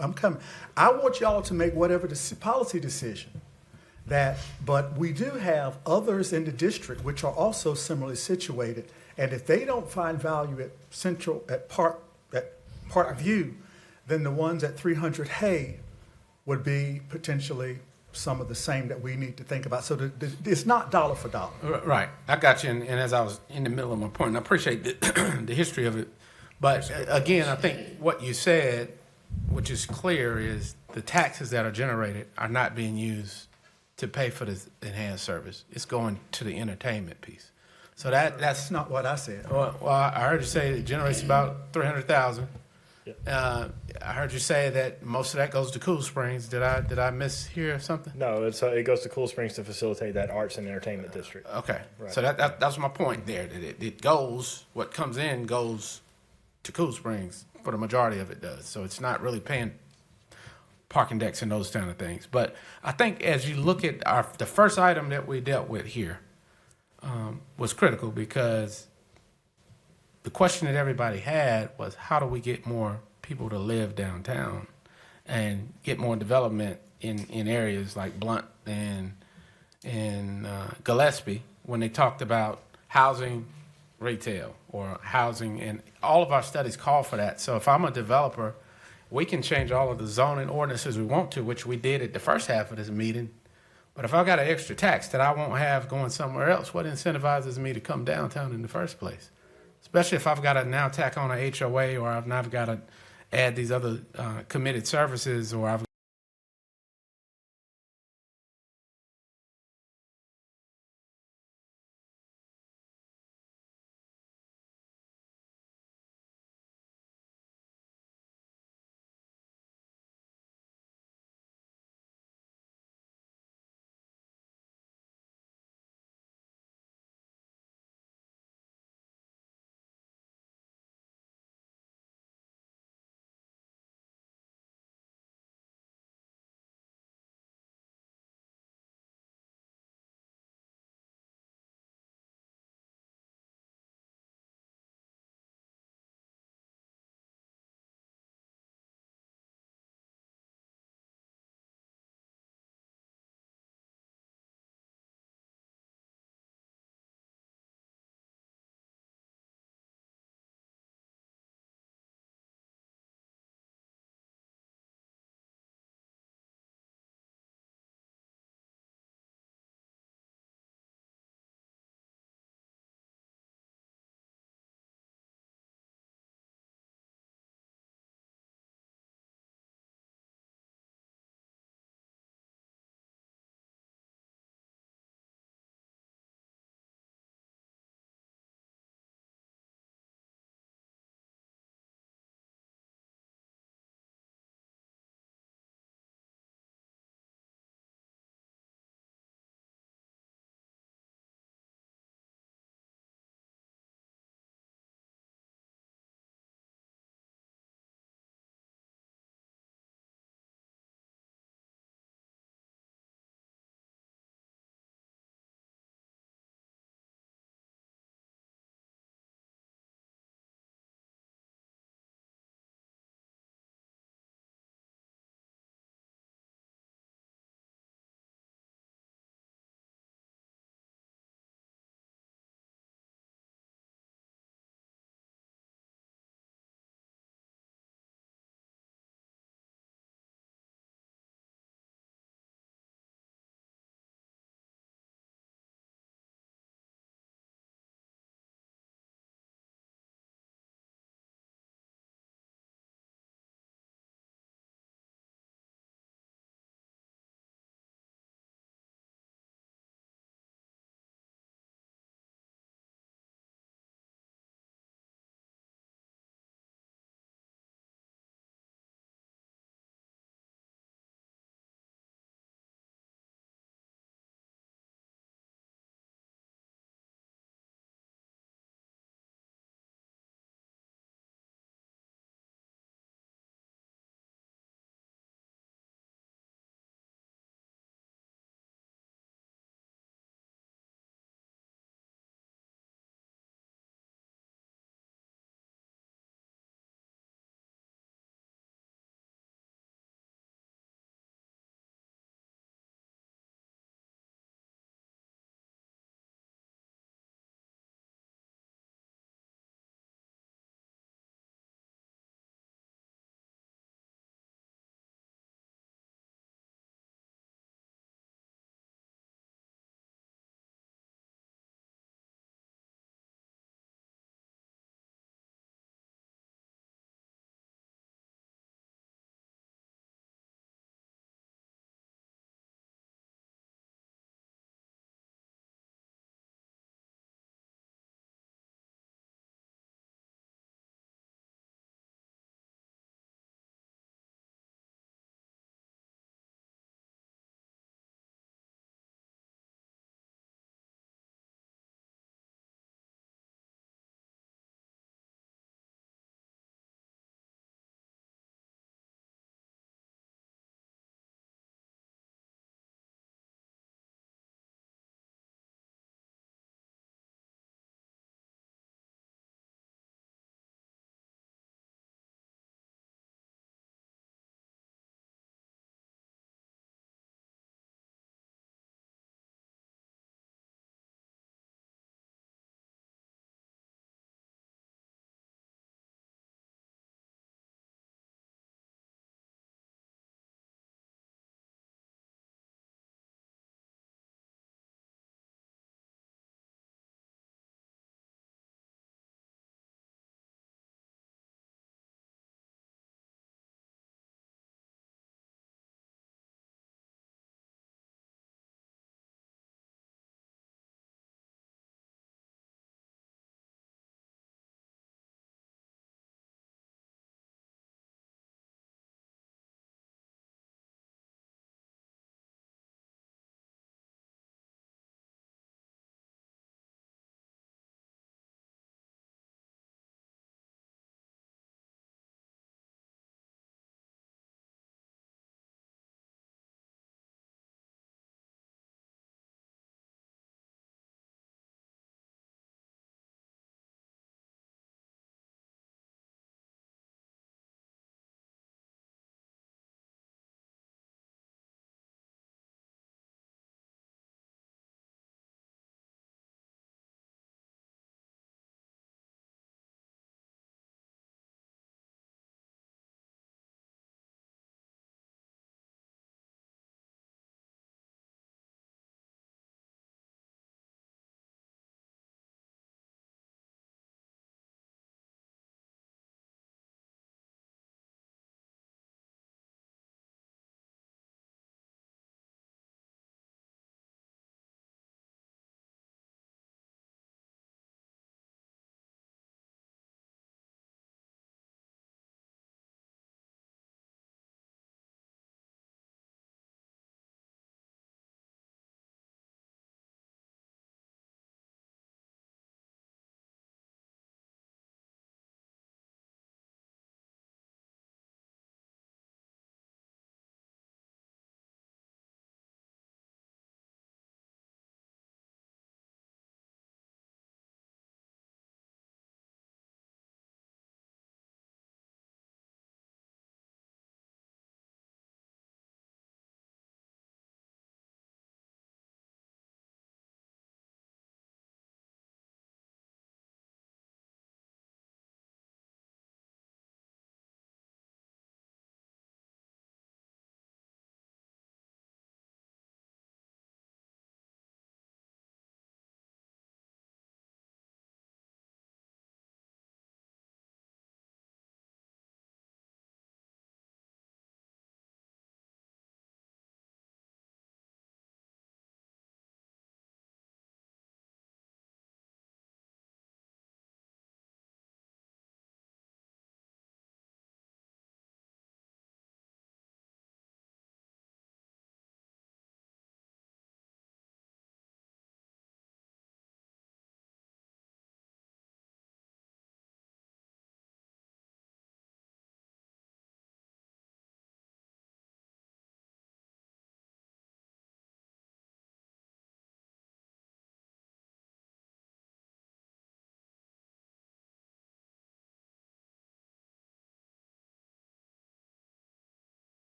Speaker 3: I'm coming. I want y'all to make whatever the policy decision but we do have others in the district which are also similarly situated, and if they don't find value at Parkview, then the ones at 300 Hay would be potentially some of the same that we need to think about. So it's not dollar for dollar.
Speaker 6: Right. I got you. And as I was in the middle of my point, and I appreciate the history of it. But again, I think what you said, which is clear, is the taxes that are generated are not being used to pay for this enhanced service. It's going to the entertainment piece. So that's
Speaker 3: not what I said.
Speaker 6: Well, I heard you say it generates about $300,000. I heard you say that most of that goes to Cool Springs. Did I mishear something?
Speaker 7: No, it goes to Cool Springs to facilitate that arts and entertainment district.
Speaker 6: Okay,
Speaker 7: Right.
Speaker 6: so that's my point there. That it goes, what comes in goes to Cool Springs for the majority of it does. So it's not really paying parking decks and those kind of things. But I think as you look at the first item that we dealt with here was critical, because the question that everybody had was, how do we get more people to live downtown and get more development in areas like Blount and Gillespie, when they talked about housing, retail, or housing, and all of our studies call for that. So if I'm a developer, we can change all of the zoning ordinances we want to, which we did at the first half of this meeting. But if I've got an extra tax that I won't have going somewhere else, what incentivizes me to come downtown in the first place? Especially if I've got to now tack on a HOA, or I've now got to add these other committed services, or I've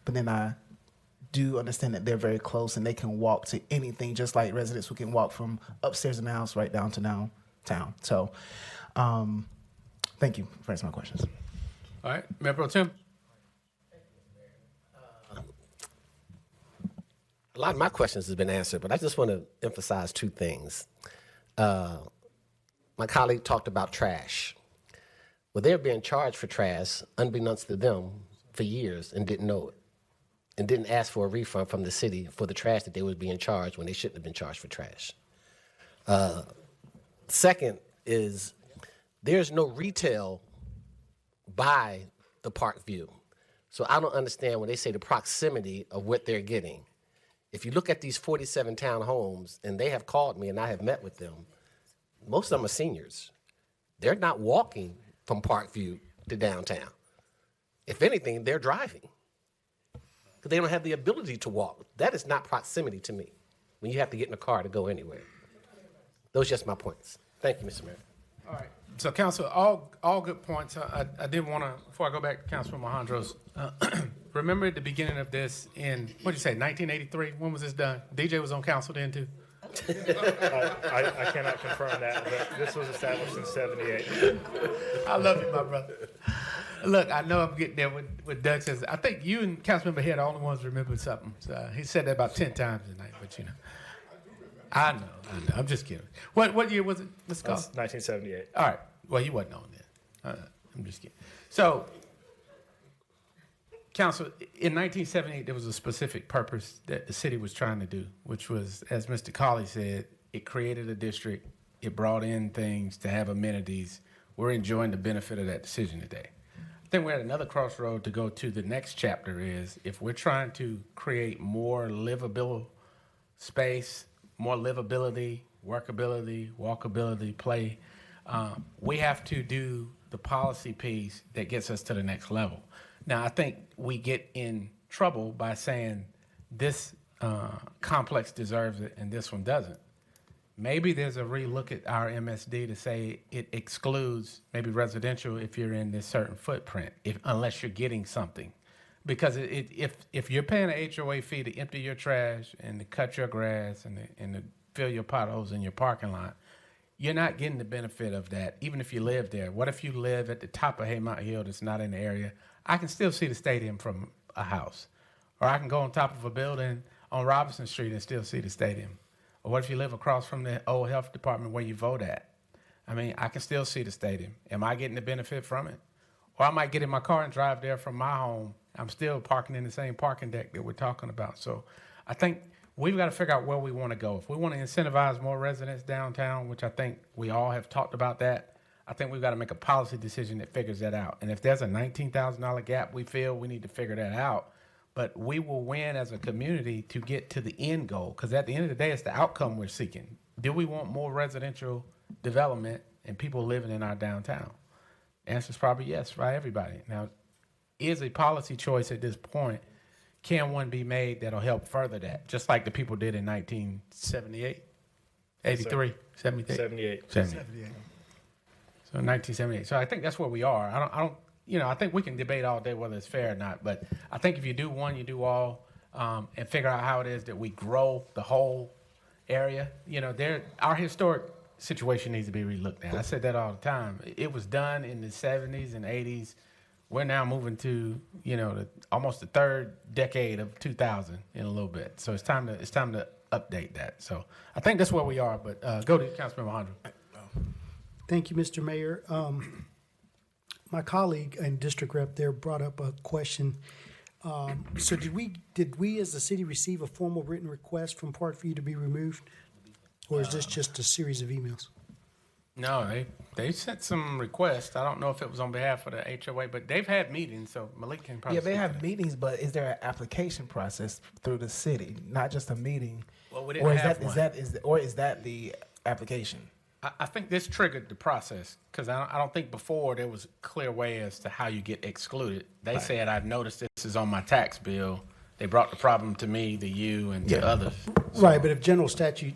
Speaker 14: but then I do understand that they're very close and they can walk to anything, just like residents who can walk from upstairs in the house right down to downtown. So, thank you for answering my questions.
Speaker 6: All right, Mayor Pro Tem.
Speaker 1: A lot of my questions have been answered, but I just want to emphasize two things. My colleague talked about trash. Well, they're being charged for trash, unbeknownst to them, for years and didn't know it, and didn't ask for a refund from the city for the trash that they were being charged when they shouldn't have been charged for trash. Second is there's no retail by the Park View. So I don't understand when they say the proximity of what they're getting. If you look at these 47 townhomes, and they have called me and I have met with them, most of them are seniors. They're not walking from Parkview to downtown. If anything, they're driving because they don't have the ability to walk. That is not proximity to me when you have to get in a car to go anywhere. Those are just my points. Thank you, Mr. Mayor.
Speaker 6: All right. So, Council, all good points. I did want to, before I go back to Councilman Alejandro's, remember at the beginning of this in, what did you say, 1983? When was this done? DJ was on council then, too.
Speaker 7: I cannot confirm that, but this was established in 78.
Speaker 6: I love you, my brother. Look, I know I'm getting there with Doug says. I think you and Councilmember Head are the only ones remember something. So he said that about 10 times tonight, but you know. I know. I'm just kidding. What year was it, Mr. Cost?
Speaker 7: 1978.
Speaker 6: All right. Well, you wasn't on then. I'm just kidding. So, Council, in 1978, there was a specific purpose that the city was trying to do, which was, as Mr. Colley said, it created a district. It brought in things to have amenities. We're enjoying the benefit of that decision today. I think we're at another crossroad to go to. The next chapter is if we're trying to create more livable space, more livability, workability, walkability, play, we have to do the policy piece that gets us to the next level. Now, I think we get in trouble by saying this complex deserves it and this one doesn't. Maybe there's a relook at our MSD to say it excludes maybe residential if you're in this certain footprint, unless you're getting something. Because if you're paying an HOA fee to empty your trash and to cut your grass and to fill your potholes in your parking lot, you're not getting the benefit of that, even if you live there. What if you live at the top of Haymont Hill that's not in the area? I can still see the stadium from a house. Or I can go on top of a building on Robinson Street and still see the stadium. Or what if you live across from the old health department where you vote at? I mean, I can still see the stadium. Am I getting the benefit from it? Or I might get in my car and drive there from my home. I'm still parking in the same parking deck that we're talking about. So I think we've got to figure out where we want to go. If we want to incentivize more residents downtown, which I think we all have talked about that, I think we've got to make a policy decision that figures that out. And if there's a $19,000 gap we feel, we need to figure that out. But we will win as a community to get to the end goal, because at the end of the day, it's the outcome we're seeking. Do we want more residential development and people living in our downtown? The answer is probably yes by everybody. Now, is a policy choice at this point, can one be made that'll help further that, just like the people did in 1978, 83, 78?
Speaker 7: 78.
Speaker 6: 78. So 1978. So I think that's where we are. I don't. I think we can debate all day whether it's fair or not, but I think if you do one, you do all, and figure out how it is that we grow the whole area. Our historic situation needs to be relooked at. I said that all the time. It was done in the 70s and 80s. We're now moving to, almost the third decade of 2000 in a little bit. So it's time to update that. So I think that's where we are. But go to Councilmember Alejandro.
Speaker 10: Thank you, Mr. Mayor. My colleague and district rep there brought up a question. So did we as the city receive a formal written request from Parkview to be removed? Or is this just a series of emails?
Speaker 6: No, they sent some requests. I don't know if it was on behalf of the HOA, but they've had meetings, so Malik can probably.
Speaker 14: Yeah, they have meetings, but is there an application process through the city, not just a meeting?
Speaker 6: Well, we didn't have one.
Speaker 14: Is that the application?
Speaker 6: I think this triggered the process because I don't think before there was a clear way as to how you get excluded. They said, I've noticed this is on my tax bill. They brought the problem to me, to you, and to others.
Speaker 10: Right, but if general statute,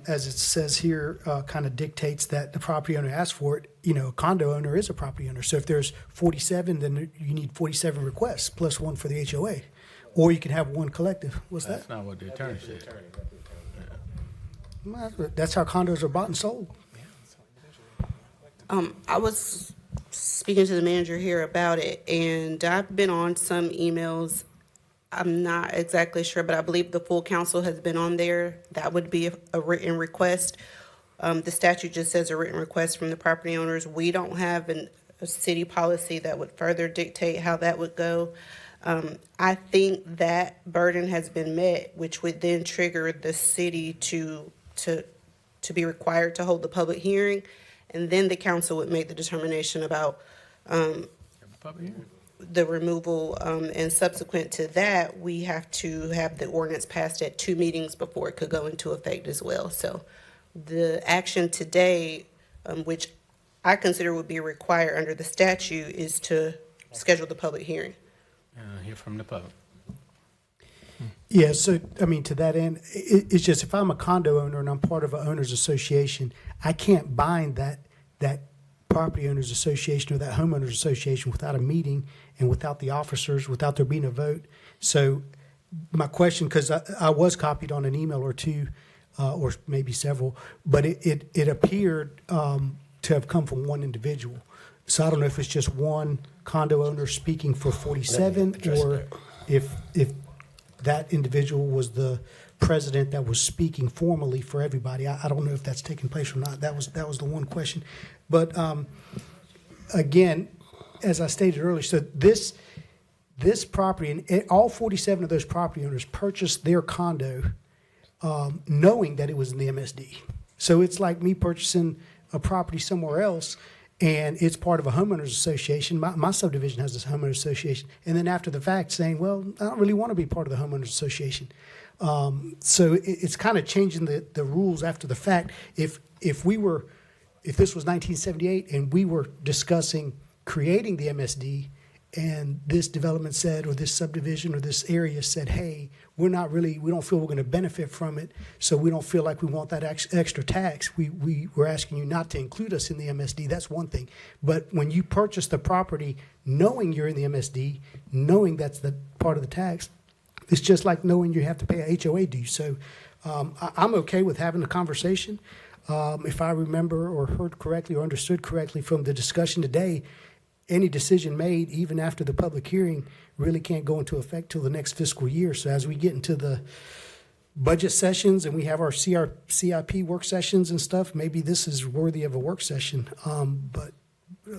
Speaker 10: as it says here, kind of dictates that the property owner asks for it, a condo owner is a property owner. So if there's 47, then you need 47 requests plus one for the HOA. Or you can have one collective. What's that?
Speaker 6: That's not what the attorney said.
Speaker 10: That's how condos are bought and sold.
Speaker 16: I was speaking to the manager here about it, and I've been on some emails. I'm not exactly sure, but I believe the full council has been on there. That would be a written request. The statute just says a written request from the property owners. We don't have a city policy that would further dictate how that would go. I think that burden has been met, which would then trigger the city to be required to hold the public hearing, and then the council would make the determination about the removal, and subsequent to that, we have to have the ordinance passed at 2 meetings before it could go into effect as well. So the action today, which I consider would be required under the statute, is to schedule the public hearing.
Speaker 6: Hear from the public.
Speaker 10: Yeah, so, I mean, to that end, it's just if I'm a condo owner and I'm part of an owners association, I can't bind that property owners association or that homeowners association without a meeting and without the officers, without there being a vote. So my question, because I was copied on an email or two, or maybe several, but it appeared to have come from one individual. So I don't know if it's just one condo owner speaking for 47, or if that individual was the president that was speaking formally for everybody. I don't know if that's taking place or not. That was the one question. But again, as I stated earlier, so this property, and all 47 of those property owners purchased their condo knowing that it was in the MSD. So it's like me purchasing a property somewhere else, and it's part of a homeowners association. My subdivision has this homeowners association. And then after the fact saying, well, I don't really want to be part of the homeowners association. So it's kind of changing the rules after the fact. If this was 1978 and we were discussing creating the MSD, and this development said, or this subdivision or this area said, hey, we don't feel we're going to benefit from it, so we don't feel like we want that extra tax. We're asking you not to include us in the MSD. That's one thing. But when you purchase the property knowing you're in the MSD, knowing that's the part of the tax, it's just like knowing you have to pay a HOA due. So I'm okay with having a conversation. If I remember or heard correctly or understood correctly from the discussion today, any decision made, even after the public hearing, really can't go into effect till the next fiscal year. So as we get into the budget sessions and we have our CIP work sessions and stuff, maybe this is worthy of a work session. But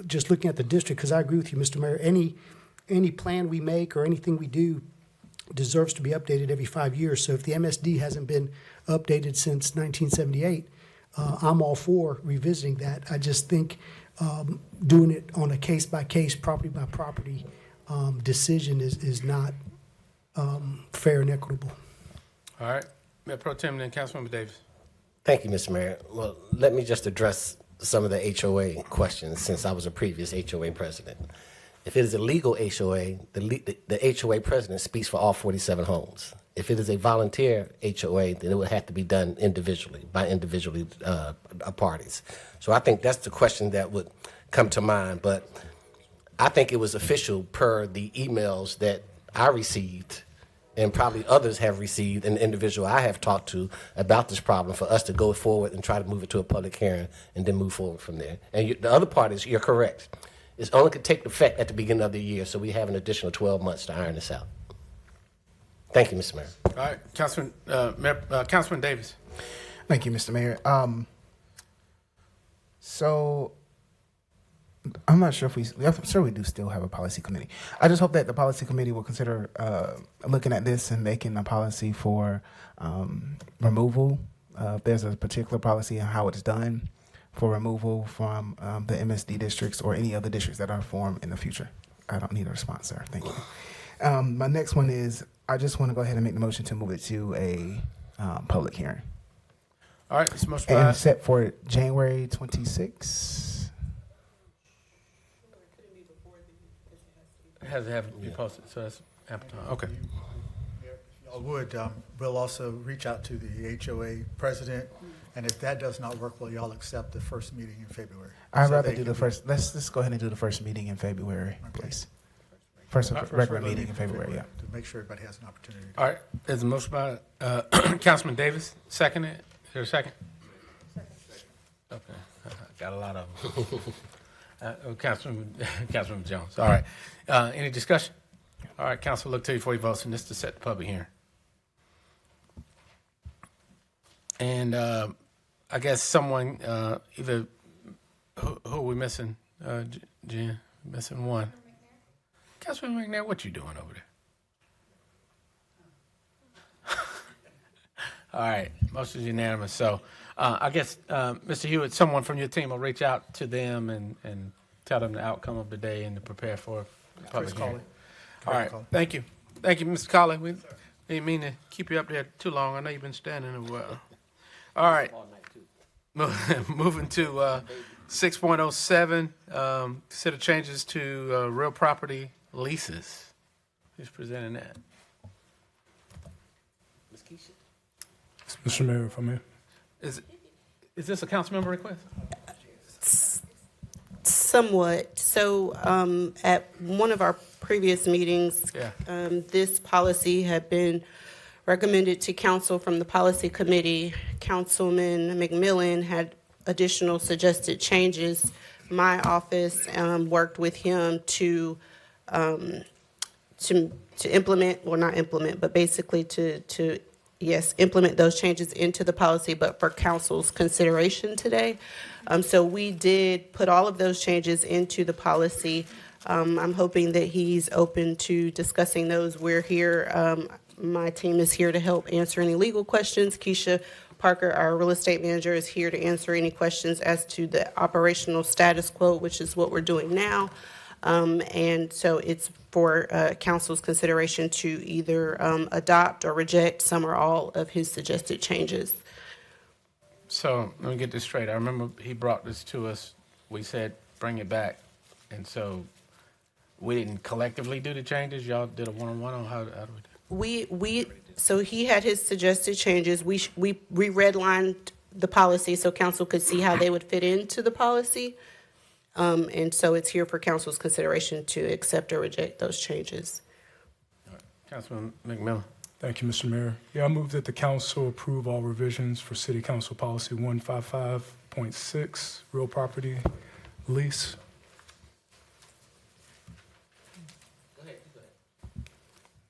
Speaker 10: just looking at the district, because I agree with you, Mr. Mayor, any plan we make or anything we do deserves to be updated every 5 years. So if the MSD hasn't been updated since 1978, I'm all for revisiting that. I just think doing it on a case-by-case, property-by-property decision is not fair and equitable.
Speaker 6: All right. Mayor Pro Tem and Councilmember Davis.
Speaker 1: Thank you, Mr. Mayor. Well, let me just address some of the HOA questions since I was a previous HOA president. If it is a legal HOA, the HOA president speaks for all 47 homes. If it is a volunteer HOA, then it would have to be done individually, by individually parties. So I think that's the question that would come to mind. But I think it was official per the emails that I received and probably others have received, and the individual I have talked to about this problem, for us to go forward and try to move it to a public hearing and then move forward from there. And the other part is, you're correct. It's only could take effect at the beginning of the year, so we have an additional 12 months to iron this out. Thank you, Mr. Mayor.
Speaker 6: All right, Councilman Davis.
Speaker 14: Thank you, Mr. Mayor. So I'm not sure I'm sure we do still have a policy committee. I just hope that the policy committee will consider looking at this and making a policy for removal. If there's a particular policy on how it's done for removal from the MSD districts or any other districts that are formed in the future. I don't need a response, sir. Thank you. My next one is, I just want to go ahead and make the motion to move it to a public hearing.
Speaker 6: All right, it's motion
Speaker 14: And
Speaker 6: passed.
Speaker 14: set for January 26th.
Speaker 6: It has to have be posted, so that's ample time. Okay.
Speaker 3: Y'all would, we'll also reach out to the HOA president, and if that does not work, will y'all accept the first meeting in February?
Speaker 14: I'd
Speaker 3: So
Speaker 14: rather
Speaker 3: they
Speaker 14: do
Speaker 3: can
Speaker 14: the first, let's just go ahead and do the first meeting in February, please. First
Speaker 3: Our
Speaker 14: regular meeting in
Speaker 3: for
Speaker 14: February, yeah.
Speaker 3: To make sure everybody has an opportunity.
Speaker 6: All right, there's a motion by Councilman Davis, second it. Is there a second? Okay, got a lot of them. Councilman Jones, all right. Any discussion? All right, council, look to you for your votes, and this is to set the public hearing. And I guess someone, either, who are we missing? Jen, missing one. Councilman McNair, what you doing over there? All right, motion is unanimous. So I guess, Mr. Hewitt, someone from your team will reach out to them and tell them the outcome of the day and to prepare for the public hearing. All right, thank you. Thank you, Mr. Colley. We didn't mean to keep you up there too long. I know you've been standing a while. All right, moving to 6.07, consider changes to real property leases. Who's presenting that? Ms. Keisha?
Speaker 8: Mr. Mayor, if I may.
Speaker 6: Is this a council member request?
Speaker 16: Somewhat. So at one of our previous meetings, this policy had been recommended to council from the policy committee. Councilman McMillan had additional suggested changes. My office worked with him to implement, or not implement, but basically to implement those changes into the policy, but for council's consideration today. So we did put all of those changes into the policy. I'm hoping that he's open to discussing those. We're here. My team is here to help answer any legal questions. Keisha Parker, our real estate manager, is here to answer any questions as to the operational status quo, which is what we're doing now. And so it's for council's consideration to either adopt or reject some or all of his suggested changes.
Speaker 6: So let me get this straight. I remember he brought this to us. We said, bring it back. And so we didn't collectively do the changes. Y'all did a one-on-one on how do we do?
Speaker 16: So he had his suggested changes. We redlined the policy so council could see how they would fit into the policy. And so it's here for council's consideration to accept or reject those changes.
Speaker 6: All right. Councilman McMillan.
Speaker 8: Thank you, Mr. Mayor. Yeah, I move that the council approve all revisions for City Council Policy 155.6, real property lease.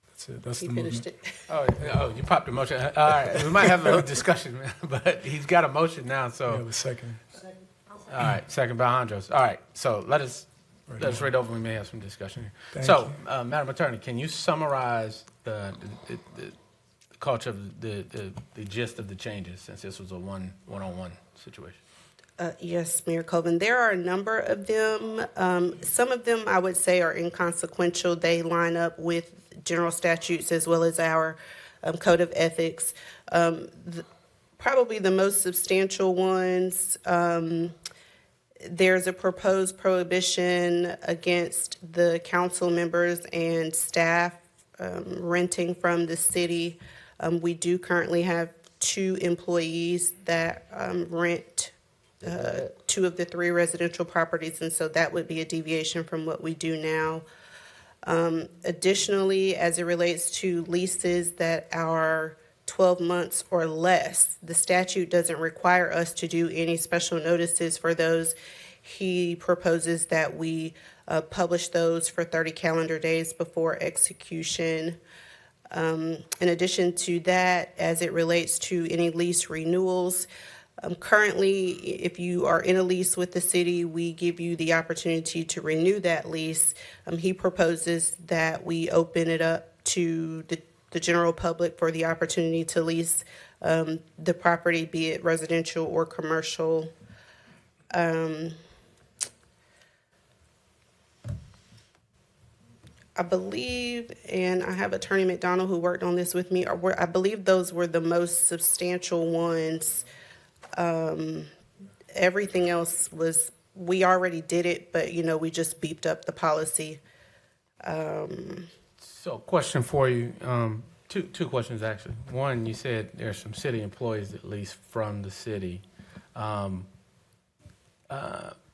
Speaker 8: That's it. That's
Speaker 16: He
Speaker 8: the
Speaker 16: finished
Speaker 8: movement.
Speaker 16: it.
Speaker 6: Oh, you popped the motion. All right, we might have a little discussion, but he's got a motion now, so.
Speaker 8: Yeah, the second.
Speaker 6: All right, second by Andros. All right, so let us read over. We may have some discussion here.
Speaker 8: Thank
Speaker 6: So, Madam Attorney, can you summarize the culture of the gist of the changes, since this was a one-on-one situation?
Speaker 16: Yes, Mayor Colvin. There are a number of them. Some of them I would say are inconsequential. They line up with general statutes as well as our code of ethics. Probably the most substantial ones, there's a proposed prohibition against the council members and staff renting from the city. We do currently have 2 employees that rent 2 of the 3 residential properties, and so that would be a deviation from what we do now. Additionally, as it relates to leases that are 12 months or less, the statute doesn't require us to do any special notices for those. He proposes that we publish those for 30 calendar days before execution. In addition to that, as it relates to any lease renewals, currently, if you are in a lease with the city, we give you the opportunity to renew that lease. He proposes that we open it up to the general public for the opportunity to lease the property, be it residential or commercial. I believe, and I have Attorney McDonald who worked on this with me, I believe those were the most substantial ones. Everything else was, we already did it, but, we just beefed up the policy.
Speaker 6: So, question for you. Two questions, actually. One, you said there's some city employees, at least from the city.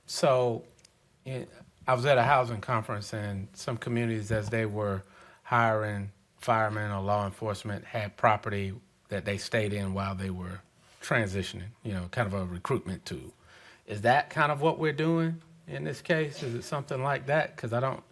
Speaker 6: So, I was at a housing conference, and some communities, as they were hiring firemen or law enforcement, had property that they stayed in while they were transitioning, kind of a recruitment tool. Is that kind of what we're doing in this case? Is it something like that? Because I don't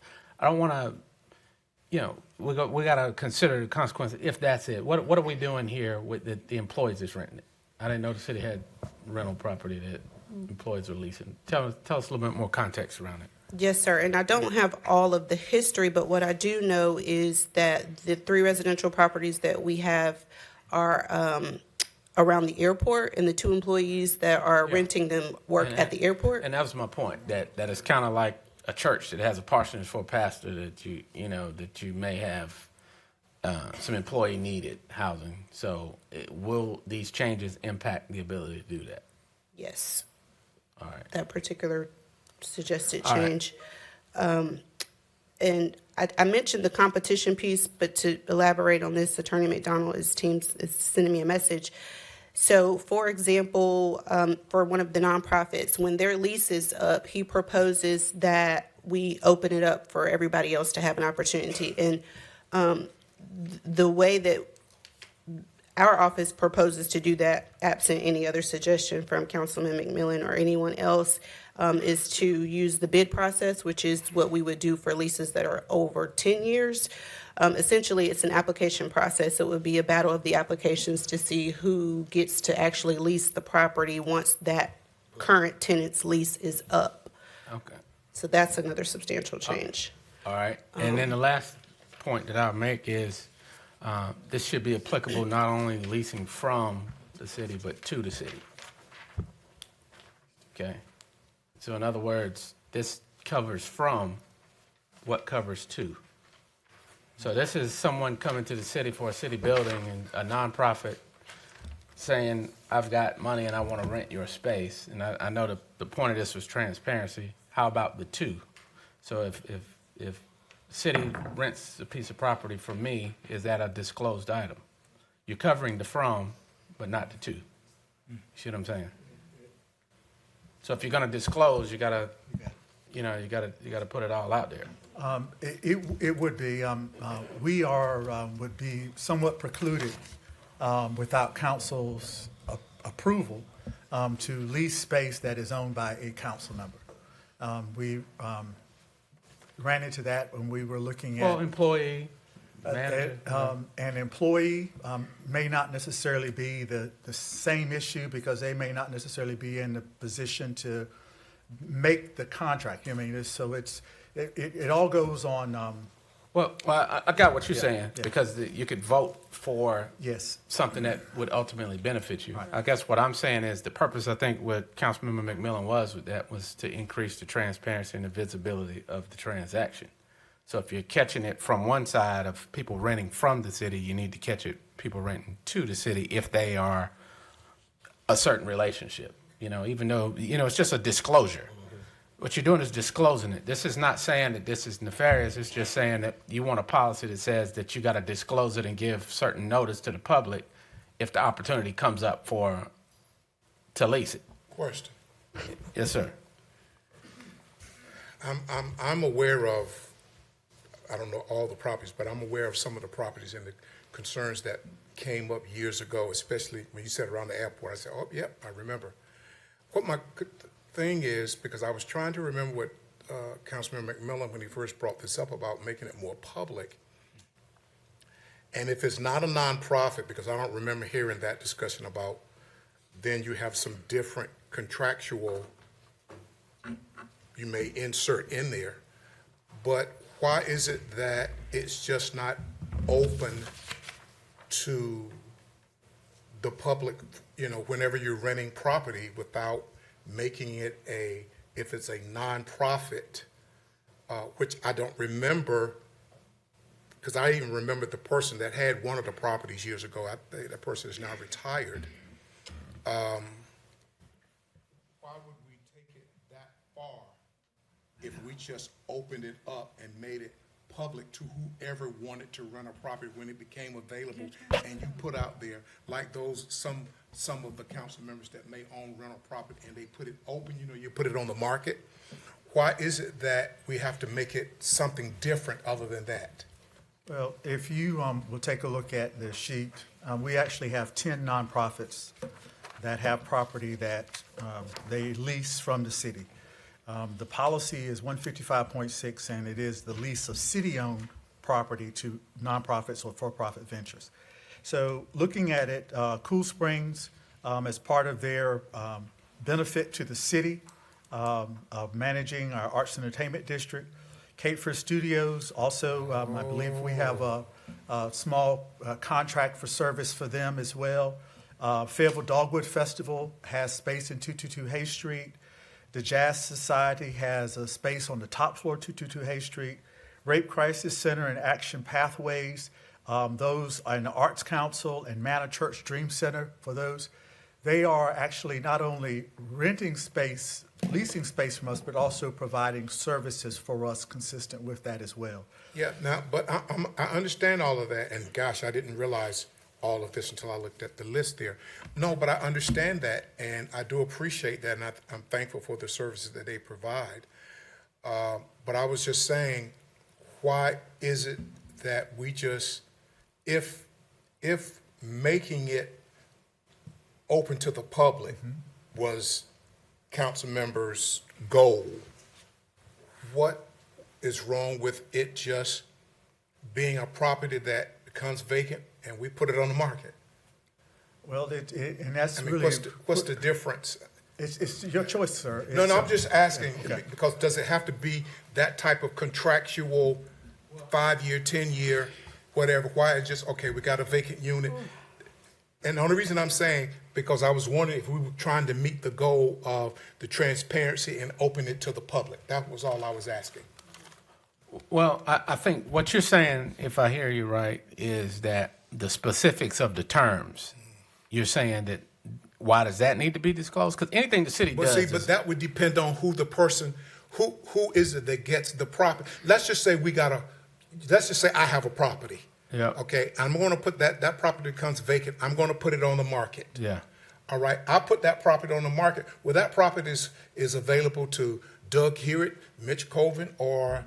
Speaker 6: want to, we got to consider the consequences if that's it. What are we doing here with the employees that's renting it? I didn't know the city had rental property that employees are leasing. Tell us a little bit more context around it.
Speaker 16: Yes, sir. And I don't have all of the history, but what I do know is that the 3 residential properties that we have are around the airport, and the 2 employees that are renting them work at the airport.
Speaker 6: And that was my point, that it's kind of like a church that has a parsonage for a pastor that you may have some employee needed housing. So will these changes impact the ability to do that?
Speaker 16: Yes.
Speaker 6: All right.
Speaker 16: That particular suggested
Speaker 6: All right.
Speaker 16: change. And I mentioned the competition piece, but to elaborate on this, Attorney McDonald, his team is sending me a message. So, for example, for one of the nonprofits, when their lease is up, he proposes that we open it up for everybody else to have an opportunity. And the way that our office proposes to do that, absent any other suggestion from Councilman McMillan or anyone else, is to use the bid process, which is what we would do for leases that are over 10 years. Essentially, it's an application process. It would be a battle of the applications to see who gets to actually lease the property once that current tenant's lease is up.
Speaker 6: Okay.
Speaker 16: So that's another substantial change.
Speaker 6: All right. And then the last point that I'll make is this should be applicable not only leasing from the city, but to the city. Okay. So in other words, this covers from what covers to. So this is someone coming to the city for a city building and a nonprofit saying, I've got money and I want to rent your space. And I know the point of this was transparency. How about the to? So if city rents a piece of property from me, is that a disclosed item? You're covering the from, but not the to. You see what I'm saying? So if you're going to disclose, you gotta put it all out there.
Speaker 3: It would be, we would be somewhat precluded without council's approval to lease space that is owned by a council member. We ran into that when we were looking at.
Speaker 6: Well, employee, manager.
Speaker 3: An employee may not necessarily be the same issue because they may not necessarily be in the position to make the contract. I mean, it all goes on.
Speaker 6: Well, I got what you're saying, because you could vote for something that would ultimately benefit you.
Speaker 3: Right.
Speaker 6: I guess what I'm saying is the purpose, I think, what Councilmember McMillan was with that was to increase the transparency and the visibility of the transaction. So if you're catching it from one side of people renting from the city, you need to catch it people renting to the city if they are a certain relationship. Even though, it's just a disclosure. What you're doing is disclosing it. This is not saying that this is nefarious. It's just saying that you want a policy that says that you got to disclose it and give certain notice to the public if the opportunity comes up to lease it.
Speaker 2: Question.
Speaker 6: Yes, sir.
Speaker 2: I'm aware of, I don't know all the properties, but I'm aware of some of the properties and the concerns that came up years ago, especially when you said around the airport. I said, oh, yep, I remember. What my thing is, because I was trying to remember what Councilman McMillan, when he first brought this up about making it more public. And if it's not a nonprofit, because I don't remember hearing that discussion about, then you have some different contractual you may insert in there. But why is it that it's just not open to the public, whenever you're renting property without making it if it's a nonprofit, which I don't remember, because I even remember the person that had one of the properties years ago. That person is now retired. Why would we take it that far if we just opened it up and made it public to whoever wanted to rent a property when it became available, and you put out there like some of the council members that may own rental property and they put it open, you put it on the market? why is it that we have to make it something different other than that?
Speaker 3: Well, if you will take a look at the sheet, we actually have 10 nonprofits that have property that they lease from the city. The policy is 155.6, and it is the lease of city-owned property to nonprofits or for-profit ventures. So looking at it, Cool Springs, as part of their benefit to the city of managing our arts and entertainment district, Cape Fear Studios, also, I believe we have a small contract for service for them as well. Fayetteville Dogwood Festival has space in 222 Hay Street. The Jazz Society has a space on the top floor, 222 Hay Street. Rape Crisis Center and Action Pathways, those are in the Arts Council and Manor Church Dream Center for those. They are actually not only renting space, leasing space from us, but also providing services for us consistent with that as well.
Speaker 2: Yeah, now, but I understand all of that, and gosh, I didn't realize all of this until I looked at the list there. No, but I understand that, and I do appreciate that, and I'm thankful for the services that they provide. But I was just saying, why is it that we just, if making it open to the public was council members' goal, what is wrong with it just being a property that becomes vacant and we put it on the market?
Speaker 3: Well, and that's really
Speaker 2: what's the difference?
Speaker 3: It's your choice, sir.
Speaker 2: No,
Speaker 3: It's,
Speaker 2: I'm just asking,
Speaker 3: okay.
Speaker 2: because does it have to be that type of contractual 5-year, 10-year, whatever? Why it's just, okay, we got a vacant unit? And the only reason I'm saying, because I was wondering if we were trying to meet the goal of the transparency and open it to the public. That was all I was asking.
Speaker 6: Well, I think what you're saying, if I hear you right, is that the specifics of the terms, you're saying that why does that need to be disclosed? Because anything the city does.
Speaker 2: See, but that would depend on who the person, who is it that gets the property. Let's just say I have a property.
Speaker 6: Yeah.
Speaker 2: Okay, I'm going to put that property becomes vacant. I'm going to put it on the market.
Speaker 6: Yeah.
Speaker 2: All right, I put that property on the market. Well, that property is available to Doug Hewitt, Mitch Colvin, or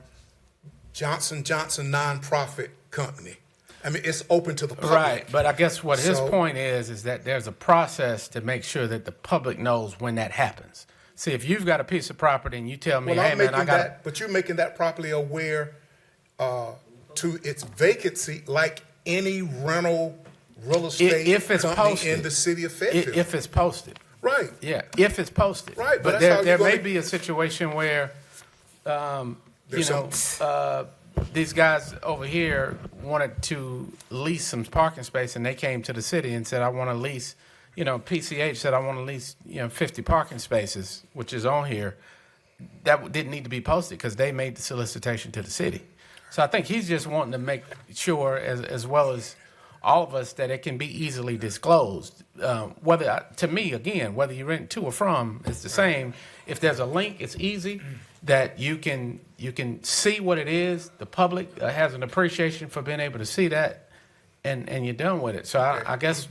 Speaker 2: Johnson Johnson nonprofit company. I mean, it's open to the public.
Speaker 6: Right, but I guess what his point is that there's a process to make sure that the public knows when that happens. See, if you've got a piece of property and you tell me, hey, man, I got it.
Speaker 2: But you're making that property aware to its vacancy like any rental real estate
Speaker 6: if it's
Speaker 2: company
Speaker 6: posted
Speaker 2: in the city of Fayetteville.
Speaker 6: If it's posted.
Speaker 2: Right.
Speaker 6: Yeah, if it's posted.
Speaker 2: Right,
Speaker 6: but there may be a situation where, these guys over here wanted to lease some parking space, and they came to the city and said, I want to lease, PCH said, I want to lease, 50 parking spaces, which is on here. That didn't need to be posted because they made the solicitation to the city. So I think he's just wanting to make sure, as well as all of us, that it can be easily disclosed. To me, again, whether you rent to or from, it's the same. If there's a link, it's easy that you can see what it is. The public has an appreciation for being able to see that, and you're done with it. So I guess,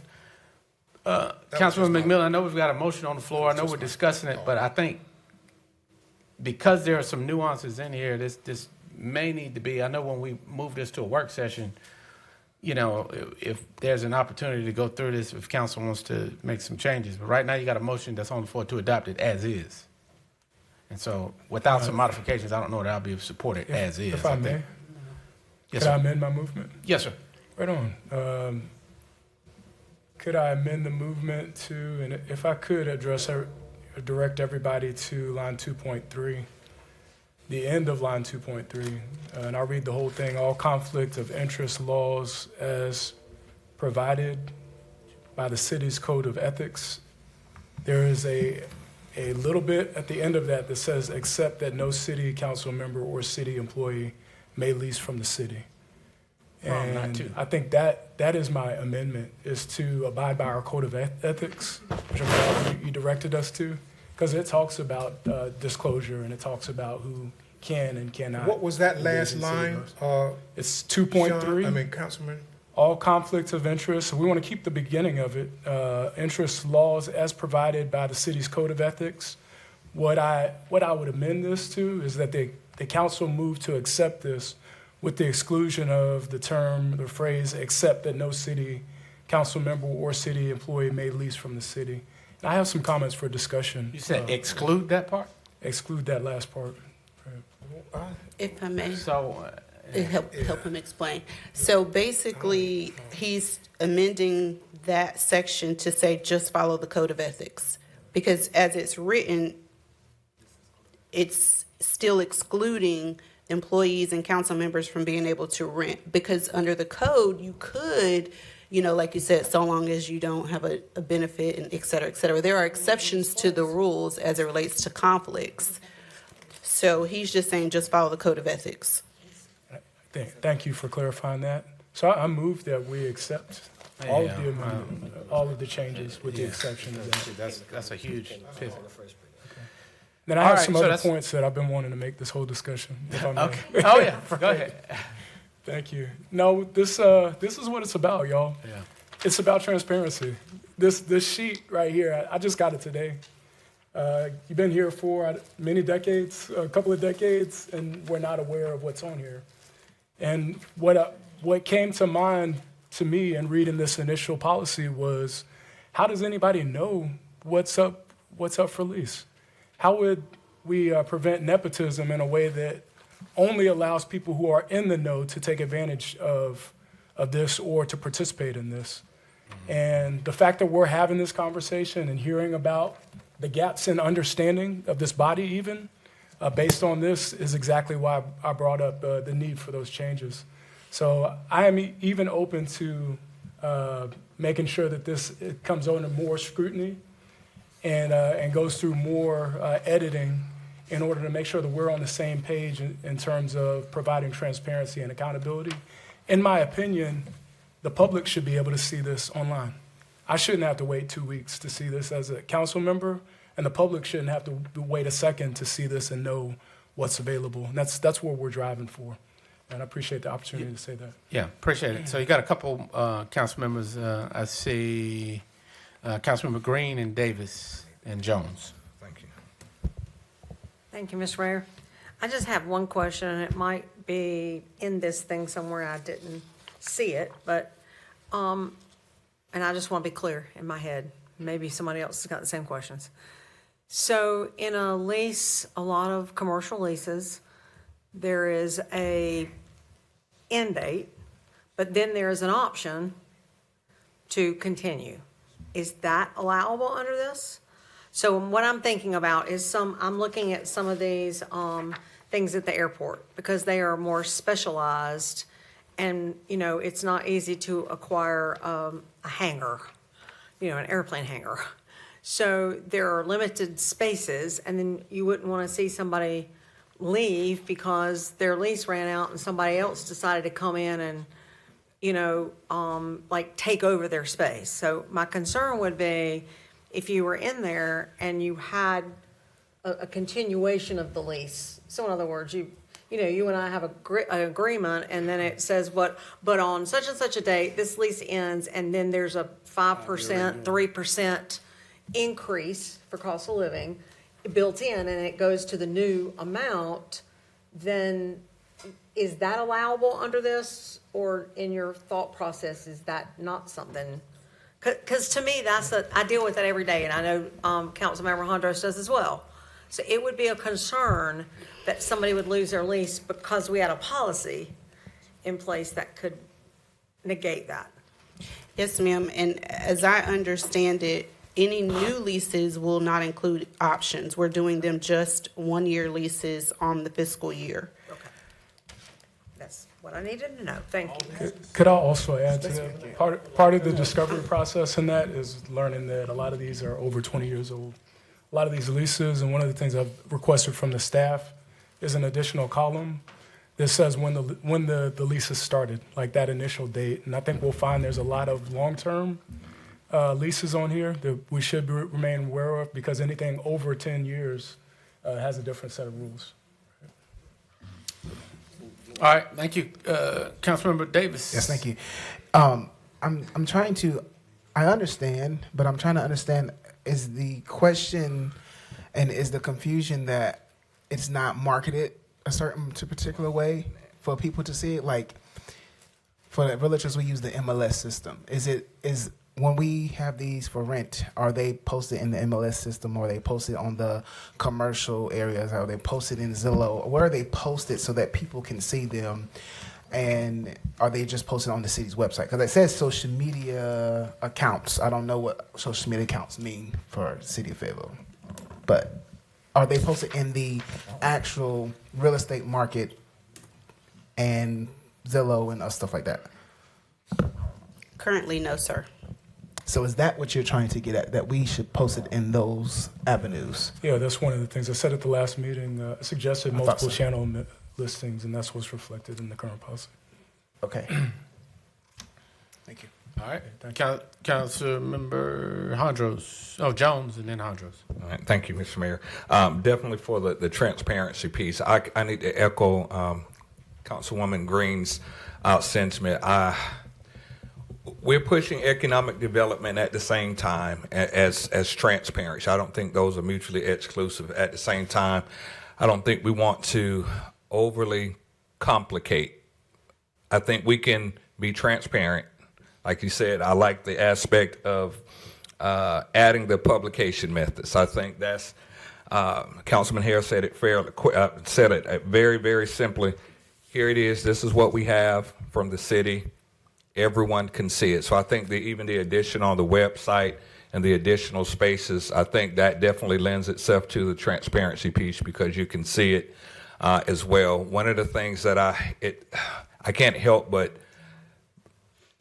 Speaker 6: Councilman McMillan, I know we've got a motion on the floor. I know we're discussing it, but I think because there are some nuances in here, this may need to be, I know when we move this to a work session, if there's an opportunity to go through this, if council wants to make some changes. But right now, you got a motion that's on the floor to adopt it as is. And so without some modifications, I don't know that I'll be able to support it as is.
Speaker 8: If I may,
Speaker 6: Yes,
Speaker 8: could I
Speaker 6: sir.
Speaker 8: amend my movement?
Speaker 6: Yes, sir.
Speaker 8: Right on. Could I amend the movement to, and if I could direct everybody to line 2.3, the end of line 2.3, and I'll read the whole thing. All conflict of interest laws as provided by the city's code of ethics. There is a little bit at the end of that says, except that no city council member or city employee may lease from the city. And
Speaker 6: not to.
Speaker 8: I think that is my amendment, is to abide by our code of ethics, which I'm glad you directed us to, because it talks about disclosure and it talks about who can and cannot.
Speaker 2: What was that last line?
Speaker 8: It's 2.3.
Speaker 2: Councilman.
Speaker 8: All conflicts of interest. We want to keep the beginning of it. Interest laws as provided by the city's code of ethics, What I would amend this to is that the council move to accept this with the exclusion of the phrase, except that no city council member or city employee may lease from the city. And I have some comments for discussion.
Speaker 6: You said exclude that part?
Speaker 8: Exclude that last part.
Speaker 16: If I may.
Speaker 6: So,
Speaker 16: Help him explain. So basically, he's amending that section to say just follow the code of ethics. Because as it's written, it's still excluding employees and council members from being able to rent. Because under the code, you could, like you said, so long as you don't have a benefit and et cetera, et cetera. There are exceptions to the rules as it relates to conflicts. So he's just saying just follow the code of ethics.
Speaker 8: Thank you for clarifying that. So I move that we accept all of the all of the changes with the exception of that.
Speaker 6: That's a huge pivot.
Speaker 8: Then I have some other points that I've been wanting to make this whole discussion, if I may.
Speaker 6: Okay. Oh, yeah. Go ahead.
Speaker 8: Thank you. No, this is what it's about, y'all.
Speaker 6: Yeah.
Speaker 8: It's about transparency. This sheet right here, I just got it today. You've been here for many decades, a couple of decades, and we're not aware of what's on here. And what came to mind to me in reading this initial policy was, how does anybody know what's up for lease? How would we prevent nepotism in a way that only allows people who are in the know to take advantage of this or to participate in this? And the fact that we're having this conversation and hearing about the gaps in understanding of this body even, based on this, is exactly why I brought up the need for those changes. So I am even open to making sure that it comes under more scrutiny and goes through more editing in order to make sure that we're on the same page in terms of providing transparency and accountability. In my opinion, the public should be able to see this online. I shouldn't have to wait 2 weeks to see this as a council member, and the public shouldn't have to wait a second to see this and know what's available. And that's what we're driving for. And I appreciate the opportunity to say that.
Speaker 6: Yeah, appreciate it. So you got a couple council members. I see Councilmember Green and Davis and Jones.
Speaker 9: Thank you.
Speaker 4: Thank you, Mr. Mayor. I just have one question, and it might be in this thing somewhere. I didn't see it, but, and I just want to be clear in my head. Maybe somebody else has got the same questions. So in a lease, a lot of commercial leases, there is a end date, but then there is an option to continue. Is that allowable under this? So what I'm thinking about is I'm looking at some of these things at the airport because they are more specialized, and it's not easy to acquire a hangar, an airplane hangar. So there are limited spaces, and then you wouldn't want to see somebody leave because their lease ran out and somebody else decided to come in and take over their space. So my concern would be if you were in there and you had a continuation of the lease. So in other words, you and I have an agreement, and then it says but on such and such a date, this lease ends, and then there's a 5%, 3% increase for cost of living built in, and it goes to the new amount, then is that allowable under this, or in your thought process, is that not something? Because to me, I deal with that every day, and I know Councilmember Hondros does as well. So it would be a concern that somebody would lose their lease because we had a policy in place that could negate that.
Speaker 16: Yes, ma'am. And as I understand it, any new leases will not include options. We're doing them just 1-year leases on the fiscal year.
Speaker 4: Okay. That's what I needed to know. Thank you.
Speaker 8: Could I also add to that? Part of the discovery process in that is learning that a lot of these are over 20 years old. A lot of these leases, and one of the things I've requested from the staff is an additional column that says when the lease is started, like that initial date. And I think we'll find there's a lot of long-term leases on here that we should remain aware of, because anything over 10 years has a different set of rules.
Speaker 6: All right, thank you. Councilmember Davis.
Speaker 14: Yes, thank you. I'm trying to, I understand, but I'm trying to understand, is the question And is the confusion that it's not marketed a certain particular way for people to see it? Like for the realtors, we use the MLS system. Is when we have these for rent, are they posted in the MLS system, or are they posted on the commercial areas? Are they posted in Zillow? Where are they posted so that people can see them? And are they just posted on the city's website? Because it says social media accounts. I don't know what social media accounts mean for the city of Fayetteville. But are they posted in the actual real estate market and Zillow and stuff like that?
Speaker 16: Currently, no, sir.
Speaker 14: So is that what you're trying to get at, that we should post it in those avenues?
Speaker 8: Yeah, that's one of the things I said at the last meeting. I suggested
Speaker 14: I thought
Speaker 8: multiple
Speaker 14: so.
Speaker 8: channel listings, and that's what's reflected in the current policy.
Speaker 14: Okay. Thank you.
Speaker 6: All right. Councilmember Hondros. Oh, Jones and then Hondros.
Speaker 9: All right. Thank you, Mr. Mayor. Definitely for the transparency piece, I need to echo Councilwoman Green's sentiment. We're pushing economic development at the same time as transparency. I don't think those are mutually exclusive. At the same time, I don't think we want to overly complicate. I think we can be transparent. Like you said, I like the aspect of adding the publication methods. I think that's Councilman Hare said it very, very simply. Here it is. This is what we have from the city. Everyone can see it. So I think even the addition on the website and the additional spaces, I think that definitely lends itself to the transparency piece, because you can see it as well. One of the things that I can't help but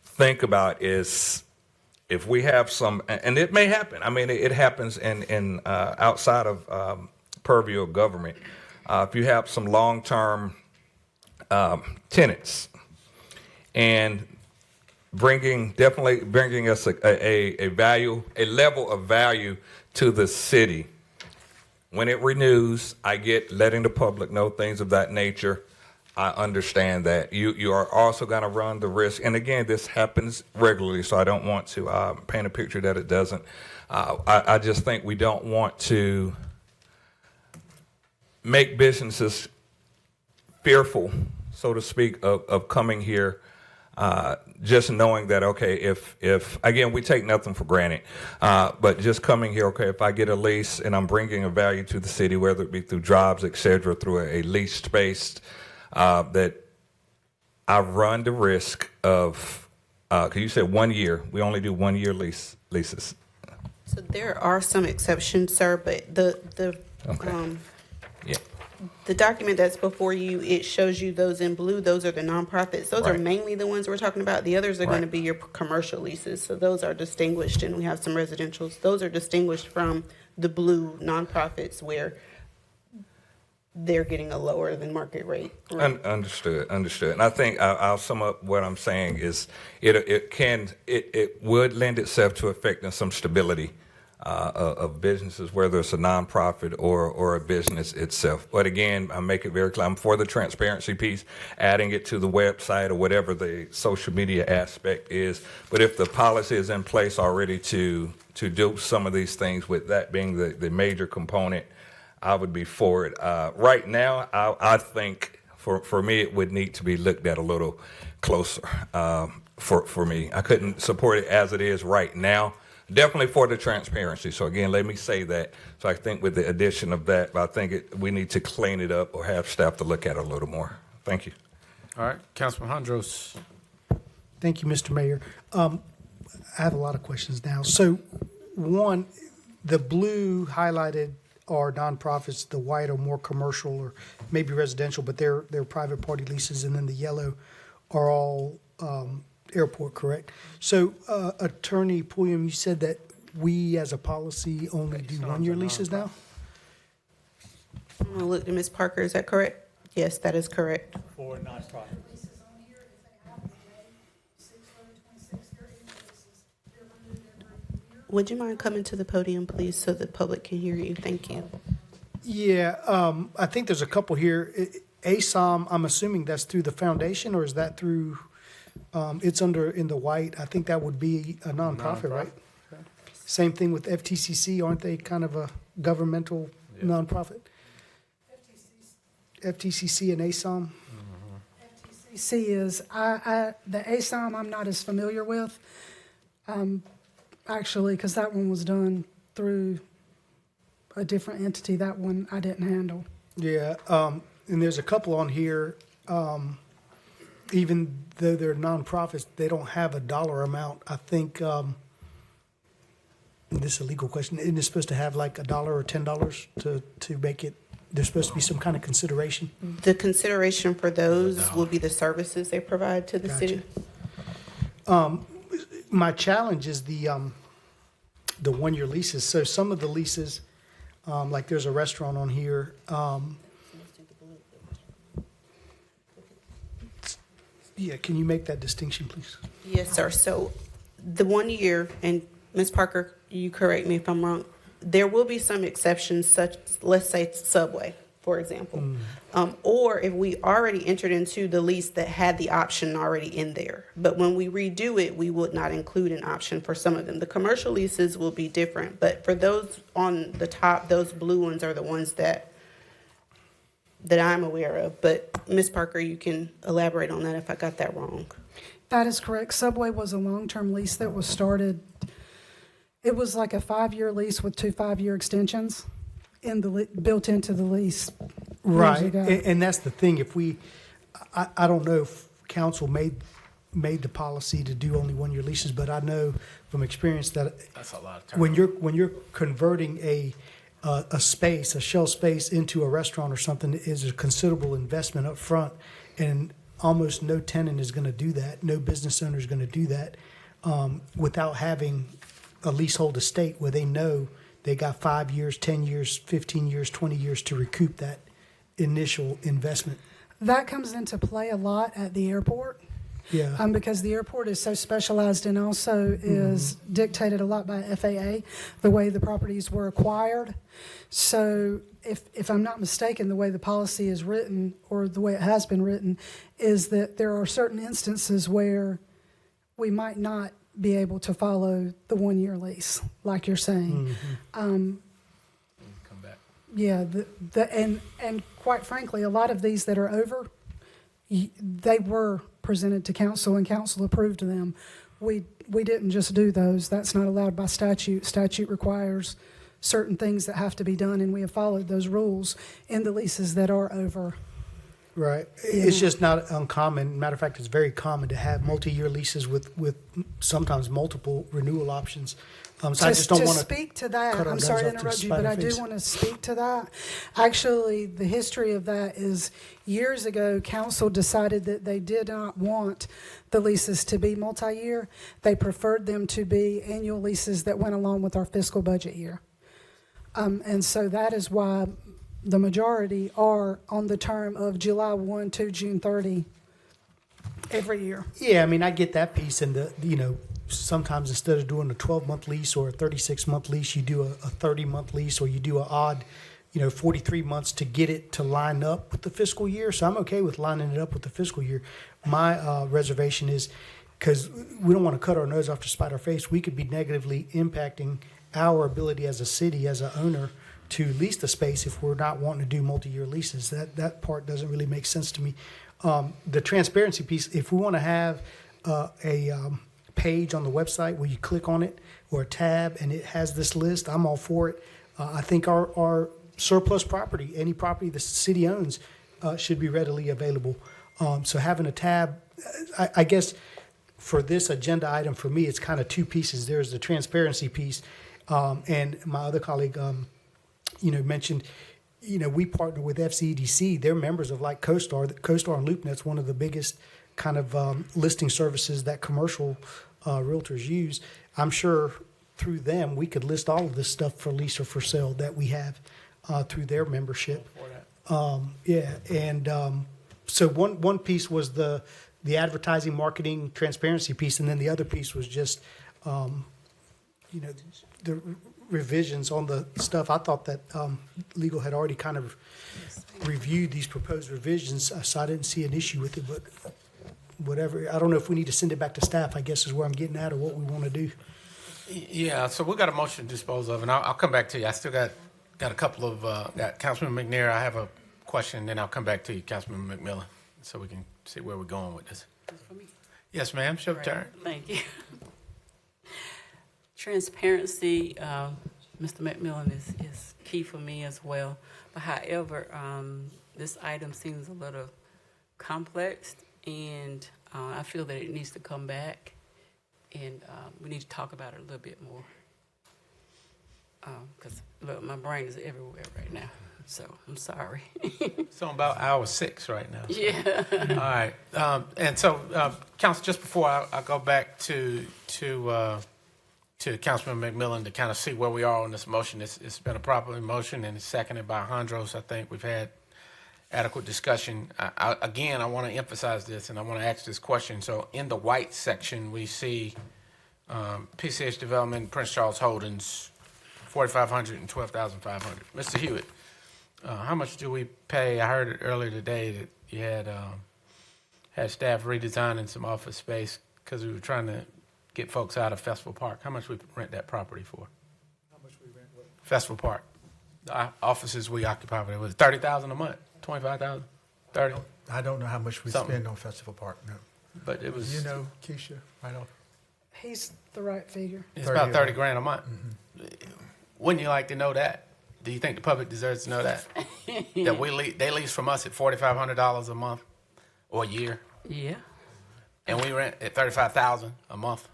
Speaker 9: think about is if we have some, and it may happen. I mean, it happens in outside of purview of government. If you have some long-term tenants and definitely bringing us a level of value to the city. When it renews, I get letting the public know, things of that nature. I understand that. You are also going to run the risk. And again, this happens regularly, so I don't want to paint a picture that it doesn't. I just think we don't want to make businesses fearful, so to speak, of coming here. Just knowing that, okay, if again, we take nothing for granted, but just coming here, okay, if I get a lease and I'm bringing a value to the city, whether it be through jobs, et cetera, through a lease space, that I run the risk of, because you said 1 year, we only do 1 year leases.
Speaker 16: So there are some exceptions, sir, but the document that's before you, it shows you those in blue. Those are the nonprofits. Those are mainly the ones we're talking about. The others are going to be your commercial leases. So those are distinguished, and we have some residentials. Those are distinguished from the blue nonprofits where they're getting a lower than market rate.
Speaker 9: Understood. And I think I'll sum up what I'm saying is it would lend itself to affecting some stability of businesses, whether it's a nonprofit or a business itself. But again, I make it very clear, I'm for the transparency piece, adding it to the website or whatever the social media aspect is. But if the policy is in place already to do some of these things, with that being the major component, I would be for it. Right now, I think for me, it would need to be looked at a little closer for me. I couldn't support it as it is right now. Definitely for the transparency. So again, let me say that. So I think with the addition of that, I think we need to clean it up or have staff to look at it a little more. Thank you.
Speaker 6: All right, Councilman Hondros.
Speaker 10: Thank you, Mr. Mayor. I have a lot of questions now. So one, the blue highlighted are nonprofits, the white are more commercial or maybe residential, but they're private party leases, and then the yellow are all airport, correct? So Attorney Pulliam, you said that we as a policy only do 1 year leases now?
Speaker 16: I'm going to look to Ms. Parker. Is that correct? Yes, that is correct.
Speaker 3: For nonprofit.
Speaker 16: Would you mind coming to the podium, please, so the public can hear you? Thank you.
Speaker 10: Yeah, I think there's a couple here. ASOM, I'm assuming that's through the foundation, or is that through, it's under, in the white, I think that would be a nonprofit, right? Same thing with FTCC, aren't they kind of a governmental nonprofit? FTCC and ASOM?
Speaker 5: FTCC is, the ASOM I'm not as familiar with, actually, because that one was done through a different entity. That one I didn't handle.
Speaker 10: Yeah, and there's a couple on here, even though they're nonprofits, they don't have a dollar amount. I think, and this is a legal question, isn't it supposed to have like $1 or $10 to make it, there's supposed to be some kind of consideration?
Speaker 16: The consideration for those will be the services they provide to the city.
Speaker 10: My challenge is the 1-year leases. So some of the leases, like there's a restaurant on here. Yeah, can you make that distinction, please?
Speaker 16: Yes, sir. So the 1 year, and Ms. Parker, you correct me if I'm wrong, there will be some exceptions, such, let's say Subway, for example. Or if we already entered into the lease that had the option already in there. But when we redo it, we would not include an option for some of them. The commercial leases will be different, but for those on the top, those blue ones are the ones that I'm aware of. But Ms. Parker, you can elaborate on that if I got that wrong.
Speaker 5: That is correct. Subway was a long-term lease that was started. It was like a 5-year lease with 2 5-year extensions built into the lease.
Speaker 10: Right,
Speaker 5: years ago.
Speaker 10: and that's the thing. If I don't know if council made the policy to do only 1-year leases, but I know from experience that
Speaker 6: That's a lot of time.
Speaker 10: when you're converting a space, a shell space into a restaurant or something, is a considerable investment up front, and almost no tenant is going to do that. No business owner is going to do that without having a leasehold estate where they know they got 5 years, 10 years, 15 years, 20 years to recoup that initial investment.
Speaker 5: That comes into play a lot at the airport.
Speaker 10: Yeah.
Speaker 5: Because the airport is so specialized and also is dictated a lot by FAA, the way the properties were acquired. So if I'm not mistaken, the way the policy is written, or the way it has been written, is that there are certain instances where we might not be able to follow the 1-year lease, like you're saying.
Speaker 6: Come back.
Speaker 5: Yeah, and quite frankly, a lot of these that are over, they were presented to council and council approved them. We didn't just do those. That's not allowed by statute. Statute requires certain things that have to be done, and we have followed those rules in the leases that are over.
Speaker 10: Right. It's just not uncommon. Matter of fact, it's very common to have multi-year leases with sometimes multiple renewal options. So I just don't want to
Speaker 5: speak to that.
Speaker 10: cut our
Speaker 5: I'm
Speaker 10: nose
Speaker 5: sorry to
Speaker 10: off to
Speaker 5: interrupt you,
Speaker 10: spite
Speaker 5: but
Speaker 10: our
Speaker 5: I do
Speaker 10: face.
Speaker 5: want to speak to that. Actually, the history of that is years ago, council decided that they did not want the leases to be multi-year. They preferred them to be annual leases that went along with our fiscal budget year. And so that is why the majority are on the term of July 1 to June 30 every year.
Speaker 10: Yeah, I mean, I get that piece, and sometimes instead of doing a 12-month lease or a 36-month lease, you do a 30-month lease, or you do an odd, 43 months to get it to line up with the fiscal year. So I'm okay with lining it up with the fiscal year. My reservation is, because we don't want to cut our nose off to spite our face, we could be negatively impacting our ability as a city, as an owner, to lease the space if we're not wanting to do multi-year leases. That part doesn't really make sense to me. The transparency piece, if we want to have a page on the website where you click on it, or a tab, and it has this list, I'm all for it. I think our surplus property, any property the city owns, should be readily available. So having a tab, I guess for this agenda item, for me, it's kind of two pieces. There's the transparency piece, and my other colleague mentioned, we partner with FCEDC. They're members of like CoStar. CoStar and LoopNet's one of the biggest kind of listing services that commercial realtors use. I'm sure through them, we could list all of this stuff for lease or for sale that we have through their membership. So one piece was the advertising, marketing, transparency piece, and then the other piece was just, the revisions on the stuff. I thought that legal had already kind of reviewed these proposed revisions, so I didn't see an issue with it, but whatever. I don't know if we need to send it back to staff, I guess is where I'm getting at, or what we want to do.
Speaker 6: Yeah, so we got a motion to dispose of, and I'll come back to you. I still got got a couple of, got Councilman McNair, I have a question, then I'll come back to you, Councilman McMillan, so we can see where we're going with this. Yes, ma'am, it's your turn.
Speaker 17: Thank you. Transparency, Mr. McMillan, is key for me as well. But however, this item seems a little complex, and I feel that it needs to come back, and we need to talk about it a little bit more. Because look, my brain is everywhere right now, so I'm sorry.
Speaker 6: It's on about hour 6 right now.
Speaker 17: Yeah.
Speaker 6: All right, and so, Council, just before I go back to Councilman McMillan to kind of see where we are on this motion, it's been a proper motion and it's seconded by Hondros. I think we've had adequate discussion. Again, I want to emphasize this and I want to ask this question. So in the white section, we see PCH Development, Prince Charles Holdings, $4,500 and $12,500. Mr. Hewitt, how much do we pay? I heard it earlier today that you had staff redesigning some office space because we were trying to get folks out of Festival Park. How much we rent that property for?
Speaker 3: How much we rent what?
Speaker 6: Festival Park. The offices we occupy, it was $30,000 a month, $25,000, $30,000.
Speaker 3: I don't know how much we
Speaker 6: Something.
Speaker 3: spend on Festival Park, no.
Speaker 6: But it was.
Speaker 3: You know, Keisha, right off.
Speaker 5: He's the right figure.
Speaker 6: It's about 30 grand a month. Wouldn't you like to know that? Do you think the public deserves to know that? That they lease from us at $4,500 a month or a year,
Speaker 17: Yeah.
Speaker 6: and we rent at $35,000 a month.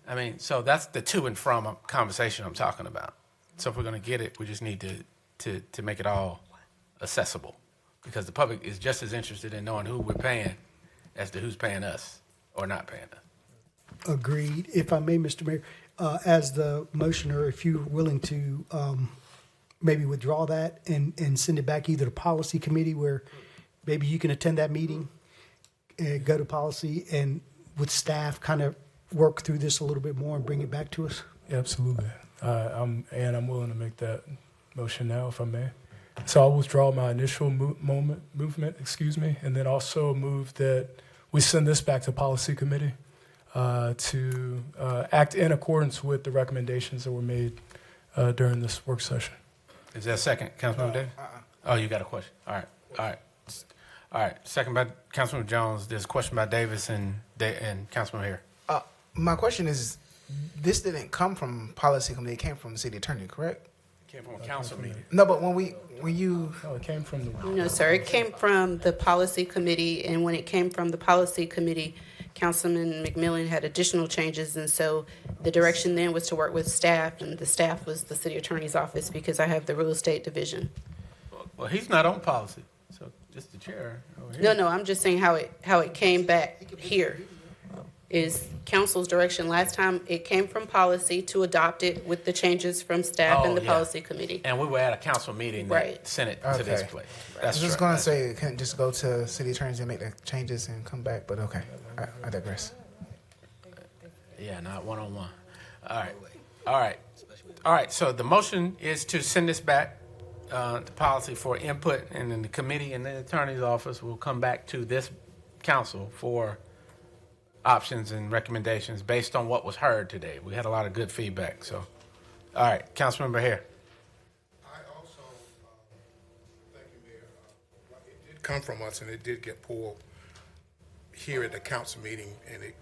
Speaker 6: I mean, so that's the to and from conversation I'm talking about. So if we're going to get it, we just need to make it all accessible, because the public is just as interested in knowing who we're paying as to who's paying us or not paying us.
Speaker 10: Agreed. If I may, Mr. Mayor, as the motioner, if you're willing to maybe withdraw that and send it back either to policy committee where maybe you can attend that meeting, go to policy and with staff kind of work through this a little bit more and bring it back to us.
Speaker 8: Absolutely. I'm willing to make that motion now, if I may. So I'll withdraw my initial movement, and then also move that we send this back to policy committee to act in accordance with the recommendations that were made during this work session.
Speaker 6: Is there a second, Councilman Davis? Oh, you got a question. All right. Second by Councilman Jones. There's a question by Davis and Councilman Hare.
Speaker 14: My question is, this didn't come from policy committee, it came from the city attorney, correct?
Speaker 6: It came from a council meeting.
Speaker 14: No, but when you.
Speaker 8: No, it came from the.
Speaker 16: No, sir, it came from the policy committee, and when it came from the policy committee, Councilman McMillan had additional changes, and so the direction then was to work with staff, and the staff was the city attorney's office because I have the real estate division.
Speaker 6: Well, he's not on policy, so just the chair over here.
Speaker 16: No, I'm just saying how it came back here is council's direction. Last time it came from policy to adopt it with the changes from staff and the policy committee.
Speaker 6: And we were at a council meeting that sent it to this place.
Speaker 14: I was just going to say, it couldn't just go to city attorneys and make the changes and come back, but okay, I digress.
Speaker 6: Yeah, not one-on-one. All right, so the motion is to send this back to policy for input, and then the committee and the attorney's office will come back to this council for options and recommendations based on what was heard today. We had a lot of good feedback, so. All right, Councilmember Hare.
Speaker 2: I also, thank you, Mayor. It did come from us and it did get pulled here at the council meeting and it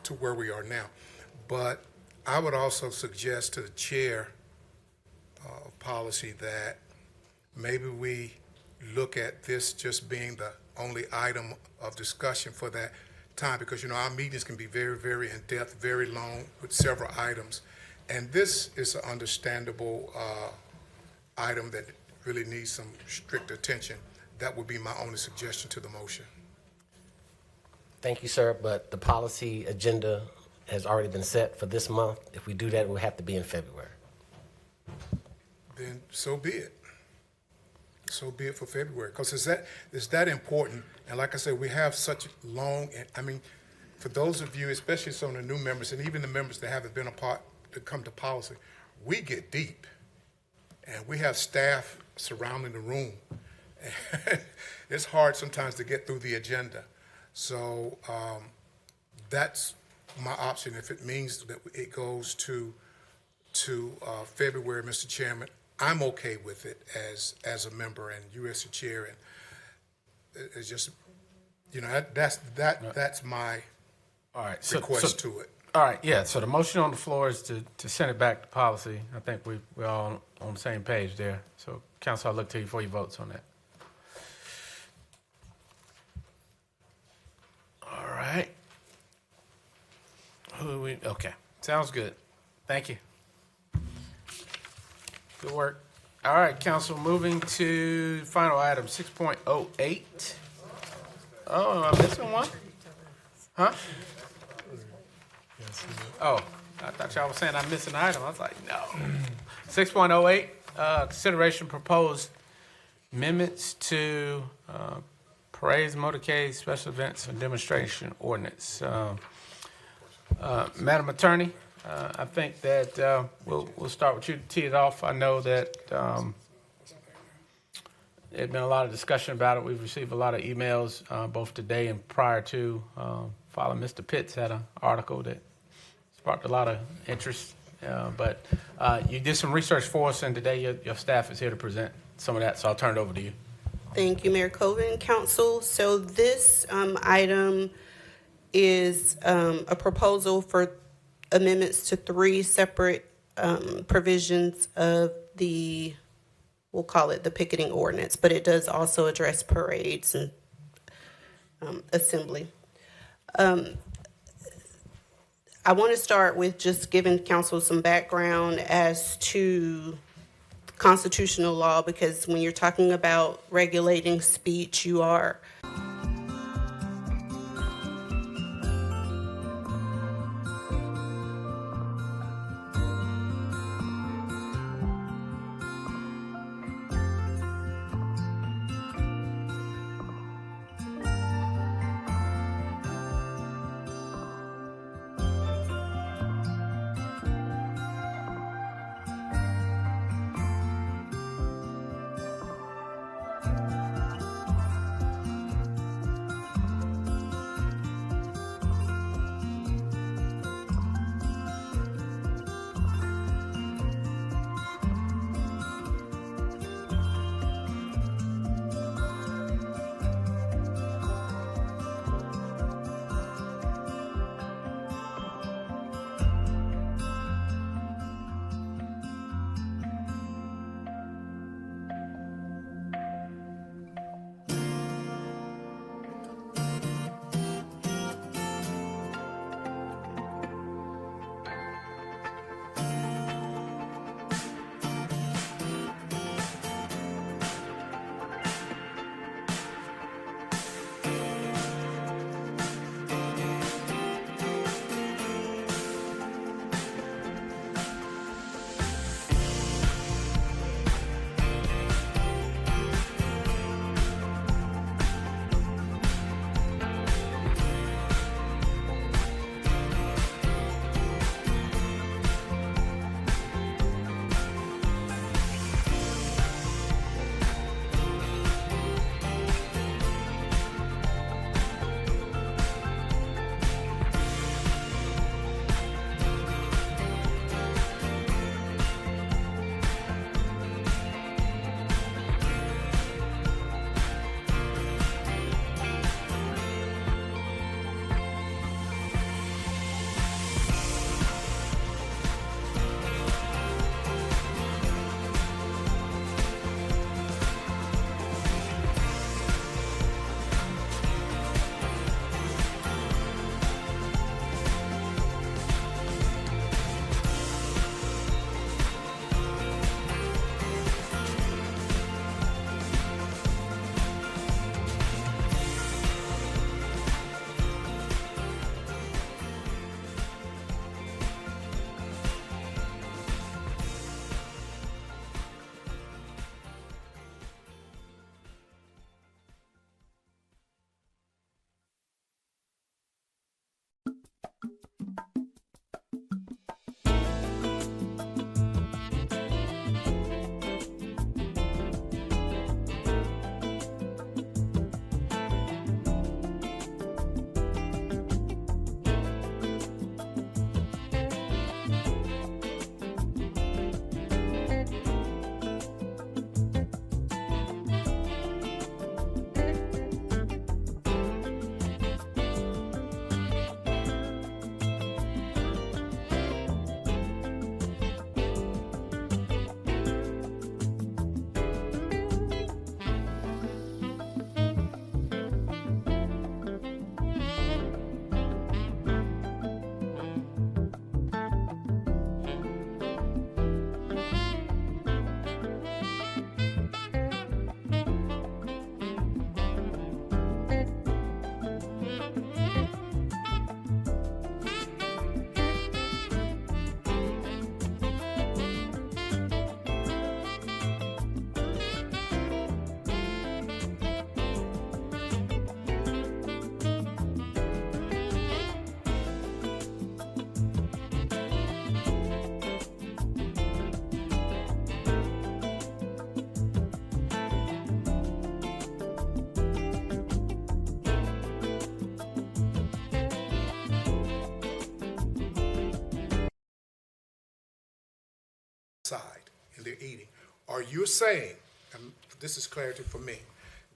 Speaker 2: to where we are now. But I would also suggest to the chair of policy that maybe we look at this just being the only item of discussion for that time, because our meetings can be very, very in-depth, very long with several items. And this is an understandable item that really needs some strict attention. That would be my only suggestion to the motion.
Speaker 1: Thank you, sir, but the policy agenda has already been set for this month. If we do that, it will have to be in February.
Speaker 2: Then so be it. So be it for February, because it's that important. And like I said, we have such long, for those of you, especially some of the new members, and even the members that haven't been a part to come to policy, we get deep. And we have staff surrounding the room. And it's hard sometimes to get through the agenda. So that's my option. If it means that it goes to to February, Mr. Chairman, I'm okay with it as a member and you as the chair. And it's just, that's my
Speaker 6: All right.
Speaker 2: request to it.
Speaker 6: All right, yeah, so the motion on the floor is to send it back to policy. I think we're all on the same page there. So, Council, I'll look to you for your votes on that. All right. Okay, sounds good. Thank you. Good work. All right, Council, moving to final item, 6.08. Oh, am I missing one? Huh? Oh, I thought y'all was saying I'm missing an item. I was like, no. 6.08, consideration proposed amendments to parades, motorcades, special events, and demonstration ordinance. Madam Attorney, I think that we'll start with you to tee it off. I know that there's been a lot of discussion about it. We've received a lot of emails both today and prior to. Following Mr. Pitts had an article that sparked a lot of interest, but you did some research for us, and today your staff is here to present some of that, so I'll turn it over to you.
Speaker 16: Thank you, Mayor Colvin, Council. So this item is a proposal for amendments to 3 separate provisions of the, we'll call it the picketing ordinance, but it does also address parades and assembly. I want to start with just giving council some background as to constitutional law, because when you're talking about regulating speech, you are
Speaker 2: outside and they're eating. Are you saying, and this is clarity for me,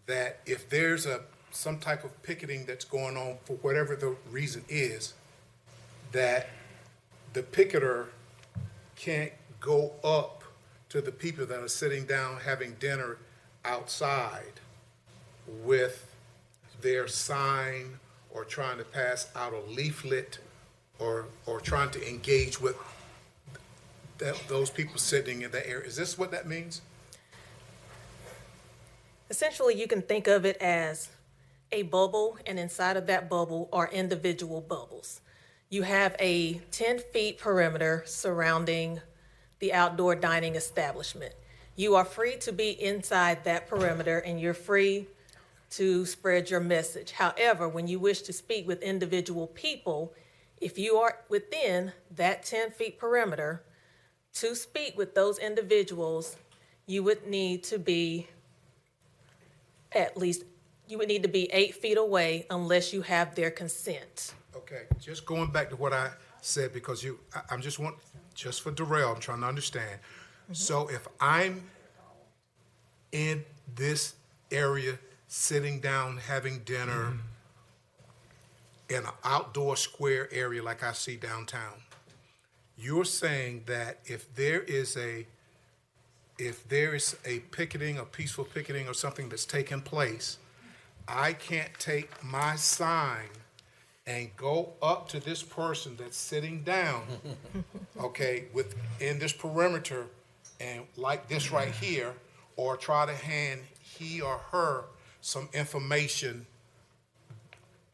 Speaker 2: that if there's some type of picketing that's going on for whatever the reason is, that the picketer can't go up to the people that are sitting down having dinner outside with their sign or trying to pass out a leaflet or trying to engage with those people sitting in that area? Is this what that means?
Speaker 20: Essentially, you can think of it as a bubble, and inside of that bubble are individual bubbles. You have a 10-foot perimeter surrounding the outdoor dining establishment. You are free to be inside that perimeter and you're free to spread your message. However, when you wish to speak with individual people, if you are within that 10-foot perimeter, to speak with those individuals, you would need to be 8 feet away unless you have their consent.
Speaker 2: Okay, just going back to what I said, because just for Darrell, I'm trying to understand. So if I'm in this area, sitting down, having dinner in an outdoor square area like I see downtown, you're saying that if there is a picketing, a peaceful picketing or something that's taking place, I can't take my sign and go up to this person that's sitting down, okay, within this perimeter, and like this right here, or try to hand he or her some information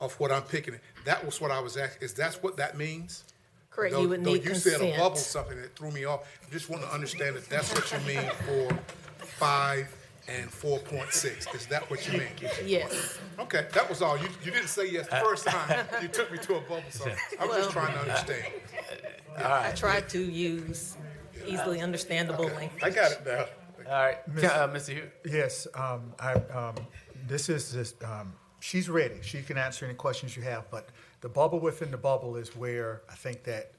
Speaker 2: of what I'm picketing. That was what I was asking. Is that what that means?
Speaker 20: Correct,
Speaker 2: Though,
Speaker 20: you would
Speaker 2: though
Speaker 20: need
Speaker 2: you
Speaker 20: consent.
Speaker 2: said a bubble, something that threw me off. I just want to understand if that's what you mean for 5 and 4.6. Is that what you mean?
Speaker 20: Yes.
Speaker 2: Okay, that was all. You didn't say yes the first time. You took me to a bubble, so I was just trying to understand.
Speaker 20: I tried to use easily understandable language.
Speaker 2: I got it now.
Speaker 6: All right, Mr. Hughes.
Speaker 3: Yes, she's ready. She can answer any questions you have, but the bubble within the bubble is where I think that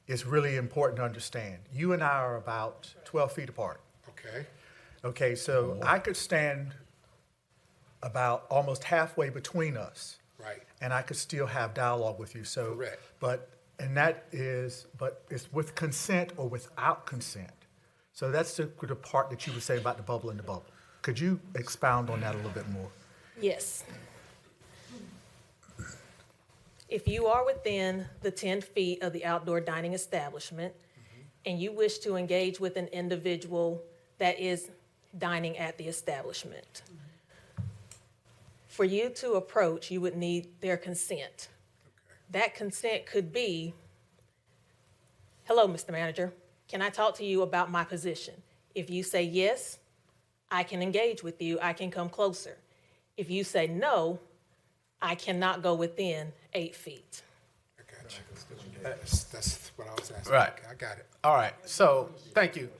Speaker 3: it's really important to understand. You and I are about 12 feet apart.
Speaker 2: Okay.
Speaker 3: Okay, so I could stand about almost halfway between us.
Speaker 2: Right.
Speaker 3: And I could still have dialogue with you. So,
Speaker 2: Correct.
Speaker 3: But it's with consent or without consent. So that's the part that you would say about the bubble in the bubble. Could you expound on that a little bit more?
Speaker 20: Yes. If you are within the 10 feet of the outdoor dining establishment and you wish to engage with an individual that is dining at the establishment, for you to approach, you would need their consent. That consent could be, "Hello, Mr. Manager, can I talk to you about my position?" If you say yes, I can engage with you, I can come closer. If you say no, I cannot go within 8 feet.
Speaker 2: I got you. That's what I was asking.
Speaker 6: Right.
Speaker 2: Okay, I got it.
Speaker 6: All right, so thank you.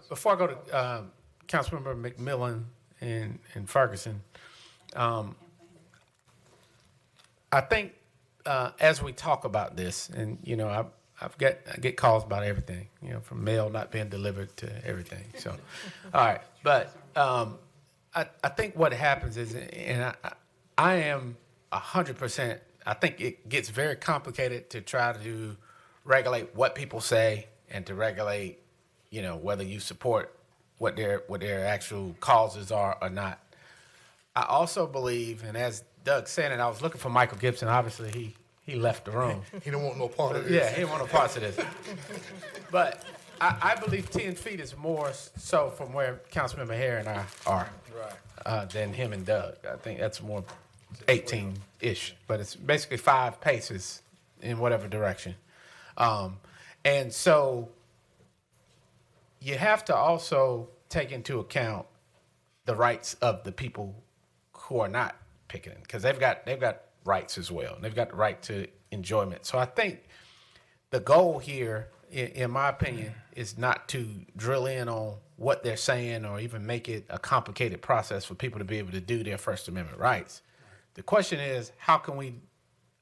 Speaker 6: Before I go to Councilmember McMillan and Ferguson, I think as we talk about this, and you know, I get calls about everything, you know, from mail not being delivered to everything. So, all right, but I think what happens is, and I am 100%. I think it gets very complicated to try to regulate what people say and to regulate, you know, whether you support what their actual causes are or not. I also believe, and as Doug said, and I was looking for Michael Gibson. Obviously, he left the room.
Speaker 2: He don't want no part of this.
Speaker 6: Yeah, he didn't want no parts of this. But I believe 10 feet is more so from where Councilmember Hare and I are than him and Doug. I think that's more 18-ish, but it's basically 5 paces in whatever direction. And so you have to also take into account the rights of the people who are not picketing, because they've got rights as well. They've got the right to enjoyment. So I think the goal here, in my opinion, is not to drill in on what they're saying or even make it a complicated process for people to be able to do their First Amendment rights. The question is, how can we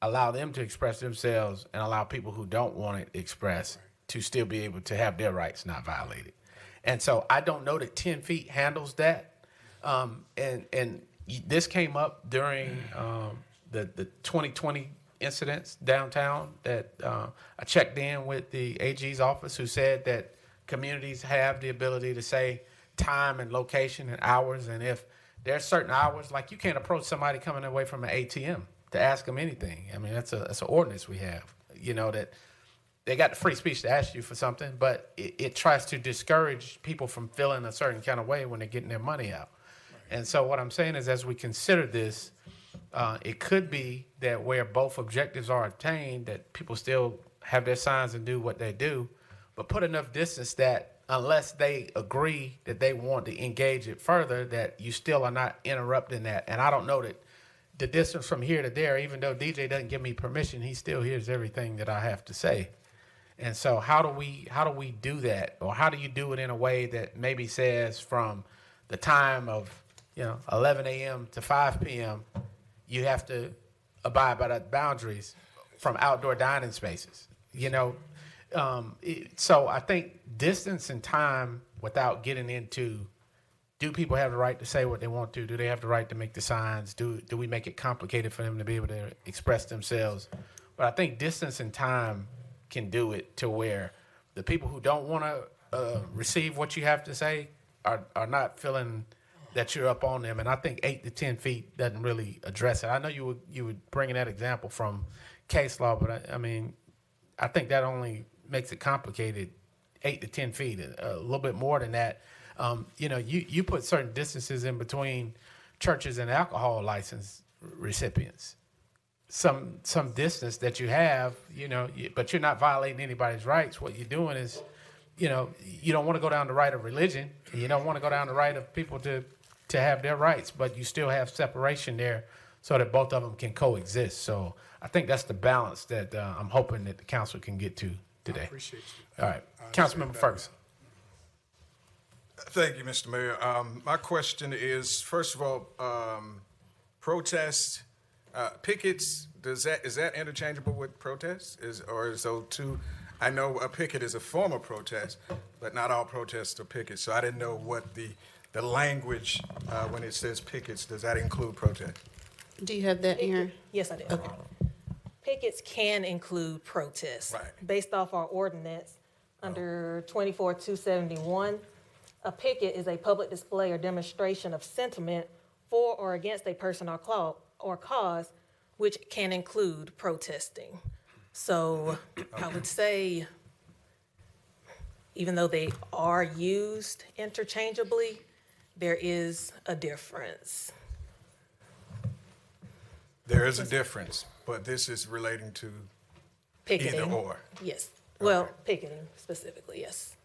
Speaker 6: allow them to express themselves and allow people who don't want it expressed to still be able to have their rights not violated. And so I don't know that 10 feet handles that. And this came up during the 2020 incidents downtown that I checked in with the AG's office, who said that communities have the ability to say time and location and hours. And if there's certain hours, like you can't approach somebody coming away from an ATM to ask them anything. I mean, that's an ordinance we have, you know, that they got the free speech to ask you for something, but it tries to discourage people from feeling a certain kind of way when they're getting their money out. And so what I'm saying is, as we consider this, it could be that where both objectives are attained, that people still have their signs and do what they do, but put enough distance that unless they agree that they want to engage it further, that you still are not interrupting that. And I don't know that the distance from here to there, even though DJ doesn't give me permission, he still hears everything that I have to say. And so how do we do that? Or how do you do it in a way that maybe says from the time of, 11 a.m. to 5 p.m., you have to abide by the boundaries from outdoor dining spaces, So I think distance and time, without getting into, do people have the right to say what they want to? Do they have the right to make the signs? Do we make it complicated for them to be able to express themselves? But I think distance and time can do it to where the people who don't want to receive what you have to say are not feeling that you're up on them. And I think 8 to 10 feet doesn't really address it. I know you were bringing that example from case law, but I think that only makes it complicated. 8 to 10 feet, a little bit more than that. You put certain distances in between churches and alcohol license recipients. Some distance that you have, but you're not violating anybody's rights. What you're doing is, you don't want to go down the right of religion, and you don't want to go down the right of people to have their rights, but you still have separation there so that both of them can coexist. So I think that's the balance that I'm hoping that the council can get to today.
Speaker 19: I appreciate you.
Speaker 6: All right. Councilmember Ferguson.
Speaker 19: Thank you, Mr. Mayor. My question is, first of all, protests, pickets, is that interchangeable with protests? I know a picket is a form of protest, but not all protests are pickets. So I didn't know what the language, when it says pickets, does that include protest?
Speaker 16: Do you have that, Aaron?
Speaker 20: Yes, I do.
Speaker 16: Okay.
Speaker 20: Pickets can include protests.
Speaker 19: Right.
Speaker 20: Based off our ordinance under 24-271, a picket is a public display or demonstration of sentiment for or against a person or cause, which can include protesting. So I would say, even though they are used interchangeably, there is a difference.
Speaker 19: There is a difference, but this is relating to
Speaker 20: Picketing.
Speaker 19: either or.
Speaker 20: Yes. Well, picketing specifically, yes.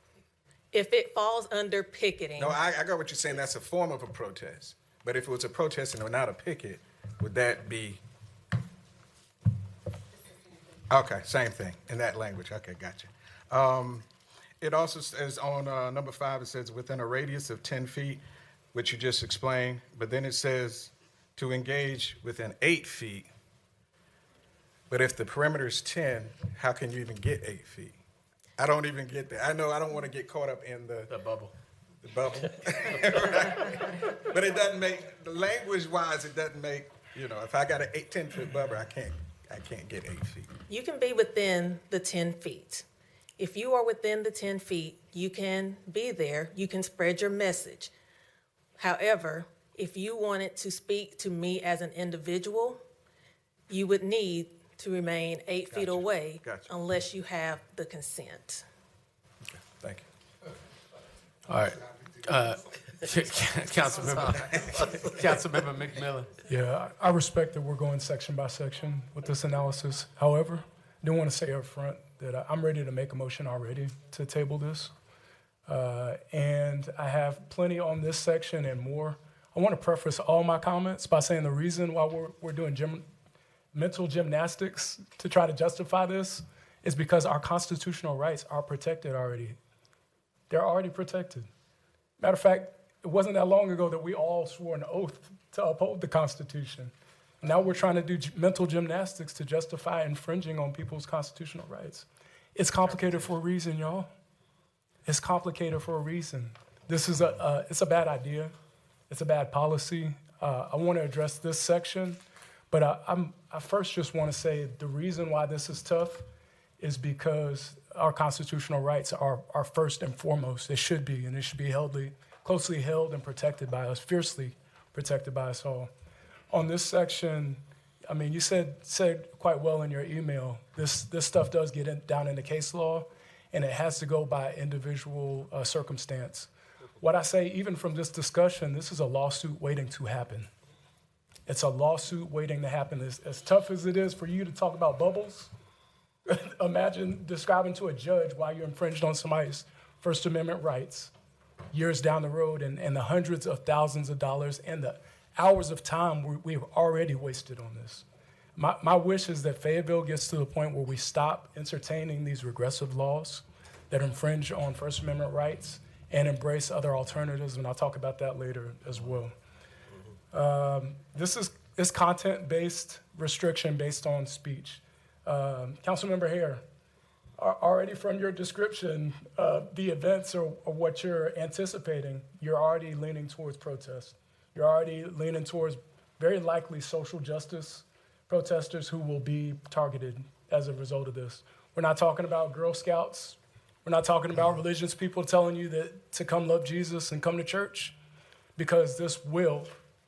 Speaker 20: If it falls under picketing.
Speaker 19: No, I got what you're saying. That's a form of a protest. But if it was a protest and not a picket, would that be? Okay, same thing in that language. Okay, gotcha. It also says on number 5, it says within a radius of 10 feet, which you just explained, but then it says to engage within 8 feet. But if the perimeter is 10, how can you even get 8 feet? I don't even get that. I know I don't want to get caught up in the
Speaker 6: bubble.
Speaker 19: The bubble. Right. But it doesn't make, language-wise, it doesn't make, if I got an 10-foot bubble, I can't get 8 feet.
Speaker 20: You can be within the 10 feet. If you are within the 10 feet, you can be there. You can spread your message. However, if you wanted to speak to me as an individual, you would need to remain 8 feet away unless you have the consent.
Speaker 19: Okay, thank you.
Speaker 6: All right. Councilmember McMillan.
Speaker 8: Yeah, I respect that we're going section by section with this analysis. However, I do want to say up front that I'm ready to make a motion already to table this. And I have plenty on this section and more. I want to preface all my comments by saying the reason why we're doing mental gymnastics to try to justify this is because our constitutional rights are protected already. They're already protected. Matter of fact, it wasn't that long ago that we all swore an oath to uphold the Constitution. Now we're trying to do mental gymnastics to justify infringing on people's constitutional rights. It's complicated for a reason, y'all. It's complicated for a reason. This is it's a bad idea. It's a bad policy. I want to address this section, but I first just want to say the reason why this is tough is because our constitutional rights are first and foremost. They should be, and they should be closely held and protected by us, fiercely protected by us all. On this section, I mean, you said quite well in your email, this stuff does get down into case law, and it has to go by individual circumstance. What I say, even from this discussion, this is a lawsuit waiting to happen. It's a lawsuit waiting to happen. As tough as it is for you to talk about bubbles, imagine describing to a judge why you infringed on somebody's First Amendment rights years down the road, and the hundreds of thousands of dollars and the hours of time we've already wasted on this. My wish is that Fayetteville gets to the point where we stop entertaining these regressive laws that infringe on First Amendment rights and embrace other alternatives, and I'll talk about that later as well. This is content-based restriction based on speech. Councilmember Hare, already from your description, the events or what you're anticipating, you're already leaning towards protest. You're already leaning towards very likely social justice protesters who will be targeted as a result of this. We're not talking about Girl Scouts. We're not talking about religious people telling you that to come love Jesus and come to church, because this will,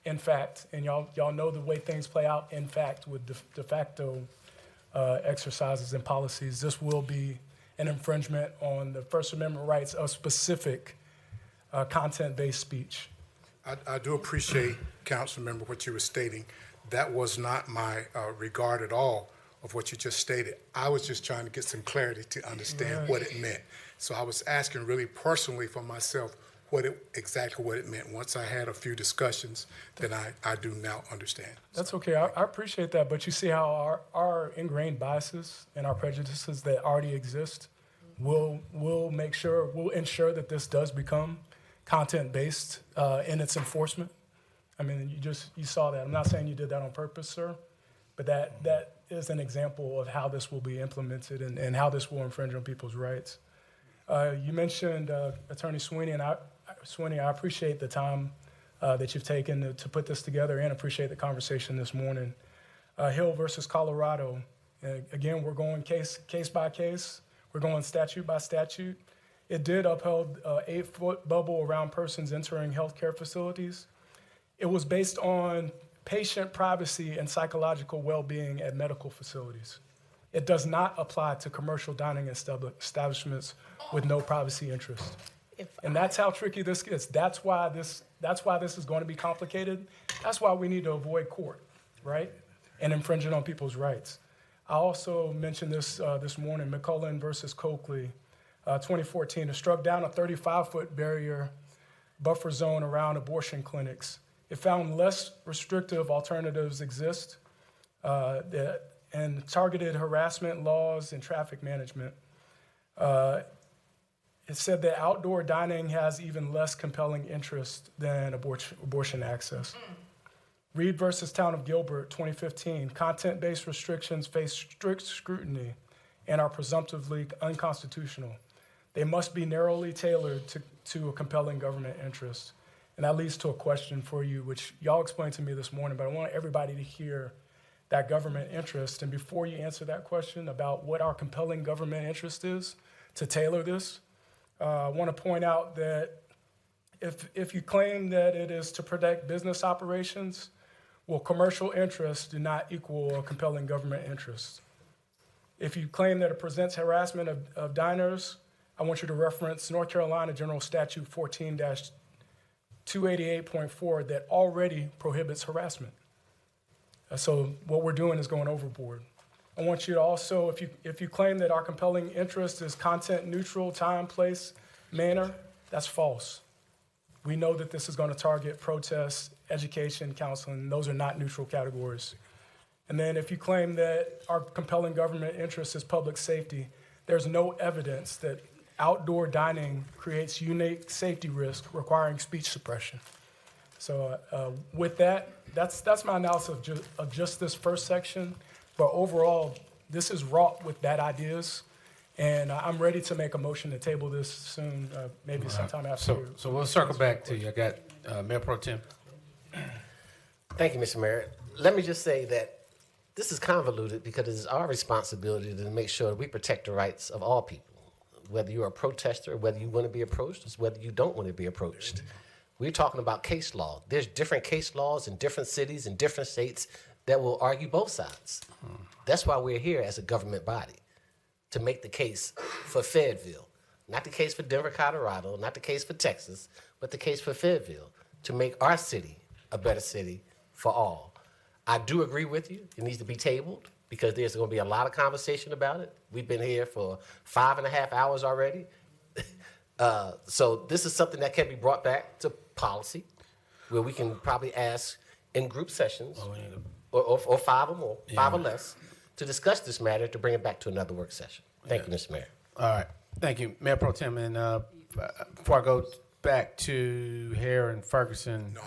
Speaker 8: in fact, and y'all know the way things play out, in fact, with de facto exercises and policies, this will be an infringement on the First Amendment rights of specific content-based speech.
Speaker 2: I do appreciate, Councilmember, what you were stating. That was not my regard at all of what you just stated. I was just trying to get some clarity to understand what it meant. So I was asking really personally for myself exactly what it meant. Once I had a few discussions, then I do now understand.
Speaker 8: That's okay. I appreciate that. But you see how our ingrained biases and our prejudices that already exist will ensure that this does become content-based in its enforcement. I mean, you saw that. I'm not saying you did that on purpose, sir, but that is an example of how this will be implemented and how this will infringe on people's rights. You mentioned Attorney Sweeney, and I appreciate the time that you've taken to put this together, and appreciate the conversation this morning. Hill versus Colorado. Again, we're going case by case. We're going statute by statute. It did uphold 8-foot bubble around persons entering healthcare facilities. It was based on patient privacy and psychological well-being at medical facilities. It does not apply to commercial dining establishments with no privacy interest. And that's how tricky this gets. That's why this is going to be complicated. That's why we need to avoid court, right? And infringing on people's rights. I also mentioned this this morning, McCullen versus Coakley, 2014. It struck down a 35-foot barrier buffer zone around abortion clinics. It found less restrictive alternatives exist and targeted harassment laws and traffic management. It said that outdoor dining has even less compelling interest than abortion access. Reed versus Town of Gilbert, 2015. Content-based restrictions face strict scrutiny and are presumptively unconstitutional. They must be narrowly tailored to a compelling government interest. And that leads to a question for you, which y'all explained to me this morning, but I want everybody to hear that government interest. And before you answer that question about what our compelling government interest is to tailor this, I want to point out that if you claim that it is to protect business operations, well, commercial interests do not equal a compelling government interest. If you claim that it presents harassment of diners, I want you to reference North Carolina General Statute 14-288.4 that already prohibits harassment. So what we're doing is going overboard. I want you to also, if you claim that our compelling interest is content neutral, time, place, manner, that's false. We know that this is going to target protests, education, counseling. Those are not neutral categories. And then if you claim that our compelling government interest is public safety, there's no evidence that outdoor dining creates unique safety risk requiring speech suppression. So with that, that's my analysis of just this first section. But overall, this is wrought with bad ideas And I'm ready to make a motion to table this soon, maybe sometime after.
Speaker 1: So we'll circle back to you. I got Mayor Pro Tem. Thank you, Mr. Mayor. Let me just say that this is convoluted because it is our responsibility to make sure that we protect the rights of all people, whether you're a protester, whether you want to be approached, or whether you don't want to be approached. We're talking about case law. There's different case laws in different cities and different states that will argue both sides. That's why we're here as a government body, to make the case for Fayetteville. Not the case for Denver, Colorado, not the case for Texas, but the case for Fayetteville, to make our city a better city for all. I do agree with you. It needs to be tabled because there's going to be a lot of conversation about it. We've been here for 5.5 hours already. So this is something that can be brought back to policy, where we can probably ask in group sessions, or 5 or more, 5 or less, to discuss this matter, to bring it back to another work session. Thank you, Mr. Mayor.
Speaker 6: All right. Thank you, Mayor Pro Tem. And before I go back to Hare and Ferguson.
Speaker 2: No,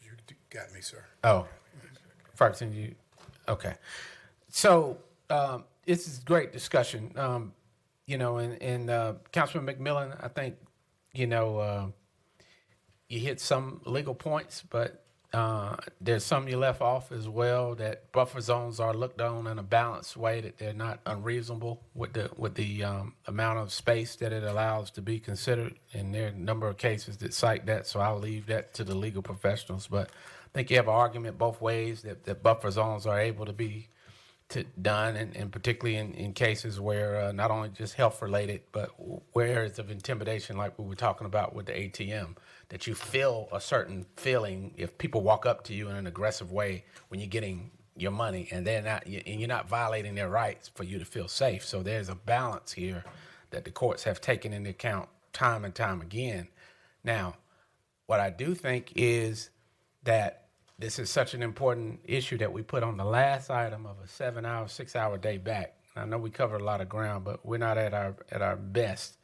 Speaker 2: you got me, sir.
Speaker 6: Oh, Ferguson, you, okay. So this is great discussion. You know, and Councilman McMillan, I think, you know, you hit some legal points, but there's some you left off as well, that buffer zones are looked on in a balanced way, that they're not unreasonable with the amount of space that it allows to be considered. And there are a number of cases that cite that, so I'll leave that to the legal professionals. But I think you have an argument both ways, that buffer zones are able to be done, and particularly in cases where not only just health related, but where areas of intimidation, like we were talking about with the ATM, that you feel a certain feeling if people walk up to you in an aggressive way when you're getting your money, and you're not violating their rights for you to feel safe. So there's a balance here that the courts have taken into account time and time again. Now, what I do think is that this is such an important issue that we put on the last item of a 7-hour, 6-hour day back. I know we covered a lot of ground, but we're not at our best.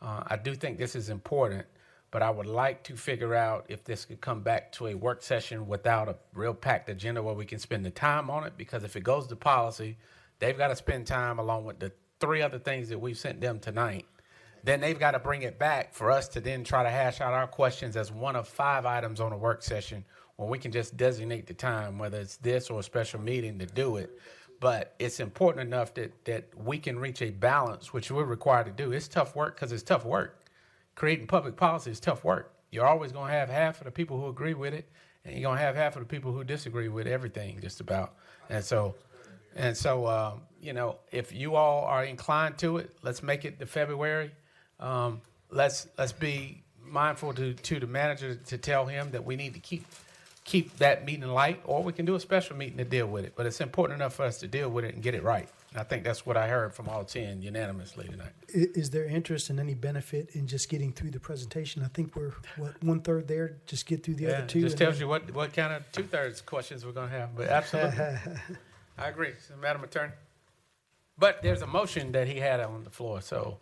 Speaker 6: I do think this is important, but I would like to figure out if this could come back to a work session without a real packed agenda where we can spend the time on it, because if it goes to policy, they've got to spend time along with the 3 other things that we've sent them tonight. Then they've got to bring it back for us to then try to hash out our questions as one of 5 items on a work session, where we can just designate the time, whether it's this or a special meeting, to do it. But it's important enough that we can reach a balance, which we're required to do. It's tough work because it's tough work. Creating public policy is tough work. You're always going to have half of the people who agree with it, and you're going to have half of the people who disagree with everything, just about. And so, you know, if you all are inclined to it, let's make it to February. Let's be mindful to the manager to tell him that we need to keep that meeting light, or we can do a special meeting to deal with it. But it's important enough for us to deal with it and get it right. And I think that's what I heard from all 10 unanimously tonight.
Speaker 10: Is there interest and any benefit in just getting through the presentation? I think we're, 1/3 there, just get through the other 2.
Speaker 6: Just tells you what kind of 2/3 questions we're going to have. But absolutely, I agree, so, Madam Attorney. But there's a motion that he had on the floor, so.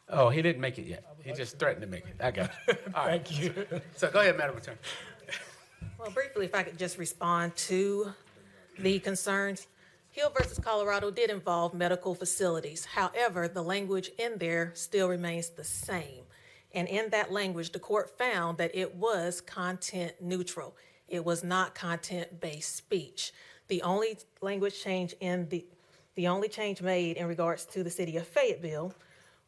Speaker 6: Oh, he didn't make it yet. He just threatened to make it. I got you. All right.
Speaker 8: Thank you.
Speaker 6: So go ahead, Madam Attorney.
Speaker 20: Well, briefly, if I could just respond to the concerns. Hill versus Colorado did involve medical facilities. However, the language in there still remains the same. And in that language, the court found that it was content neutral. It was not content-based speech. The only language change the only change made in regards to the city of Fayetteville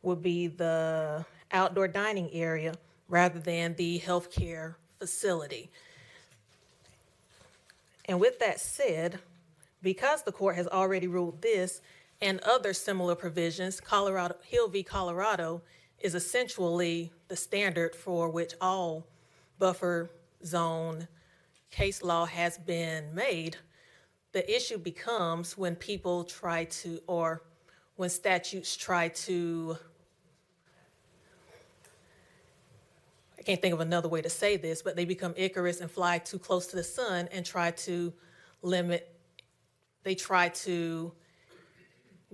Speaker 20: would be the outdoor dining area rather than the healthcare facility. And with that said, because the court has already ruled this and other similar provisions, Hill v. Colorado is essentially the standard for which all buffer zone case law has been made. The issue becomes when people try to, or when statutes try to, I can't think of another way to say this, but they become Icarus and fly too close to the sun and try to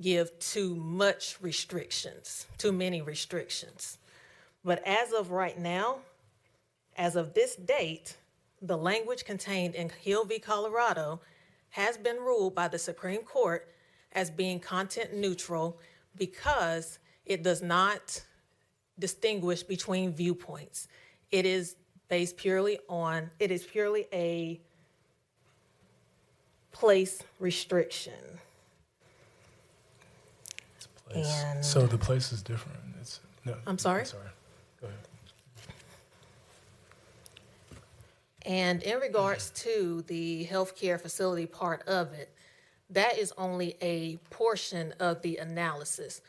Speaker 20: give too many restrictions. But as of right now, as of this date, the language contained in Hill v. Colorado has been ruled by the Supreme Court as being content neutral because It does not distinguish between viewpoints. It is purely a place restriction. And
Speaker 8: So the place is different.
Speaker 20: I'm sorry?
Speaker 8: Go ahead.
Speaker 20: And in regards to the healthcare facility part of it, that is only a portion of the analysis.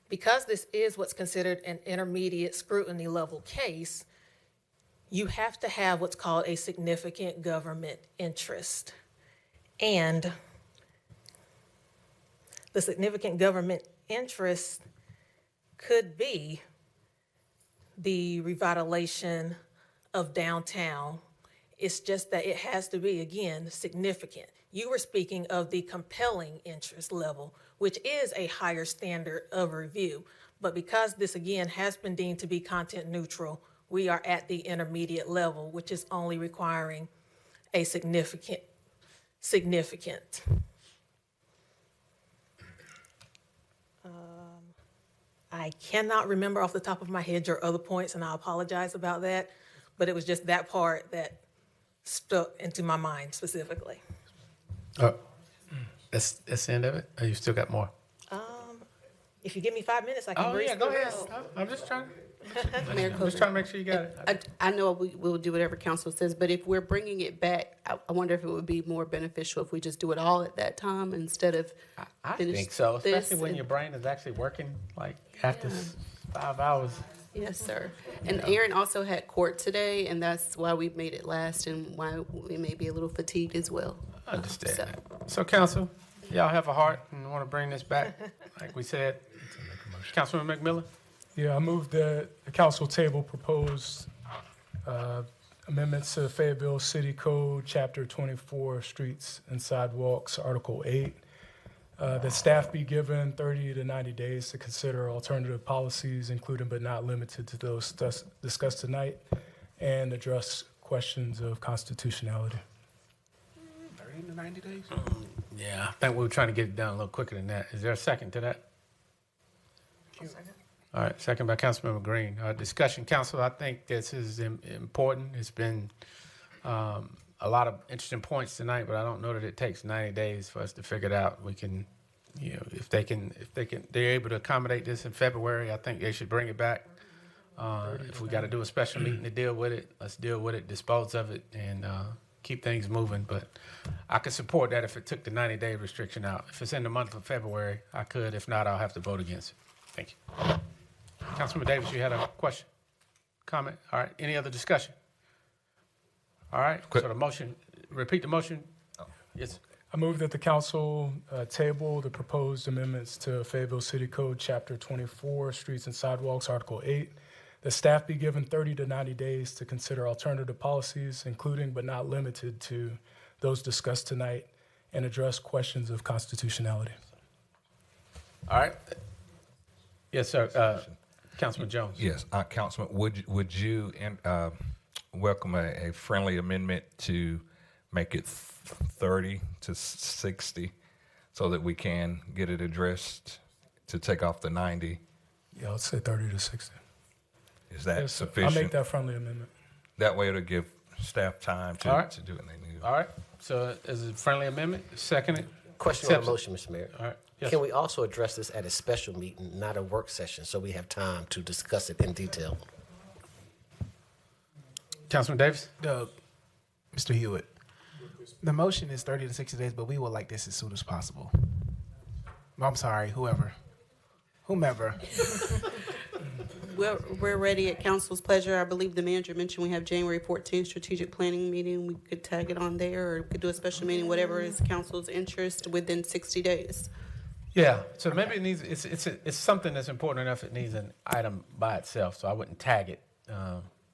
Speaker 20: Because this is what's considered an intermediate scrutiny level case, you have to have what's called a significant government interest. And the significant government interest could be the revitalization of downtown. It's just that it has to be, again, significant. You were speaking of the compelling interest level, which is a higher standard of review. But because this, again, has been deemed to be content neutral, we are at the intermediate level, which is only requiring a significant. I cannot remember off the top of my head your other points, and I apologize about that, but it was just that part that stuck into my mind specifically.
Speaker 6: That's the end of it? Or you still got more?
Speaker 20: If you give me 5 minutes, I can breeze
Speaker 6: go
Speaker 20: through
Speaker 6: ahead.
Speaker 20: this.
Speaker 6: I'm just trying.
Speaker 16: Mayor
Speaker 6: I'm just trying to make sure you got it.
Speaker 16: I know we'll do whatever council says, but if we're bringing it back, I wonder if it would be more beneficial if we just do it all at that time instead of
Speaker 6: I
Speaker 16: finish
Speaker 6: think so,
Speaker 16: this
Speaker 6: especially when
Speaker 16: and-
Speaker 6: your brain is actually working like after 5 hours.
Speaker 16: Yes, sir. And Aaron also had court today, and that's why we made it last and why we may be a little fatigued as well.
Speaker 6: I understand. So, council, y'all have a heart and want to bring this back, like we said. Councilman McMillan?
Speaker 8: Yeah, I move that the council table proposed amendments to the Fayetteville City Code, Chapter 24, Streets and Sidewalks, Article 8. That staff be given 30 to 90 days to consider alternative policies, including but not limited to those discussed tonight, and address questions of constitutionality.
Speaker 6: 30 to 90 days? Yeah, I think we were trying to get it done a little quicker than that. Is there a second to that? All right, second by Councilmember Green. Discussion, council, I think this is important. It's been a lot of interesting points tonight, but I don't know that it takes 90 days for us to figure it out. We can, if they're able to accommodate this in February, I think they should bring it back. If we got to do a special meeting to deal with it, let's deal with it, dispose of it, and keep things moving. But I could support that if it took the 90-day restriction out. If it's in the month of February, I could. If not, I'll have to vote against it. Thank you. Councilman Davis, you had a question, comment? All right, any other discussion? All right, so the motion, repeat the motion. Yes.
Speaker 8: I move that the council table the proposed amendments to Fayetteville City Code, Chapter 24, Streets and Sidewalks, Article 8. The staff be given 30 to 90 days to consider alternative policies, including but not limited to those discussed tonight, and address questions of constitutionality.
Speaker 6: All right. Yes, sir. Councilman Jones.
Speaker 9: Yes, Councilman, would you welcome a friendly amendment to make it 30 to 60 so that we can get it addressed to take off the 90?
Speaker 8: Yeah, let's say 30 to 60.
Speaker 9: Is that
Speaker 8: Yes,
Speaker 9: sufficient?
Speaker 8: I'll make that friendly amendment.
Speaker 9: That way it'll give staff time to,
Speaker 6: All right.
Speaker 9: to do what they need.
Speaker 6: All right, so is it a friendly amendment? Seconded?
Speaker 1: Question on the motion, Mr. Mayor.
Speaker 6: All right. Yes.
Speaker 1: Can we also address this at a special meeting, not a work session, so we have time to discuss it in detail?
Speaker 6: Councilman Davis?
Speaker 14: Mr. Hewitt, the motion is 30 to 60 days, but we would like this as soon as possible. I'm sorry, whomever.
Speaker 16: We're ready at council's pleasure. I believe the manager mentioned we have January 14th strategic planning meeting. We could tag it on there, or we could do a special meeting, whatever is council's interest within 60 days.
Speaker 6: Yeah, so maybe it needs, it's something that's important enough it needs an item by itself, so I wouldn't tag it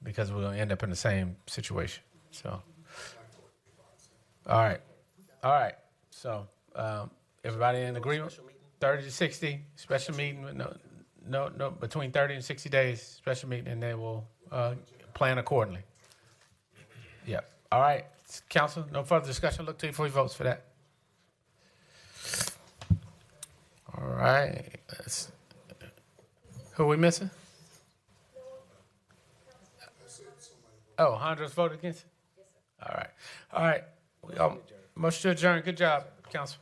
Speaker 6: because we're going to end up in the same situation. So, all right. So, everybody in agreement? 30 to 60, special meeting, no, between 30 and 60 days, special meeting, and then we'll plan accordingly. Yeah. All right, council, no further discussion. Look to you for your votes for that. All right. Who are we missing? Oh, Honduras voted against it? All right. All right. Motion to adjourn. Good job, council.